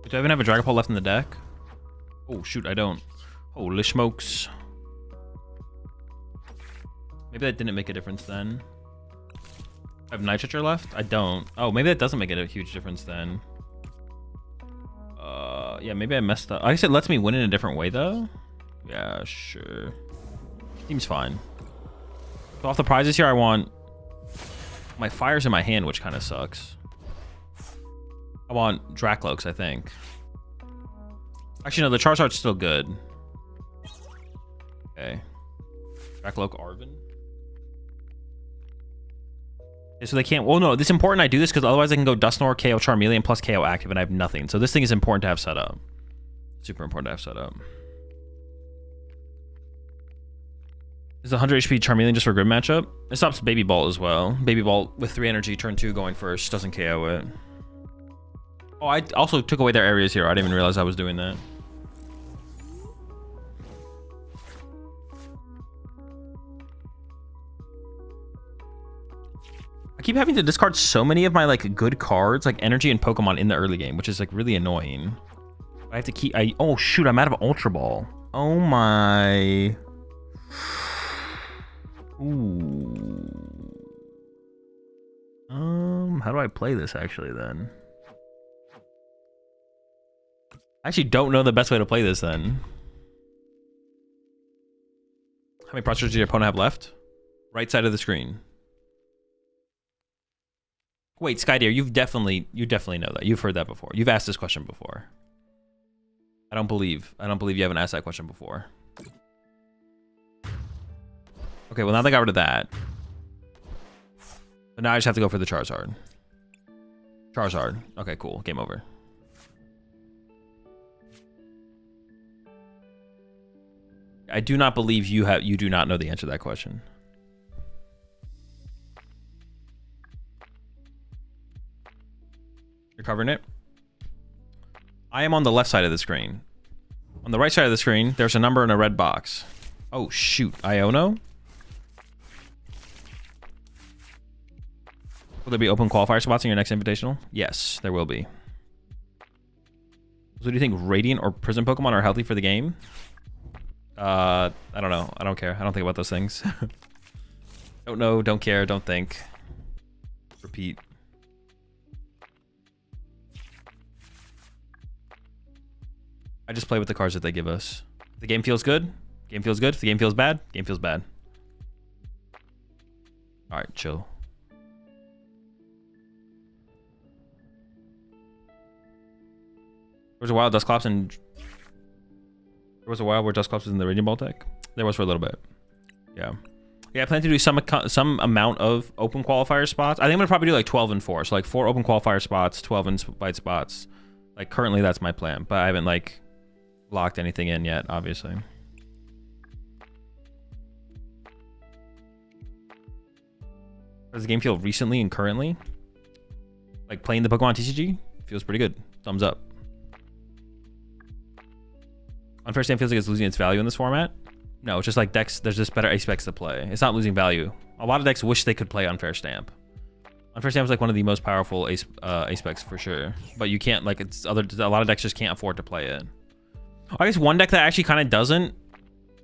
Do I even have a Dragapult left in the deck? Oh, shoot, I don't. Holy smokes. Maybe that didn't make a difference then. I have Nitriture left? I don't. Oh, maybe that doesn't make it a huge difference then. Yeah, maybe I messed up. I guess it lets me win in a different way though. Yeah, sure. Seems fine. So off the prizes here, I want my fires in my hand, which kind of sucks. I want Dracloaks, I think. Actually, no, the Charizard's still good. Okay. Dracloak Arven. Okay, so they can't... Well, no, it's important I do this because otherwise I can go Dusknoir, KO Charmeleon, plus KO active, and I have nothing. So this thing is important to have set up. Super important to have set up. Is the 100 HP Charmeleon just for grid matchup? It stops Baby Bolt as well. Baby Bolt with 3 energy, turn 2 going first, doesn't KO it. Oh, I also took away their areas here. I didn't even realize I was doing that. I keep having to discard so many of my like good cards, like energy and Pokemon in the early game, which is like really annoying. I have to keep... Oh, shoot, I'm out of Ultra Ball. Oh, my... Ooh. How do I play this actually then? I actually don't know the best way to play this then. How many processors does your opponent have left? Right side of the screen. Wait, Skydeer, you definitely know that. You've heard that before. You've asked this question before. I don't believe you haven't asked that question before. Okay, well now they got rid of that. But now I just have to go for the Charizard. Charizard. Okay, cool. Game over. I do not believe you do not know the answer to that question. You're covering it? I am on the left side of the screen. On the right side of the screen, there's a number in a red box. Oh shoot, Iono? Will there be open qualifier spots in your next invitational? Yes, there will be. So do you think Radiant or Prison Pokemon are healthy for the game? I don't know. I don't care. I don't think about those things. Don't know, don't care, don't think. Repeat. I just play with the cards that they give us. If the game feels good, game feels good. If the game feels bad, game feels bad. Alright, chill. There was a while Dusclops and... There was a while where Dusclops was in the Radiant Ball deck. There was for a little bit. Yeah. Yeah, I plan to do some amount of open qualifier spots. I think I'm going to probably do like 12 and 4. So like 4 open qualifier spots, 12 invite spots. Like currently that's my plan. But I haven't like locked anything in yet, obviously. Does the game feel recently and currently? Like playing the Pokemon TCG? Feels pretty good. Thumbs up. Unfair Stand feels like it's losing its value in this format. No, it's just like decks, there's just better ace-specs to play. It's not losing value. A lot of decks wish they could play Unfair Stamp. Unfair Stamp is like one of the most powerful ace-specs for sure. But you can't, like, a lot of decks just can't afford to play it. I guess one deck that actually kind of doesn't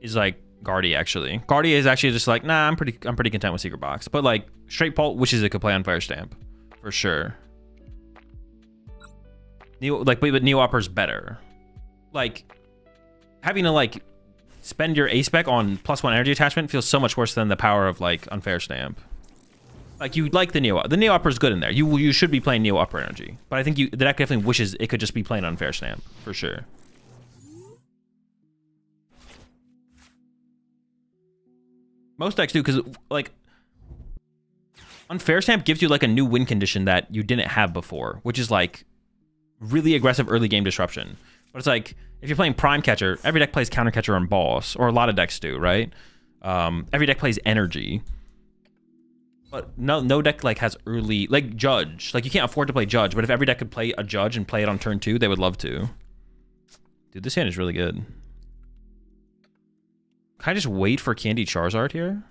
is like Guardy, actually. Guardy is actually just like, nah, I'm pretty content with Secret Box. But like, Straight Pult wishes it could play Unfair Stamp. For sure. But Neo Upper's better. Like... Having to like spend your A-spec on +1 energy attachment feels so much worse than the power of like Unfair Stamp. Like you like the Neo Upper is good in there. You should be playing Neo Upper energy, but I think the deck definitely wishes it could just be playing Unfair Stamp for sure. Most decks do because like Unfair Stamp gives you like a new win condition that you didn't have before, which is like really aggressive early game disruption. But it's like, if you're playing Prime Catcher, every deck plays Counter Catcher and Boss, or a lot of decks do, right? Every deck plays Energy. But no deck like has early, like Judge. Like you can't afford to play Judge, but if every deck could play a Judge and play it on turn 2, they would love to. Dude, this hand is really good. Can I just wait for Candy Charizard here?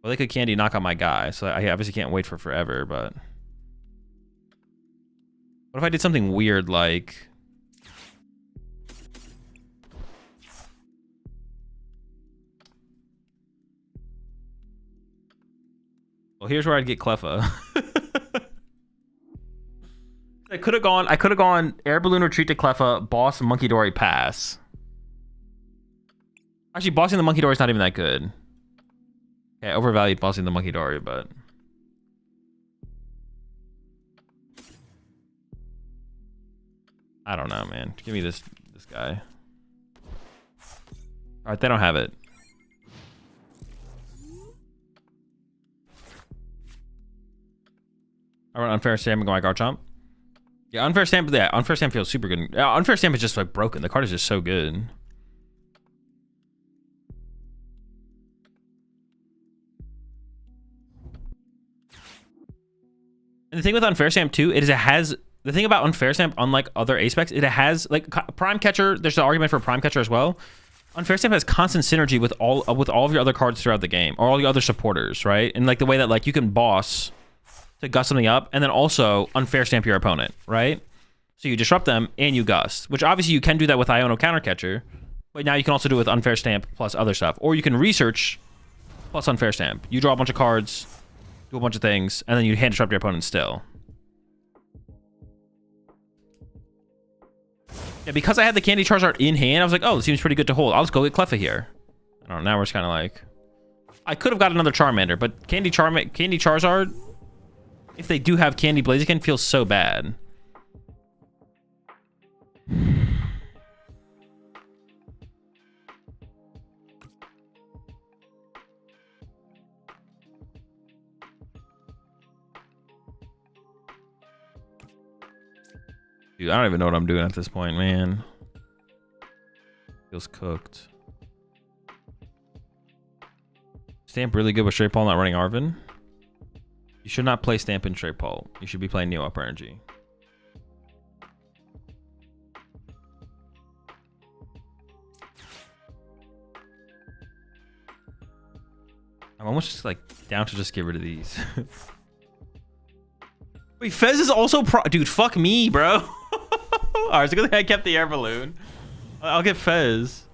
Well, they could Candy knock out my guy, so I obviously can't wait for forever, but... What if I did something weird like... Well, here's where I'd get Cleffa. I could have gone Air Balloon Retreat to Cleffa, Boss, Monkey Dory, pass. Actually, bossing the Monkey Dory is not even that good. Okay, overvalued bossing the Monkey Dory, but I don't know, man. Give me this guy. All right, they don't have it. I run Unfair Stamp and go my Garchomp. Yeah, Unfair Stamp. Yeah, Unfair Stamp feels super good. Unfair Stamp is just like broken. The card is just so good. And the thing with Unfair Stamp too, it has the thing about Unfair Stamp, unlike other aspects, it has like Prime Catcher. There's an argument for Prime Catcher as well. Unfair Stamp has constant synergy with all of your other cards throughout the game, or all the other supporters, right? And like the way that like you can boss to gust something up, and then also Unfair Stamp your opponent, right? So you disrupt them and you gust, which obviously you can do that with Iono Counter Catcher, but now you can also do it with Unfair Stamp plus other stuff, or you can research plus Unfair Stamp. You draw a bunch of cards, do a bunch of things, and then you hand disrupt your opponent still. Yeah, because I had the Candy Charizard in hand, I was like, oh, this seems pretty good to hold. I'll just go get Cleffa here. I don't know, now we're just kind of like... I could have got another Charmander, but Candy Charizard, if they do have Candy Blaziken, feels so bad. Dude, I don't even know what I'm doing at this point, man. Feels cooked. Stamp really good with Straight Paul not running Arvin. You should not play Stamp in Straight Paul. You should be playing Neo Upper Energy. I'm almost just like down to just get rid of these. Wait, Fez is also dude, fuck me, bro. Alright, so good thing I kept the Air Balloon. I'll get Fez.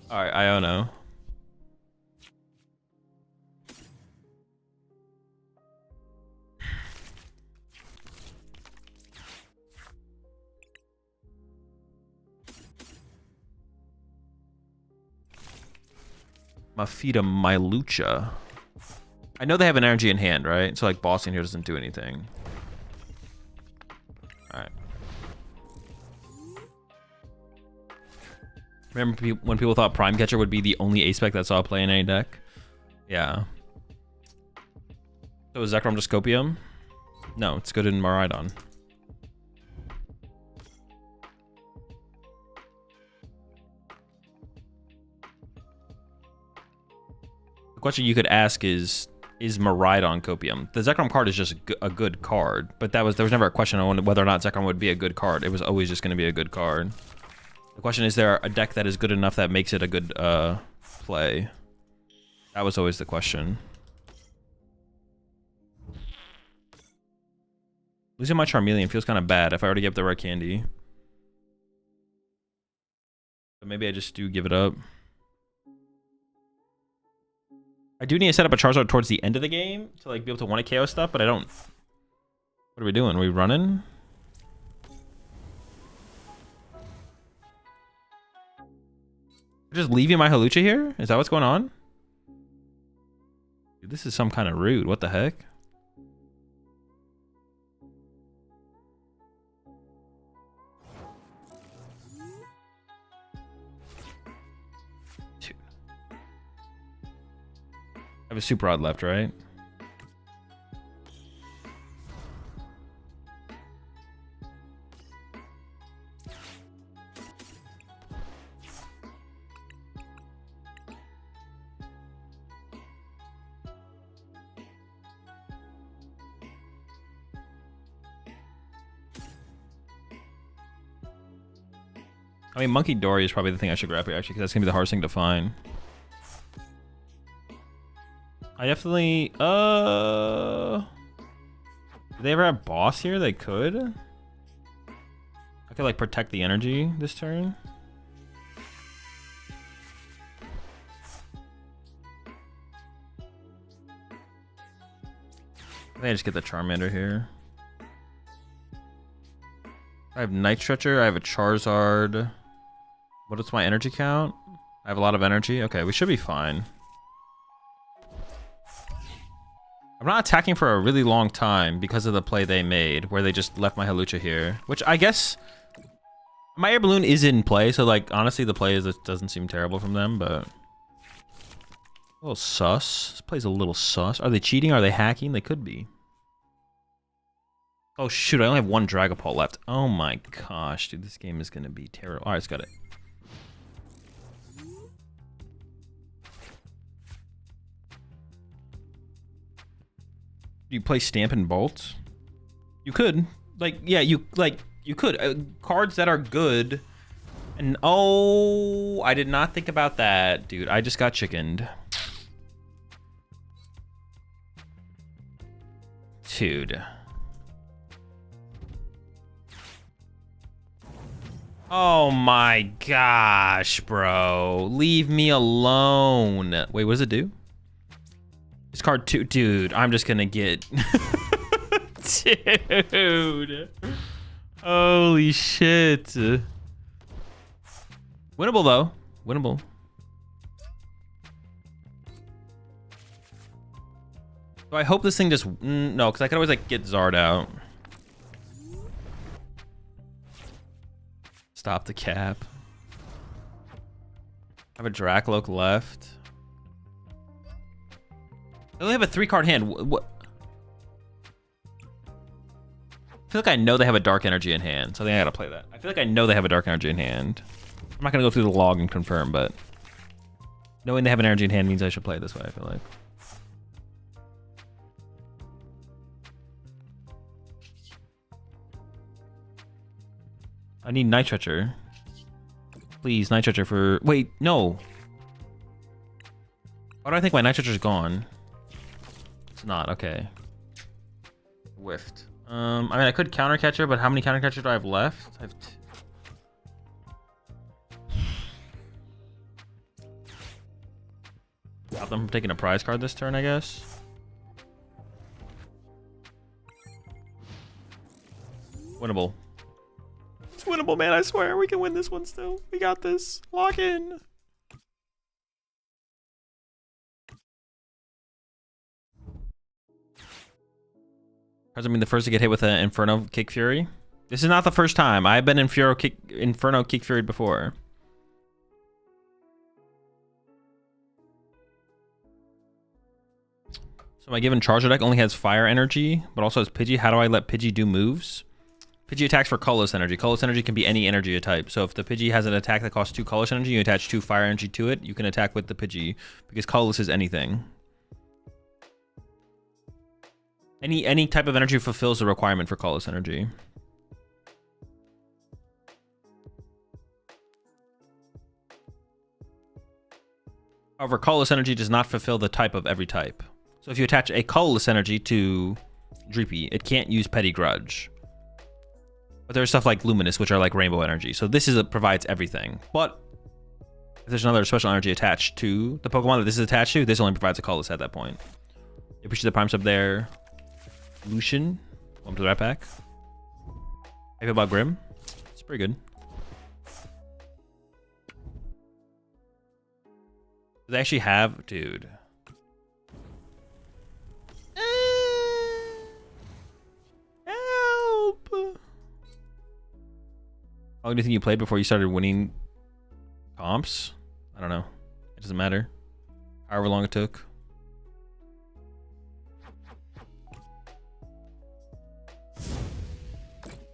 Alright, Iono. Mafita Milucha. I know they have an energy in hand, right? So like bossing here doesn't do anything. Alright. Remember when people thought Prime Catcher would be the only ace spec that saw play in any deck? Yeah. So is Zekrom just Scopium? No, it's good in Miraidon. The question you could ask is Miraidon Copium? The Zekrom card is just a good card, but there was never a question on whether or not Zekrom would be a good card. It was always just going to be a good card. The question is there a deck that is good enough that makes it a good play? That was always the question. Losing my Charmeleon feels kind of bad if I already gave the rare candy. But maybe I just do give it up. I do need to set up a Charizard towards the end of the game to like be able to 1-hit KO stuff, but I don't. What are we doing? Are we running? Just leaving my Hawlucha here? Is that what's going on? Dude, this is some kind of rude. What the heck? Dude. I have a Super Rod left, right? I mean, Monkey Dory is probably the thing I should grab here, actually, because that's going to be the hardest thing to find. I definitely... Do they ever have boss here? They could. I could, like, protect the energy this turn. I think I just get the Charmander here. I have Night Stretcher. I have a Charizard. What is my energy count? I have a lot of energy. Okay, we should be fine. I'm not attacking for a really long time because of the play they made, where they just left my Hawlucha here. Which I guess my air balloon is in play, so like honestly, the play is, it doesn't seem terrible from them, but a little sus. This play's a little sus. Are they cheating? Are they hacking? They could be. Oh shoot! I only have one Dragapult left. Oh my gosh, dude, this game is gonna be terrible. All right, let's got it. You play Stamp and Bolt? You could. Like, yeah, you could. Cards that are good. And, oh, I did not think about that, dude. I just got chickened. Dude. Oh my gosh, bro. Leave me alone. Wait, what does it do? This card too, dude. I'm just gonna get, dude. Holy shit. Winnable though. Winnable. So I hope this thing just no, because I could always like get Zard out. Stop the cap. I have a Dracloak left. I only have a 3-card hand. What? I feel like I know they have a Dark Energy in hand, so I think I gotta play that. I feel like I know they have a Dark Energy in hand. I'm not gonna go through the log and confirm, but knowing they have an energy in hand means I should play it this way, I feel like. I need Night Stretcher. Please, Night Stretcher for... Wait, no. Why do I think my Night Stretcher's gone? It's not, okay. Whiffed. I mean, I could counter catcher, but how many counter catchers do I have left? I have stop them from taking a prize card this turn, I guess. Winnable. It's winnable, man, I swear. We can win this one still. We got this. Lock in. Has I mean the first to get hit with an Inferno Kick Fury? This is not the first time. I've been Inferno Kick Fury before. So my given Charger deck only has Fire Energy, but also has Pidgey. How do I let Pidgey do moves? Pidgey attacks for Colorless Energy. Colorless Energy can be any energy type. So if the Pidgey has an attack that costs 2 Colorless Energy, you attach 2 Fire Energy to it, you can attack with the Pidgey, because Colorless is anything. Any type of energy fulfills the requirement for Colorless Energy. However, Colorless Energy does not fulfill the type of every type. So if you attach a Colorless Energy to Dreepy, it can't use Petty Grudge. But there's stuff like Luminous, which are like Rainbow Energy. So this provides everything. But if there's another special energy attached to the Pokemon that this is attached to, this only provides a Colorless at that point. Appreciate the Prime Sub there. Lucian. Welcome to the Rat Pack. How you feel about Grim? It's pretty good. Do they actually have... Dude. Help! How long do you think you played before you started winning comps? I don't know. It doesn't matter. However long it took.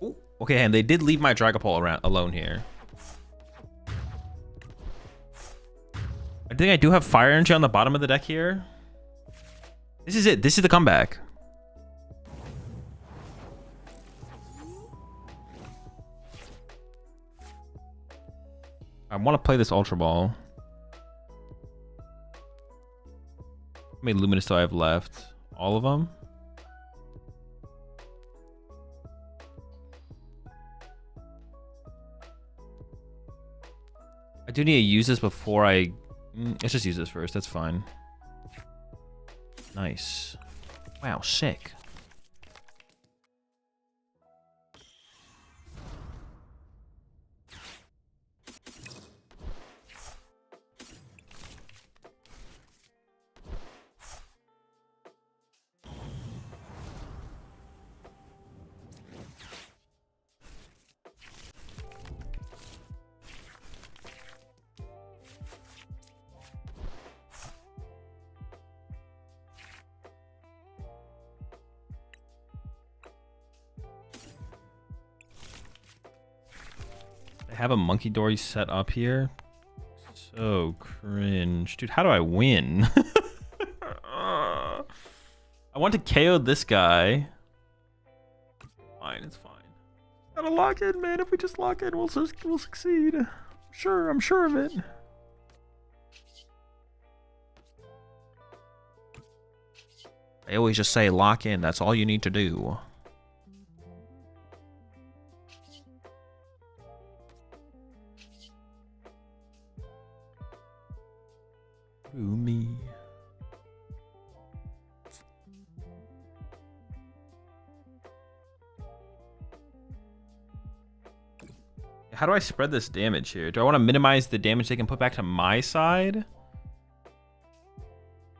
Ooh, okay, and they did leave my Dragapult alone here. I think I do have Fire Energy on the bottom of the deck here. This is it. This is the comeback. I want to play this Ultra Ball. How many Luminous do I have left? All of them? I do need to use this before I... Let's just use this first. That's fine. Nice. Wow, sick. have a Monkey Dory set up here. So cringe. Dude, how do I win? I want to KO this guy. Fine, it's fine. Gotta lock in, man. If we just lock in, we'll succeed. Sure, I'm sure of it. They always just say lock in. That's all you need to do. Ooh, me. How do I spread this damage here? Do I want to minimize the damage they can put back to my side?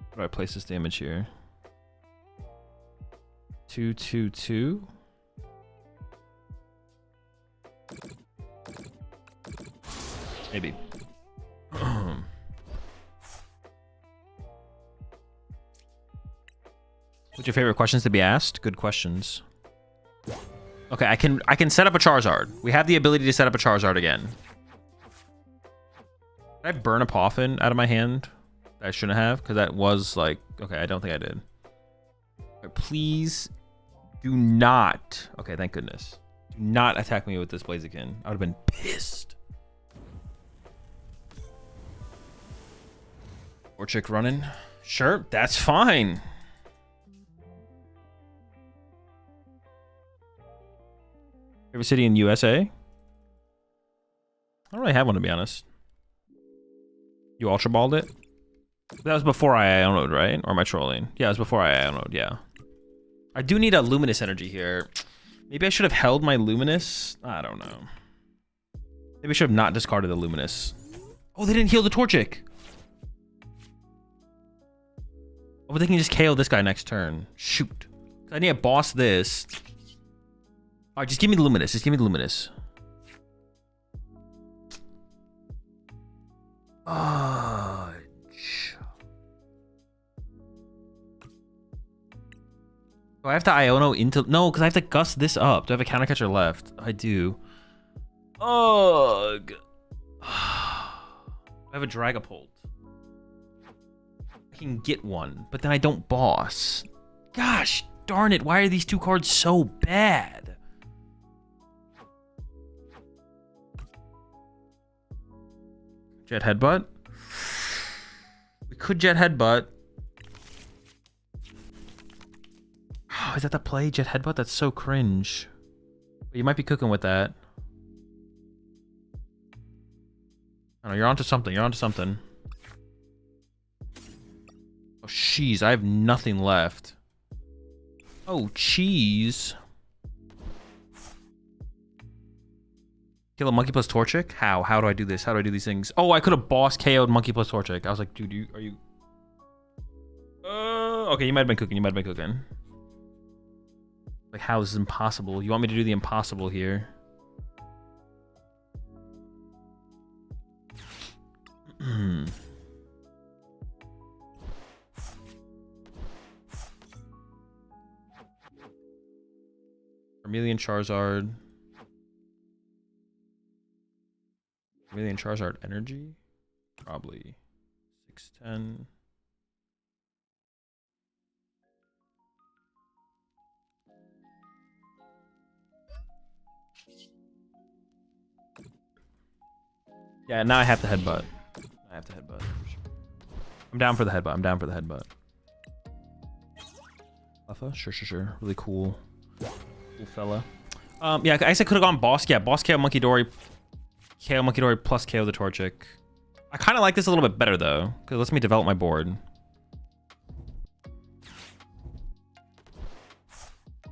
How do I place this damage here? 2, 2, 2. Maybe. What's your favorite questions to be asked? Good questions. Okay, I can set up a Charizard. We have the ability to set up a Charizard again. Did I burn a Poffin out of my hand? I shouldn't have, because that was like... Okay, I don't think I did. Right, please do not... Okay, thank goodness. Do not attack me with this Blaziken. I would have been pissed. Torchic running. Sure, that's fine. Favorite city in USA? I don't really have one, to be honest. You Ultra Balled it? That was before I IO'd, right? Or am I trolling? Yeah, it was before I IO'd, yeah. I do need a Luminous energy here. Maybe I should have held my Luminous. I don't know. Maybe I should have not discarded the Luminous. Oh, they didn't heal the Torchic. Oh, but they can just KO this guy next turn. Shoot. I need to boss this. Alright, just give me the Luminous. Just give me the Luminous. Oh, do I have to Iono into... No, because I have to gust this up. Do I have a counter catcher left? I do. Ugh. I have a Dragapult. I can get one, but then I don't boss. Gosh darn it. Why are these two cards so bad? Jet Headbutt. We could Jet Headbutt. Oh, is that the play? Jet Headbutt? That's so cringe. But you might be cooking with that. I don't know, you're onto something. You're onto something. Oh, jeez. I have nothing left. Oh, cheese. Kill a Monkey plus Torchic? How? How do I do this? How do I do these things? Oh, I could have boss KO'd Monkey plus Torchic. I was like, dude, are you... Okay, you might have been cooking. You might have been cooking. Like, how? This is impossible. You want me to do the impossible here? Charmeleon Charizard. Charmeleon Charizard energy? Probably 610. Yeah, now I have to headbutt. I have to headbutt. For sure. I'm down for the headbutt. I'm down for the headbutt. Alpha? Sure. Really cool. Cool fella. Yeah, I guess I could have gone boss. Yeah, boss KO Monkey Dory. KO Monkey Dory plus KO the Torchic. I kind of like this a little bit better, though, because it lets me develop my board.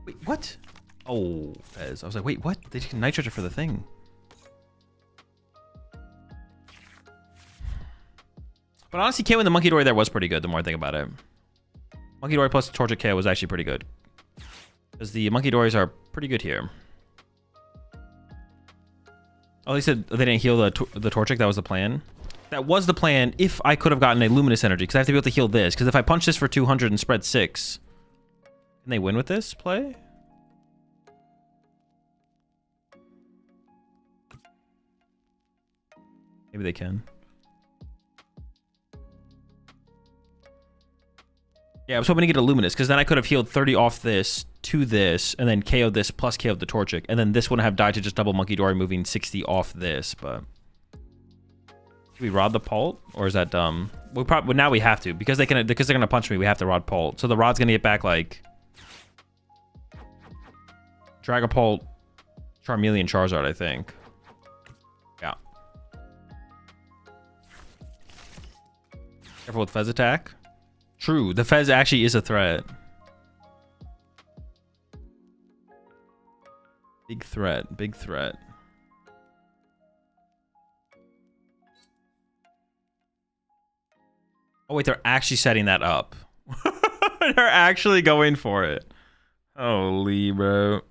Wait, what? Oh, Fez. I was like, wait, what? They just nitrogen for the thing. But honestly, KOing the Monkey Dory there was pretty good, the more I think about it. Monkey Dory plus Torchic KO was actually pretty good. Because the Monkey Dories are pretty good here. Oh, they said they didn't heal the Torchic. That was the plan. That was the plan if I could have gotten a Luminous Energy. Because I have to be able to heal this. Because if I punch this for 200 and spread 6... Can they win with this play? Maybe they can. Yeah, I was hoping to get a Luminous, because then I could have healed 30 off this to this, and then KO'd this plus KO'd the Torchic, and then this wouldn't have died to just double Monkey Dory, moving 60 off this, but... Do we Rod the Pult, or is that dumb? We probably now we have to, because they're gonna punch me, we have to Rod Pult. So the Rod's gonna get back, like... Dragapult, Charmeleon, Charizard, I think. Yeah. Careful with Fez attack. True, the Fez actually is a threat. Big threat, big threat. Oh wait, they're actually setting that up. They're actually going for it. Holy bro.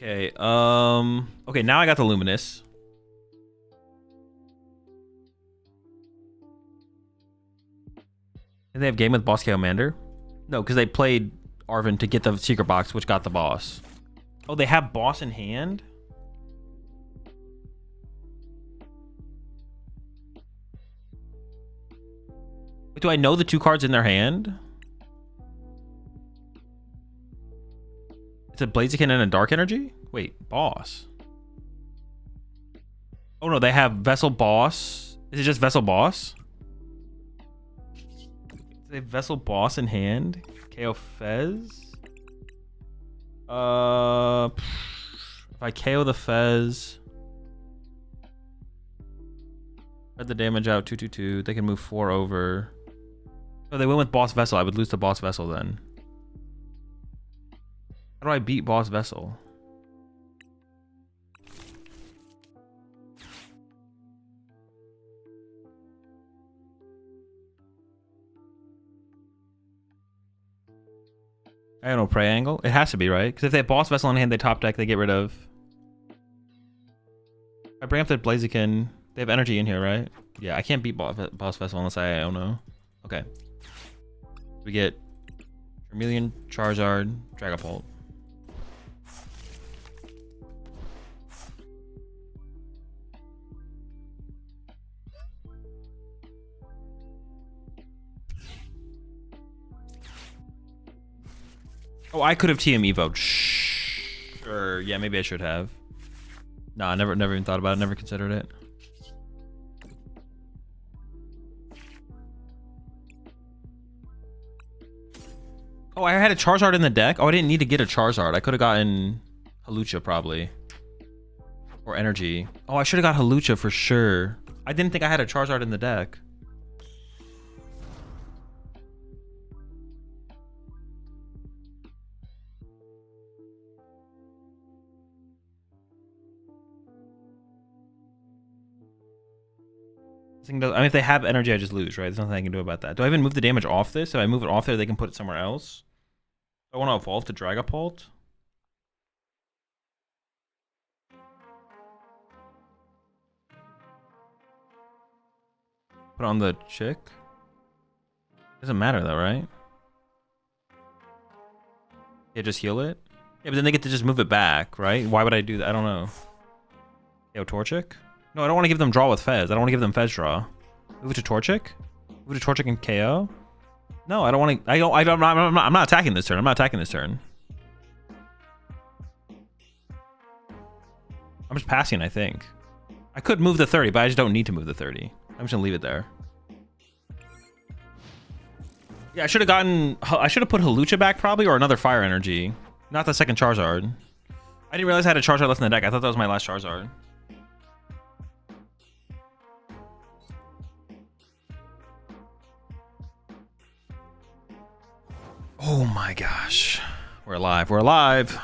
Okay, okay, now I got the Luminous. Did they have game with Boss Commander? No, because they played Arvin to get the secret box, which got the boss. Oh, they have boss in hand? Wait, do I know the 2 cards in their hand? It's a Blaziken and a Dark Energy? Wait, boss. Oh no, they have Vessel Boss. Is it just Vessel Boss? They have Vessel Boss in hand. KO Fez. If I KO the Fez, spread the damage out 2/2/2. They can move 4 over. Oh, they went with Boss Vessel. I would lose to Boss Vessel then. How do I beat Boss Vessel? I don't know, Prey Angle? It has to be, right? Because if they have Boss Vessel in hand, they top deck, they get rid of... I bring up the Blaziken. They have energy in here, right? Yeah, I can't beat Boss Vessel unless I don't know. Okay. We get Charmeleon, Charizard, Dragapult. Oh, I could have TM Evo'd. Sure. Yeah, maybe I should have. Nah, never even thought about it. Never considered it. Oh, I had a Charizard in the deck? Oh, I didn't need to get a Charizard. I could have gotten Hawlucha, probably. Or Energy. Oh, I should have got Hawlucha for sure. I didn't think I had a Charizard in the deck. I mean, if they have energy, I just lose, right? There's nothing I can do about that. Do I even move the damage off this? If I move it off there, they can put it somewhere else. I want to evolve to Dragapult. Put on the chick. Doesn't matter though, right? Yeah, just heal it. Yeah, but then they get to just move it back, right? Why would I do that? I don't know. Yo, Torchic? No, I don't want to give them draw with Fez. I don't want to give them Fez draw. Move it to Torchic? Move it to Torchic and KO? No, I don't want to. I'm not attacking this turn. I'm not attacking this turn. I'm just passing, I think. I could move the 30, but I just don't need to move the 30. I'm just gonna leave it there. Yeah, I should have put Hawlucha back probably, or another Fire Energy. Not the second Charizard. I didn't realize I had a Charizard left in the deck. I thought that was my last Charizard. Oh my gosh. We're alive. We're alive.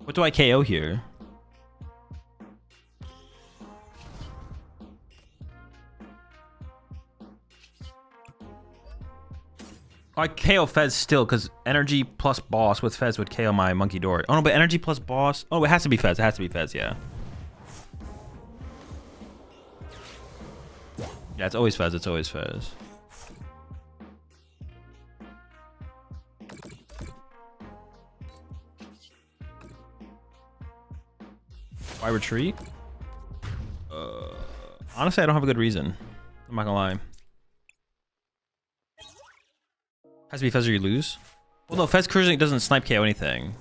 What do I KO here? I KO Fez still, because energy plus boss with Fez would KO my Monkey Dory. Oh no, but energy plus boss. Oh, it has to be Fez. It has to be Fez, yeah. Yeah, it's always Fez. It's always Fez. Why retreat? Honestly, I don't have a good reason. I'm not gonna lie. Has to be Fez or you lose. Well, no, Fez cruising doesn't snipe KO anything.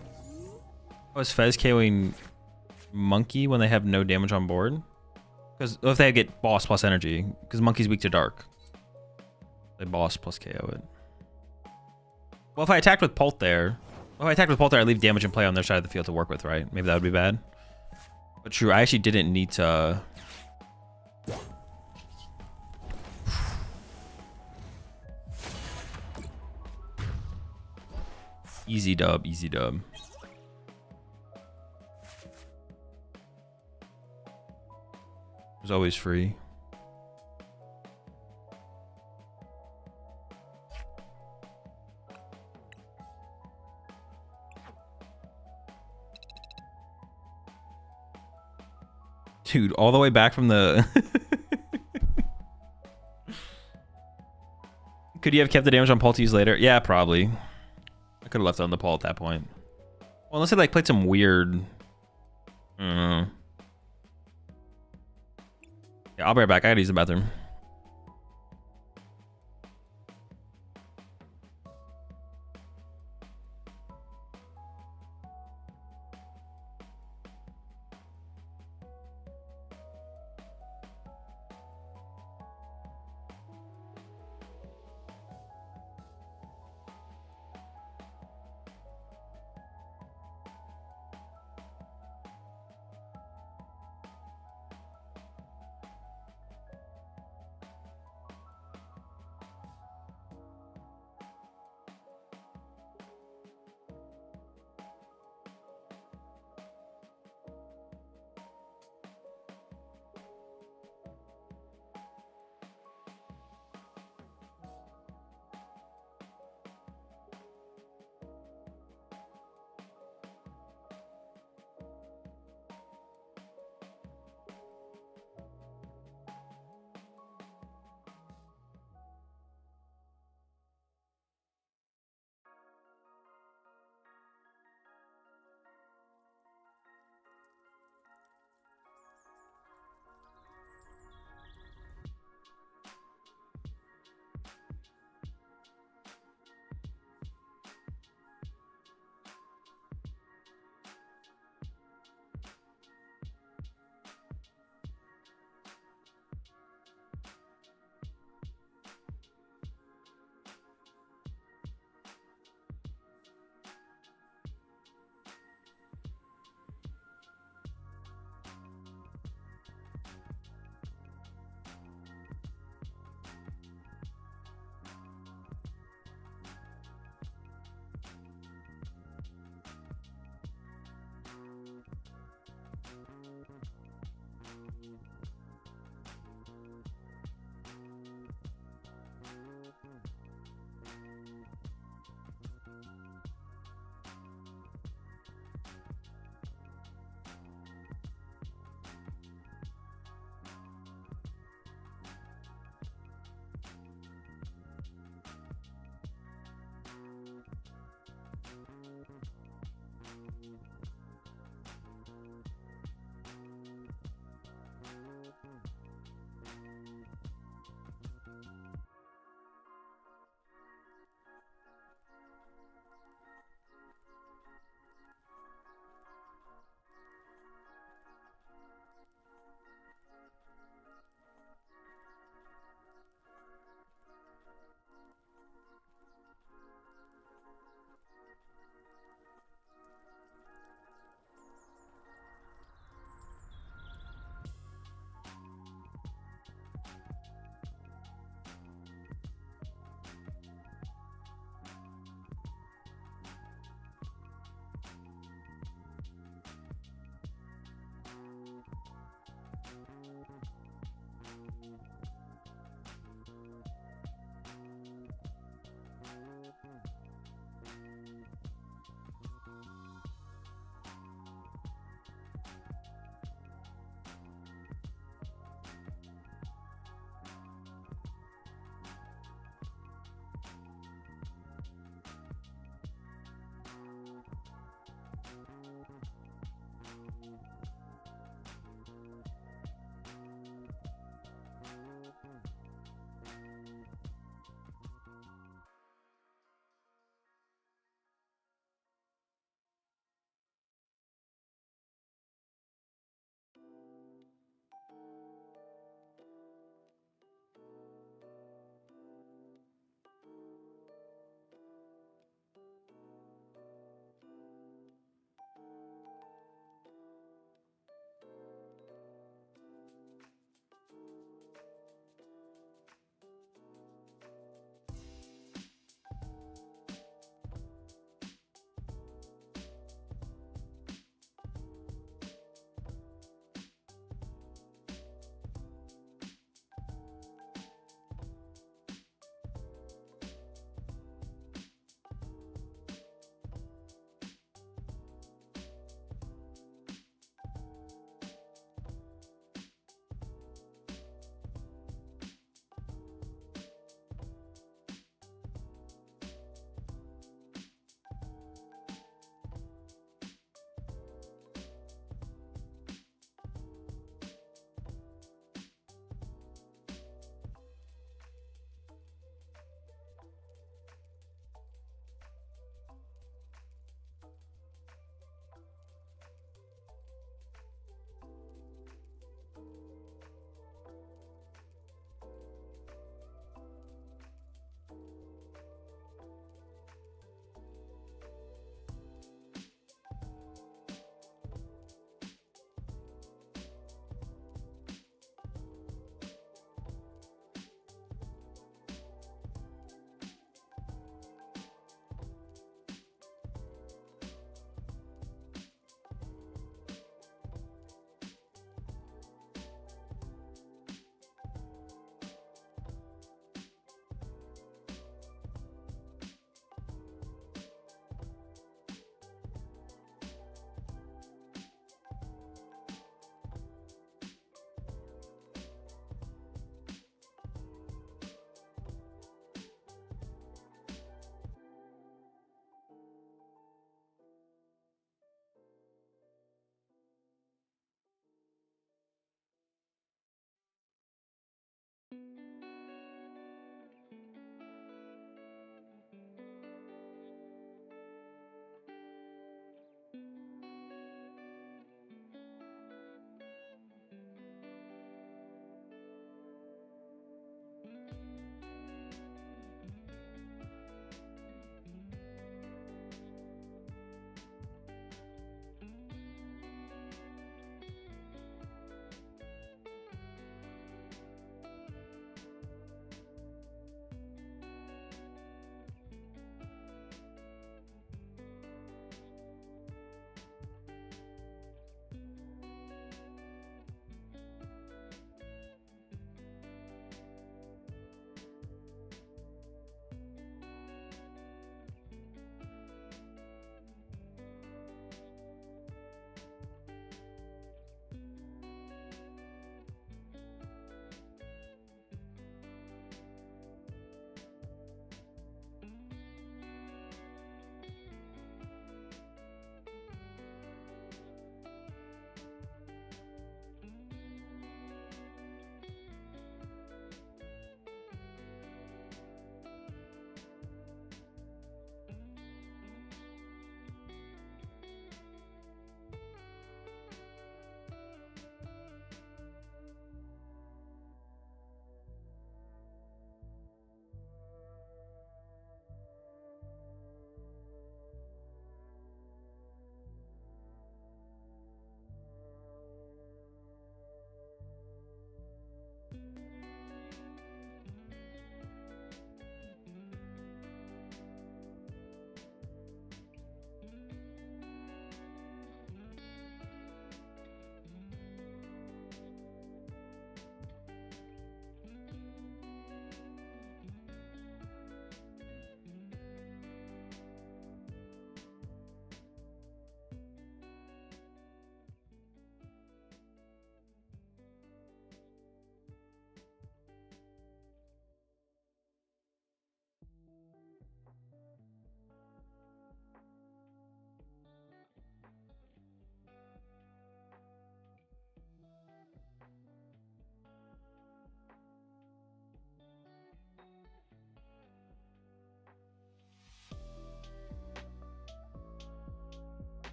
Oh, is Fez KOing Monkey when they have no damage on board? Because if they get boss plus energy, because Monkey's weak to dark. They boss plus KO it. Well, if I attacked with Pult there, I leave damage in play on their side of the field to work with, right? Maybe that would be bad. But true, I actually didn't need to. Easy dub, easy dub. It was always free. Dude, all the way back from the... Could you have kept the damage on Paul to use later? Yeah, probably. I could have left it on the Paul at that point. Well, unless they like played some weird... Yeah, I'll be right back. I gotta use the bathroom.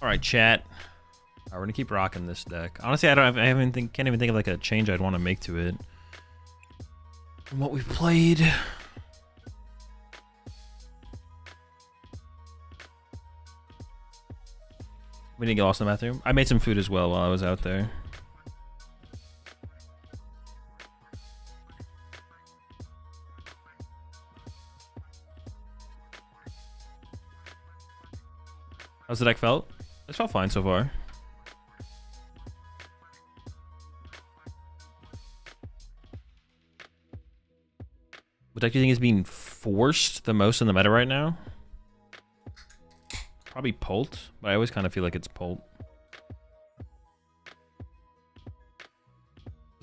All right, chat. All right, we're gonna keep rocking this deck. Honestly, can't even think of like a change I'd want to make to it. From what we've played. We didn't get lost in the bathroom. I made some food as well while I was out there. How's the deck felt? It felt fine so far. What deck do you think is being forced the most in the meta right now? Probably Pult, but I always kind of feel like it's Pult.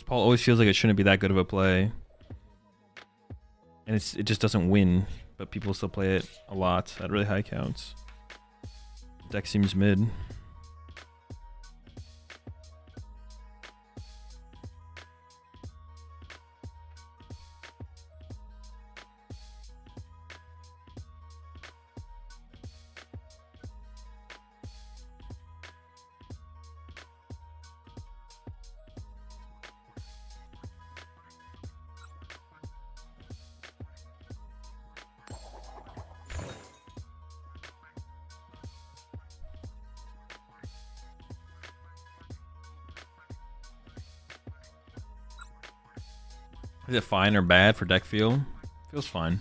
Pult always feels like it shouldn't be that good of a play. And it just doesn't win, but people still play it a lot at really high counts. Deck seems mid. Is it fine or bad for deck feel? Feels fine.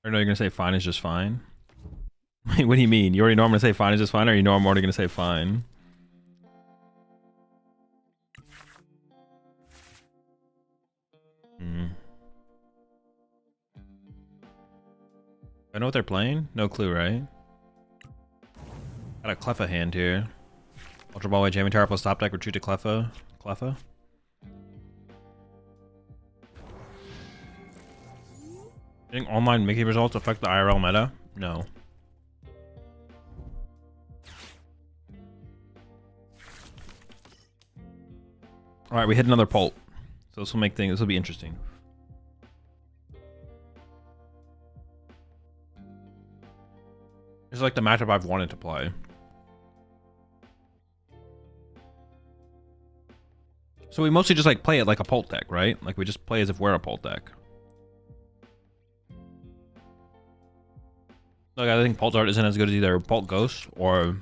Or no, you're gonna say fine is just fine? Wait, what do you mean? You already know I'm gonna say fine is just fine, or you know I'm already gonna say fine? I know what they're playing? No clue, right? Got a Cleffa hand here. Ultra Ball Way, Jamming Tower plus top deck, retreat to Cleffa. Cleffa? Think online Mickey results affect the IRL meta? No. Alright, we hit another Pult. So this will make things, this will be interesting. This is like the matchup I've wanted to play. So we mostly just like play it like a Pult deck, right? Like we just play as if we're a Pult deck. Like I think Pult Zard isn't as good as either Pult Ghost or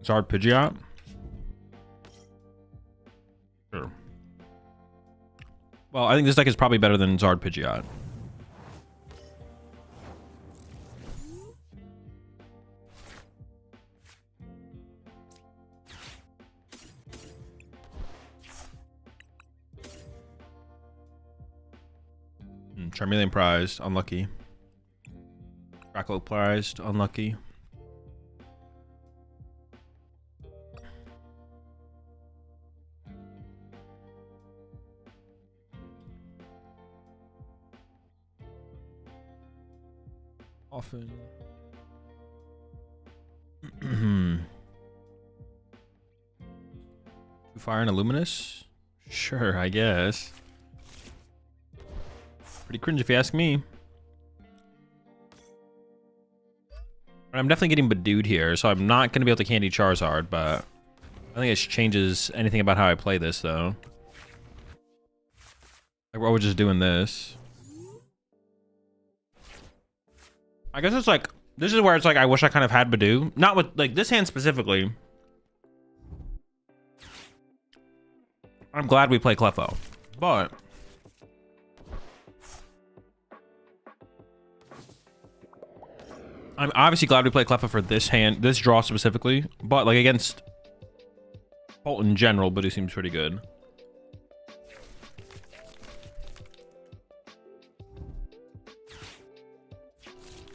Zard Pidgeot. Sure. Well, I think this deck is probably better than Zard Pidgeot. Charmeleon prized, unlucky. Crackle prized, unlucky. Often. Two fire and a luminous? Sure, I guess. Pretty cringe if you ask me. I'm definitely getting Badooed here, so I'm not going to be able to candy Charizard, but I don't think it changes anything about how I play this, though. Like, we're just doing this. I guess it's like, this is where it's like, I wish I kind of had Badoo. Not with, like, this hand specifically. I'm glad we play Cleffa, but I'm obviously glad we play Cleffa for this hand, this draw specifically, but like against Pult in general, Badoo seems pretty good.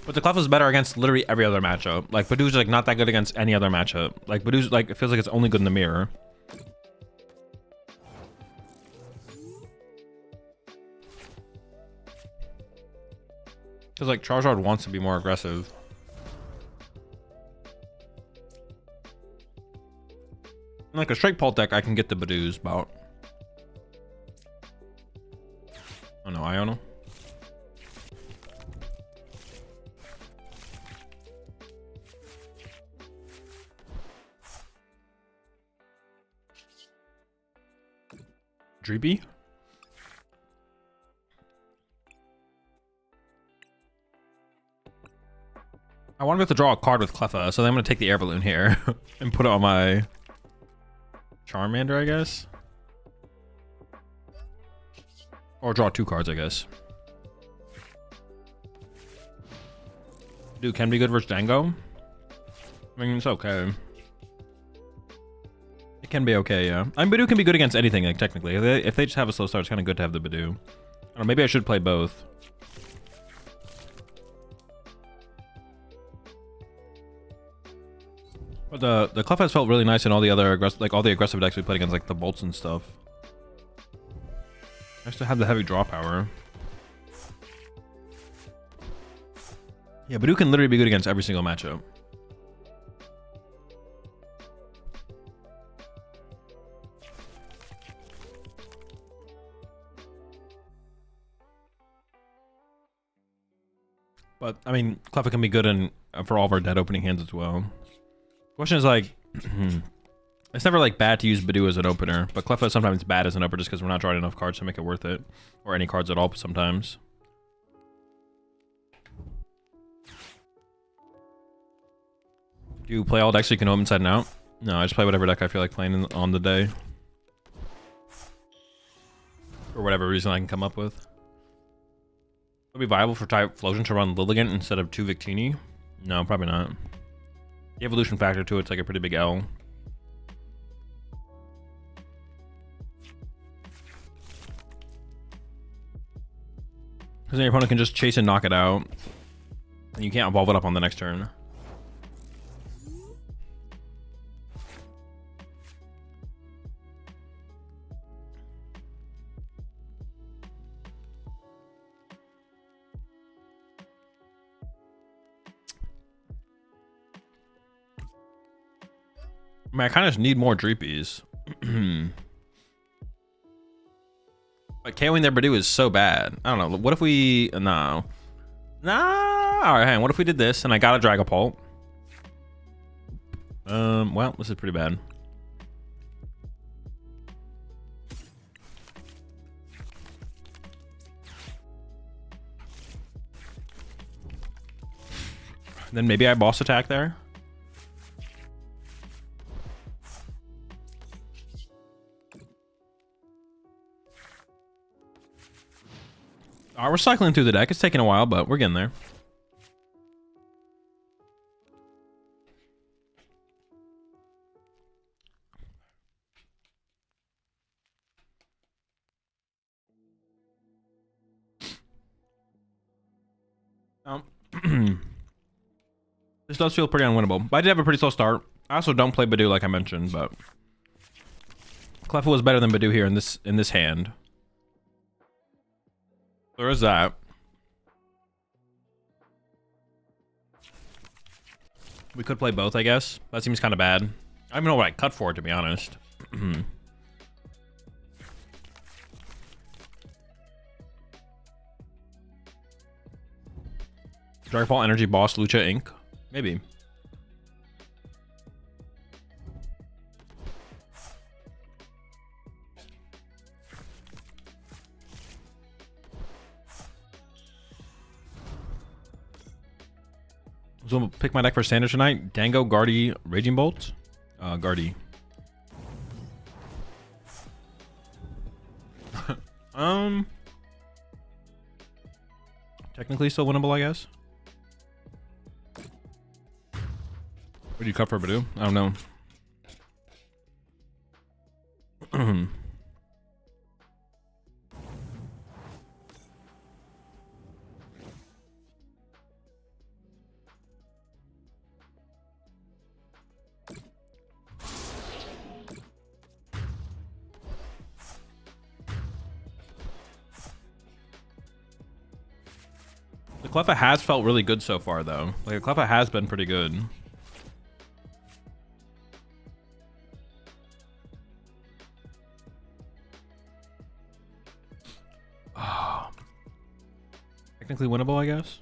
But the Cleffa's better against literally every other matchup. Like Badoo's like not that good against any other matchup. Like Badoo's like, it feels like it's only good in the mirror. Cause like Charizard wants to be more aggressive. Like a straight Pult deck, I can get the Badoos about. Oh no, Iono. Dreepy? I want to have to draw a card with Cleffa, so then I'm going to take the Air Balloon here and put it on my Charmander, I guess. Or draw 2 cards, I guess. Dude, can be good versus Dango. I mean, it's okay. It can be okay, yeah. I mean, Badoo can be good against anything, like, technically. If they just have a slow start, it's kind of good to have the Badoo. I don't know, maybe I should play both. But the Clef has felt really nice in all the other aggressive decks we played against, like the Bolts and stuff. Nice to have the heavy draw power. Yeah, Badoo can literally be good against every single matchup. But I mean, Cleffa can be good in for all of our dead opening hands as well. Question is like, it's never like bad to use Badoo as an opener, but Cleffa is sometimes bad as an opener just because we're not drawing enough cards to make it worth it, or any cards at all sometimes. Do you play all decks so you can know them inside and out? No, I just play whatever deck I feel like playing on the day, for whatever reason I can come up with. Would it be viable for Typhlosion to run Lilligant instead of 2 Victini? No, probably not. The evolution factor to it's like a pretty big L. Because then your opponent can just chase and knock it out, and you can't evolve it up on the next turn. I mean, I kind of just need more Dreepies. But KOing their Badoo is so bad. I don't know. What if we... No. Nah. Alright, hang on. What if we did this and I got a Dragapult? Well, this is pretty bad. Then maybe I boss attack there. We're cycling through the deck. It's taking a while, but we're getting there. This does feel pretty unwinnable, but I did have a pretty slow start. I also don't play Badoo like I mentioned, but Cleffa was better than Badoo here in this hand. There is that. We could play both, I guess. That seems kind of bad. I don't even know what I cut for, to be honest. Darkball Energy Boss Lucha Inc. Maybe. So I'm gonna pick my deck for standard tonight. Dango, Guardy, Raging Bolt. Guardy. Technically still winnable, I guess. What do you cut for Badoo? I don't know. The Cleffa has felt really good so far, though. Like, the Cleffa has been pretty good. technically winnable, I guess.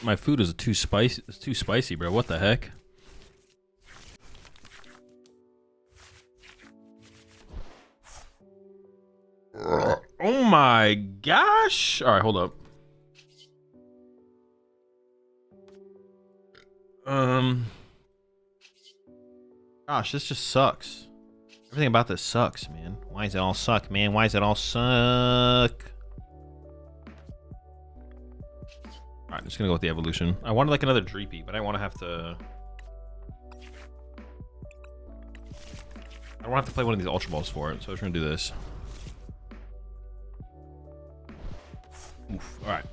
My food is too spicy. It's too spicy, bro. What the heck? Oh my gosh! All right, hold up. Gosh, this just sucks. Everything about this sucks, man. Why does it all suck, man? Why does it all suck? Alright, I'm just gonna go with the evolution. I wanted like another Dreepy, but I want to have to... I don't have to play one of these Ultra Balls for it, so I'm just gonna do this. Oof, alright.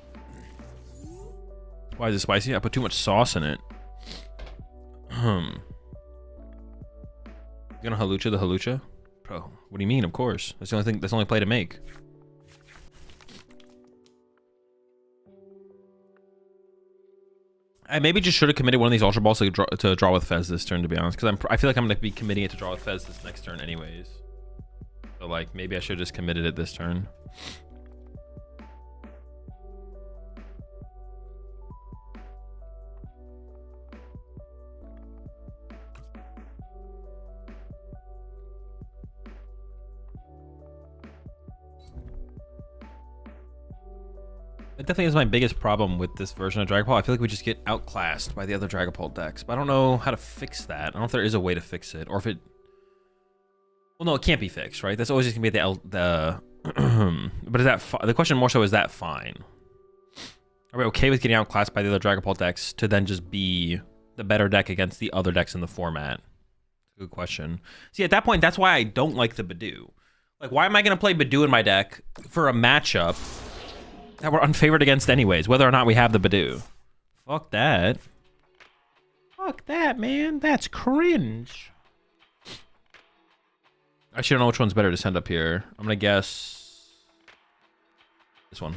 Why is it spicy? I put too much sauce in it. You gonna halucha the halucha? Bro, what do you mean? Of course. That's the only thing, that's the only play to make. I maybe just should have committed one of these Ultra Balls to draw with Fez this turn, to be honest, because I feel like I'm gonna be committing it to draw with Fez this next turn anyways. So like maybe I should have just committed it this turn. That definitely is my biggest problem with this version of Dragapult. I feel like we just get outclassed by the other Dragapult decks, but I don't know how to fix that. I don't know if there is a way to fix it, or if it... Well, no, it can't be fixed, right? That's always just gonna be the but is that the question more so, is that fine? Are we okay with getting outclassed by the other Dragapult decks to then just be the better deck against the other decks in the format? Good question. See, at that point, that's why I don't like the Badoo. Like, why am I gonna play Badoo in my deck for a matchup that we're unfavored against anyways, whether or not we have the Badoo? Fuck that. Fuck that, man. That's cringe. I actually don't know which one's better to send up here. I'm gonna guess this one.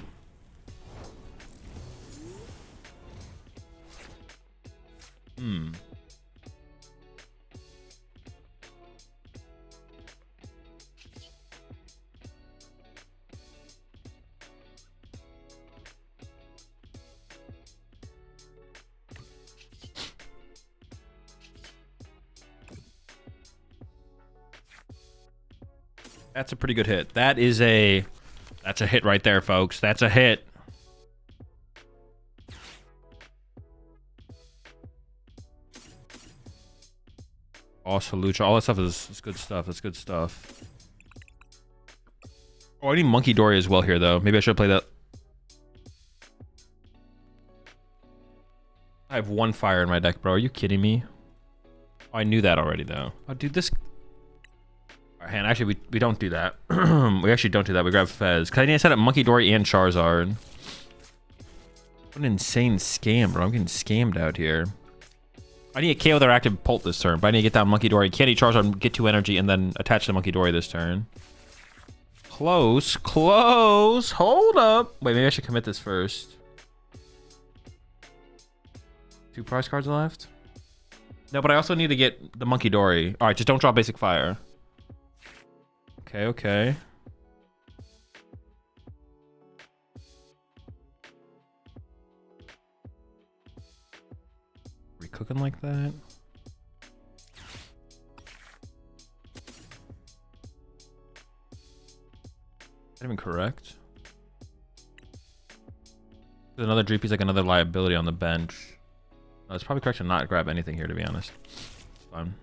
That's a pretty good hit. That's a hit right there, folks. That's a hit. Also, Lucha, all that stuff is good stuff. That's good stuff. Oh, I need Monkey Dory as well here, though. Maybe I should play that. I have one fire in my deck, bro. Are you kidding me? Oh, I knew that already, though. Oh, dude, this... Alright, and actually, we don't do that. We actually don't do that. We grab Fez. Because I need to set up Monkey Dory and Charizard. What an insane scam, bro. I'm getting scammed out here. I need a KO their active Pult this turn, but I need to get down Monkey Dory. Candy Charizard, get 2 energy, and then attach the Monkey Dory this turn. Close. Close. Hold up. Wait, maybe I should commit this first. 2 prize cards left? No, but I also need to get the Monkey Dory. Alright, just don't draw basic fire. Okay, okay. Are we cooking like that? Is that even correct? There's another Dreepy's like another liability on the bench. No, it's probably correct to not grab anything here, to be honest. It's fine.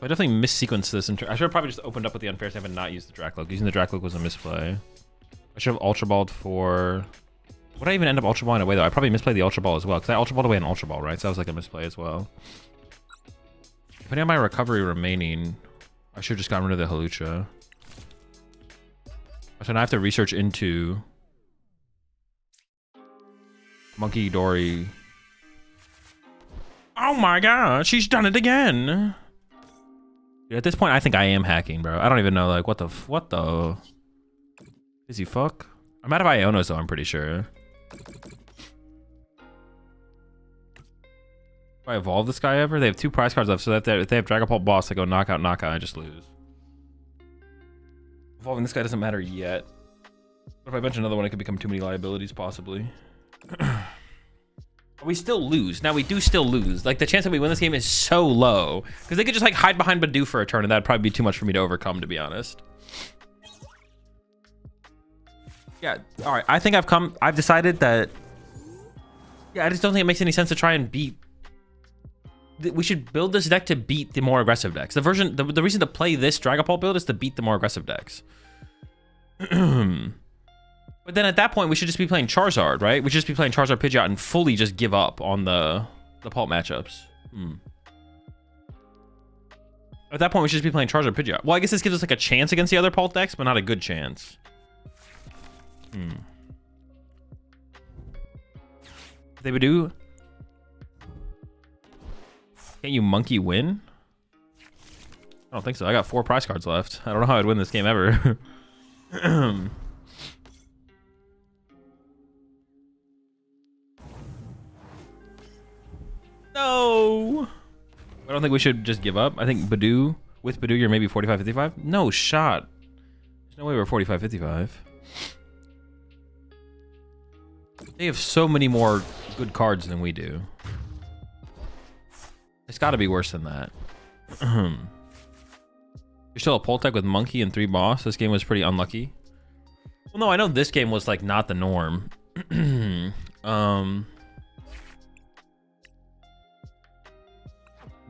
I definitely missequenced this. I should have probably just opened up with the unfair save and not used the Dracloak. Using the Dracloak was a misplay. I should have Ultra Balled for... Would I even end up Ultra Balling away, though? I probably misplayed the Ultra Ball as well, because I Ultra Balled away an Ultra Ball, right? So that was like a misplay as well. Depending on my recovery remaining, I should have just gotten rid of the Hawlucha. So now I have to research into... Monkey Dory. Oh my god, she's done it again! Dude, at this point, I think I am hacking, bro. I don't even know, like, what the... Is he fuck? I'm out of Ionos, though, I'm pretty sure. Do I evolve this guy ever? They have 2 prize cards left, so that if they have DragonPult Boss, I go knockout, knockout, I just lose. Evolving this guy doesn't matter yet. But if I bench another one, it could become too many liabilities, possibly. We still lose. Now, we do still lose. Like, the chance that we win this game is so low. Because they could just, like, hide behind Badu for a turn, and that'd probably be too much for me to overcome, to be honest. Yeah, all right. I think I've decided that... Yeah, I just don't think it makes any sense to try and beat... We should build this deck to beat the more aggressive decks. The reason to play this DragonPult build is to beat the more aggressive decks. But then at that point, we should just be playing Charizard, right? We should just be playing Charizard Pidgeot and fully just give up on the Pult matchups. At that point, we should just be playing Charizard Pidgeot. Well, I guess this gives us like a chance against the other Pult decks, but not a good chance. They would do... Can't you monkey win? I don't think so. I got 4 prize cards left. I don't know how I'd win this game ever. No! I don't think we should just give up. I think Badu, with Badu, you're maybe 45-55. No shot. There's no way we're 45-55. They have so many more good cards than we do. It's got to be worse than that. You're still a Pult deck with Monkey and 3 Boss. This game was pretty unlucky. Well, no, I know this game was like not the norm.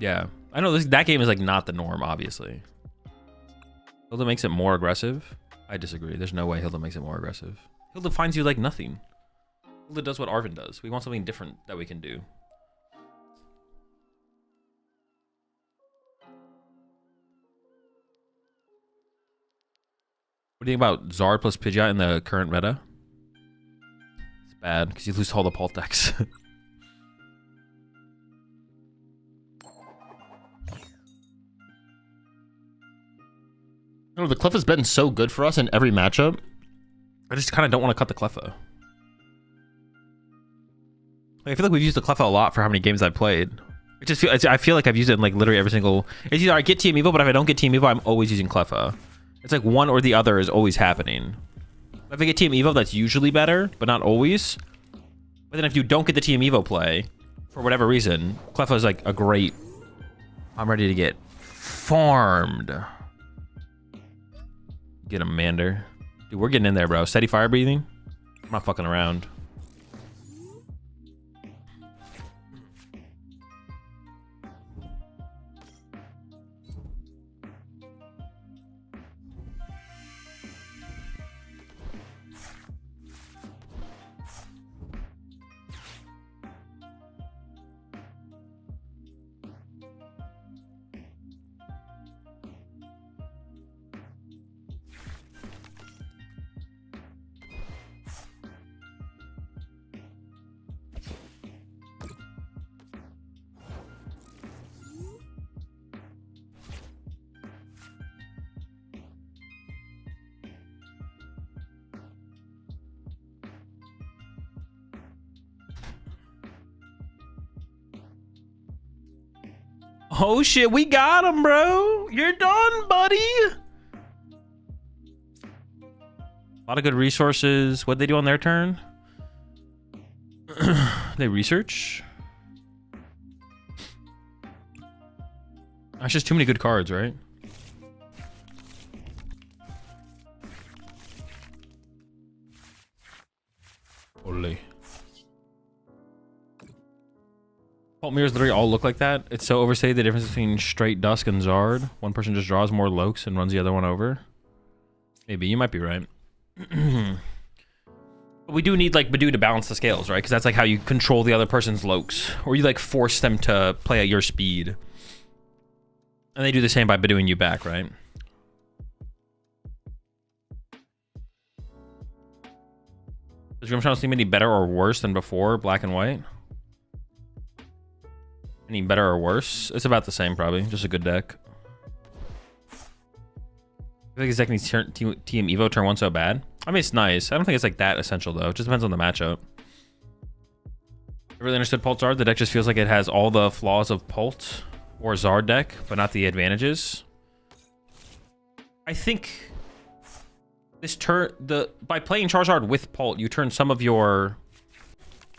Yeah, I know that game is like not the norm, obviously. Hilda makes it more aggressive. I disagree. There's no way Hilda makes it more aggressive. Hilda finds you like nothing. Hilda does what Arvin does. We want something different that we can do. What do you think about Zard plus Pidgeot in the current meta? It's bad because you lose all the Pult decks. No, the Cleffa's been so good for us in every matchup. I just kind of don't want to cut the Cleffa. Like, I feel like we've used the Cleffa a lot for how many games I've played. I feel like I've used it in like literally every single... It's either I get Team Evo, but if I don't get Team Evo, I'm always using Cleffa. It's like one or the other is always happening. If I get Team Evo, that's usually better, but not always. But then if you don't get the Team Evo play, for whatever reason, Cleffa is like a great... I'm ready to get farmed. Get him, Mander. Dude, we're getting in there, bro. Steady fire breathing. I'm not fucking around. Oh shit, we got him, bro. You're done, buddy. A lot of good resources. What'd they do on their turn? They research. That's just too many good cards, right? Holy. Pult mirrors literally all look like that. It's so overstated the difference between straight Dusk and Zard. One person just draws more Lokes and runs the other one over. Maybe, you might be right. But we do need like Badoo to balance the scales, right? Because that's like how you control the other person's Lokes. Or you like force them to play at your speed. And they do the same by Badooing you back, right? Does Grim Channel seem any better or worse than before, black and white? Any better or worse? It's about the same, probably. Just a good deck. I feel like his deck needs Team Evo turn 1 so bad. I mean, it's nice. I don't think it's like that essential, though. It just depends on the matchup. I really understood Pult Zard. The deck just feels like it has all the flaws of Pult or Zard deck, but not the advantages. I think this turn, by playing Charizard with Pult, you turn some of your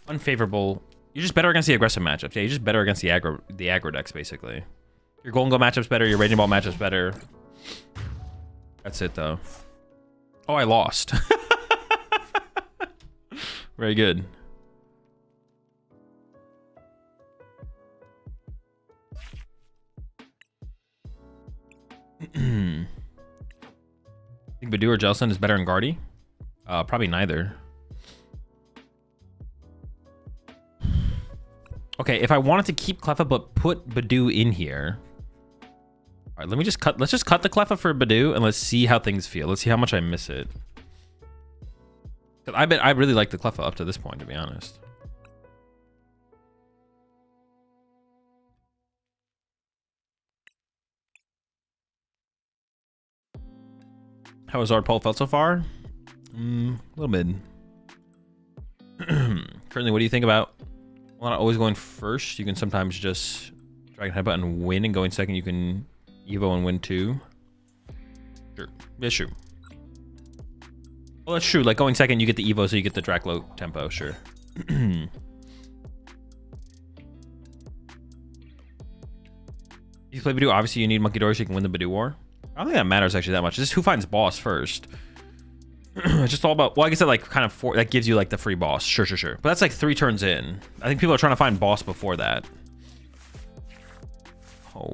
unfavorable. You're just better against the aggressive matchups. Yeah, you're just better against the aggro decks, basically. Your Golden Go matchup's better. Your Raging Ball matchup's better. That's it, though. Oh, I lost. Very good. Think Badoo or Jelson is better in Guardy? Probably neither. Okay, if I wanted to keep Cleffa but put Badoo in here. All right, let's just cut the Cleffa for Badoo and let's see how things feel. Let's see how much I miss it. 'Cause I really like the Cleffa up to this point, to be honest. How has ZardPult felt so far? A little mid. Currently, what do you think about? Well, not always going first. You can sometimes just Dragon Headbutt and win, and going second, you can Evo and win too. Sure. Yeah, true. Well, that's true. Like going second, you get the Evo, so you get the Draclo tempo. Sure. If you play Badoo, obviously you need Monkey Dory so you can win the Badoo War. I don't think that matters actually that much. It's just who finds boss first. It's just all about, well, I guess that like kind of that gives you like the free boss. Sure. But that's like 3 turns in. I think people are trying to find boss before that. Oh.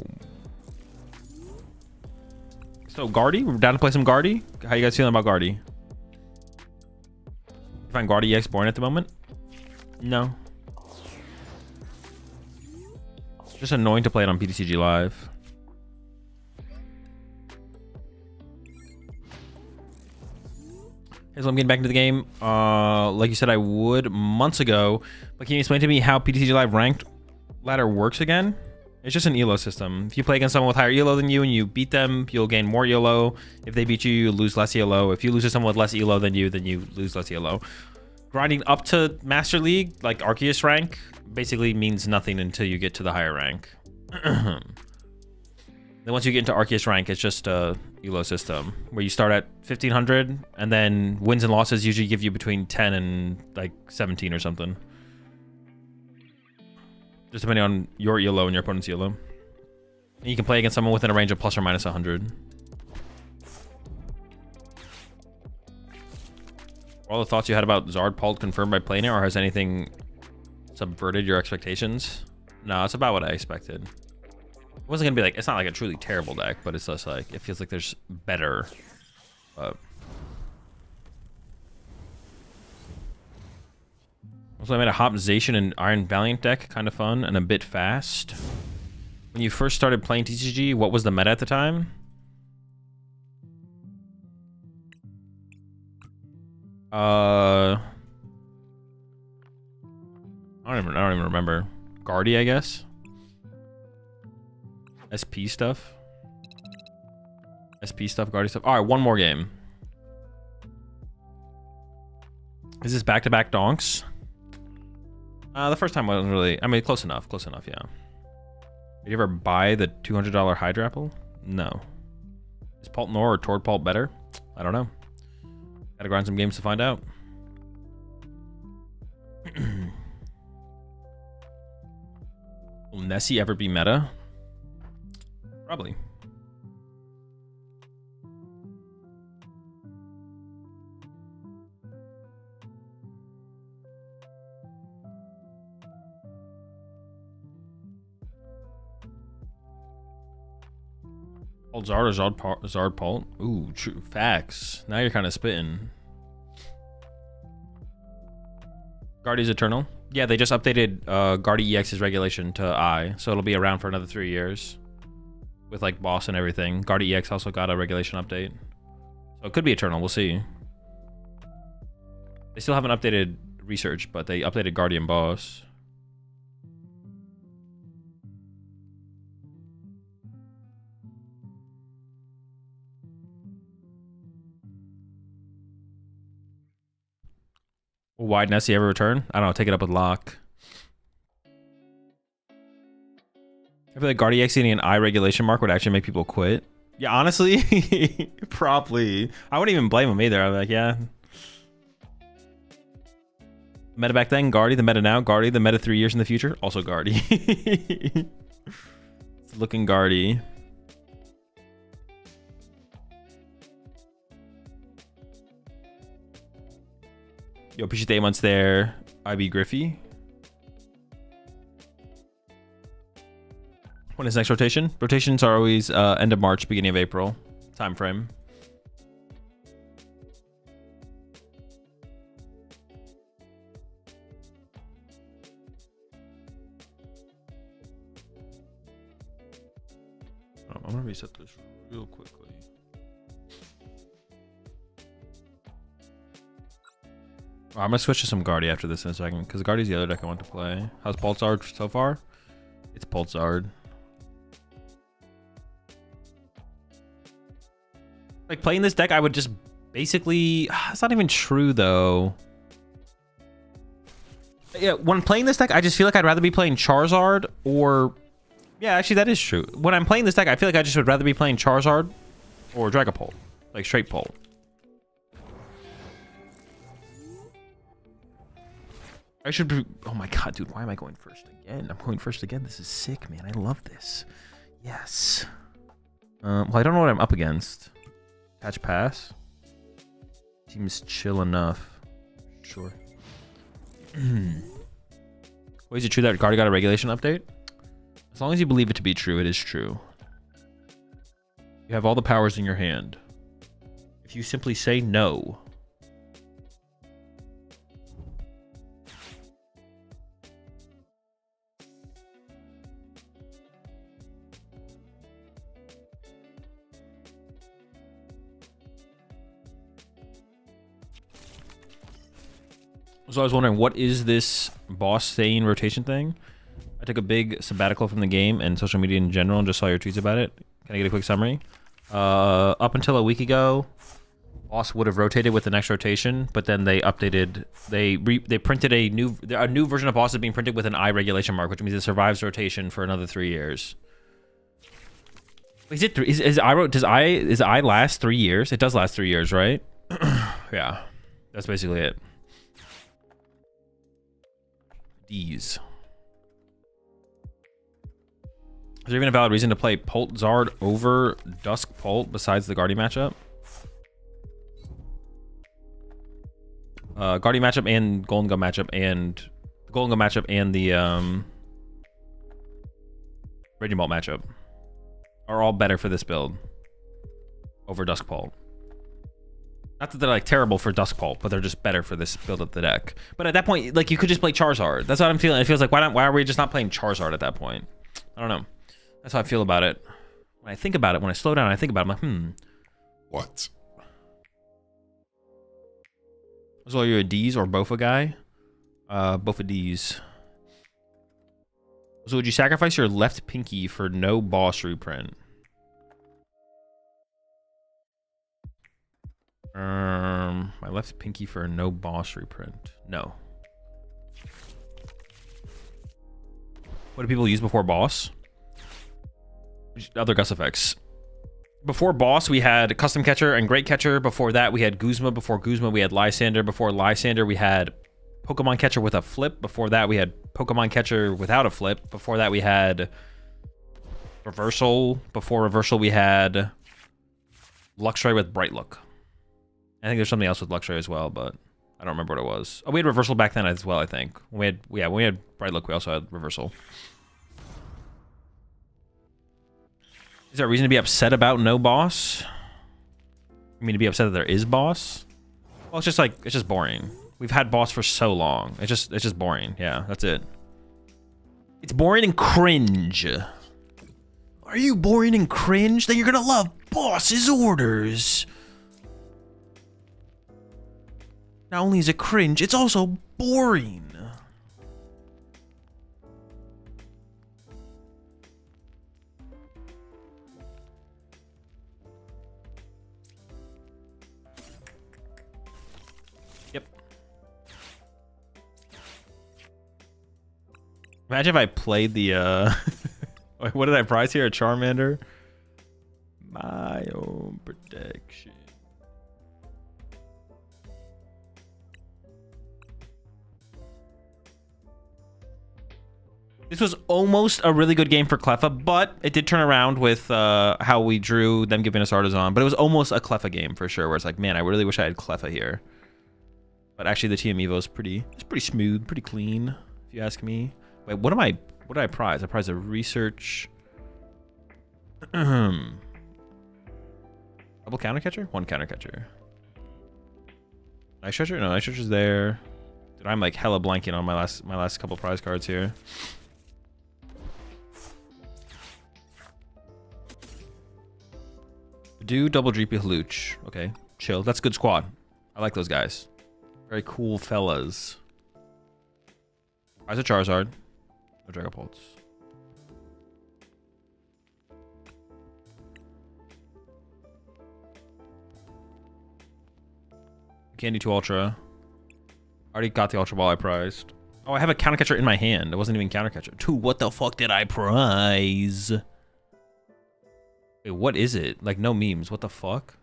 So Guardy, we're down to play some Guardy. How you guys feeling about Guardy? You find Guardy EX boring at the moment? No. Just annoying to play it on PTCG Live. So I'm getting back into the game. Like you said, I would months ago. But can you explain to me how PTCG Live ranked ladder works again? It's just an ELO system. If you play against someone with higher ELO than you and you beat them, you'll gain more ELO. If they beat you, you lose less ELO. If you lose to someone with less ELO than you, then you lose less ELO. Grinding up to Master League, like Arceus rank, basically means nothing until you get to the higher rank. Then once you get into Arceus rank, it's just a ELO system where you start at 1500 and then wins and losses usually give you between 10 and like 17 or something. Just depending on your ELO and your opponent's ELO. And you can play against someone within a range of plus or minus 100. All the thoughts you had about ZardPult confirmed by playing it, or has anything subverted your expectations? No, it's about what I expected. It wasn't gonna be like, it's not like a truly terrible deck, but it's just like, it feels like there's better. Also, I made a Hopzation and Iron Valiant deck, kind of fun and a bit fast. When you first started playing TCG, what was the meta at the time? I don't even remember. Guardy, I guess. SP stuff. Guardy stuff. All right, one more game. Is this back-to-back donks? The first time wasn't really, I mean, close enough, yeah. Did you ever buy the $200 Hydra Apple? No. Is Pult Nor or Tord Pult better? I don't know. Gotta grind some games to find out. Will Nessie ever be meta? Probably. Old Zard or ZardPult? Ooh, true facts. Now you're kind of spitting. Guardi's Eternal. Yeah, they just updated Guardi EX's regulation to I, so it'll be around for another 3 years. With like boss and everything. Guardi EX also got a regulation update. So it could be Eternal, we'll see. They still haven't updated Research, but they updated Guardian Boss. Will Wide Nessie ever return? I don't know, take it up with Locke. I feel like Guardi X getting an I regulation mark would actually make people quit. Yeah, honestly, probably. I wouldn't even blame him either. I'm like, yeah. Meta back then, Guardi. The meta now, Guardi. The meta 3 years in the future, also Guardi. It's looking Guardi. Yo, appreciate the 8 months there. IB Griffey. When is next rotation? Rotations are always end of March, beginning of April time frame. I'm gonna reset this real quickly. I'm gonna switch to some Guardi after this in a second, because Guardi's the other deck I want to play. How's Pulsard so far? It's Pulsard. Like, playing this deck, I would just basically... It's not even true, though. Yeah, when playing this deck, I just feel like I'd rather be playing Charizard or... Yeah, actually, that is true. When I'm playing this deck, I feel like I just would rather be playing Charizard or Dragapult. Like, straight Pult. I should be... Oh my god, dude, why am I going first again? I'm going first again. This is sick, man. I love this. Yes. Well, I don't know what I'm up against. Patch pass. Seems chill enough. Sure. Wait, is it true that Guardi got a regulation update? As long as you believe it to be true, it is true. You have all the powers in your hand. If you simply say no... So I was wondering, what is this boss staying rotation thing? I took a big sabbatical from the game and social media in general and just saw your tweets about it. Can I get a quick summary? Up until a week ago, boss would have rotated with the next rotation, but then they updated, they printed a new version of boss is being printed with an I regulation mark, which means it survives rotation for another 3 years. Is it is I last 3 years? It does last 3 years, right? Yeah, that's basically it. D's. Is there even a valid reason to play Pult Zard over Dusk Pult besides the Guardi matchup? Guardi matchup and Golden Gun matchup and the Golden Gun matchup and the Raging Bolt matchup are all better for this build over Dusk Pult. Not that they're like terrible for Dusk Pult, but they're just better for this build of the deck. But at that point, like, you could just play Charizard. That's what I'm feeling. It feels like, why are we just not playing Charizard at that point? I don't know. That's how I feel about it. When I think about it, when I slow down and I think about it, I'm like, What? So are you a D's or Bofa guy? Both a D's. So would you sacrifice your left pinky for no boss reprint? My left pinky for no boss reprint. No. What do people use before boss? Other Gus effects. Before boss, we had Custom Catcher and Great Catcher. Before that, we had Guzma. Before Guzma, we had Lysander. Before Lysander, we had Pokemon Catcher with a flip. Before that, we had Pokemon Catcher without a flip. Before that, we had Reversal. Before Reversal, we had Luxray with Bright Look. I think there's something else with Luxray as well, but I don't remember what it was. Oh, we had Reversal back then as well, I think. When we had Bright Look, we also had Reversal. Is there a reason to be upset about no boss? You mean to be upset that there is boss? Well, it's just like, it's just boring. We've had boss for so long. It's just boring. Yeah, that's it. It's boring and cringe. Are you boring and cringe? Then you're gonna love boss's orders. Not only is it cringe, it's also boring. Yep. Imagine if I played the, what did I prize here? A Charmander? My own protection. This was almost a really good game for Cleffa, but it did turn around with how we drew them giving us Artisan. But it was almost a Cleffa game for sure, where it's like, man, I really wish I had Cleffa here. But actually, the TM Evo is pretty smooth, pretty clean, if you ask me. Wait, what did I prize? I prize a research. Double counter catcher? One counter catcher. Nice treasure? No, nice treasure's there. Dude, I'm like hella blanking on my last couple prize cards here. Do double Dreepy Halooch. Okay, chill. That's a good squad. I like those guys. Very cool fellas. Prize a Charizard. No ZardPults. Candy 2 Ultra. Already got the Ultra Ball I prized. Oh, I have a counter catcher in my hand. It wasn't even counter catcher. 2, what the fuck did I prize? Wait, what is it? Like, no memes. What the fuck?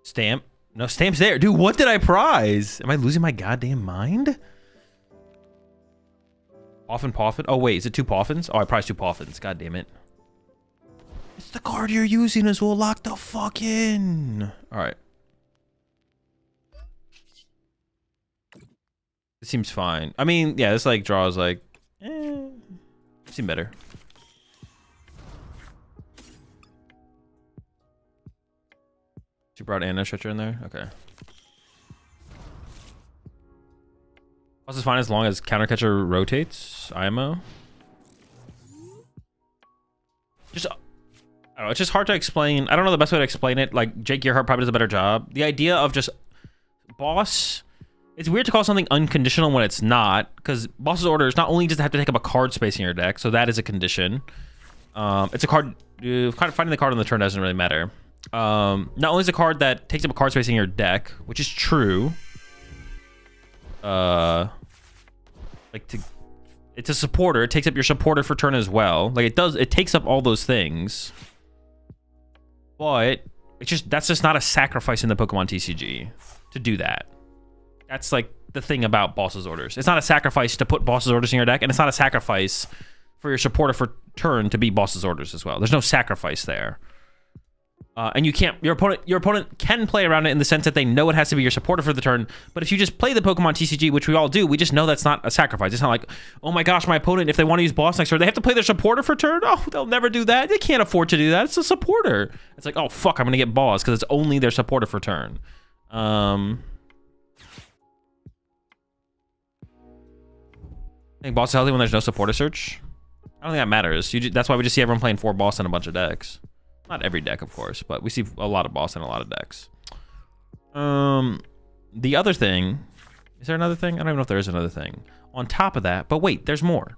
Stamp? No, Stamp's there. Dude, what did I prize? Am I losing my goddamn mind? Poffin? Oh, wait. Is it 2 Poffins? Oh, I prized 2 Poffins. God damn it. It's the card you're using as well. Lock the fuck in. All right. It seems fine. I mean, yeah, this like draw is like, seem better. Super out Anna stretcher in there. Okay. Plus is fine as long as counter catcher rotates. IMO. Just, I don't know. It's just hard to explain. I don't know the best way to explain it. Like Jake Gearhart probably does a better job. The idea of just boss. It's weird to call something unconditional when it's not, because boss's orders not only does it have to take up a card space in your deck, so that is a condition. It's a card. Finding the card on the turn doesn't really matter. Not only is a card that takes up a card space in your deck, which is true. It's a supporter. It takes up your supporter for turn as well. Like it takes up all those things. But that's just not a sacrifice in the Pokemon TCG to do that. That's like the thing about boss's orders. It's not a sacrifice to put boss's orders in your deck, and it's not a sacrifice for your supporter for turn to be boss's orders as well. There's no sacrifice there. And you can't, your opponent can play around it in the sense that they know it has to be your supporter for the turn. But if you just play the Pokemon TCG, which we all do, we just know that's not a sacrifice. It's not like, oh my gosh, my opponent, if they want to use boss next turn, they have to play their supporter for turn? Oh, they'll never do that. They can't afford to do that. It's a supporter. It's like, oh fuck, I'm going to get boss because it's only their supporter for turn. I think boss is healthy when there's no supporter search. I don't think that matters. That's why we just see everyone playing 4 boss in a bunch of decks. Not every deck, of course, but we see a lot of boss in a lot of decks. The other thing... Is there another thing? I don't even know if there is another thing. On top of that... But wait, there's more.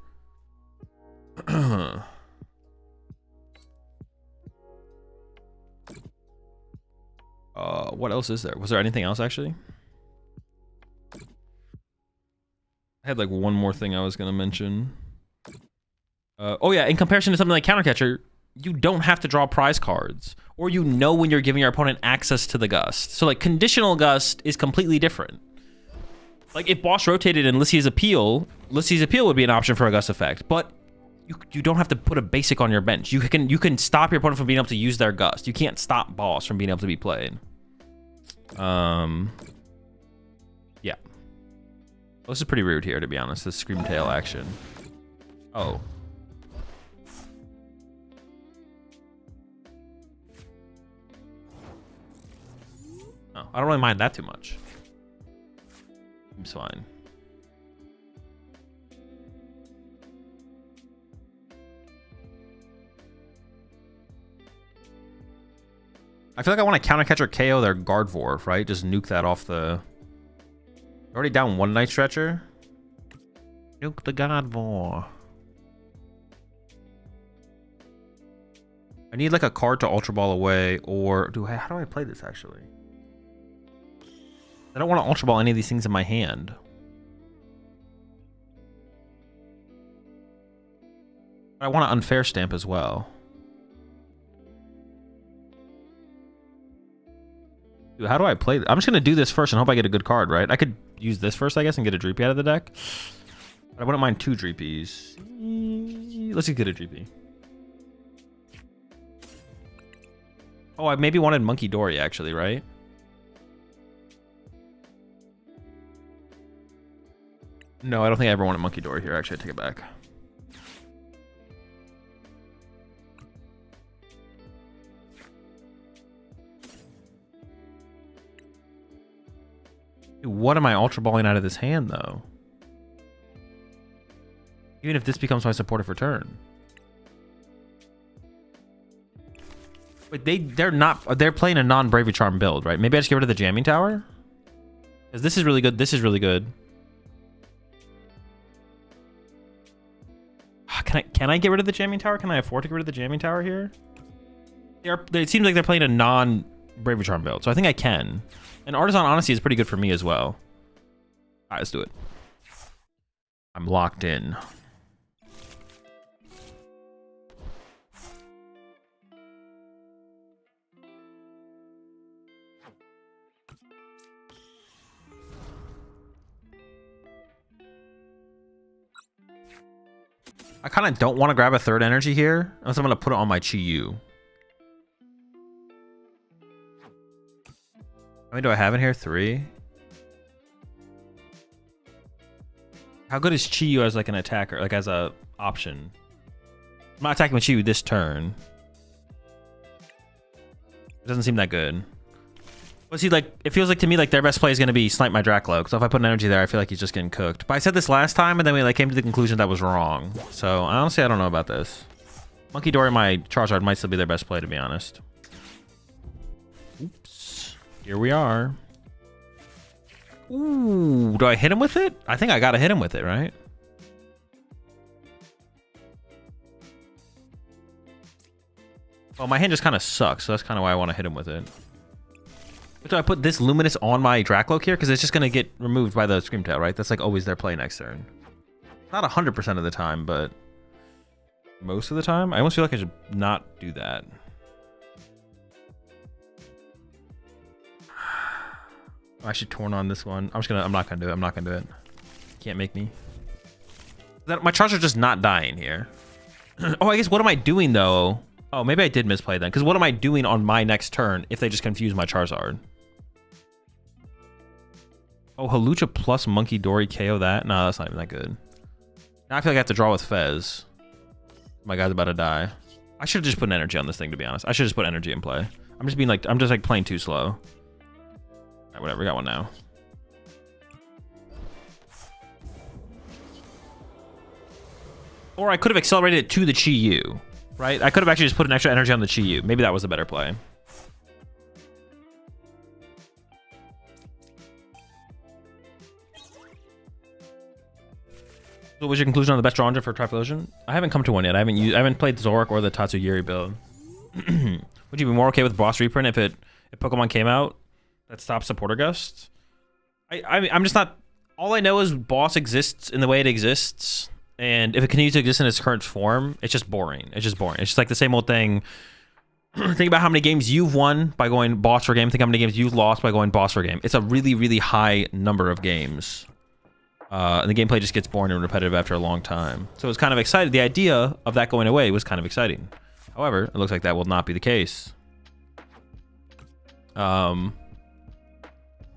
What else is there? Was there anything else, actually? I had, like, one more thing I was going to mention. Oh, yeah, in comparison to something like Counter Catcher... You don't have to draw prize cards, or you know when you're giving your opponent access to the Gust. So like conditional Gust is completely different. Like if boss rotated in Lissy's Appeal would be an option for a Gust effect, but you don't have to put a basic on your bench. You can stop your opponent from being able to use their Gust. You can't stop boss from being able to be played. Yeah. Well, this is pretty rude here, to be honest. This Scream Tail action. Oh. Oh, I don't really mind that too much. Seems fine. I feel like I want to counter catch or KO their Gardevoir, right? Just nuke that off the... Already down one Night Stretcher. Nuke the Gardevoir. I need like a card to Ultra Ball away, or how do I play this actually? I don't want to Ultra Ball any of these things in my hand. I want to Unfair Stamp as well. Dude, how do I play? I'm just going to do this first and hope I get a good card, right? I could use this first, I guess, and get a Dreepy out of the deck. But I wouldn't mind 2 Dreepies. Let's just get a Dreepy. Oh, I maybe wanted Monkey Dory, actually, right? No, I don't think I ever wanted Monkey Dory here. Actually, I take it back. Dude, what am I Ultra Balling out of this hand, though? Even if this becomes my supportive return. Wait, they're playing a non-Bravery Charm build, right? Maybe I just get rid of the Jamming Tower? Because this is really good. This is really good. Can I get rid of the Jamming Tower? Can I afford to get rid of the Jamming Tower here? It seems like they're playing a non-Bravery Charm build, so I think I can. And Artisan Honesty is pretty good for me as well. Alright, let's do it. I'm locked in. I kind of don't want to grab a 3rd energy here, unless I'm going to put it on my Chi-Yu. How many do I have in here? 3? How good is Chi-Yu as like an attacker, like as a option? I'm not attacking with Chi-Yu this turn. It doesn't seem that good. But see, like, it feels like to me like their best play is going to be Snipe my Draclo. So if I put an energy there, I feel like he's just getting cooked. But I said this last time, and then we like came to the conclusion that was wrong. So honestly, I don't know about this. Monkey Dory, my Charizard might still be their best play, to be honest. Oops. Here we are. Ooh, do I hit him with it? I think I gotta hit him with it, right? Well, my hand just kind of sucks, so that's kind of why I want to hit him with it. Do I put this Luminous on my Dracloak here? Because it's just going to get removed by the Screamtail, right? That's like always their play next turn. Not 100% of the time, but most of the time. I almost feel like I should not do that. I should Torn on this one. I'm not gonna do it. I'm not gonna do it. Can't make me. My Charizard's just not dying here. Oh, I guess what am I doing though? Oh, maybe I did misplay then. Because what am I doing on my next turn if they just confuse my Charizard? Oh, Hawlucha plus Monkey Dory KO that? No, that's not even that good. Now I feel like I have to draw with Fez. My guy's about to die. I should have just put an energy on this thing, to be honest. I should just put energy in play. I'm just like playing too slow. All right, whatever, we got one now. Or I could have accelerated it to the Chi-Yu, right? I could have actually just put an extra energy on the Chi-Yu. Maybe that was a better play. So what was your conclusion on the best draw engine for Typhlosion? I haven't come to one yet. I haven't played Zoroark or the Tatsugiri build. Would you be more okay with boss reprint if Pokemon came out that stops supporter gusts? I'm just not. All I know is boss exists in the way it exists, and if it continues to exist in its current form, it's just boring. It's just boring. It's just like the same old thing. Think about how many games you've won by going boss for game. Think how many games you've lost by going boss for game. It's a really, really high number of games. And the gameplay just gets boring and repetitive after a long time. So it was kind of exciting. The idea of that going away was kind of exciting. However, it looks like that will not be the case.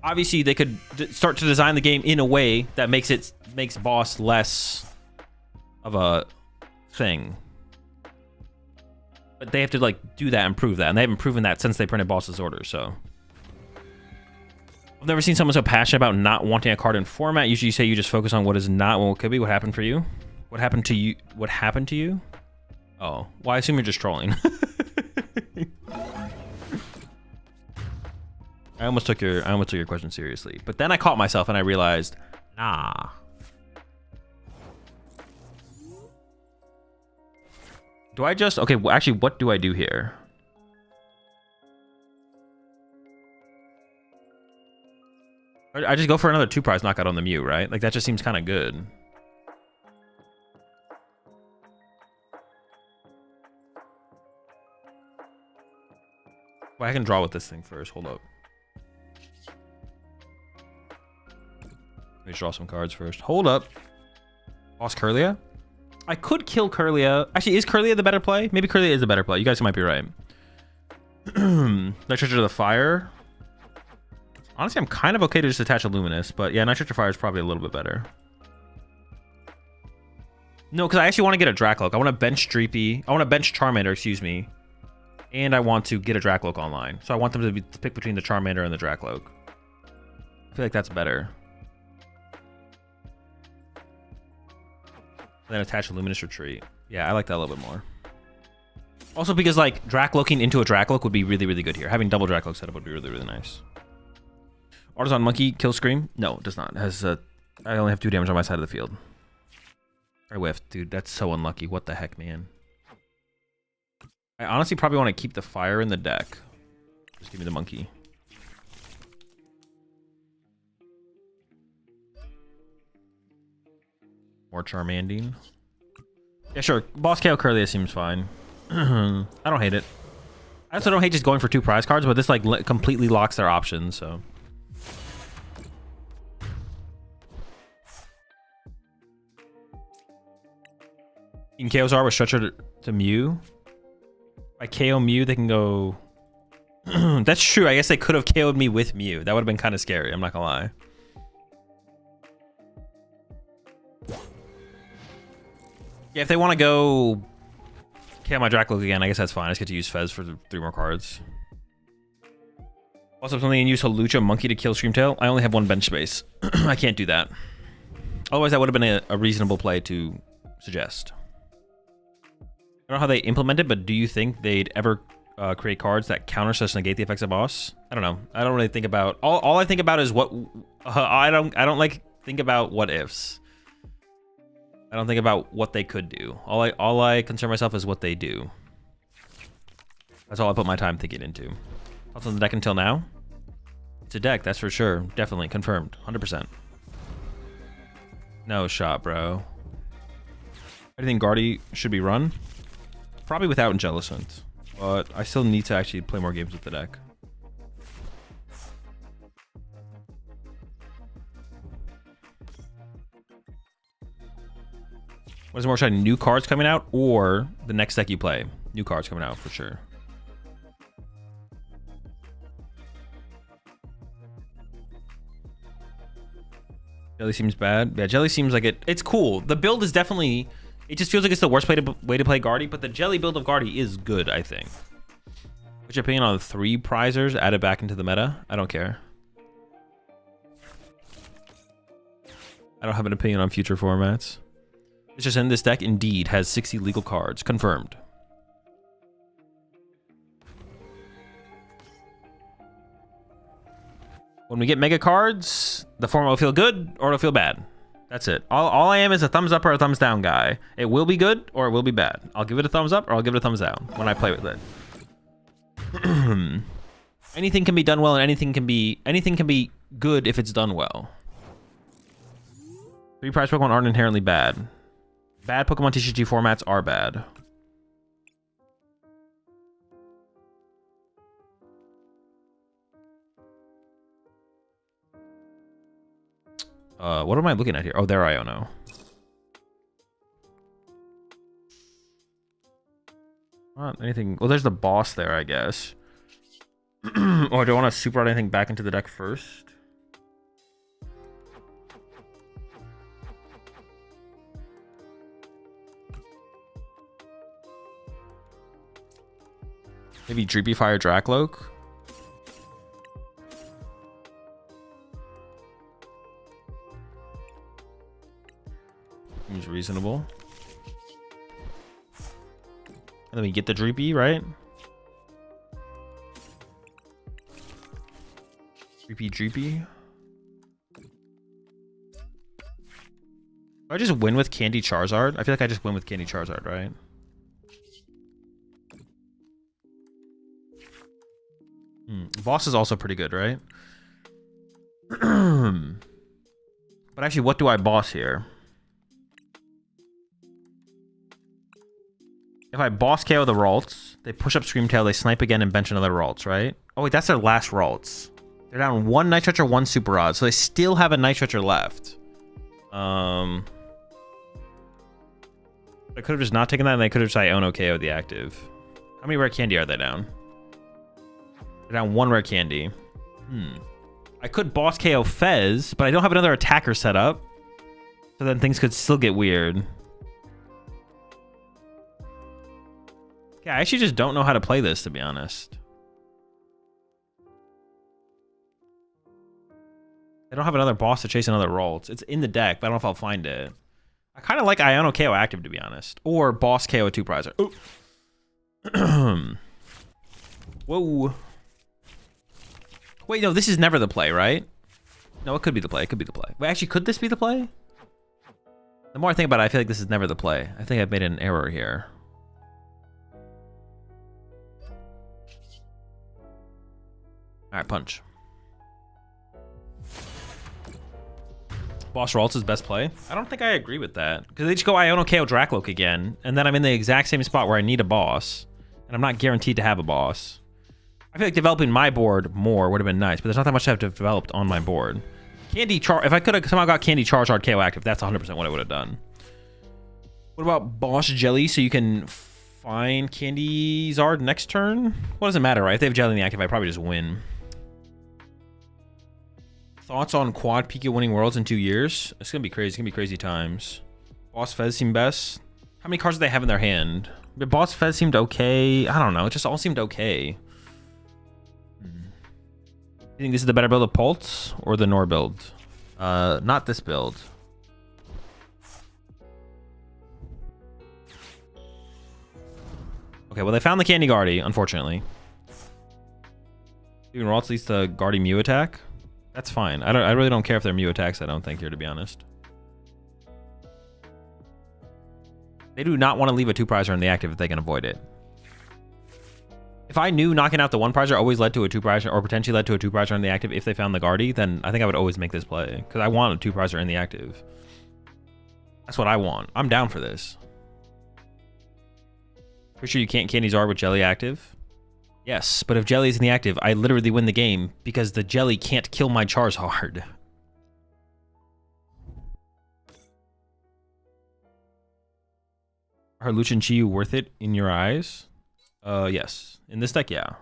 Obviously, they could start to design the game in a way that makes boss less of a thing. But they have to like do that and prove that, and they haven't proven that since they printed Boss's Order. So I've never seen someone so passionate about not wanting a card in format. Usually you say you just focus on what is not what could be. What happened for you? What happened to you? What happened to you? Oh, well, I assume you're just trolling. I almost took your question seriously, but then I caught myself and I realized, nah. Do I just okay? Well, actually, what do I do here? I just go for another 2-prize knockout on the Mew, right? Like that just seems kind of good. Well, I can draw with this thing first. Hold up. Let me draw some cards first. Hold up. Boss Curlia? I could kill Curlia. Actually, is Curlia the better play? Maybe Curlia is the better play. You guys might be right. Nitrate of the Fire. Honestly, I'm kind of okay to just attach a Luminous, but yeah, Nitrate of Fire is probably a little bit better. No, because I actually want to get a Dracloak. I want to bench Dreepy. I want to bench Charmander, excuse me. And I want to get a Dracloak online. So I want them to pick between the Charmander and the Dracloak. I feel like that's better. Then attach a Luminous Retreat. Yeah, I like that a little bit more. Also because like Dracloaking into a Dracloak would be really, really good here. Having double Dracloak setup would be really, really nice. Artisan Monkey, Kill Scream? No, it does not. It has I only have 2 damage on my side of the field. I whiffed, dude. That's so unlucky. What the heck, man? I honestly probably want to keep the fire in the deck. Just give me the monkey. More Charmanding. Yeah, sure. Boss KO Curlia seems fine. I don't hate it. I also don't hate just going for 2 prize cards, but this like completely locks their options, so. You can KO Zar with Stretcher to Mew. If I KO Mew, they can go... That's true. I guess they could have KO'd me with Mew. That would have been kind of scary. I'm not gonna lie. Yeah, if they want to go KO my Dracloak again, I guess that's fine. I just get to use Fez for 3 more cards. Also, something you can use Holucha Monkey to kill Screamtail. I only have 1 bench space. I can't do that. Otherwise, that would have been a reasonable play to suggest. I don't know how they implement it, but do you think they'd ever create cards that counter/negate the effects of boss? I don't know. I don't really think about... All I think about is what... I don't like think about what ifs. I don't think about what they could do. All I concern myself is what they do. That's all I put my time thinking into. What's on the deck until now? It's a deck, that's for sure. Definitely confirmed. 100%. No shot, bro. I think Guardy should be run. Probably without Angelicent, but I still need to actually play more games with the deck. What is more exciting, new cards coming out or the next deck you play? New cards coming out for sure. Jelly seems bad. Yeah, Jelly seems like it's cool. The build is definitely... It just feels like it's the worst way to play Guardy, but the Jelly build of Guardy is good, I think. What's your opinion on 3 prizers added back into the meta? I don't care. I don't have an opinion on future formats. It's just in this deck, indeed, has 60 legal cards. Confirmed. When we get mega cards, the format will feel good or it'll feel bad. That's it. All I am is a thumbs up or a thumbs down guy. It will be good or it will be bad. I'll give it a thumbs up or I'll give it a thumbs down when I play with it. Anything can be done well and anything can be good if it's done well. 3 prize Pokemon aren't inherently bad. Bad PokemonTCG formats are bad. What am I looking at here? Oh, there I know. Not anything. Well, there's the boss there, I guess. Or do I want to super out anything back into the deck first? Maybe Dreepy Fire Dracloak. reasonable. And then we get the Dreepy, right? Dreepy. Do I just win with Candy Charizard? I feel like I just win with Candy Charizard, right? Boss is also pretty good, right? But actually, what do I boss here? If I boss KO the Ralts, they push up Screamtail, they snipe again and bench another Ralts, right? Oh wait, that's their last Ralts. They're down 1 Night Stretcher, 1 Super Rod, so they still have a Night Stretcher left. I could have just not taken that, and they could have just Iono KO'd the active. How many rare candy are they down? They're down 1 rare candy. I could boss KO Fez, but I don't have another attacker set up. So then things could still get weird. Yeah, I actually just don't know how to play this, to be honest. I don't have another boss to chase another Ralts. It's in the deck, but I don't know if I'll find it. I kind of like Iono KO active, to be honest. Or boss KO a 2-prizer. Oh. Whoa. Wait, no, this is never the play, right? No, it could be the play. It could be the play. Wait, actually, could this be the play? The more I think about it, I feel like this is never the play. I think I've made an error here. All right, punch. Boss Ralts is best play. I don't think I agree with that. Because they just go Iono KO Dracloak again. And then I'm in the exact same spot where I need a boss. And I'm not guaranteed to have a boss. I feel like developing my board more would have been nice. But there's not that much to have developed on my board. If I could have somehow got Candy Charizard KO active, that's 100% what I would have done. What about Boss Jelly so you can find Candy Zard next turn? What does it matter, right? If they have Jelly in the active, I probably just win. Thoughts on quad Pika winning Worlds in 2 years? It's going to be crazy. It's going to be crazy times. Boss Fez seemed best. How many cards do they have in their hand? But Boss Fez seemed okay. I don't know. It just all seemed okay. You think this is the better build of Pulse or the Nor build? Not this build. Okay, well, they found the Candy Guardy, unfortunately. Even Ralts leads to Guardy Mew attack. That's fine. I really don't care if they're Mew attacks, I don't think, here, to be honest. They do not want to leave a 2-prizer in the active if they can avoid it. If I knew knocking out the 1-prizer always led to a 2-prizer, or potentially led to a 2-prizer in the active if they found the Guardy, then I think I would always make this play. Because I want a 2-prizer in the active. That's what I want. I'm down for this. Pretty sure you can't Candy Zard with Jelly active? Yes, but if Jelly is in the active, I literally win the game because the Jelly can't kill my Charizard. Are Lucian Chi worth it in your eyes? Yes. In this deck, yeah.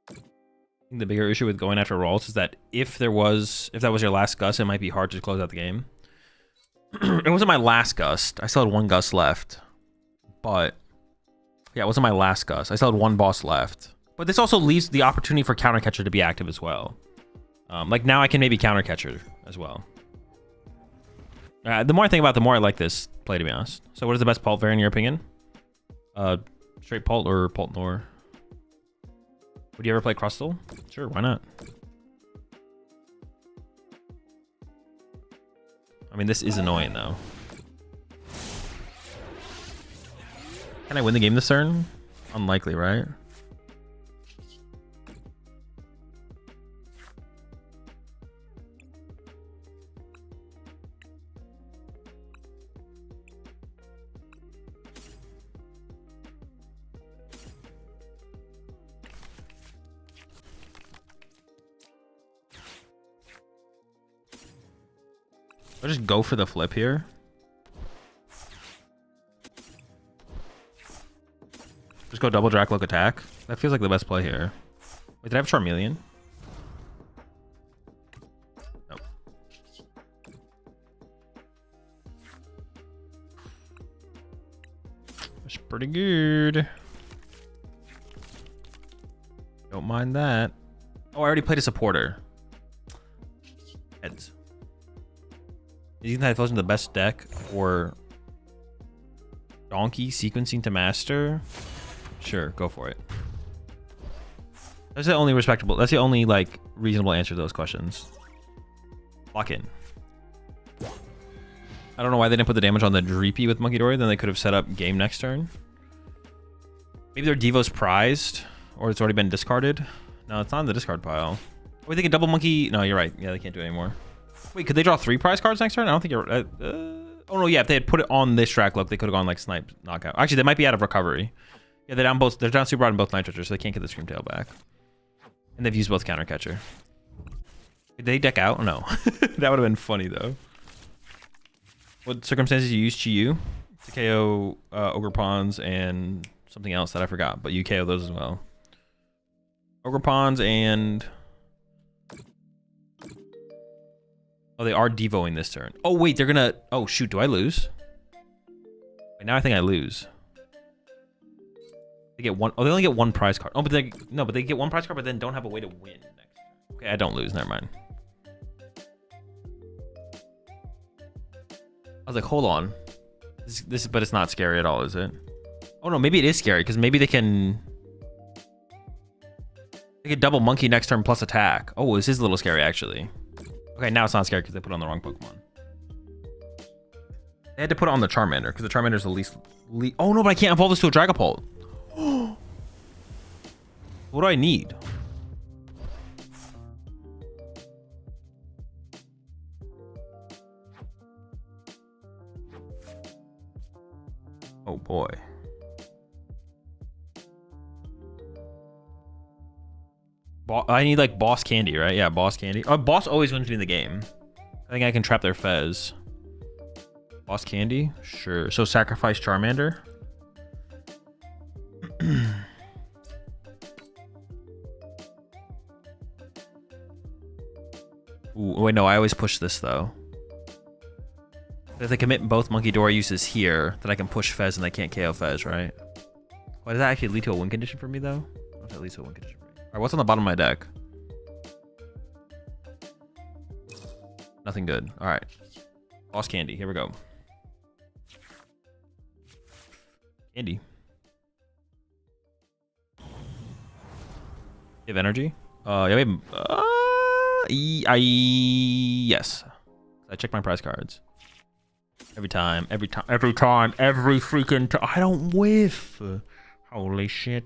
I think the bigger issue with going after Ralts is that if that was your last gust, it might be hard to close out the game. It wasn't my last gust. I still had 1 gust left. But yeah, it wasn't my last gust. I still had 1 boss left. But this also leaves the opportunity for Counter Catcher to be active as well. Like now I can maybe Counter Catcher as well. The more I think about it, the more I like this play, to be honest. So what is the best Pult variant in your opinion? Straight Pult or Pult Nor? Would you ever play Crustle? Sure, why not? I mean, this is annoying, though. Can I win the game this turn? Unlikely, right? I'll just go for the flip here. Just go double Dracloak attack. That feels like the best play here. Wait, did I have Charmeleon? Nope. That's pretty good. Don't mind that. Oh, I already played a supporter. Heads. Do you think that flows into the best deck for Donkey sequencing to master? Sure, go for it. That's the only respectable. That's the only like reasonable answer to those questions. Lock in. I don't know why they didn't put the damage on the Dreepy with Monkey Dory. Then they could have set up game next turn. Maybe their Devo's prized, or it's already been discarded. No, it's not in the discard pile. Wait, they can double Monkey. No, you're right. Yeah, they can't do it anymore. Wait, could they draw 3 prize cards next turn? I don't think you're. Oh no, yeah. If they had put it on this track, look, they could have gone like Snipe Knockout. Actually, they might be out of recovery. Yeah, they're down both. They're down Super Rod and both Nitrogen, so they can't get the Screamtail back. And they've used both Counter Catcher. Did they deck out? No. That would have been funny though. What circumstances you use Chi-Yu to KO Ogre Pawns and something else that I forgot, but you KO those as well. Ogre Pawns and... Oh, they are Devoing this turn. Oh, wait, they're gonna... Oh, shoot, do I lose? Wait, now I think I lose. They get one... Oh, they only get 1 prize card. Oh, but they... No, but they get 1 prize card, but then don't have a way to win next. Okay, I don't lose. Never mind. I was like, hold on. But it's not scary at all, is it? Oh, no, maybe it is scary, because maybe they can... They could double Monkey next turn plus attack. Oh, this is a little scary, actually. Okay, now it's not scary because they put it on the wrong Pokemon. They had to put it on the Charmander because the Charmander is the least... Oh, no, but I can't evolve this to a Dragapult. What do I need? Oh, boy. I need like Boss Candy, right? Yeah, Boss Candy. Oh, Boss always wins me the game. I think I can trap their Fez. Boss Candy? Sure. So sacrifice Charmander. Ooh, wait, no, I always push this though. If they commit both Monkey Dory uses here, then I can push Fez and they can't KO Fez, right? Why does that actually lead to a win condition for me though? What does that lead to a win condition for me? Alright, what's on the bottom of my deck? Nothing good. Alright. Boss Candy. Here we go. Candy. You have energy? Yeah, we have... yes. I check my prize cards. Every freaking time. I don't whiff. Holy shit.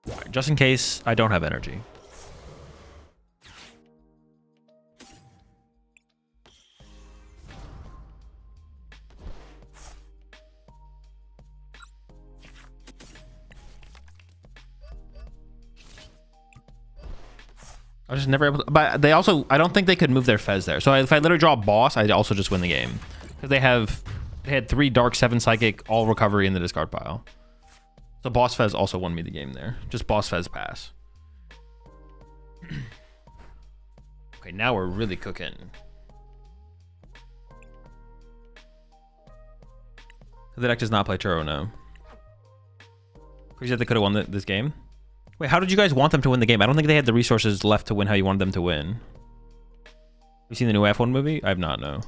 Right, just in case I don't have energy. I was just never able to, but they also, I don't think they could move their Fez there. So if I literally draw a boss, I'd also just win the game. Because they had 3 Dark, 7 Psychic, all recovery in the discard pile. So Boss Fez also won me the game there. Just Boss Fez pass. Okay, now we're really cooking. The deck does not play Churro, no. Crazy that they could have won this game. Wait, how did you guys want them to win the game? I don't think they had the resources left to win how you wanted them to win. Have you seen the new F1 movie? I have not, no.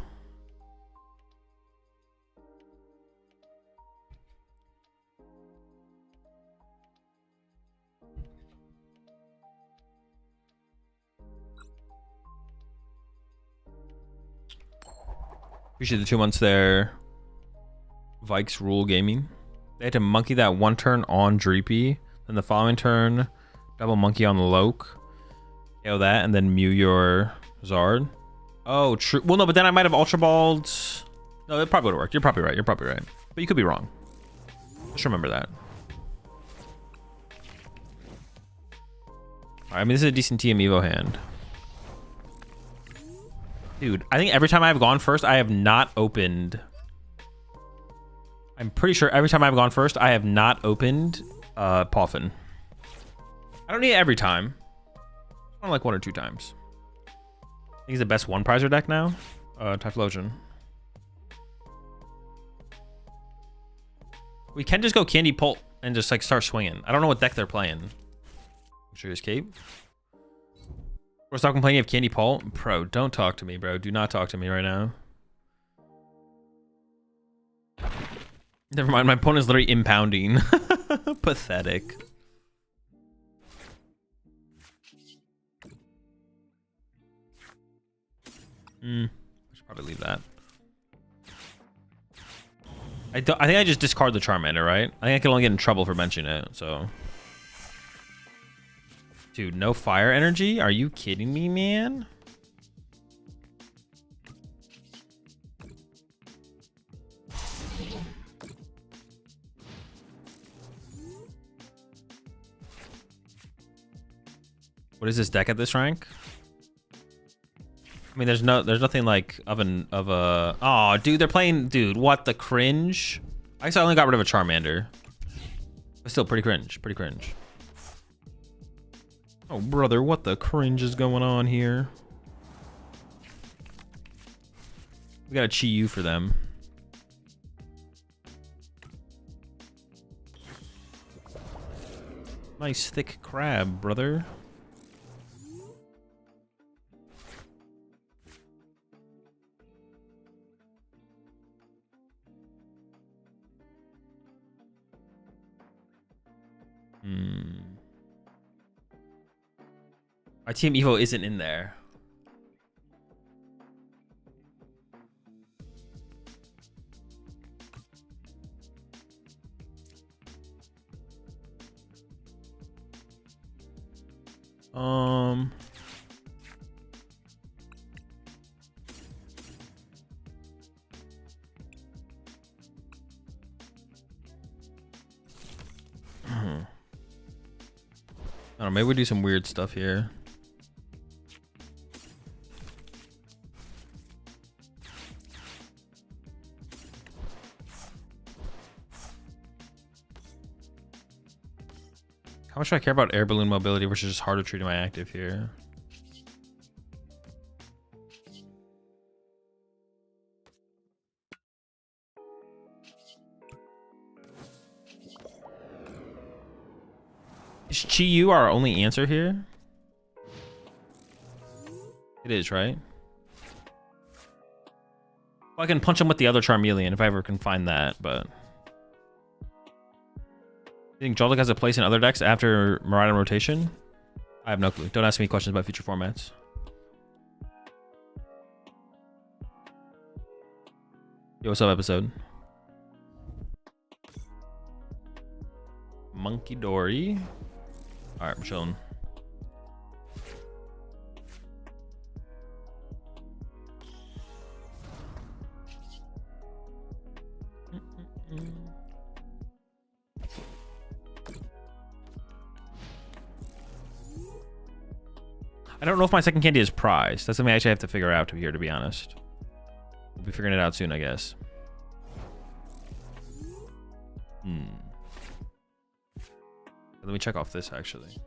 Appreciate the 2 months there. Vikes Rule Gaming. They had to monkey that 1 turn on Dreepy. Then the following turn, double monkey on the Loke. KO that, and then Mew your Zard. Oh, true. Well, no, but then I might have Ultra Balled. No, it probably would have worked. You're probably right. You're probably right. But you could be wrong. Just remember that. All right, I mean, this is a decent TM Evo hand. Dude, I think every time I've gone first, I have not opened... I'm pretty sure every time I've gone first, I have not opened Poffin. I don't need it every time. Only like 1 or 2 times. I think he's the best 1 prizer deck now. Typhlosion. We can just go Candy Pult and just like start swinging. I don't know what deck they're playing. Sure, escape. We're stop complaining of Candy Paul. Bro, don't talk to me, bro. Do not talk to me right now. Never mind, my opponent's literally impounding. Pathetic. I should probably leave that. I think I just discard the Charmander, right? I think I can only get in trouble for mentioning it, so. Dude, no fire energy? Are you kidding me, man? What is this deck at this rank? I mean, there's nothing like of a. Oh, dude, they're playing. Dude, what the cringe? I guess I only got rid of a Charmander, but still pretty cringe. Pretty cringe. Oh, brother, what the cringe is going on here? We got a Chi-Yu for them. Nice thick crab, brother. My Team Evo isn't in there. I don't know, maybe we do some weird stuff here. How much do I care about air balloon mobility versus just harder treating my active here? Is Chi-Yu our only answer here? It is, right? Well, I can punch him with the other Charmeleon if I ever can find that, but... You think Joltik has a place in other decks after Miraidon rotation? I have no clue. Don't ask me questions about future formats. Yo, what's up, episode? Monkey Dory. Alright, I'm chilling. I don't know if my second candy is prize. That's something I actually have to figure out here, to be honest. We'll be figuring it out soon, I guess. Let me check off this, actually.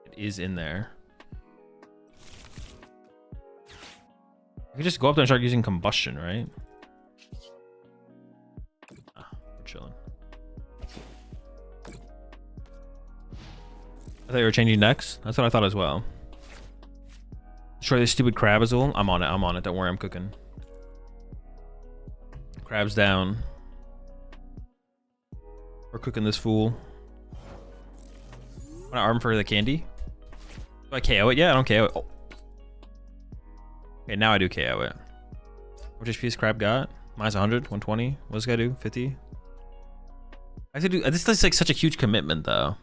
It is in there. I could just go up there and start using combustion, right? Ah, we're chilling. I thought you were changing decks. That's what I thought as well. Destroy this stupid crab, Azul. I'm on it. I'm on it. Don't worry, I'm cooking. Crab's down. We're cooking this fool. Want to arm for the candy? Do I KO it? Yeah, I don't KO it. Oh. Okay, now I do KO it. What HP this crab got? Minus 100, 120. What does this guy do? 50. I have to do. This is like such a huge commitment, though.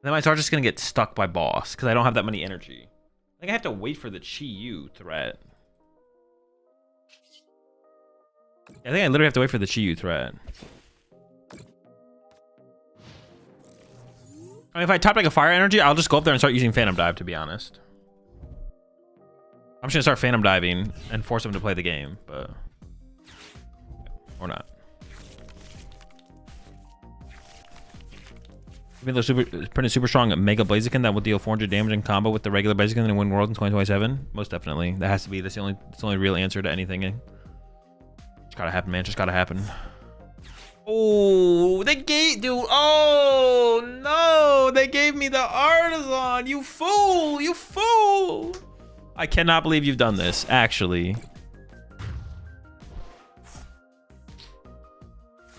Then my Zard's just gonna get stuck by boss because I don't have that many energy. I think I have to wait for the Chi-Yu threat. I think I literally have to wait for the Chi-Yu threat. I mean, if I top like a fire energy, I'll just go up there and start using Phantom Dive, to be honest. I'm just gonna start Phantom Diving and force him to play the game, but... Or not. Even though print a super strong Mega Blaziken that will deal 400 damage in combo with the regular Blaziken and win World in 2027. Most definitely. That has to be. That's the only real answer to anything. Just gotta happen, man. Just gotta happen. Oh, they gave, dude. Oh no, they gave me the Artisan. You fool! You fool! I cannot believe you've done this. Actually, I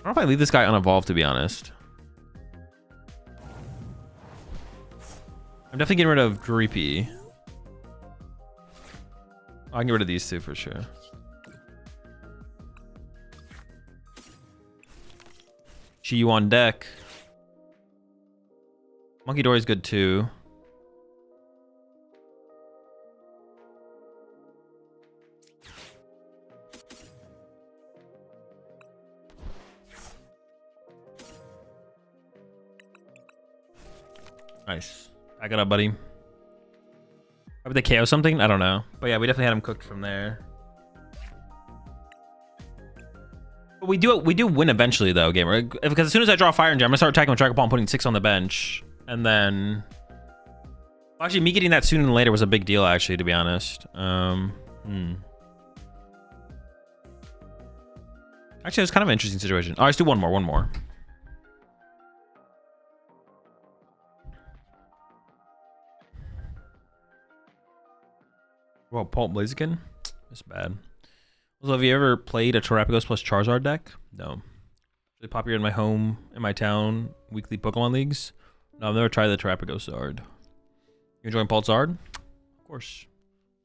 don't know if I leave this guy unevolved, to be honest. I'm definitely getting rid of Dreepy. I can get rid of these two for sure. Chi-Yu on deck. Monkey Dory is good too. Nice. Back it up, buddy. Would they KO something? I don't know. But yeah, we definitely had him cooked from there. But we do win eventually though, gamer. Because as soon as I draw Fire Engine, I'm gonna start attacking with Dragapult and putting 6 on the bench. And then actually me getting that sooner than later was a big deal actually, to be honest. Actually, it was kind of an interesting situation. All right, let's do one more. Well, Pult Blaziken? That's bad. Also, have you ever played a Terrapagos plus Charizard deck? No. Really popular in my town, weekly Pokemon leagues. No, I've never tried the Terrapagos Zard. You enjoying Pult Zard? Of course.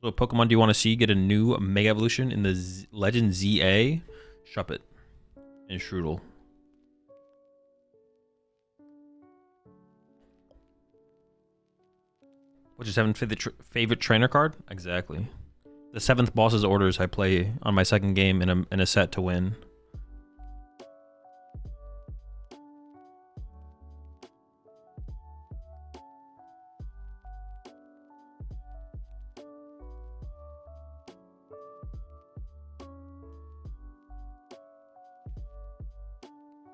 So, Pokemon do you want to see get a new Mega Evolution in the Legend ZA? Shuppet and Shroodle. What's your 7th favorite trainer card? Exactly. The 7th boss's orders I play on my second game in a set to win.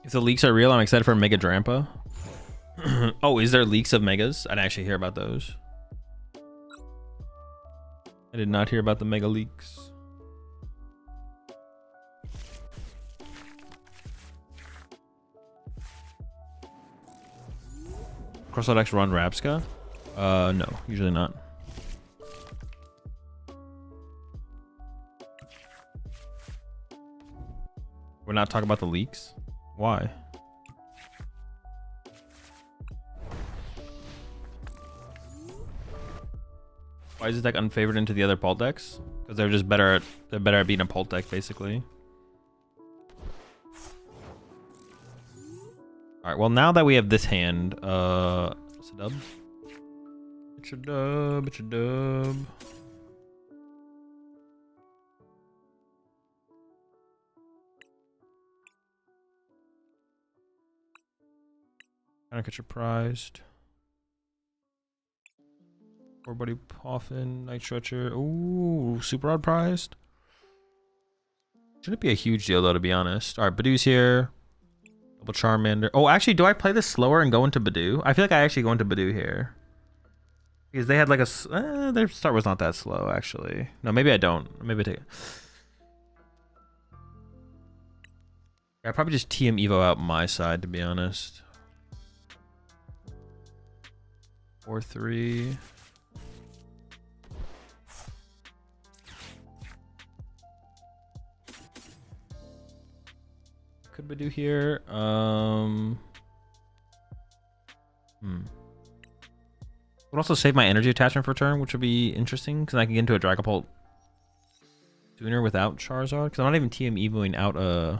If the leaks are real, I'm excited for Mega Drampa. Oh, is there leaks of Megas? I didn't actually hear about those. I did not hear about the Mega leaks. Crossout X run Rapska? No, usually not. We're not talking about the leaks? Why? Why is this deck unfavored into the other Pult decks? Because they're just better at beating a Pult deck, basically. Alright, well now that we have this hand, it's a dub. It's a dub, it's a dub. Kinda get surprised. Poor buddy Poffin, Night Stretcher. Ooh, super odd prized. Shouldn't be a huge deal though, to be honest. Alright, Badoo's here. Double Charmander. Oh, actually, do I play this slower and go into Badoo? I feel like I actually go into Badoo here. Because they had like a... their start was not that slow, actually. No, maybe I don't. Maybe I take it. I'd probably just TM Evo out my side, to be honest. 4-3. Could Badoo here? Would also save my energy attachment for turn, which would be interesting because I can get into a Dragapult sooner without Charizard. Because I'm not even TM Evoing out a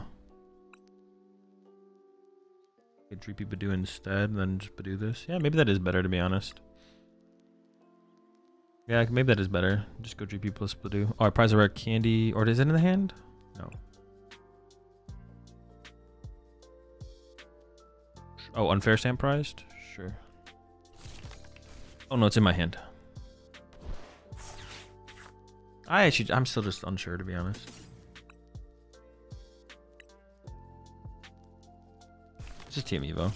Dreepy Badoo instead, then just Badoo this. Yeah, maybe that is better, to be honest. Yeah, maybe that is better. Just go Dreepy plus Badoo. Oh, I prize a rare candy. Or is it in the hand? No. Oh, unfair stamp prized? Sure. Oh no, it's in my hand. I'm still just unsure, to be honest. It's just TM Evo.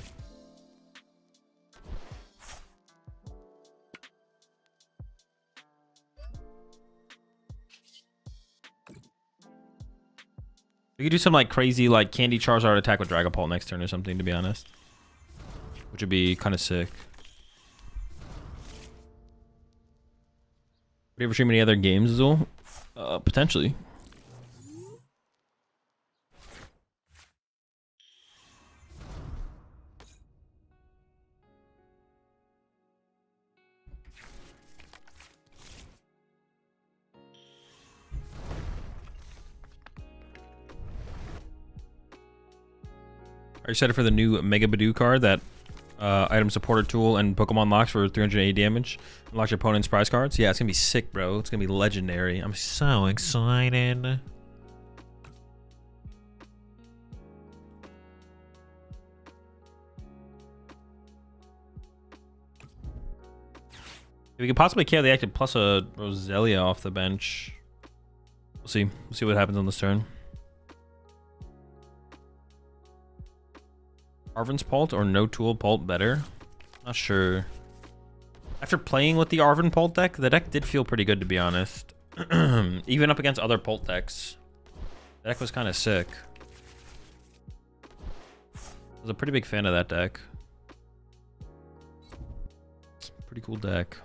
We could do some like crazy like Candy Charizard attack with Dragapult next turn or something, to be honest. Which would be kind of sick. Would you ever stream any other games, Azul? Potentially. Are you excited for the new Mega Badoo card that item supporter tool and Pokemon locks for 380 damage? Unlock your opponent's prize cards. Yeah, it's gonna be sick, bro. It's gonna be legendary. I'm so excited. We could possibly KO the active plus a Roselia off the bench. We'll see. We'll see what happens on this turn. Arven's Pult or no tool Pult better? Not sure. After playing with the Arven Pult deck, the deck did feel pretty good, to be honest. Even up against other Pult decks, the deck was kind of sick. I was a pretty big fan of that deck. Pretty cool deck.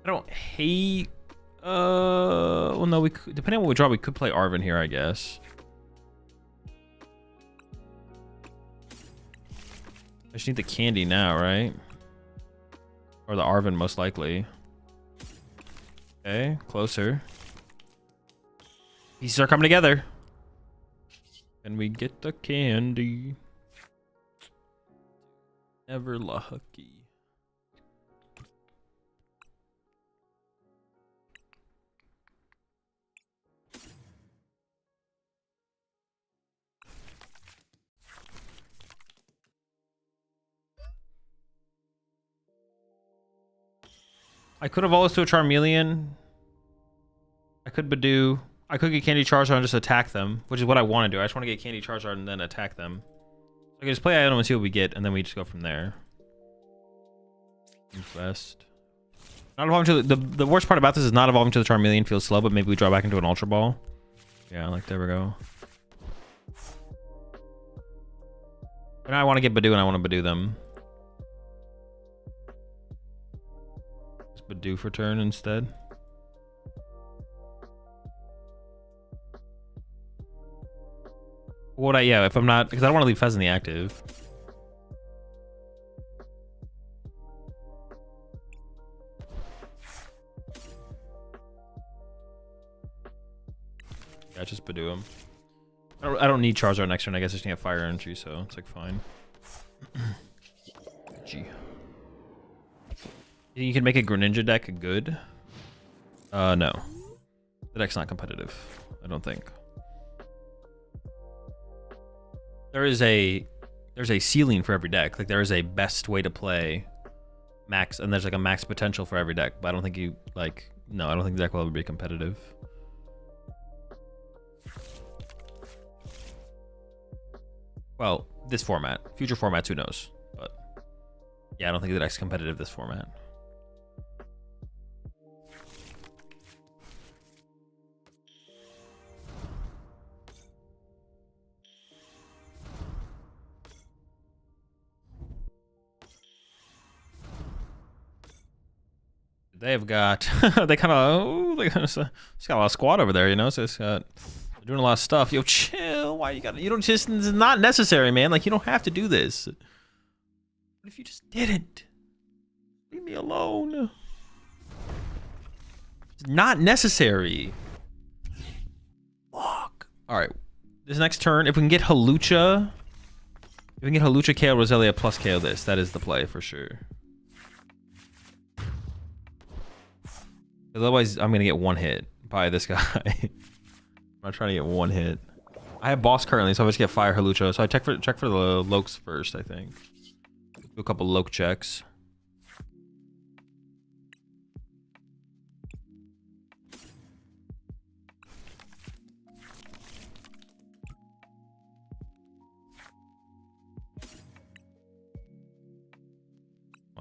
I don't hate. Well, no, we could, depending on what we draw, we could play Arven here, I guess. I just need the candy now, right? Or the Arven, most likely. Okay, closer. Pieces are coming together. And we get the candy. Ever lucky. I could have always to a Charmeleon. I could Badoo. I could get Candy Charizard and just attack them, which is what I want to do. I just want to get Candy Charizard and then attack them. So I can just play item and see what we get, and then we just go from there. Best. Not evolving to the worst part about this is not evolving to the Charmeleon feels slow, but maybe we draw back into an Ultra Ball. Yeah, like there we go. And I want to get Badoo and I want to Badoo them. Badoo for turn instead. What yeah, if I'm not, because I don't want to leave Fez in the active. Yeah, just Badoo him. I don't need Charizard next turn. I guess I just need a Fire Energy, so it's like fine. Gee. You can make a Greninja deck good? No. The deck's not competitive, I don't think. There's a ceiling for every deck. Like there is a best way to play max, and there's like a max potential for every deck. But I don't think you like. No, I don't think the deck will ever be competitive. Well, this format, future formats, who knows? But yeah, I don't think the deck's competitive this format. They've got they kind of it's got a lot of squad over there, you know. So it's got they're doing a lot of stuff. Yo, chill. Why you got? You don't just. It's not necessary, man. Like you don't have to do this. What if you just didn't? Leave me alone. It's not necessary. Fuck. All right. This next turn, if we can get Hawlucha, KO Roselia plus KO this, that is the play for sure. Otherwise, I'm gonna get one hit by this guy. I'm not trying to get one hit. I have boss currently, so I just get Fire Hawlucha. So I check for the Lokes first, I think. Do a couple Loke checks.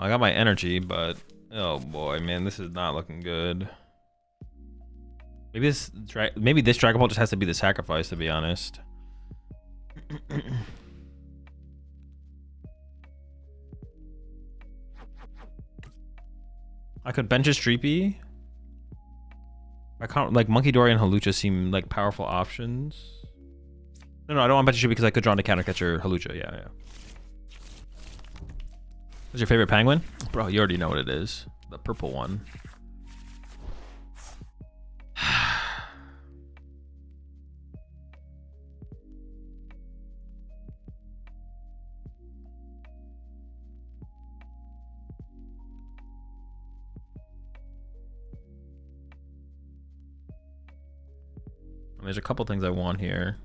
I got my energy, but oh boy, man, this is not looking good. Maybe this Dragon Ball just has to be the sacrifice, to be honest. I could bench a Streepy. I can't, like, Monkey Dory and Halucha seem like powerful options. No, I don't want to bench a Streepy because I could draw into counter catcher Halucha. Yeah. What's your favorite penguin? Bro, you already know what it is. The purple one. There's a couple things I want here.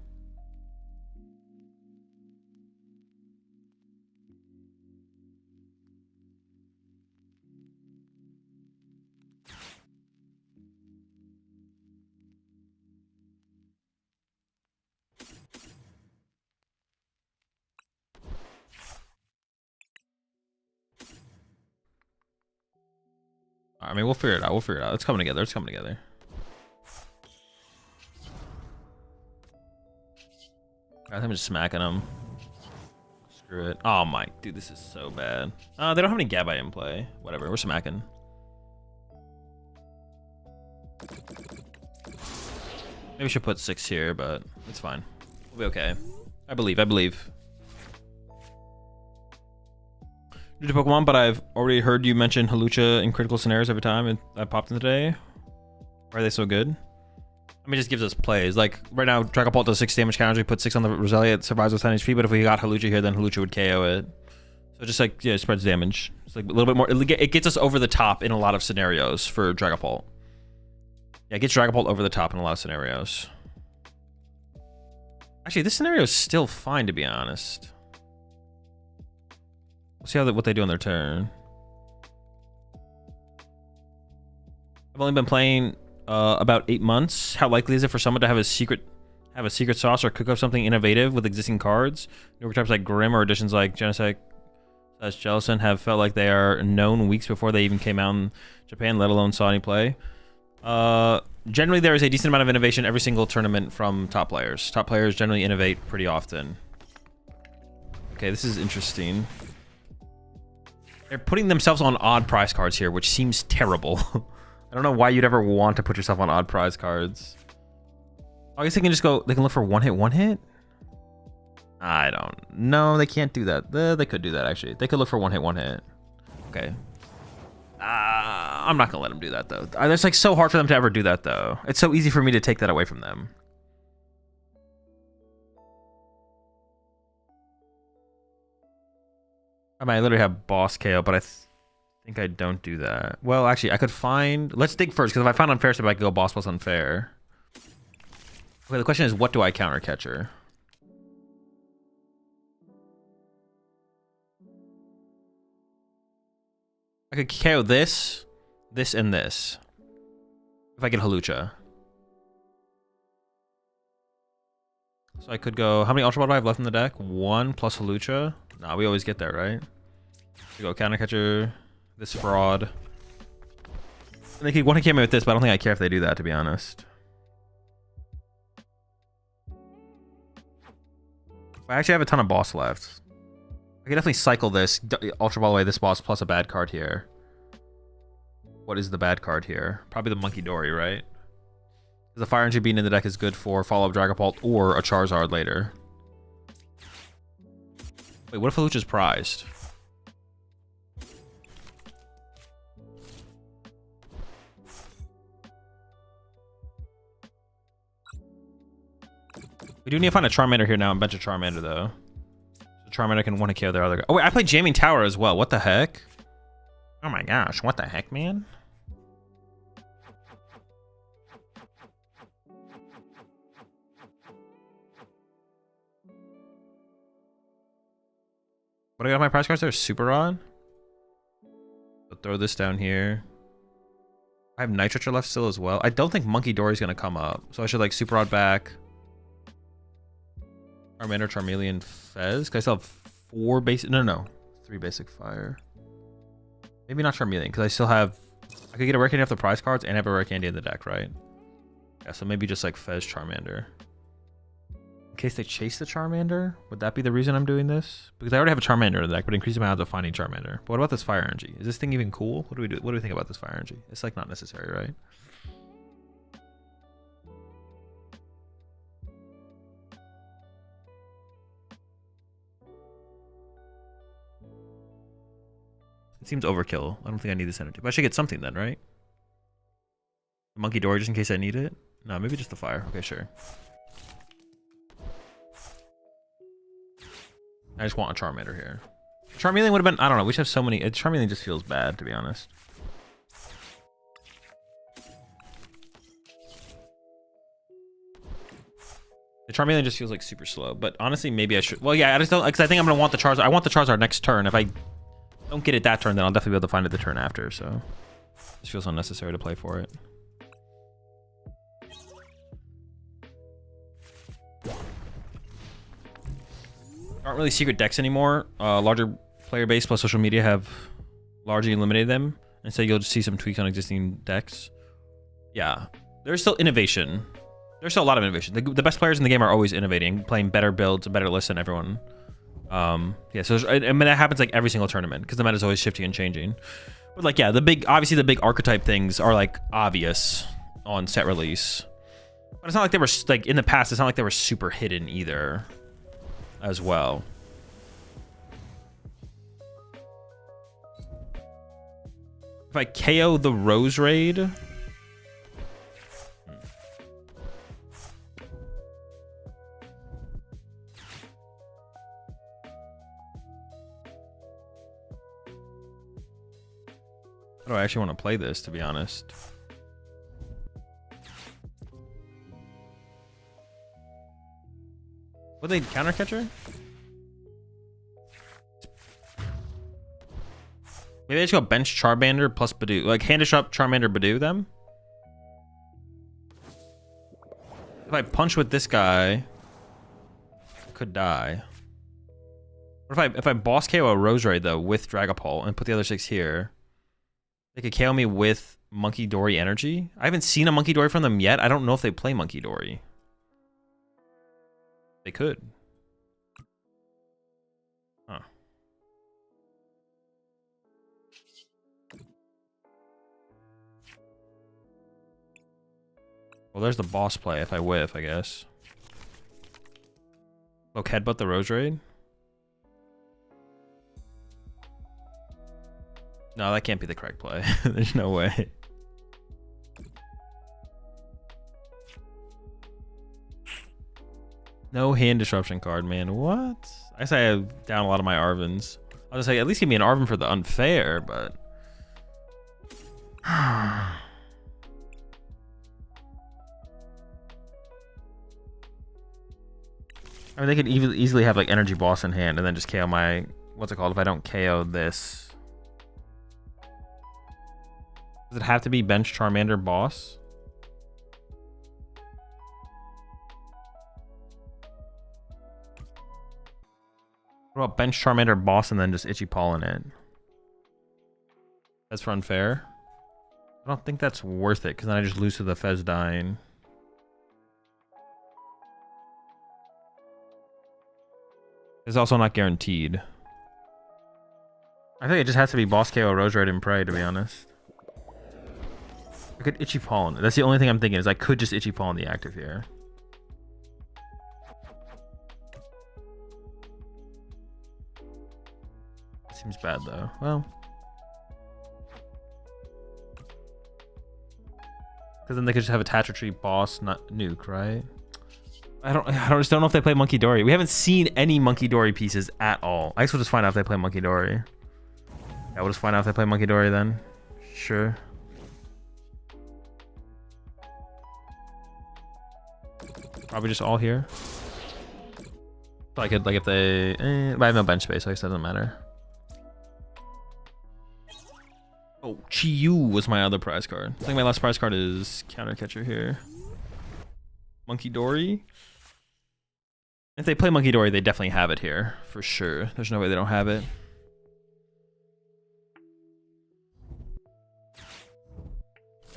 I mean, we'll figure it out. It's coming together. I think I'm just smacking them. Screw it. Oh my, dude, this is so bad. They don't have any Gabite in play. Whatever, we're smacking. Maybe we should put 6 here, but it's fine. We'll be okay. I believe. New to Pokemon, but I've already heard you mention Halucha in critical scenarios every time I popped in today. Why are they so good? I mean, it just gives us plays. Like, right now, Dragon Ball does 6 damage counters. We put 6 on the Roselia, it survives with 10 HP, but if we got Halucha here, then Halucha would KO it. So just like, yeah, it spreads damage. It's like a little bit more, it gets us over the top in a lot of scenarios for Dragon Ball. Yeah, it gets Dragon Ball over the top in a lot of scenarios. Actually, this scenario is still fine, to be honest. We'll see what they do on their turn. I've only been playing about 8 months. How likely is it for someone to have a secret sauce or cook up something innovative with existing cards? Newer types like Grim or editions like Genesect / Jellicent have felt like they are known weeks before they even came out in Japan, let alone saw any play. Generally, there is a decent amount of innovation every single tournament from top players. Top players generally innovate pretty often. Okay, this is interesting. They're putting themselves on odd prize cards here, which seems terrible. I don't know why you'd ever want to put yourself on odd prize cards. I guess they can just go, they can look for one hit? I don't know. They can't do that. They could do that, actually. They could look for one hit. Okay. I'm not going to let them do that, though. It's like so hard for them to ever do that, though. It's so easy for me to take that away from them. I mean, I literally have boss KO, but I think I don't do that. Well, actually, I could find... Let's dig first, because if I find unfair stuff, I could go boss plus unfair. Okay, the question is, what do I counter catcher? I could KO this, and this. If I get Halucha. So I could go... How many Ultra Ball do I have left in the deck? 1 plus Halucha. Nah, we always get there, right? We go counter catcher, this fraud. And they could want to kill me with this, but I don't think I care if they do that, to be honest. I actually have a ton of boss left. I can definitely cycle this, Ultra Ball away this boss plus a bad card here. What is the bad card here? Probably the Monkey Dory, right? Because the Fire Energy Bean in the deck is good for follow-up Dragon Ball or a Charizard later. Wait, what if Halucha's prized? We do need to find a Charmander here now and bench a Charmander, though. So Charmander can want to kill their other guy. Oh, wait, I played Jamming Tower as well. What the heck? Oh my gosh, what the heck, man? What, I got my prize cards there? Super Rod? So throw this down here. I have Nitrocha left still as well. I don't think Monkey Dory's gonna come up. So I should like Super Rod back. Charmander, Charmeleon, Fez. Cause I still have 4 basic. No. 3 basic fire. Maybe not Charmeleon, because I still have... I could get a rare candy off the prize cards and have a rare candy in the deck, right? Yeah, so maybe just like Fez Charmander. In case they chase the Charmander, would that be the reason I'm doing this? Because I already have a Charmander in the deck, but increase the amount of finding Charmander. But what about this Fire Energy? Is this thing even cool? What do we do? What do we think about this Fire Energy? It's like not necessary, right? It seems overkill. I don't think I need this energy. But I should get something then, right? Monkey Dory just in case I need it? No, maybe just the fire. Okay, sure. I just want a Charmander here. Charmeleon would have been... I don't know. We just have so many... Charmeleon just feels bad, to be honest. The Charmeleon just feels like super slow. But honestly, maybe I should... Well, yeah, I just don't... Because I think I'm going to want the Charizard. I want the Charizard next turn. If I don't get it that turn, then I'll definitely be able to find it the turn after. So it just feels unnecessary to play for it. Aren't really secret decks anymore. Larger player base plus social media have largely eliminated them. And so you'll just see some tweaks on existing decks. Yeah, there's still innovation. There's still a lot of innovation. The best players in the game are always innovating, playing better builds, a better list than everyone. Yeah, so I mean that happens like every single tournament because the meta is always shifting and changing. But like, yeah, obviously the big archetype things are like obvious on set release. But it's not like they were like in the past. It's not like they were super hidden either. As well. If I KO the Rose Raid, how do I actually want to play this, to be honest? What they counter catcher? Maybe I just go bench Charmander plus Badoo. Like hand up Charmander Badoo them. If I punch with this guy, I could die. What if I boss KO a Rose Raid though with Dragapult and put the other 6 here? They could KO me with Monkey Dory energy. I haven't seen a Monkey Dory from them yet. I don't know if they play Monkey Dory. They could. Huh. Well, there's the boss play if I whiff, I guess. Look, headbutt the Rose Raid. No, that can't be the correct play. There's no way. No hand disruption card, man. What? I guess I have down a lot of my Arvins. I'll just say, at least give me an Arvin for the unfair, but... I mean, they could easily have, like, Energy Boss in hand and then just KO my... What's it called? If I don't KO this... Does it have to be bench Charmander Boss? What about bench Charmander Boss and then just Itchy Paw in it? That's for unfair. I don't think that's worth it because then I just lose to the Fez dying. It's also not guaranteed. I think it just has to be Boss KO Rose Raid and Prey, to be honest. I could Itchy Paw in it. That's the only thing I'm thinking is I could just Itchy Paw in the active here. Seems bad though. Well, because then they could just have a Tatcha Tree Boss, not nuke, right? I just don't know if they play Monkey Dory. We haven't seen any Monkey Dory pieces at all. I guess we'll just find out if they play Monkey Dory. Yeah, we'll just find out if they play Monkey Dory then. Sure. Probably just all here. So I could, like, if they... but I have no bench space, so I guess that doesn't matter. Oh, Chi-Yu was my other prize card. I think my last prize card is Counter Catcher here. Monkey Dory. If they play Monkey Dory, they definitely have it here. For sure. There's no way they don't have it.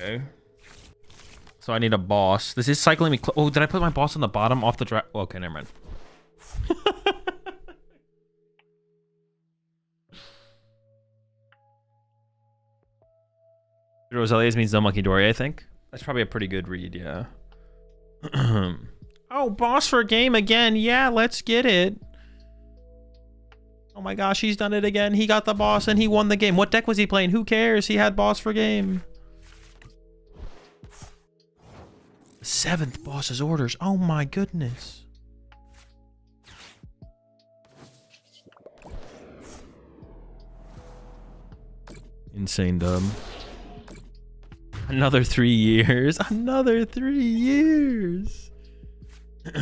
Okay. So I need a boss. This is cycling me. Oh, did I put my boss on the bottom off the draft? Oh, okay, never mind. Roselius means no monkey dory, I think. That's probably a pretty good read, yeah. Oh, boss for a game again. Yeah, let's get it. Oh my gosh, he's done it again. He got the boss and he won the game. What deck was he playing? Who cares? He had boss for game. 7th boss's orders. Oh my goodness. Insane dumb. Another 3 years. Another 3 years. We've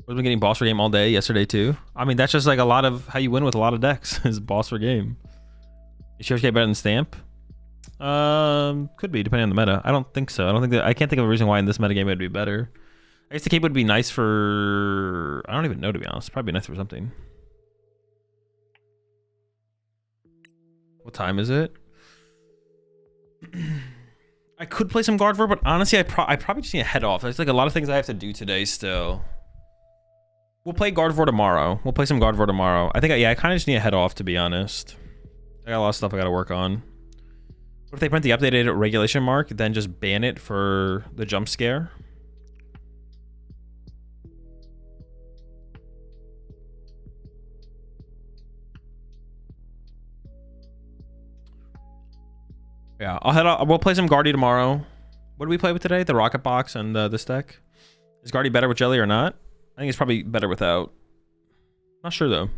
been getting boss for game all day, yesterday too. I mean, that's just like a lot of how you win with a lot of decks is boss for game. Is Shares get better than Stamp? Could be, depending on the meta. I don't think so. I can't think of a reason why in this meta game it would be better. I guess the cape would be nice for... I don't even know, to be honest. Probably nice for something. What time is it? I could play some Gardevoir, but honestly, I probably just need to head off. There's like a lot of things I have to do today still. We'll play Gardevoir tomorrow. We'll play some Gardevoir tomorrow. I think, yeah, I kind of just need to head off, to be honest. I got a lot of stuff I got to work on. What if they print the updated regulation mark, then just ban it for the jump scare? Yeah, I'll head out. We'll play some Guardy tomorrow. What did we play with today? The Rocket Box and this deck. Is Guardy better with Jelly or not? I think it's probably better without. Not sure though.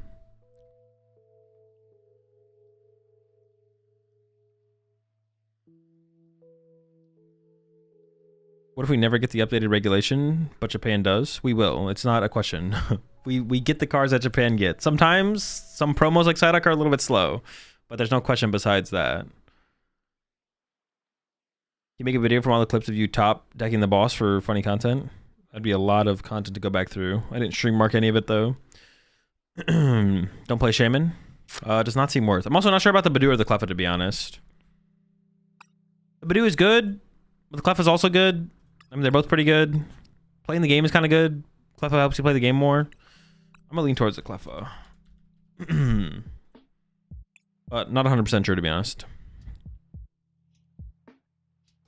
What if we never get the updated regulation, but Japan does? We will. It's not a question. we get the cards that Japan gets. Sometimes some promos like Psyduck are a little bit slow, but there's no question besides that. You make a video from all the clips of you top decking the boss for funny content? That'd be a lot of content to go back through. I didn't stream mark any of it though. Don't play Shaman. Does not seem worth. I'm also not sure about the Badoo or the Cleffa, to be honest. The Badoo is good, but the Cleffa is also good. I mean, they're both pretty good. Playing the game is kind of good. Cleffa helps you play the game more. I'm gonna lean towards the Cleffa. But not 100% sure, to be honest.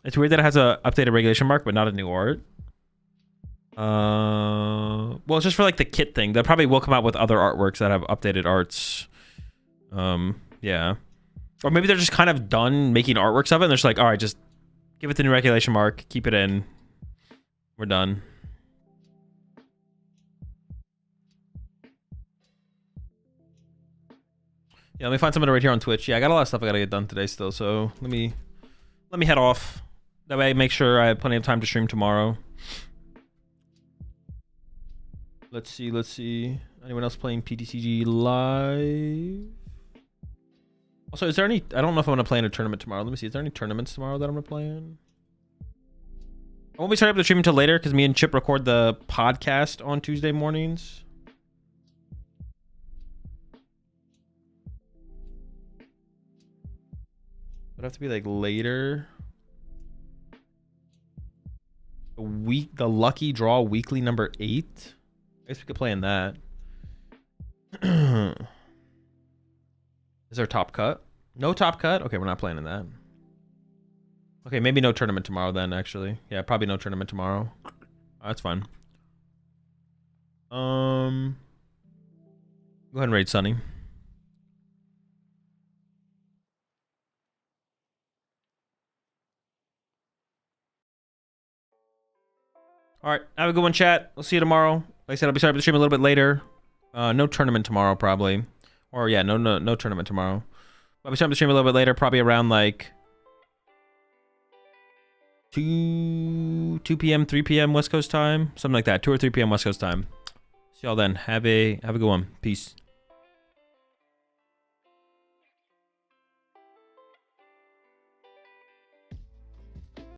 It's weird that it has a updated regulation mark, but not a new art. Well, it's just for like the kit thing. They probably will come out with other artworks that have updated arts. Yeah. Or maybe they're just kind of done making artworks of it, and they're just like, all right, just give it the new regulation mark, keep it in. We're done. Yeah, let me find someone right here on Twitch. Yeah, I got a lot of stuff I gotta get done today still, so let me head off. That way I make sure I have plenty of time to stream tomorrow. Let's see. Anyone else playing PTCG live? Also, is there any... I don't know if I'm going to play in a tournament tomorrow. Let me see. Is there any tournaments tomorrow that I'm going to play in? I won't be starting up the stream until later because me and Chip record the podcast on Tuesday mornings. It'd have to be like later. The Lucky Draw Weekly number 8. I guess we could play in that. Is there top cut? No top cut? Okay, we're not playing in that. Okay, maybe no tournament tomorrow then, actually. Yeah, probably no tournament tomorrow. That's fine. Go ahead and raid Sunny. All right, have a good one, chat. We'll see you tomorrow. Like I said, I'll be starting the stream a little bit later. No tournament tomorrow, probably. Or yeah, no tournament tomorrow. I'll be starting the stream a little bit later, probably around like 2 p.m., 3 p.m. West Coast time, something like that. 2 or 3 p.m. West Coast time. See y'all then. Have a good one. Peace.